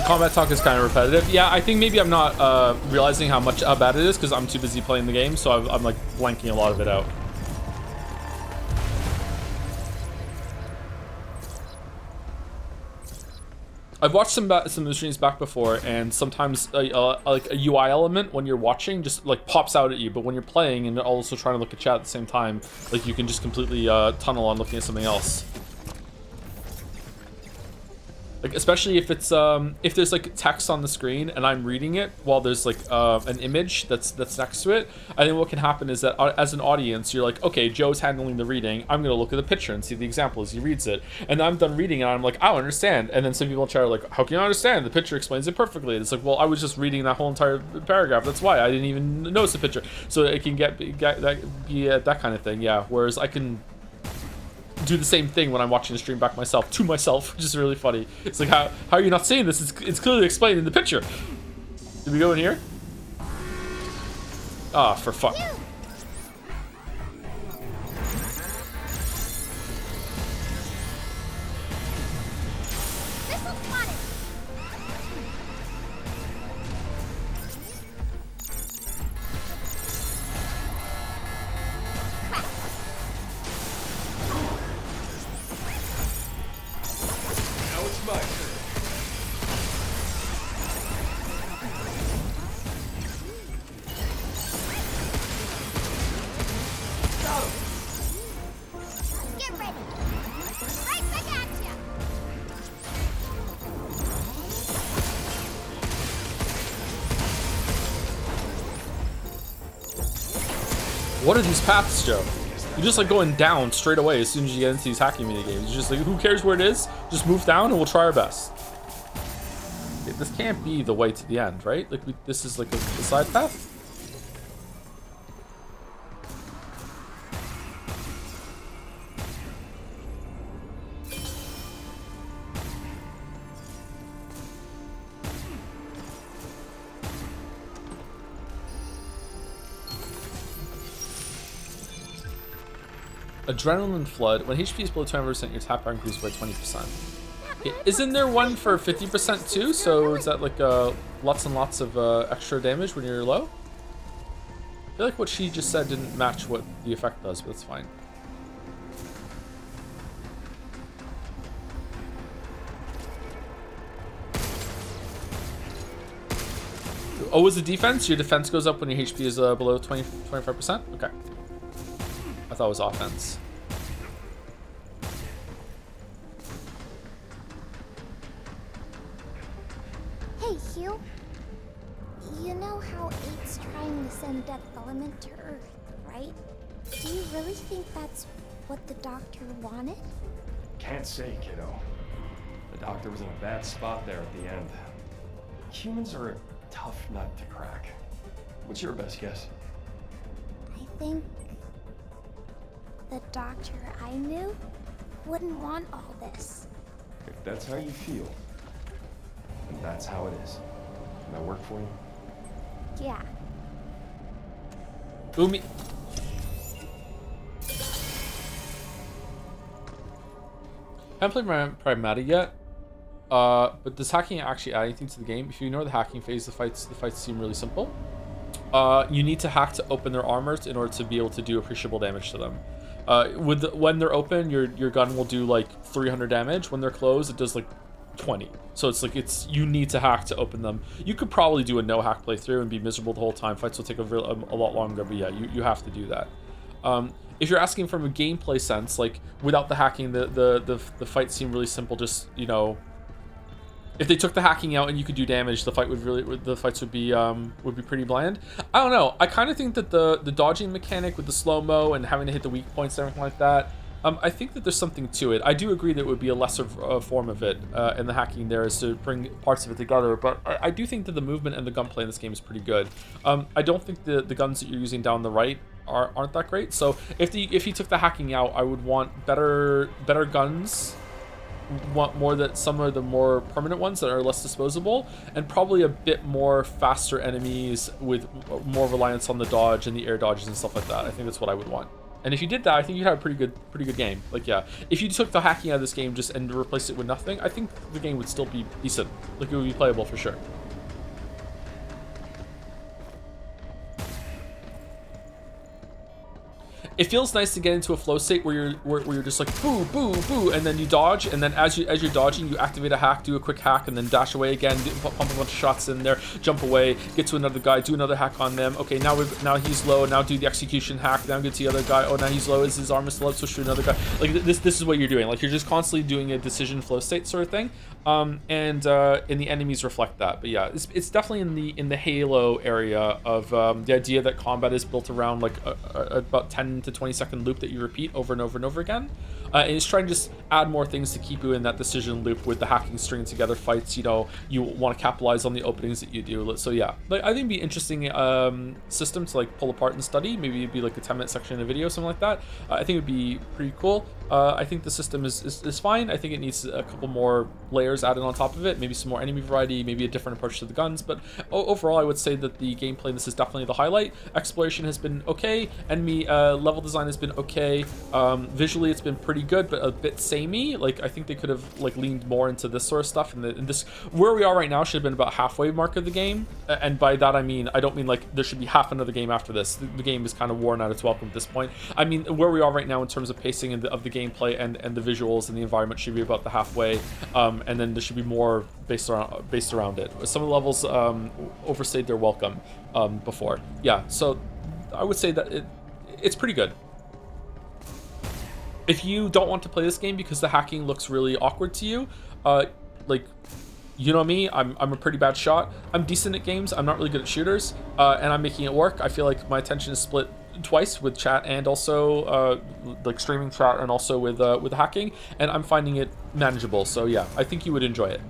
A: combat talk is kind of repetitive. Yeah, I think maybe I'm not realizing how bad it is because I'm too busy playing the game, so I'm like blanking a lot of it out. I've watched some of the streams back before, and sometimes like a UI element when you're watching just like pops out at you, but when you're playing and also trying to look at chat at the same time, like you can just completely tunnel on looking at something else. Like especially if it's if there's like text on the screen and I'm reading it while there's like an image that's next to it, I think what can happen is that as an audience you're like, okay, Joe's handling the reading, I'm gonna look at the picture and see the example as he reads it, and I'm done reading and I'm like, I don't understand, and then some people in chat are like, how can you understand? The picture explains it perfectly. And it's like, well, I was just reading that whole entire paragraph, that's why I didn't even notice the picture. So it can be that kind of thing, yeah. Whereas I can do the same thing when I'm watching the stream back myself to myself, which is really funny. It's like, how are you not seeing this? It's clearly explained in the picture. Did we go in here? Ah, for fuck. What are these paths, Joe? You're just like going down straight away as soon as you get into these hacking mini games. You're just like, who cares where it is? Just move down and we'll try our best. This can't be the way to the end, right? Like this is like a side path? Adrenaline flood. When HP is below 20%, your tap bar increases by 20%. Isn't there one for 50% too? So is that like lots and lots of extra damage when you're low? I feel like what she just said didn't match what the effect does, but it's fine. Oh, was the defense? Your defense goes up when your HP is below 25%? Okay. I thought it was offense.
C: Hey, Hugh. You know how 8's trying to send Death Element to Earth, right? Do you really think that's what the doctor wanted?
B: Can't say, kiddo. The doctor was in a bad spot there at the end. Humans are a tough nut to crack. What's your best guess?
C: I think the doctor I knew wouldn't want all this.
B: If that's how you feel, then that's how it is. Can that work for you?
C: Yeah.
A: Umi. Haven't played Pragmata yet, but does hacking actually add anything to the game? If you ignore the hacking phase, the fights seem really simple. You need to hack to open their armors in order to be able to do appreciable damage to them. When they're open, your gun will do like 300 damage. When they're closed, it does like 20. So it's like you need to hack to open them. You could probably do a no hack playthrough and be miserable the whole time. Fights will take a lot longer, but yeah, you have to do that. If you're asking from a gameplay sense, like without the hacking, the fights seem really simple. Just, you know, if they took the hacking out and you could do damage, the fights would be pretty bland. I don't know. I kind of think that the dodging mechanic with the slow-mo and having to hit the weak points and everything like that, I think that there's something to it. I do agree that it would be a lesser form of it, and the hacking there is to bring parts of it together, but I do think that the movement and the gunplay in this game is pretty good. I don't think the guns that you're using down the right aren't that great, so if he took the hacking out, I would want better guns, want more that some of the more permanent ones that are less disposable, and probably a bit more faster enemies with more reliance on the dodge and the air dodges and stuff like that. I think that's what I would want. And if you did that, I think you'd have a pretty good game. Like, yeah, if you took the hacking out of this game just and replaced it with nothing, I think the game would still be decent. Like, it would be playable for sure. It feels nice to get into a flow state where you're just like boo boo boo, and then you dodge, and then as you're dodging, you activate a hack, do a quick hack, and then dash away again, pump a bunch of shots in there, jump away, get to another guy, do another hack on them. Okay, now he's low. Now do the execution hack. Now get to the other guy. Oh, now he's low. Is his armor still up? Switch to another guy. Like this is what you're doing. Like you're just constantly doing a decision flow state sort of thing. And the enemies reflect that. But yeah, it's definitely in the Halo area of the idea that combat is built around like about 10 to 20-second loop that you repeat over and over and over again. And it's trying to just add more things to keep you in that decision loop with the hacking string together fights. You know, you want to capitalize on the openings that you do. So yeah, like I think it'd be interesting system to like pull apart and study. Maybe it'd be like a 10-minute section in a video, something like that. I think it'd be pretty cool. I think the system is fine. I think it needs a couple more layers added on top of it, maybe some more enemy variety, maybe a different approach to the guns, but overall I would say that the gameplay in this is definitely the highlight. Exploration has been okay, enemy level design has been okay, visually it's been pretty good but a bit samey. Like I think they could have like leaned more into this sort of stuff, and this where we are right now should have been about halfway mark of the game, and by that I mean I don't mean like there should be half another game after this. The game is kind of worn out its welcome at this point. I mean where we are right now in terms of pacing and of the gameplay and the visuals and the environment should be about the halfway, and then there should be more based around it. Some of the levels overstayed their welcome before. Yeah, so I would say that it's pretty good. If you don't want to play this game because the hacking looks really awkward to you, like you know me, I'm a pretty bad shot. I'm decent at games. I'm not really good at shooters, and I'm making it work. I feel like my attention is split twice with chat and also like streaming chat and also with hacking, and I'm finding it manageable. So yeah, I think you would enjoy it.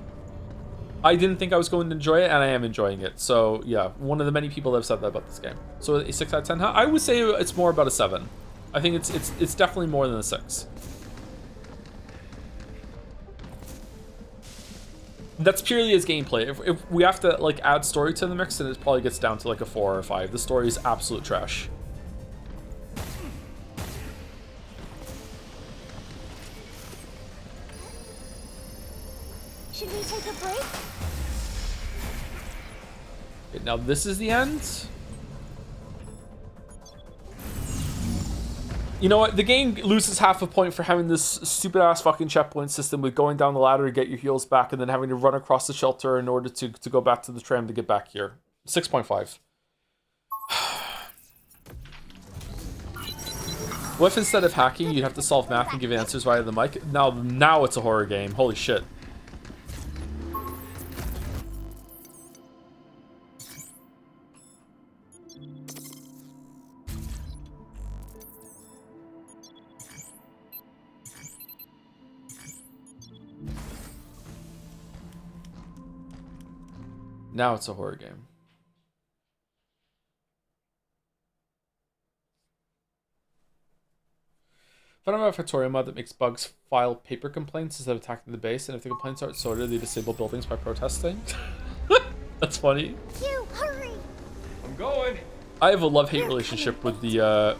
A: I didn't think I was going to enjoy it, and I am enjoying it. So yeah, one of the many people that have said that about this game. So a 6 out of 10. I would say it's more about a 7. I think it's definitely more than a 6. That's purely as gameplay. If we have to like add story to the mix, then it probably gets down to like a 4 or 5. The story is absolute trash.
C: Should we take a break?
A: Okay, now this is the end. You know what? The game loses half a point for having this stupid ass fucking checkpoint system with going down the ladder to get your heals back and then having to run across the shelter in order to go back to the tram to get back here. 6.5. What if instead of hacking, you'd have to solve math and give answers via the mic? Now it's a horror game. Holy shit. Now it's a horror game. Found a Factorio mod that makes bugs file paper complaints instead of attacking the base, and if the complaints aren't sorted, they disable buildings by protesting. That's funny.
C: Hugh, hurry!
B: I'm going.
A: I have a love-hate relationship with the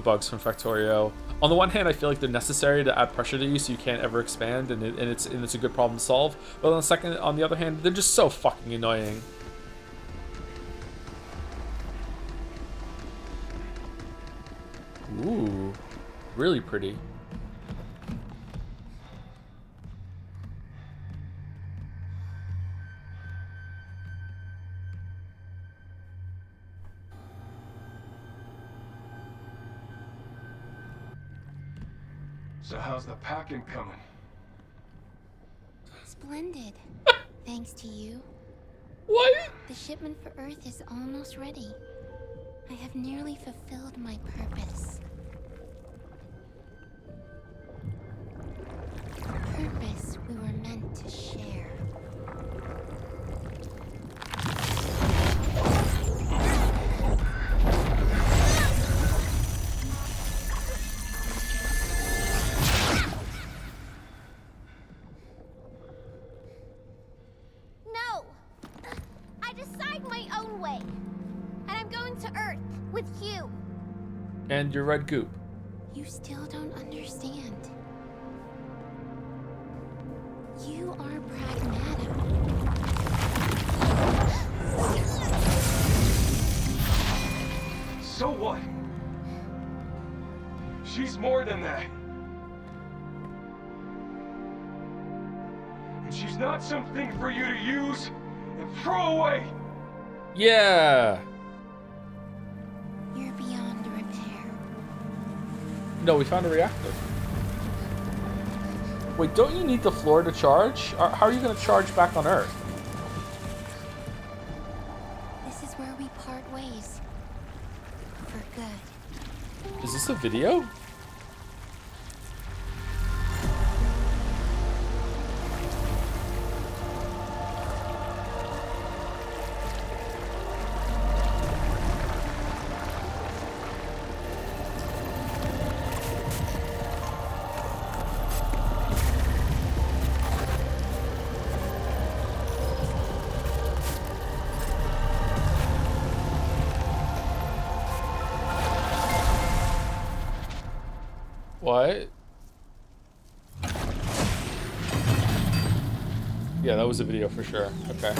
A: bugs from Factorio. On the one hand, I feel like they're necessary to add pressure to you so you can't ever expand, and it's a good problem to solve. But on the other hand, they're just so fucking annoying. Ooh, really pretty.
B: So how's the packing coming?
C: Splendid. Thanks to you.
A: What?
C: The shipment for Earth is almost ready. I have nearly fulfilled my purpose. A purpose we were meant to share. No! I decide my own way. And I'm going to Earth with Hugh.
A: And your red goop.
C: You still don't understand. You are Pragmata.
I: So what? She's more than that. And she's not something for you to use and throw away.
A: Yeah.
C: You're beyond repair.
A: No, we found a reactor. Wait, don't you need the floor to charge? How are you going to charge back on Earth?
C: This is where we part ways. For good.
A: Is this a video? What? Yeah, that was a video for sure. Okay.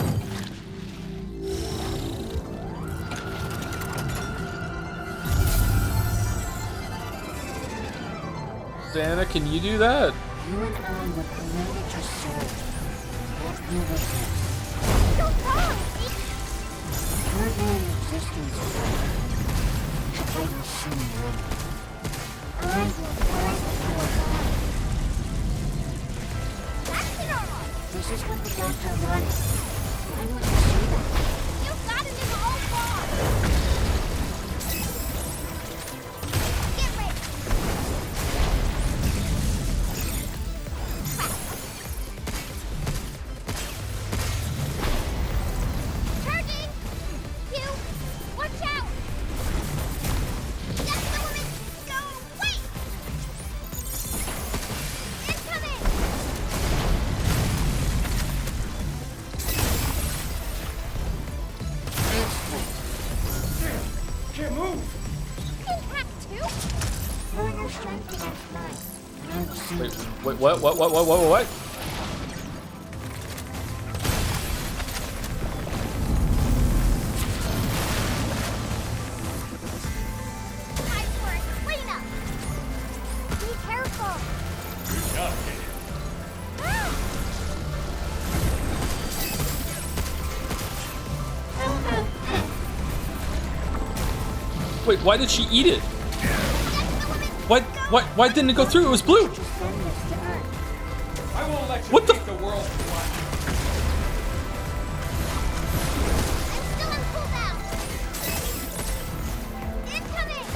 A: Diana, can you do that?
K: You and I were created to serve. What you witness.
C: Don't wrong!
K: Your very existence is I will soon win. I will fight for God.
C: That's normal!
K: This is what the doctor wanted. Why don't you see that?
C: You got it in the old bar! Get ready! Charging! Hugh, watch out! That's the woman! Go! Wait! Incoming!
I: Can't move.
C: Impact 2?
K: Throw your strength to that fly, and I will see
A: Wait,
K: you.
A: wait, what?
C: Time for a cleanup! Be careful!
I: Good job, Katie.
A: Wait, why did she eat it? Why didn't it go through? It was blue.
K: Just send this to Earth.
I: I won't let you
A: What the
I: take the world for what?
C: I'm still on cooldown! Incoming!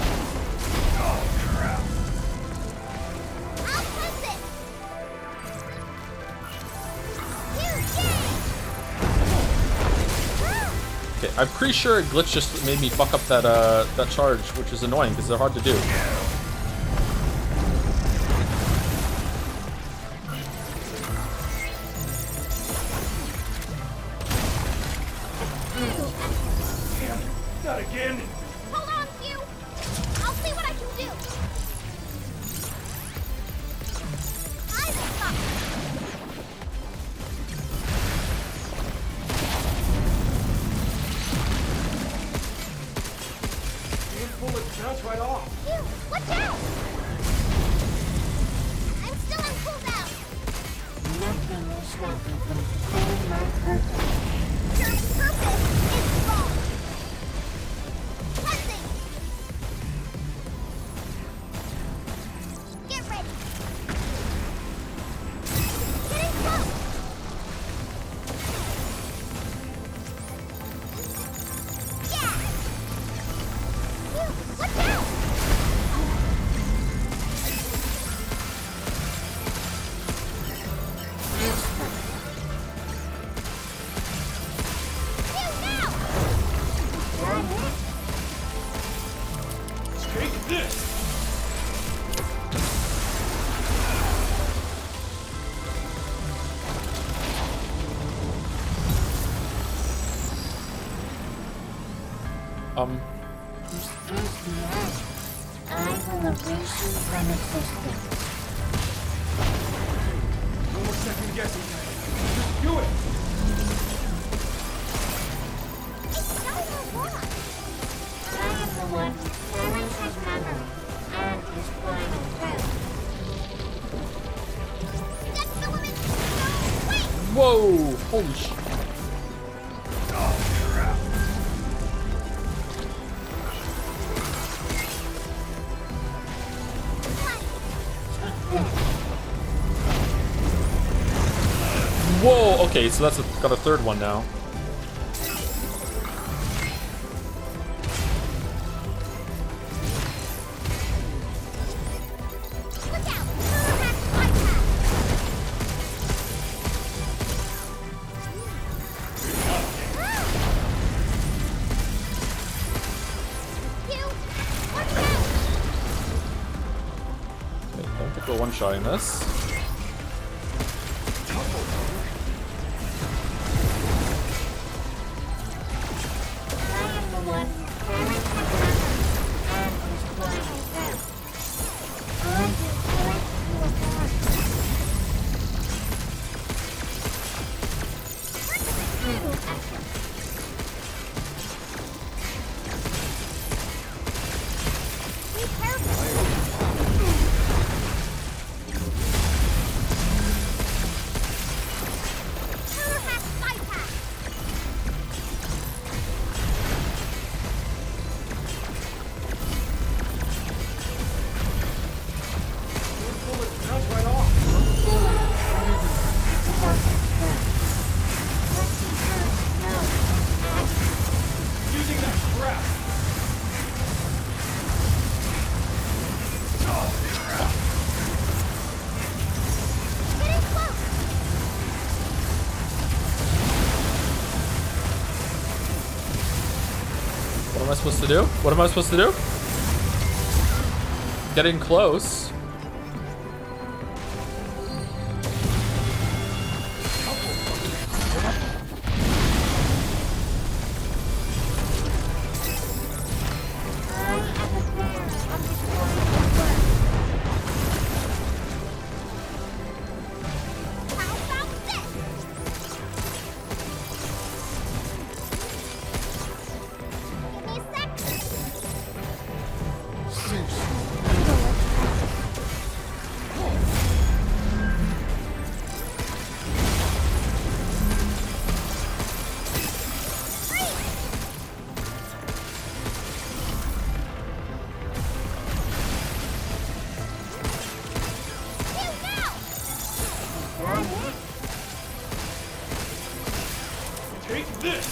I: Oh, crap.
C: I'll press it! Huge!
A: Okay, I'm pretty sure a glitch just made me fuck up that that charge, which is annoying because they're hard to do.
I: Damn, not again.
C: Hold on, Hugh! I'll see what I can do! I'm up!
I: These bullets bounce right off.
C: Hugh, watch out! I'm still on cooldown!
K: Nothing will stop me from fulfilling my purpose.
C: Your purpose is wrong! Pressing! Get ready! Getting close! Yeah! Hugh, watch out! Hugh, now!
I: Take this.
A: Um,
K: This is the end. elevation from existence.
I: No more second guessing. Just do it!
C: It's not a rock.
K: I am the one who carries his memory and his final breath.
C: That's the woman. No, wait.
A: Whoa! Holy shit. Whoa! Okay, so that's got a third one now.
C: Look out. Turtle has Hugh, watch out.
A: Okay, I don't think we're one-shotting this.
K: I am the one who carries his memory and his final breath. I will break you apart. Futile effort.
C: Be careful. Turtle has bypass.
I: Using that crap!
C: Getting close.
A: What am I supposed to do? What am I supposed to do? Getting close.
K: I am the core of his final breath.
C: How about this? Give me a sec.
K: Such futile attack.
C: Hugh, now.
K: That it?
I: Take this!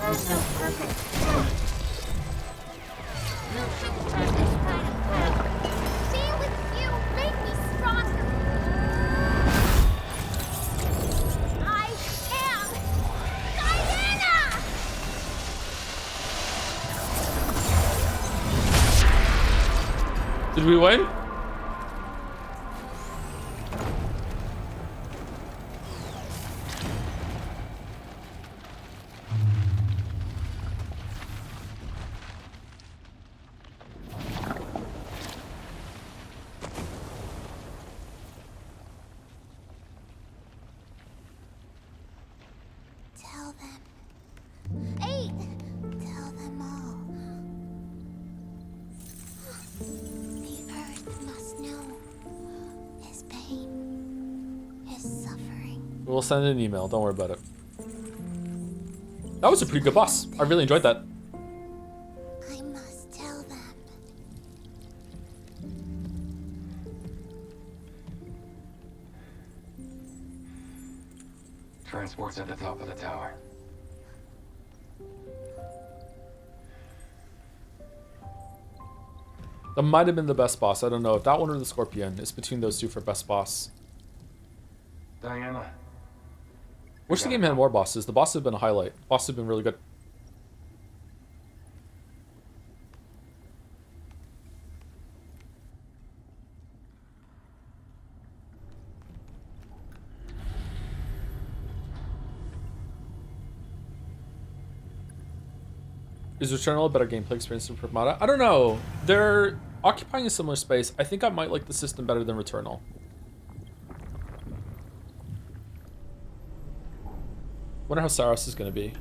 K: There's no perfect time. You should turn this final breath.
C: Being with you made me stronger. I am Diana!
A: Did we win?
C: Tell them. 8! Tell them all. The Earth must know his pain, his suffering.
A: We'll send an email. Don't worry about it. That was a pretty good boss. I really enjoyed that.
C: I must tell them.
B: Transport's at the top of the tower.
A: That might have been the best boss. I don't know if that one or the Scorpion. It's between those two for best boss.
B: Diana.
A: Wish the game had more bosses. The bosses have been a highlight. Bosses have been really good. Is Returnal a better gameplay experience than Pragmata? I don't know. They're occupying a similar space. I think I might like the system better than Returnal. Wonder how Saros is going to be.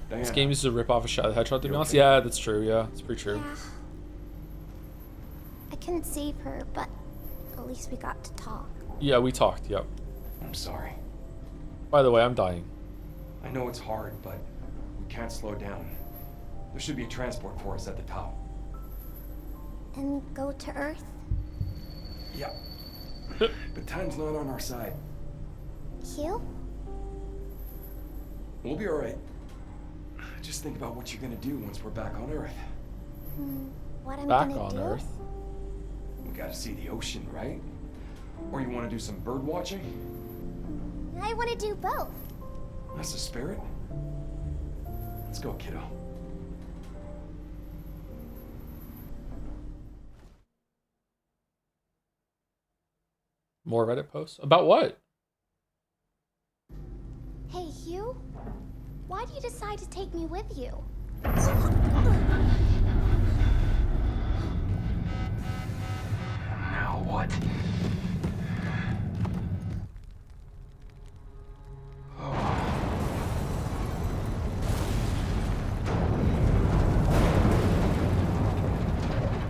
A: This game is a rip off a Shadow the Hedgehog, to be honest. Yeah, that's true. Yeah, it's pretty true.
C: Yeah. I couldn't save her, but at least we got to talk.
A: Yeah, we talked. Yep.
B: I'm sorry.
A: By the way, I'm dying.
B: I know it's hard, but we can't slow down. There should be a transport for us at the top.
C: And go to Earth?
B: Yeah. But time's not on our side.
C: Hugh?
B: We'll be alright. Just think about what you're gonna do once we're back on Earth.
C: What I'm
A: Back
C: gonna
A: on
C: do?
A: Earth?
B: We gotta see the ocean, right? Or you wanna do some bird watching?
C: I want to do both.
B: That's the spirit. Let's go, kiddo.
A: More Reddit posts? About what?
C: Hey, Hugh? Why do you decide to take me with you?
B: Now what?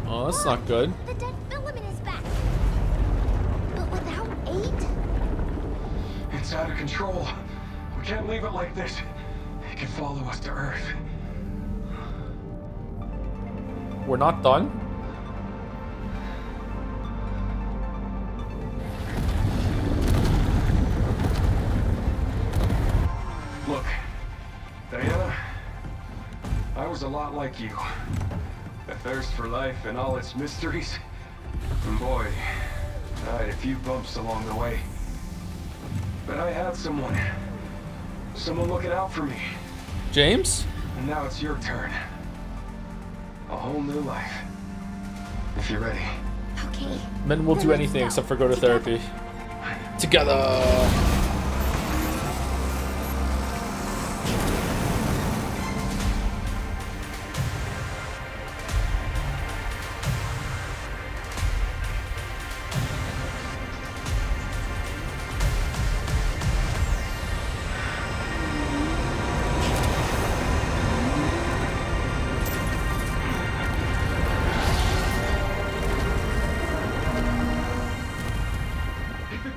A: Oh, that's not good.
C: The dead filament is back. But without 8?
B: It's out of control. We can't leave it like this. It can follow us to Earth.
A: We're not done?
B: Look, Diana, I was a lot like you. A thirst for life and all its mysteries. And boy, I had a few bumps along the way. But I had someone looking out for me.
A: James?
B: And now it's your turn. A whole new life. If you're ready.
C: Okay.
A: Men will do anything except for go to therapy. Together!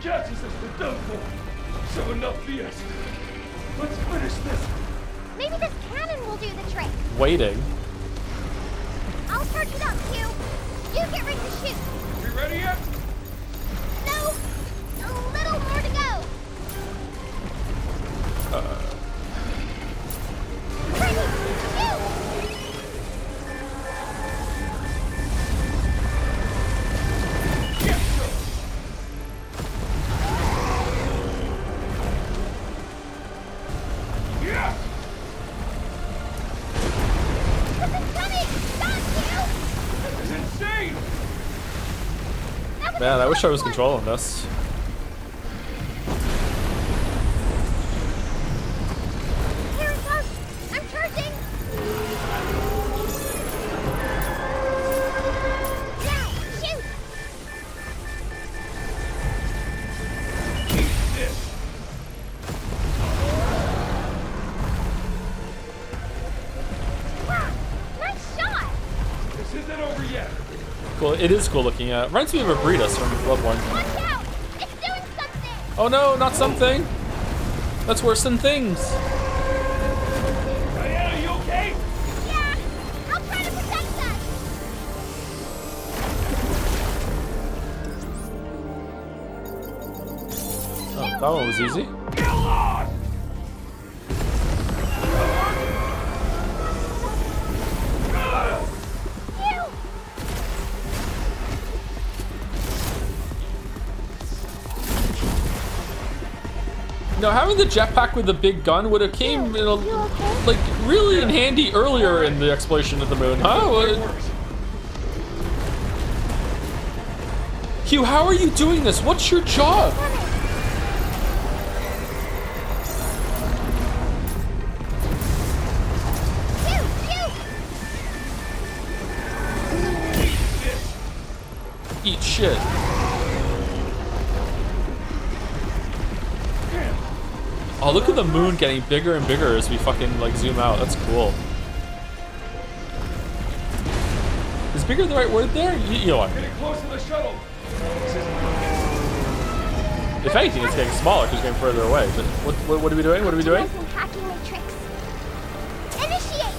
I: Catches us, we're done for. So enough BS. Let's finish this.
C: Maybe this cannon will do the trick.
A: Waiting.
C: I'll charge it up, Hugh. You get ready to shoot.
I: We ready yet?
C: No. A little more to go. Ready. Shoot.
A: Man, I wish I was controlling this.
C: Here it goes. I'm charging. Now, shoot. Wow, nice shot.
I: This isn't over yet.
A: Cool, it is cool looking at. Reminds me of Abritas from Bloodborne.
C: Watch out. It's doing something.
A: Oh no, not something! That's worse than things!
I: Diana, you okay?
C: Yeah, I'll try to protect us.
A: Oh, that one was easy.
I: Get lost!
A: No, having the jetpack with the big gun would have came in a, like really in handy earlier in the exploration of the moon, huh? Hugh, how are you doing this? What's your job? Eat shit. Oh, look at the moon getting bigger and bigger as we fucking like zoom out. That's cool. Is bigger the right word there? You know what?
B: Getting close to the shuttle.
A: If anything, it's getting smaller because it's getting further away. But what are we doing? What are we doing?
C: Optimism hacking matrix. Initiate!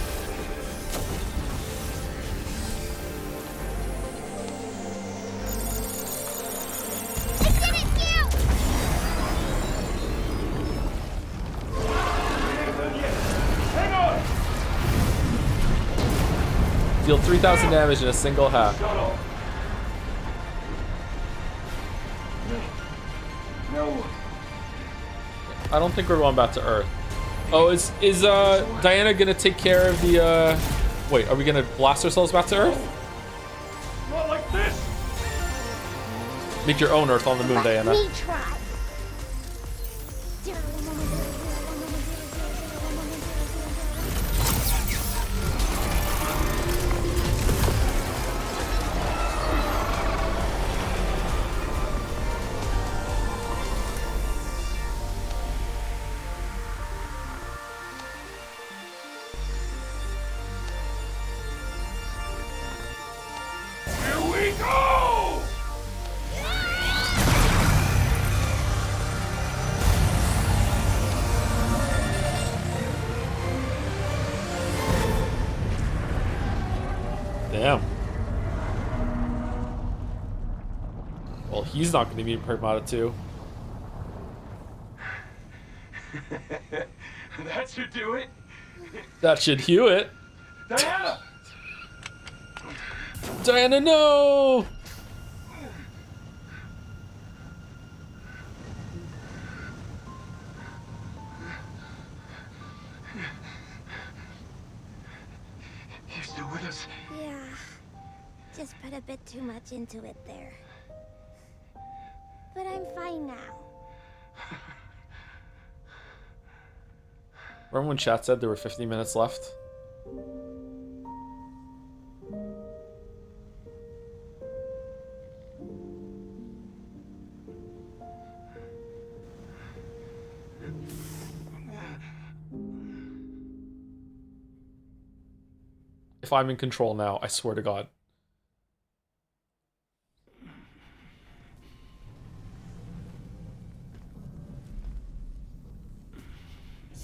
C: I did it, Hugh!
B: Hang on.
A: Deal 3,000 damage in a single hack.
B: Shuttle. No.
A: I don't think we're going back to Earth. Oh, is Diana gonna take care of the? Wait, are we gonna blast ourselves back to Earth?
B: Not like this.
A: Make your own Earth on the moon,
C: Let
A: Diana.
C: me try.
B: Here we go.
A: Damn. Well, he's not gonna be in Pragmata too.
B: That should do it.
A: That should hew it.
B: Diana.
A: Diana, no!
B: You still with us?
C: Yeah. Just put a bit too much into it there. But I'm fine now.
A: Remember when chat said there were 50 minutes left? If I'm in control now, I swear to God.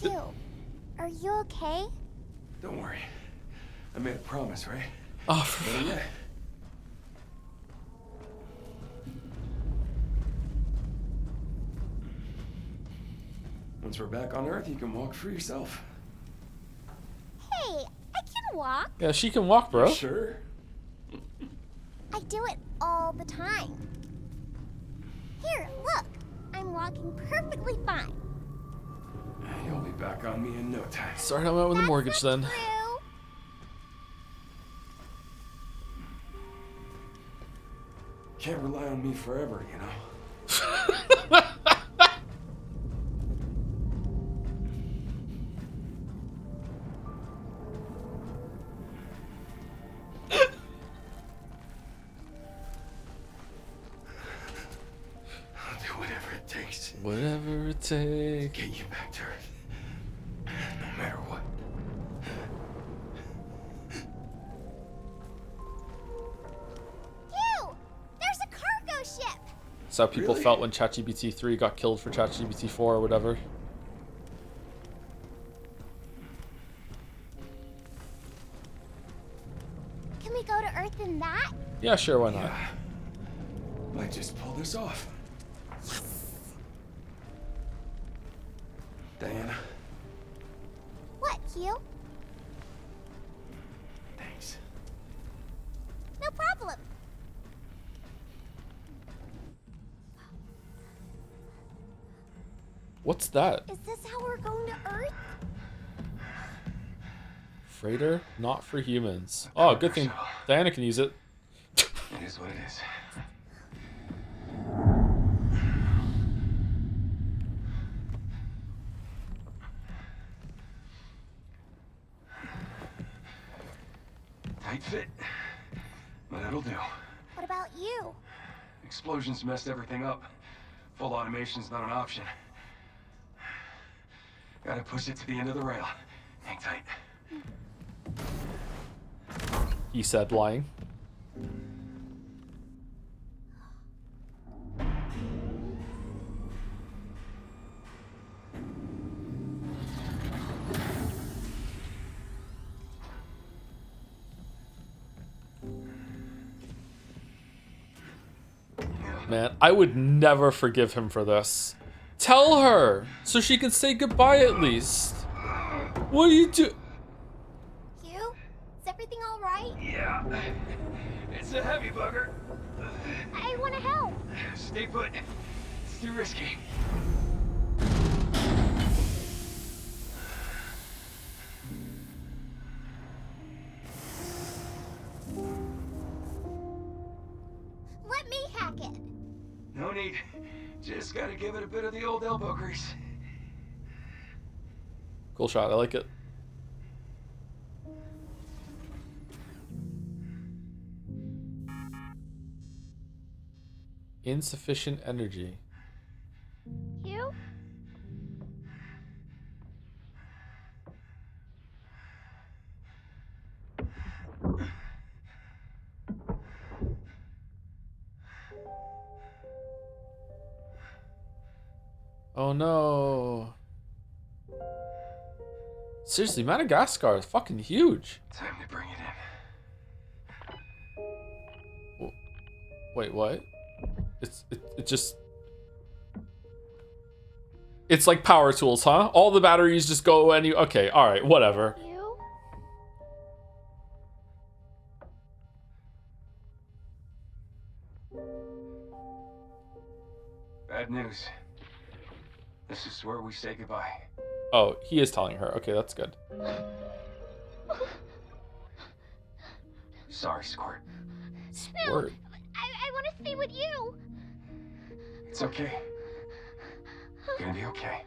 C: Hugh, are you okay?
B: Don't worry. I made a promise, right?
A: Oh, for
B: Better yet. Once we're back on Earth, you can walk for yourself.
C: Hey, I can walk.
A: yeah, she can walk, bro.
B: Sure.
C: I do it all the time. Here, look. I'm walking perfectly fine.
B: You'll be back on me in no time.
A: Start helping out with the mortgage then.
C: True.
B: Can't rely on me forever, you know? I'll do whatever it takes.
A: Whatever it takes.
B: Get you back to Earth. No matter what.
C: Hugh, there's a cargo ship.
A: That's how people
B: Really?
A: felt when ChatGPT 3 got killed for ChatGPT 4 or whatever.
C: Can we go to Earth in that?
A: Yeah, sure, why not?
B: Yeah. Might just pull this off. Diana,
C: What, Hugh?
B: thanks.
C: No problem.
A: What's that?
C: Is this how we're going to Earth?
A: Freighter? Not for humans. Oh, good thing Diana can use it.
B: It is what it is. Tight fit, but that'll do.
C: What about you?
B: Explosions messed everything up. Full automation's not an option. Gotta push it to the end of the rail. Hang tight.
A: He said, lying. Man, I would never forgive him for this. Tell her so she can say goodbye at least. What do you do?
C: Hugh? Is everything alright?
B: Yeah. It's a heavy bugger.
C: I wanna help!
B: Stay put. It's too risky.
C: Let me hack it!
B: No need. Just gotta give it a bit of the old elbow grease.
A: Cool shot, I like it. Insufficient energy.
C: Hugh?
A: Oh no. Seriously, Madagascar is fucking huge.
B: Time to bring it in.
A: Wait, what? It just... It's like power tools, huh? All the batteries just go any... Okay, alright, whatever.
C: Hugh?
B: Bad news. This is where we say goodbye.
A: Oh, he is telling her. Okay, that's good.
B: Sorry, Squirt.
A: Squirt.
C: I wanna stay with you!
B: It's okay. Gonna be okay.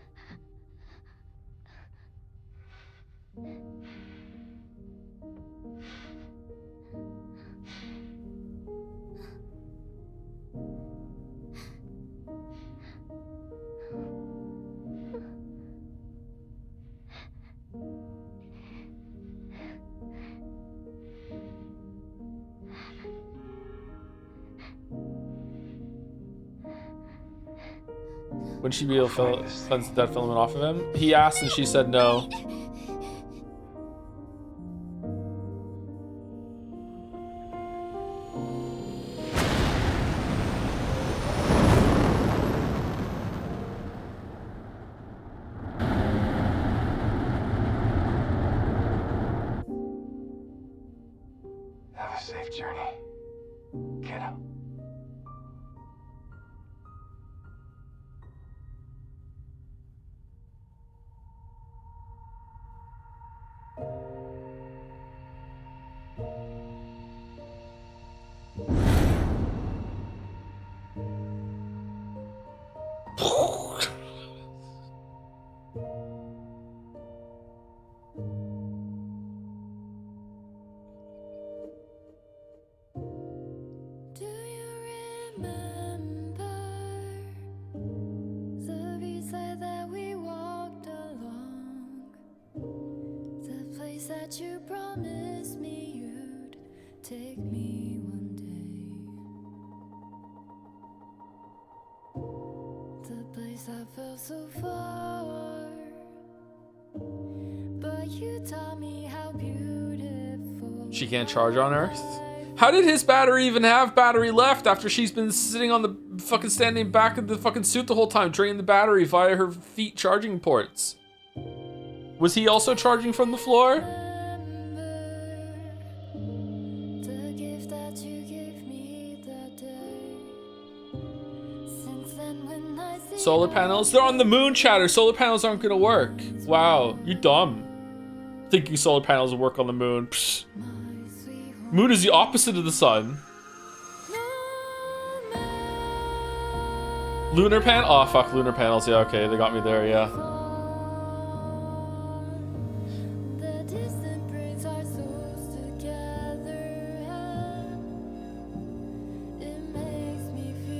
A: Would she be able to cleanse the dead filament off of him? He asked and she said no.
B: Have a safe journey, kiddo.
K: Do you remember the beachside that we walked along? The place that you promised me you'd take me one day. The place that felt so far, but you taught me how beautiful.
A: She can't charge on Earth? How did his battery even have battery left after she's been sitting on the fucking standing back of the fucking suit the whole time, draining the battery via her feet charging ports? Was he also charging from the floor?
K: The gift that you gave me that day. Since then when I see
A: Solar panels? They're on the moon, chatter. Solar panels aren't gonna work. Wow, you're dumb. Thinking solar panels will work on the moon. Psh. Moon is the opposite of the sun. Lunar pan? Oh, fuck, lunar panels. Yeah, okay, they got me there, yeah.
K: the distant brings our souls together, and it makes me feel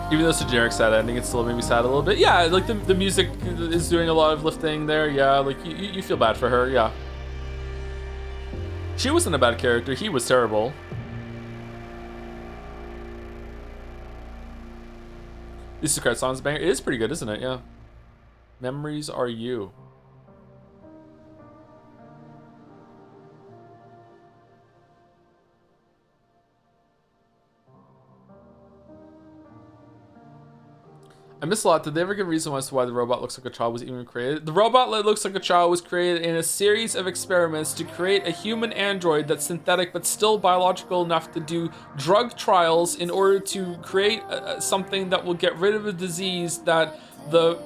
A: Even though it's a generic sad ending, it still made me sad a little bit. Yeah, like the music is doing a lot of lifting there. Yeah, like you feel bad for her. Yeah. She wasn't a bad character. He was terrible. This is a credit song's banger. It is pretty good, isn't it? Yeah. Memories Are You. I miss a lot. Did they ever give a reason as to why the robot looks like a child was even created? The robot that looks like a child was created in a series of experiments to create a human android that's synthetic but still biological enough to do drug trials in order to create something that will get rid of a disease that the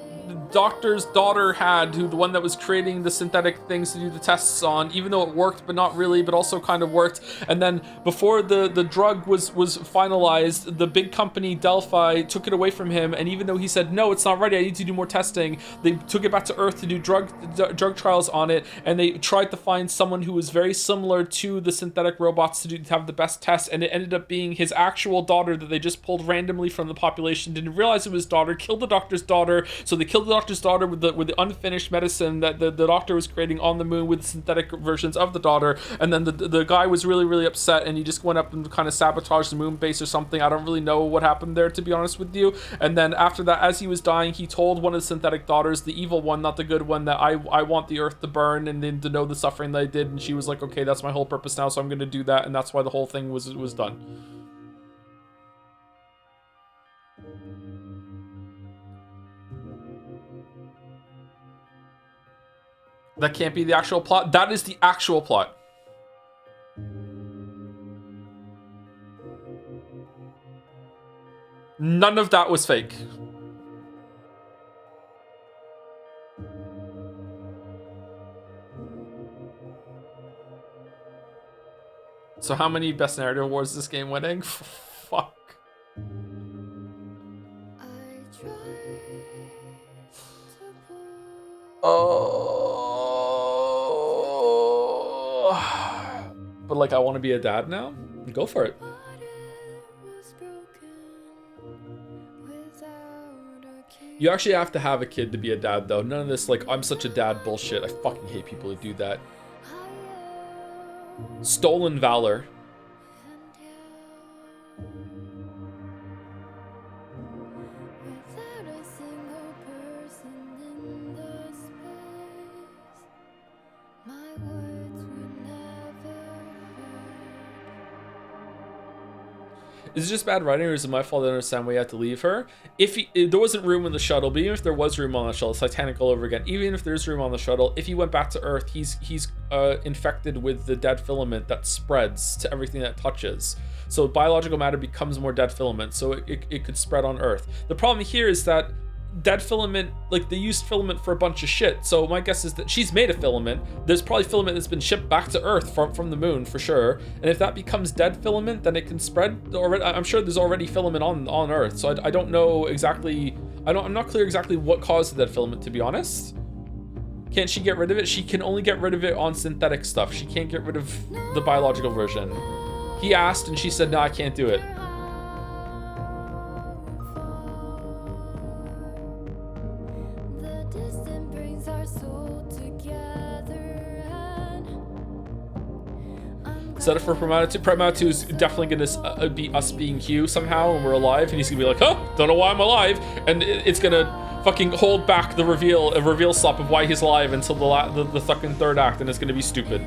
A: doctor's daughter had, who the one that was creating the synthetic things to do the tests on, even though it worked but not really, but also kind of worked. And then before the drug was finalized, the big company Delphi took it away from him, and even though he said no, it's not ready, I need to do more testing, they took it back to Earth to do drug trials on it, and they tried to find someone who was very similar to the synthetic robots to have the best tests, and it ended up being his actual daughter that they just pulled randomly from the population, didn't realize it was daughter, killed the doctor's daughter, so they killed the doctor's daughter with the unfinished medicine that the doctor was creating on the moon with synthetic versions of the daughter. And then the guy was really upset, and he just went up and kind of sabotaged the moon base or something. I don't really know what happened there, to be honest with you. And then after that, as he was dying, he told one of the synthetic daughters, the evil one, not the good one, that I want the earth to burn and then to know the suffering that I did. And she was like, okay, that's my whole purpose now, so I'm going to do that. And that's why the whole thing was done. That can't be the actual plot. That is the actual plot. None of that was fake. So how many Best Narrative Awards is this game winning? Fuck. But like, I want to be a dad now? Go for it. You actually have to have a kid to be a dad, though. None of this, like, I'm such a dad bullshit. I fucking hate people who do that. Stolen Valor. Is it just bad writing, or is it my fault I don't understand why you had to leave her? If there wasn't room in the shuttle, but even if there was room on the shuttle, it's Titanic all over again. Even if there's room on the shuttle, if he went back to Earth, he's infected with the dead filament that spreads to everything that touches. So biological matter becomes more dead filament, so it could spread on Earth. The problem here is that dead filament, like, they used filament for a bunch of shit. So my guess is that she's made a filament. There's probably filament that's been shipped back to Earth from the moon for sure. And if that becomes dead filament, then it can spread already. I'm sure there's already filament on Earth. So I don't know exactly. I'm not clear exactly what caused the dead filament, to be honest. Can't she get rid of it? She can only get rid of it on synthetic stuff. She can't get rid of the biological version. He asked and she said, no, I can't do it. Set it for Pragmata 2. Pragmata 2 is definitely going to be us being Hugh somehow when we're alive, and he's going to be like, huh, don't know why I'm alive, and it's going to fucking hold back the reveal slop of why he's alive until the fucking third act, and it's going to be stupid.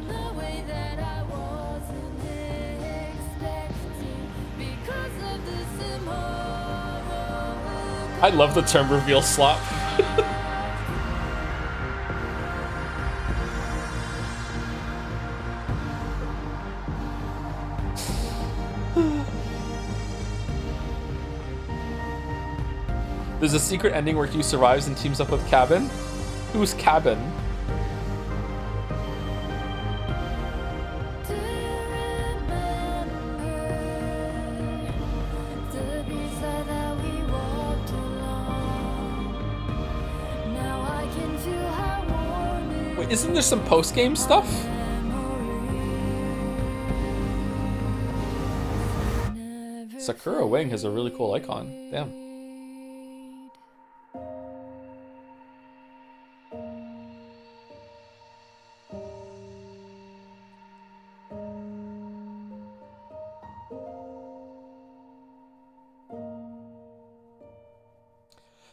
A: I love the term reveal slop. There's a secret ending where Hugh survives and teams up with Cabin. Who's Cabin? Wait, isn't there some post-game stuff? Sakura Wing has a really cool icon. Damn.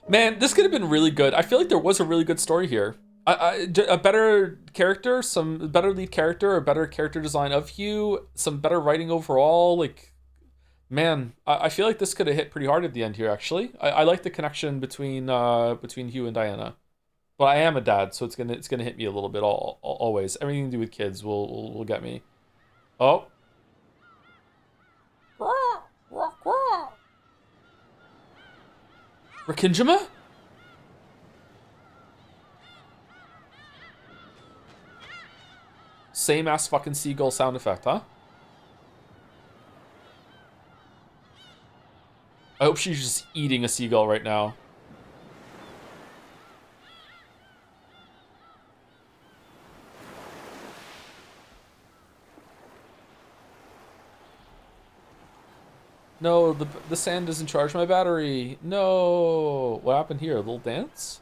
A: Man, this could have been really good. I feel like there was a really good story here. A better character, some better lead character, a better character design of Hugh, some better writing overall. Like, man, I feel like this could have hit pretty hard at the end here. Actually, I like the connection between Hugh and Diana. But I am a dad, so it's gonna hit me a little bit always. Everything to do with kids will get me. Oh. Rakinjima? Same ass fucking seagull sound effect, huh? I hope she's just eating a seagull right now. No, the sand doesn't charge my battery. No. What happened here? A little dance?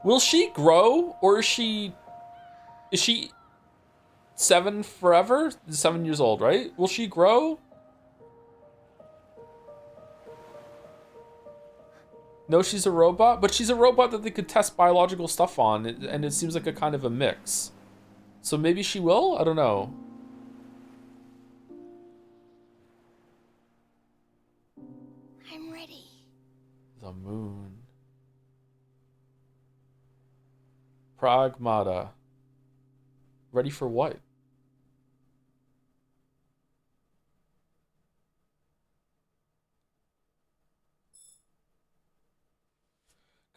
A: Will she grow, or is she 7 forever? 7 years old, right? Will she grow? No, she's a robot, but she's a robot that they could test biological stuff on, and it seems like a kind of a mix. So maybe she will? I don't know.
C: I'm ready.
A: The moon. Pragmata. Ready for what?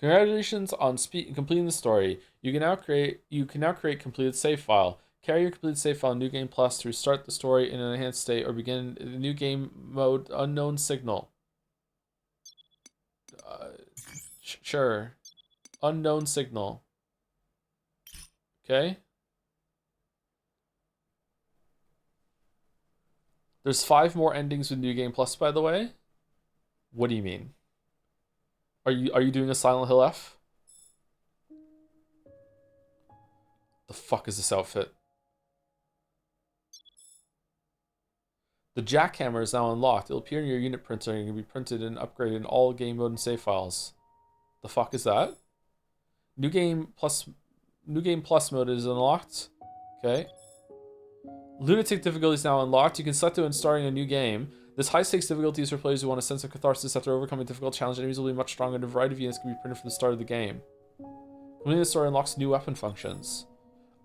A: Congratulations on completing the story. You can now create completed save file. Carry your completed save file in New Game Plus to restart the story in an enhanced state or begin the new game mode unknown signal. Sure. Unknown signal. Okay. There's 5 more endings with New Game Plus, by the way. What do you mean? Are you doing a Silent Hill F? The fuck is this outfit? The jackhammer is now unlocked. It'll appear in your unit printer and can be printed and upgraded in all game mode and save files. The fuck is that? New Game Plus mode is unlocked. Okay. Lunatic difficulty is now unlocked. You can select it when starting a new game. This high-stakes difficulty is for players who want a sense of catharsis after overcoming difficult challenges. Enemies will be much stronger, and a variety of units can be printed from the start of the game. Completing the story unlocks new weapon functions.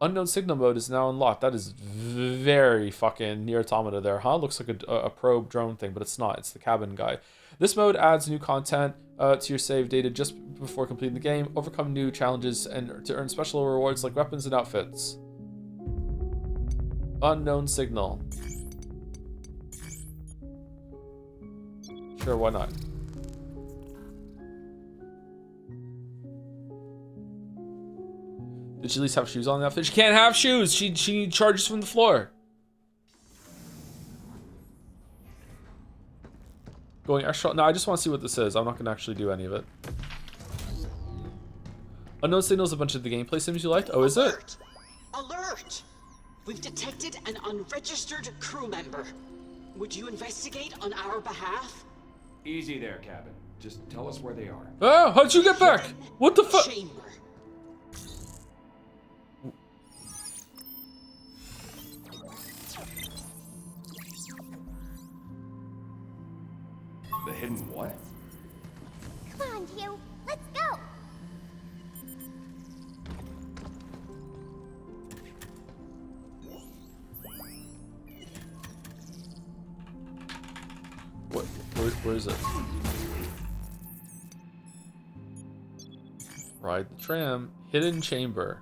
A: Unknown signal mode is now unlocked. That is very fucking Nier Automata there, huh? Looks like a probe drone thing, but it's not. It's the cabin guy. This mode adds new content to your save data just before completing the game. Overcome new challenges and to earn special rewards like weapons and outfits. Unknown signal. Sure, why not? Did she at least have shoes on the outfit? She can't have shoes! She charges from the floor. Going extra. No, I just want to see what this is. I'm not going to actually do any of it. Unknown signal is a bunch of the gameplay sims you liked. Oh, is it?
D: Alert! We've detected an unregistered crew member. Would you investigate on our behalf?
B: Easy there, Cabin. Just tell us where they are.
A: Oh, how'd you get back? What the fuck?
D: Chamber.
B: The hidden what?
C: Come on, Hugh. Let's go.
A: Where is it? Ride the tram. Hidden chamber.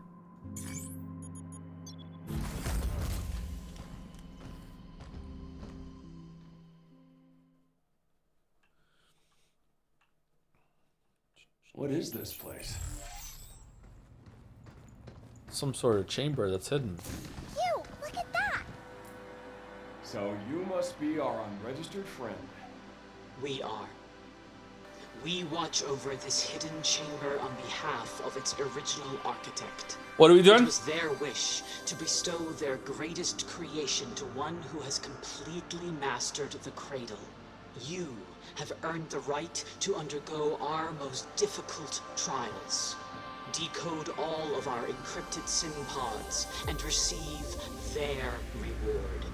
B: What is this place?
A: Some sort of chamber that's hidden.
C: Hugh, look at that.
B: So you must be our unregistered friend.
D: We are. We watch over this hidden chamber on behalf of its original architect.
A: What are we doing?
D: It was their wish to bestow their greatest creation to one who has completely mastered the cradle. You have earned the right to undergo our most difficult trials. Decode all of our encrypted SIM pods and receive their reward.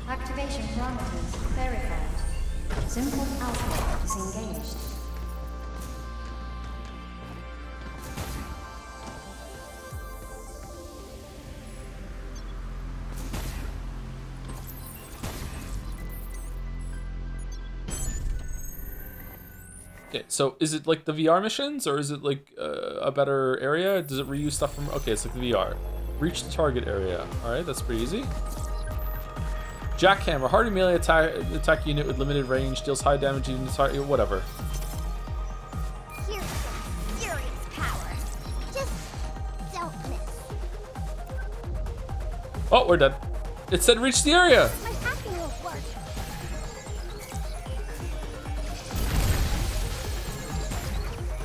E: Activation parameters verified. Simple alpha disengaged.
A: Okay, so is it like the VR missions, or is it like a better area? Does it reuse stuff from... Okay, it's like the VR. Reach the target area. All right, that's pretty easy. Jackhammer, hardy melee attack unit with limited range, deals high damage even to target, whatever.
C: Here's some serious power. Just don't miss.
A: Oh, we're dead. It said reach the area.
C: My hacking won't work.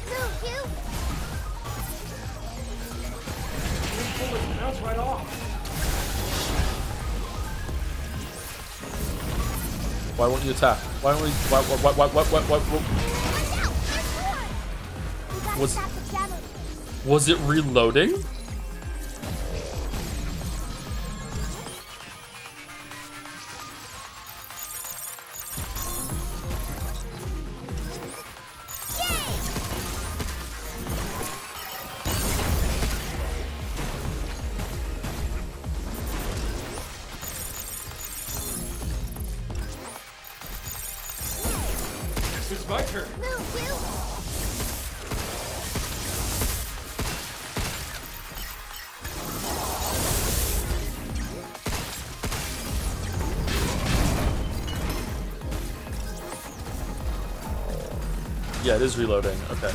C: Move, Hugh.
I: Bounce right off.
A: Why won't you attack? Why don't we... Was it reloading?
B: It's my turn.
C: Move, Hugh.
A: Yeah, it is reloading. Okay.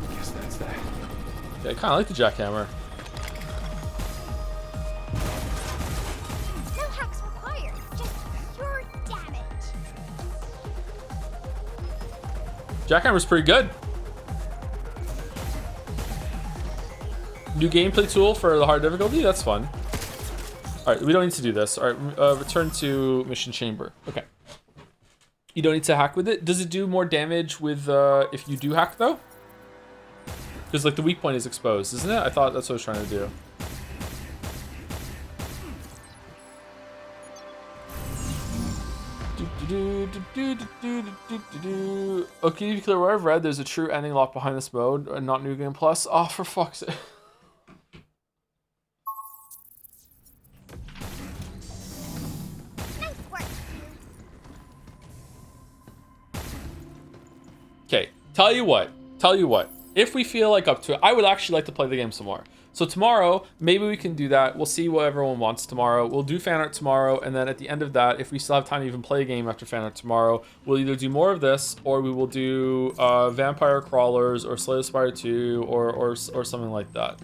B: Guess that's that.
A: Yeah, I kind of like the jackhammer.
C: No hacks required. Just pure damage.
A: Jackhammer's pretty good. New gameplay tool for the hard difficulty? That's fun. Alright, we don't need to do this. Alright, return to mission chamber. Okay. You don't need to hack with it. Does it do more damage with if you do hack though? Because like the weak point is exposed, isn't it? I thought that's what I was trying to do. Okay, to be clear, where I've read, there's a true ending lock behind this mode, and not New Game Plus. Oh, for fuck's sake.
C: Nice work.
A: Okay, tell you what. If we feel like up to it, I would actually like to play the game some more. So tomorrow, maybe we can do that. We'll see what everyone wants tomorrow. We'll do fan art tomorrow, and then at the end of that, if we still have time to even play a game after fan art tomorrow, we'll either do more of this, or we will do Vampire Crawlers, or Slay the Spire 2, or something like that.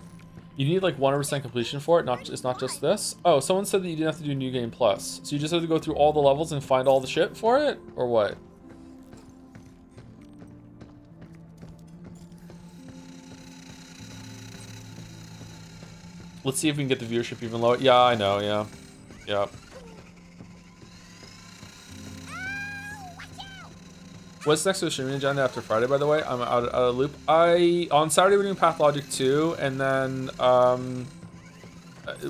A: You need like 100% completion for it. It's not just this. Oh, someone said that you didn't have to do New Game Plus. So you just have to go through all the levels and find all the shit for it, or what? Let's see if we can get the viewership even lower. Yeah, I know, yeah. Yeah. What's next to the streaming agenda after Friday, by the way? I'm out of loop. On Saturday we're doing Pathologic 2, and then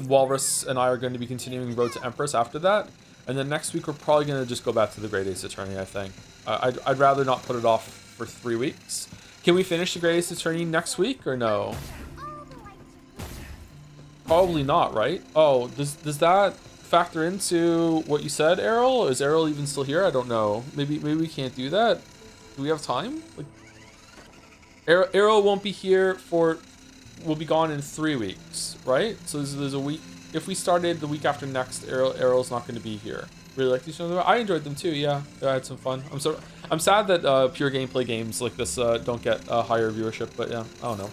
A: Walrus and I are going to be continuing Road to Empress after that. And then next week we're probably going to just go back to the Great Ace Attorney, I think. I'd rather not put it off for 3 weeks. Can we finish the Great Ace Attorney next week, or no? Probably not, right? Oh, does that factor into what you said, Errol? Is Errol even still here? I don't know. Maybe we can't do that. Do we have time? Like, Errol won't be here for... Will be gone in 3 weeks, right? So there's a week if we started the week after next, Arrow's not going to be here. Really like these ones. I enjoyed them too. Yeah, I had some fun. I'm sad that pure gameplay games like this don't get higher viewership. But yeah, I don't know.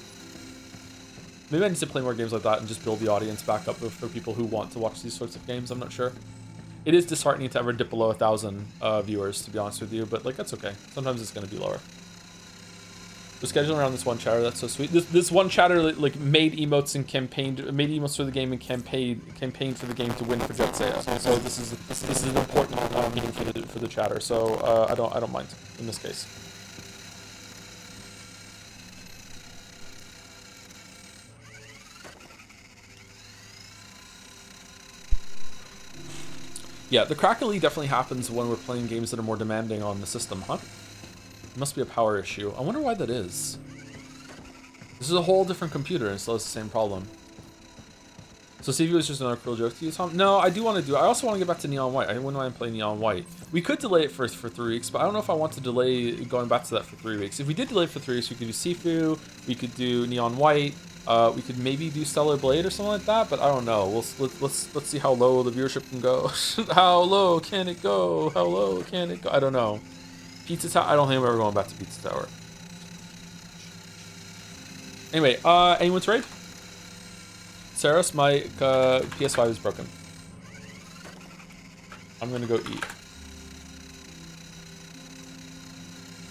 A: Maybe I need to play more games like that and just build the audience back up for people who want to watch these sorts of games. I'm not sure. It is disheartening to ever dip below 1,000 viewers, to be honest with you. But like that's okay. Sometimes it's going to be lower. We're scheduling around this one chatter. That's so sweet. This one chatter like made emotes and made emotes for the game and campaigned for the game to win for Jet Seiya. So this is an important meeting for the chatter. So I don't mind in this case. Yeah, the crackly definitely happens when we're playing games that are more demanding on the system, huh? It must be a power issue. I wonder why that is. This is a whole different computer and still has the same problem. So CV was just another cruel joke to you, Tom? No, I do want to do. I also want to get back to Neon White. I wouldn't mind playing Neon White. We could delay it for 3 weeks, but I don't know if I want to delay going back to that for 3 weeks. If we did delay it for 3 weeks, we could do Sifu, we could do Neon White, we could maybe do Stellar Blade or something like that. But I don't know. Let's see how low the viewership can go. How low can it go? How low can it go? I don't know. Pizza Tower. I don't think I'm ever going back to Pizza Tower. Anyway, anyone's raid? Saros, my PS5 is broken. I'm gonna go eat.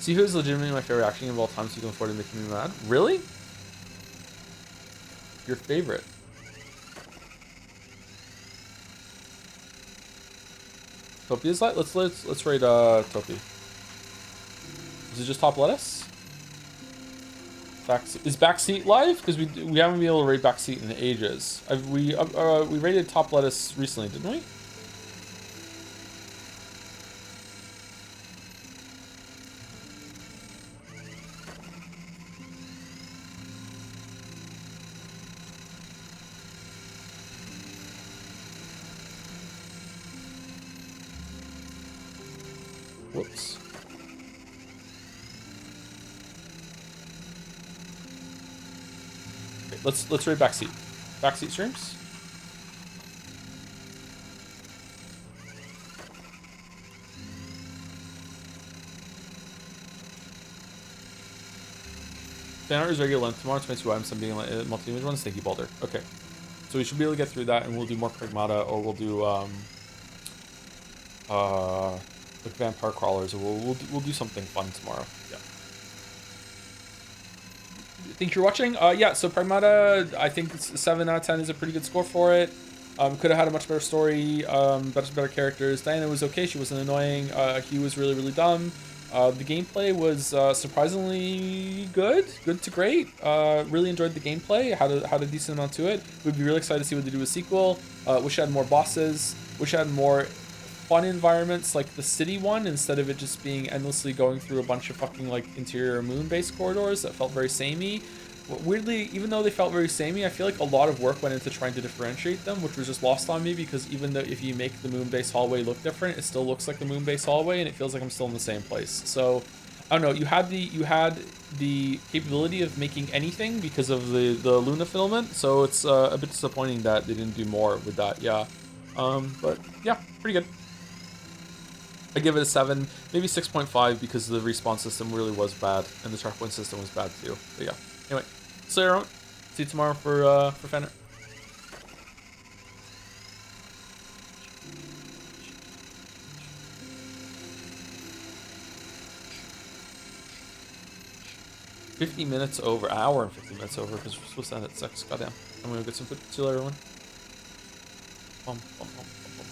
A: See who's legitimately my favorite action game of all time, so you can afford to make me mad. Really? Your favorite? Topi is like let's raid Topi. Is it just top lettuce? Is Backseat live? Because we haven't been able to raid Backseat in ages. We raided top lettuce recently, didn't we? Whoops. Let's raid Backseat. Backseat streams. Fan art is regular length. Tomorrow 22 items. I'm being like multi-image ones. Thank you, Balder. Okay, so we should be able to get through that, and we'll do more Pragmata, or we'll do like vampire crawlers, or we'll do something fun tomorrow. Yeah. Thanks for watching. Yeah, so Pragmata, I think 7 out of 10 is a pretty good score for it. Could have had a much better story, better characters. Diana was okay, she wasn't annoying. Hugh was really, really dumb. The gameplay was surprisingly good to great. Really enjoyed the gameplay, had a decent amount to it. We'd be really excited to see what they do with sequel. Wish I had more bosses, wish I had more fun environments like the city one, instead of it just being endlessly going through a bunch of fucking like interior moon-based corridors that felt very samey. Weirdly, even though they felt very samey, I feel like a lot of work went into trying to differentiate them, which was just lost on me, because even though if you make the moon-based hallway look different, it still looks like the moon-based hallway, and it feels like I'm still in the same place. So I don't know, you had the capability of making anything because of the Luna filament, so it's a bit disappointing that they didn't do more with that. Yeah, but yeah, pretty good. I give it a 7, maybe 6.5, because the respawn system really was bad, and the checkpoint system was bad too. But yeah, anyway, so everyone, see you tomorrow for fan art. $50 over, an hour and 50 minutes over, because we're supposed to end at 6. Goddamn. I'm gonna get some food. See you later, everyone. Bum, bum, bum, bum, bum.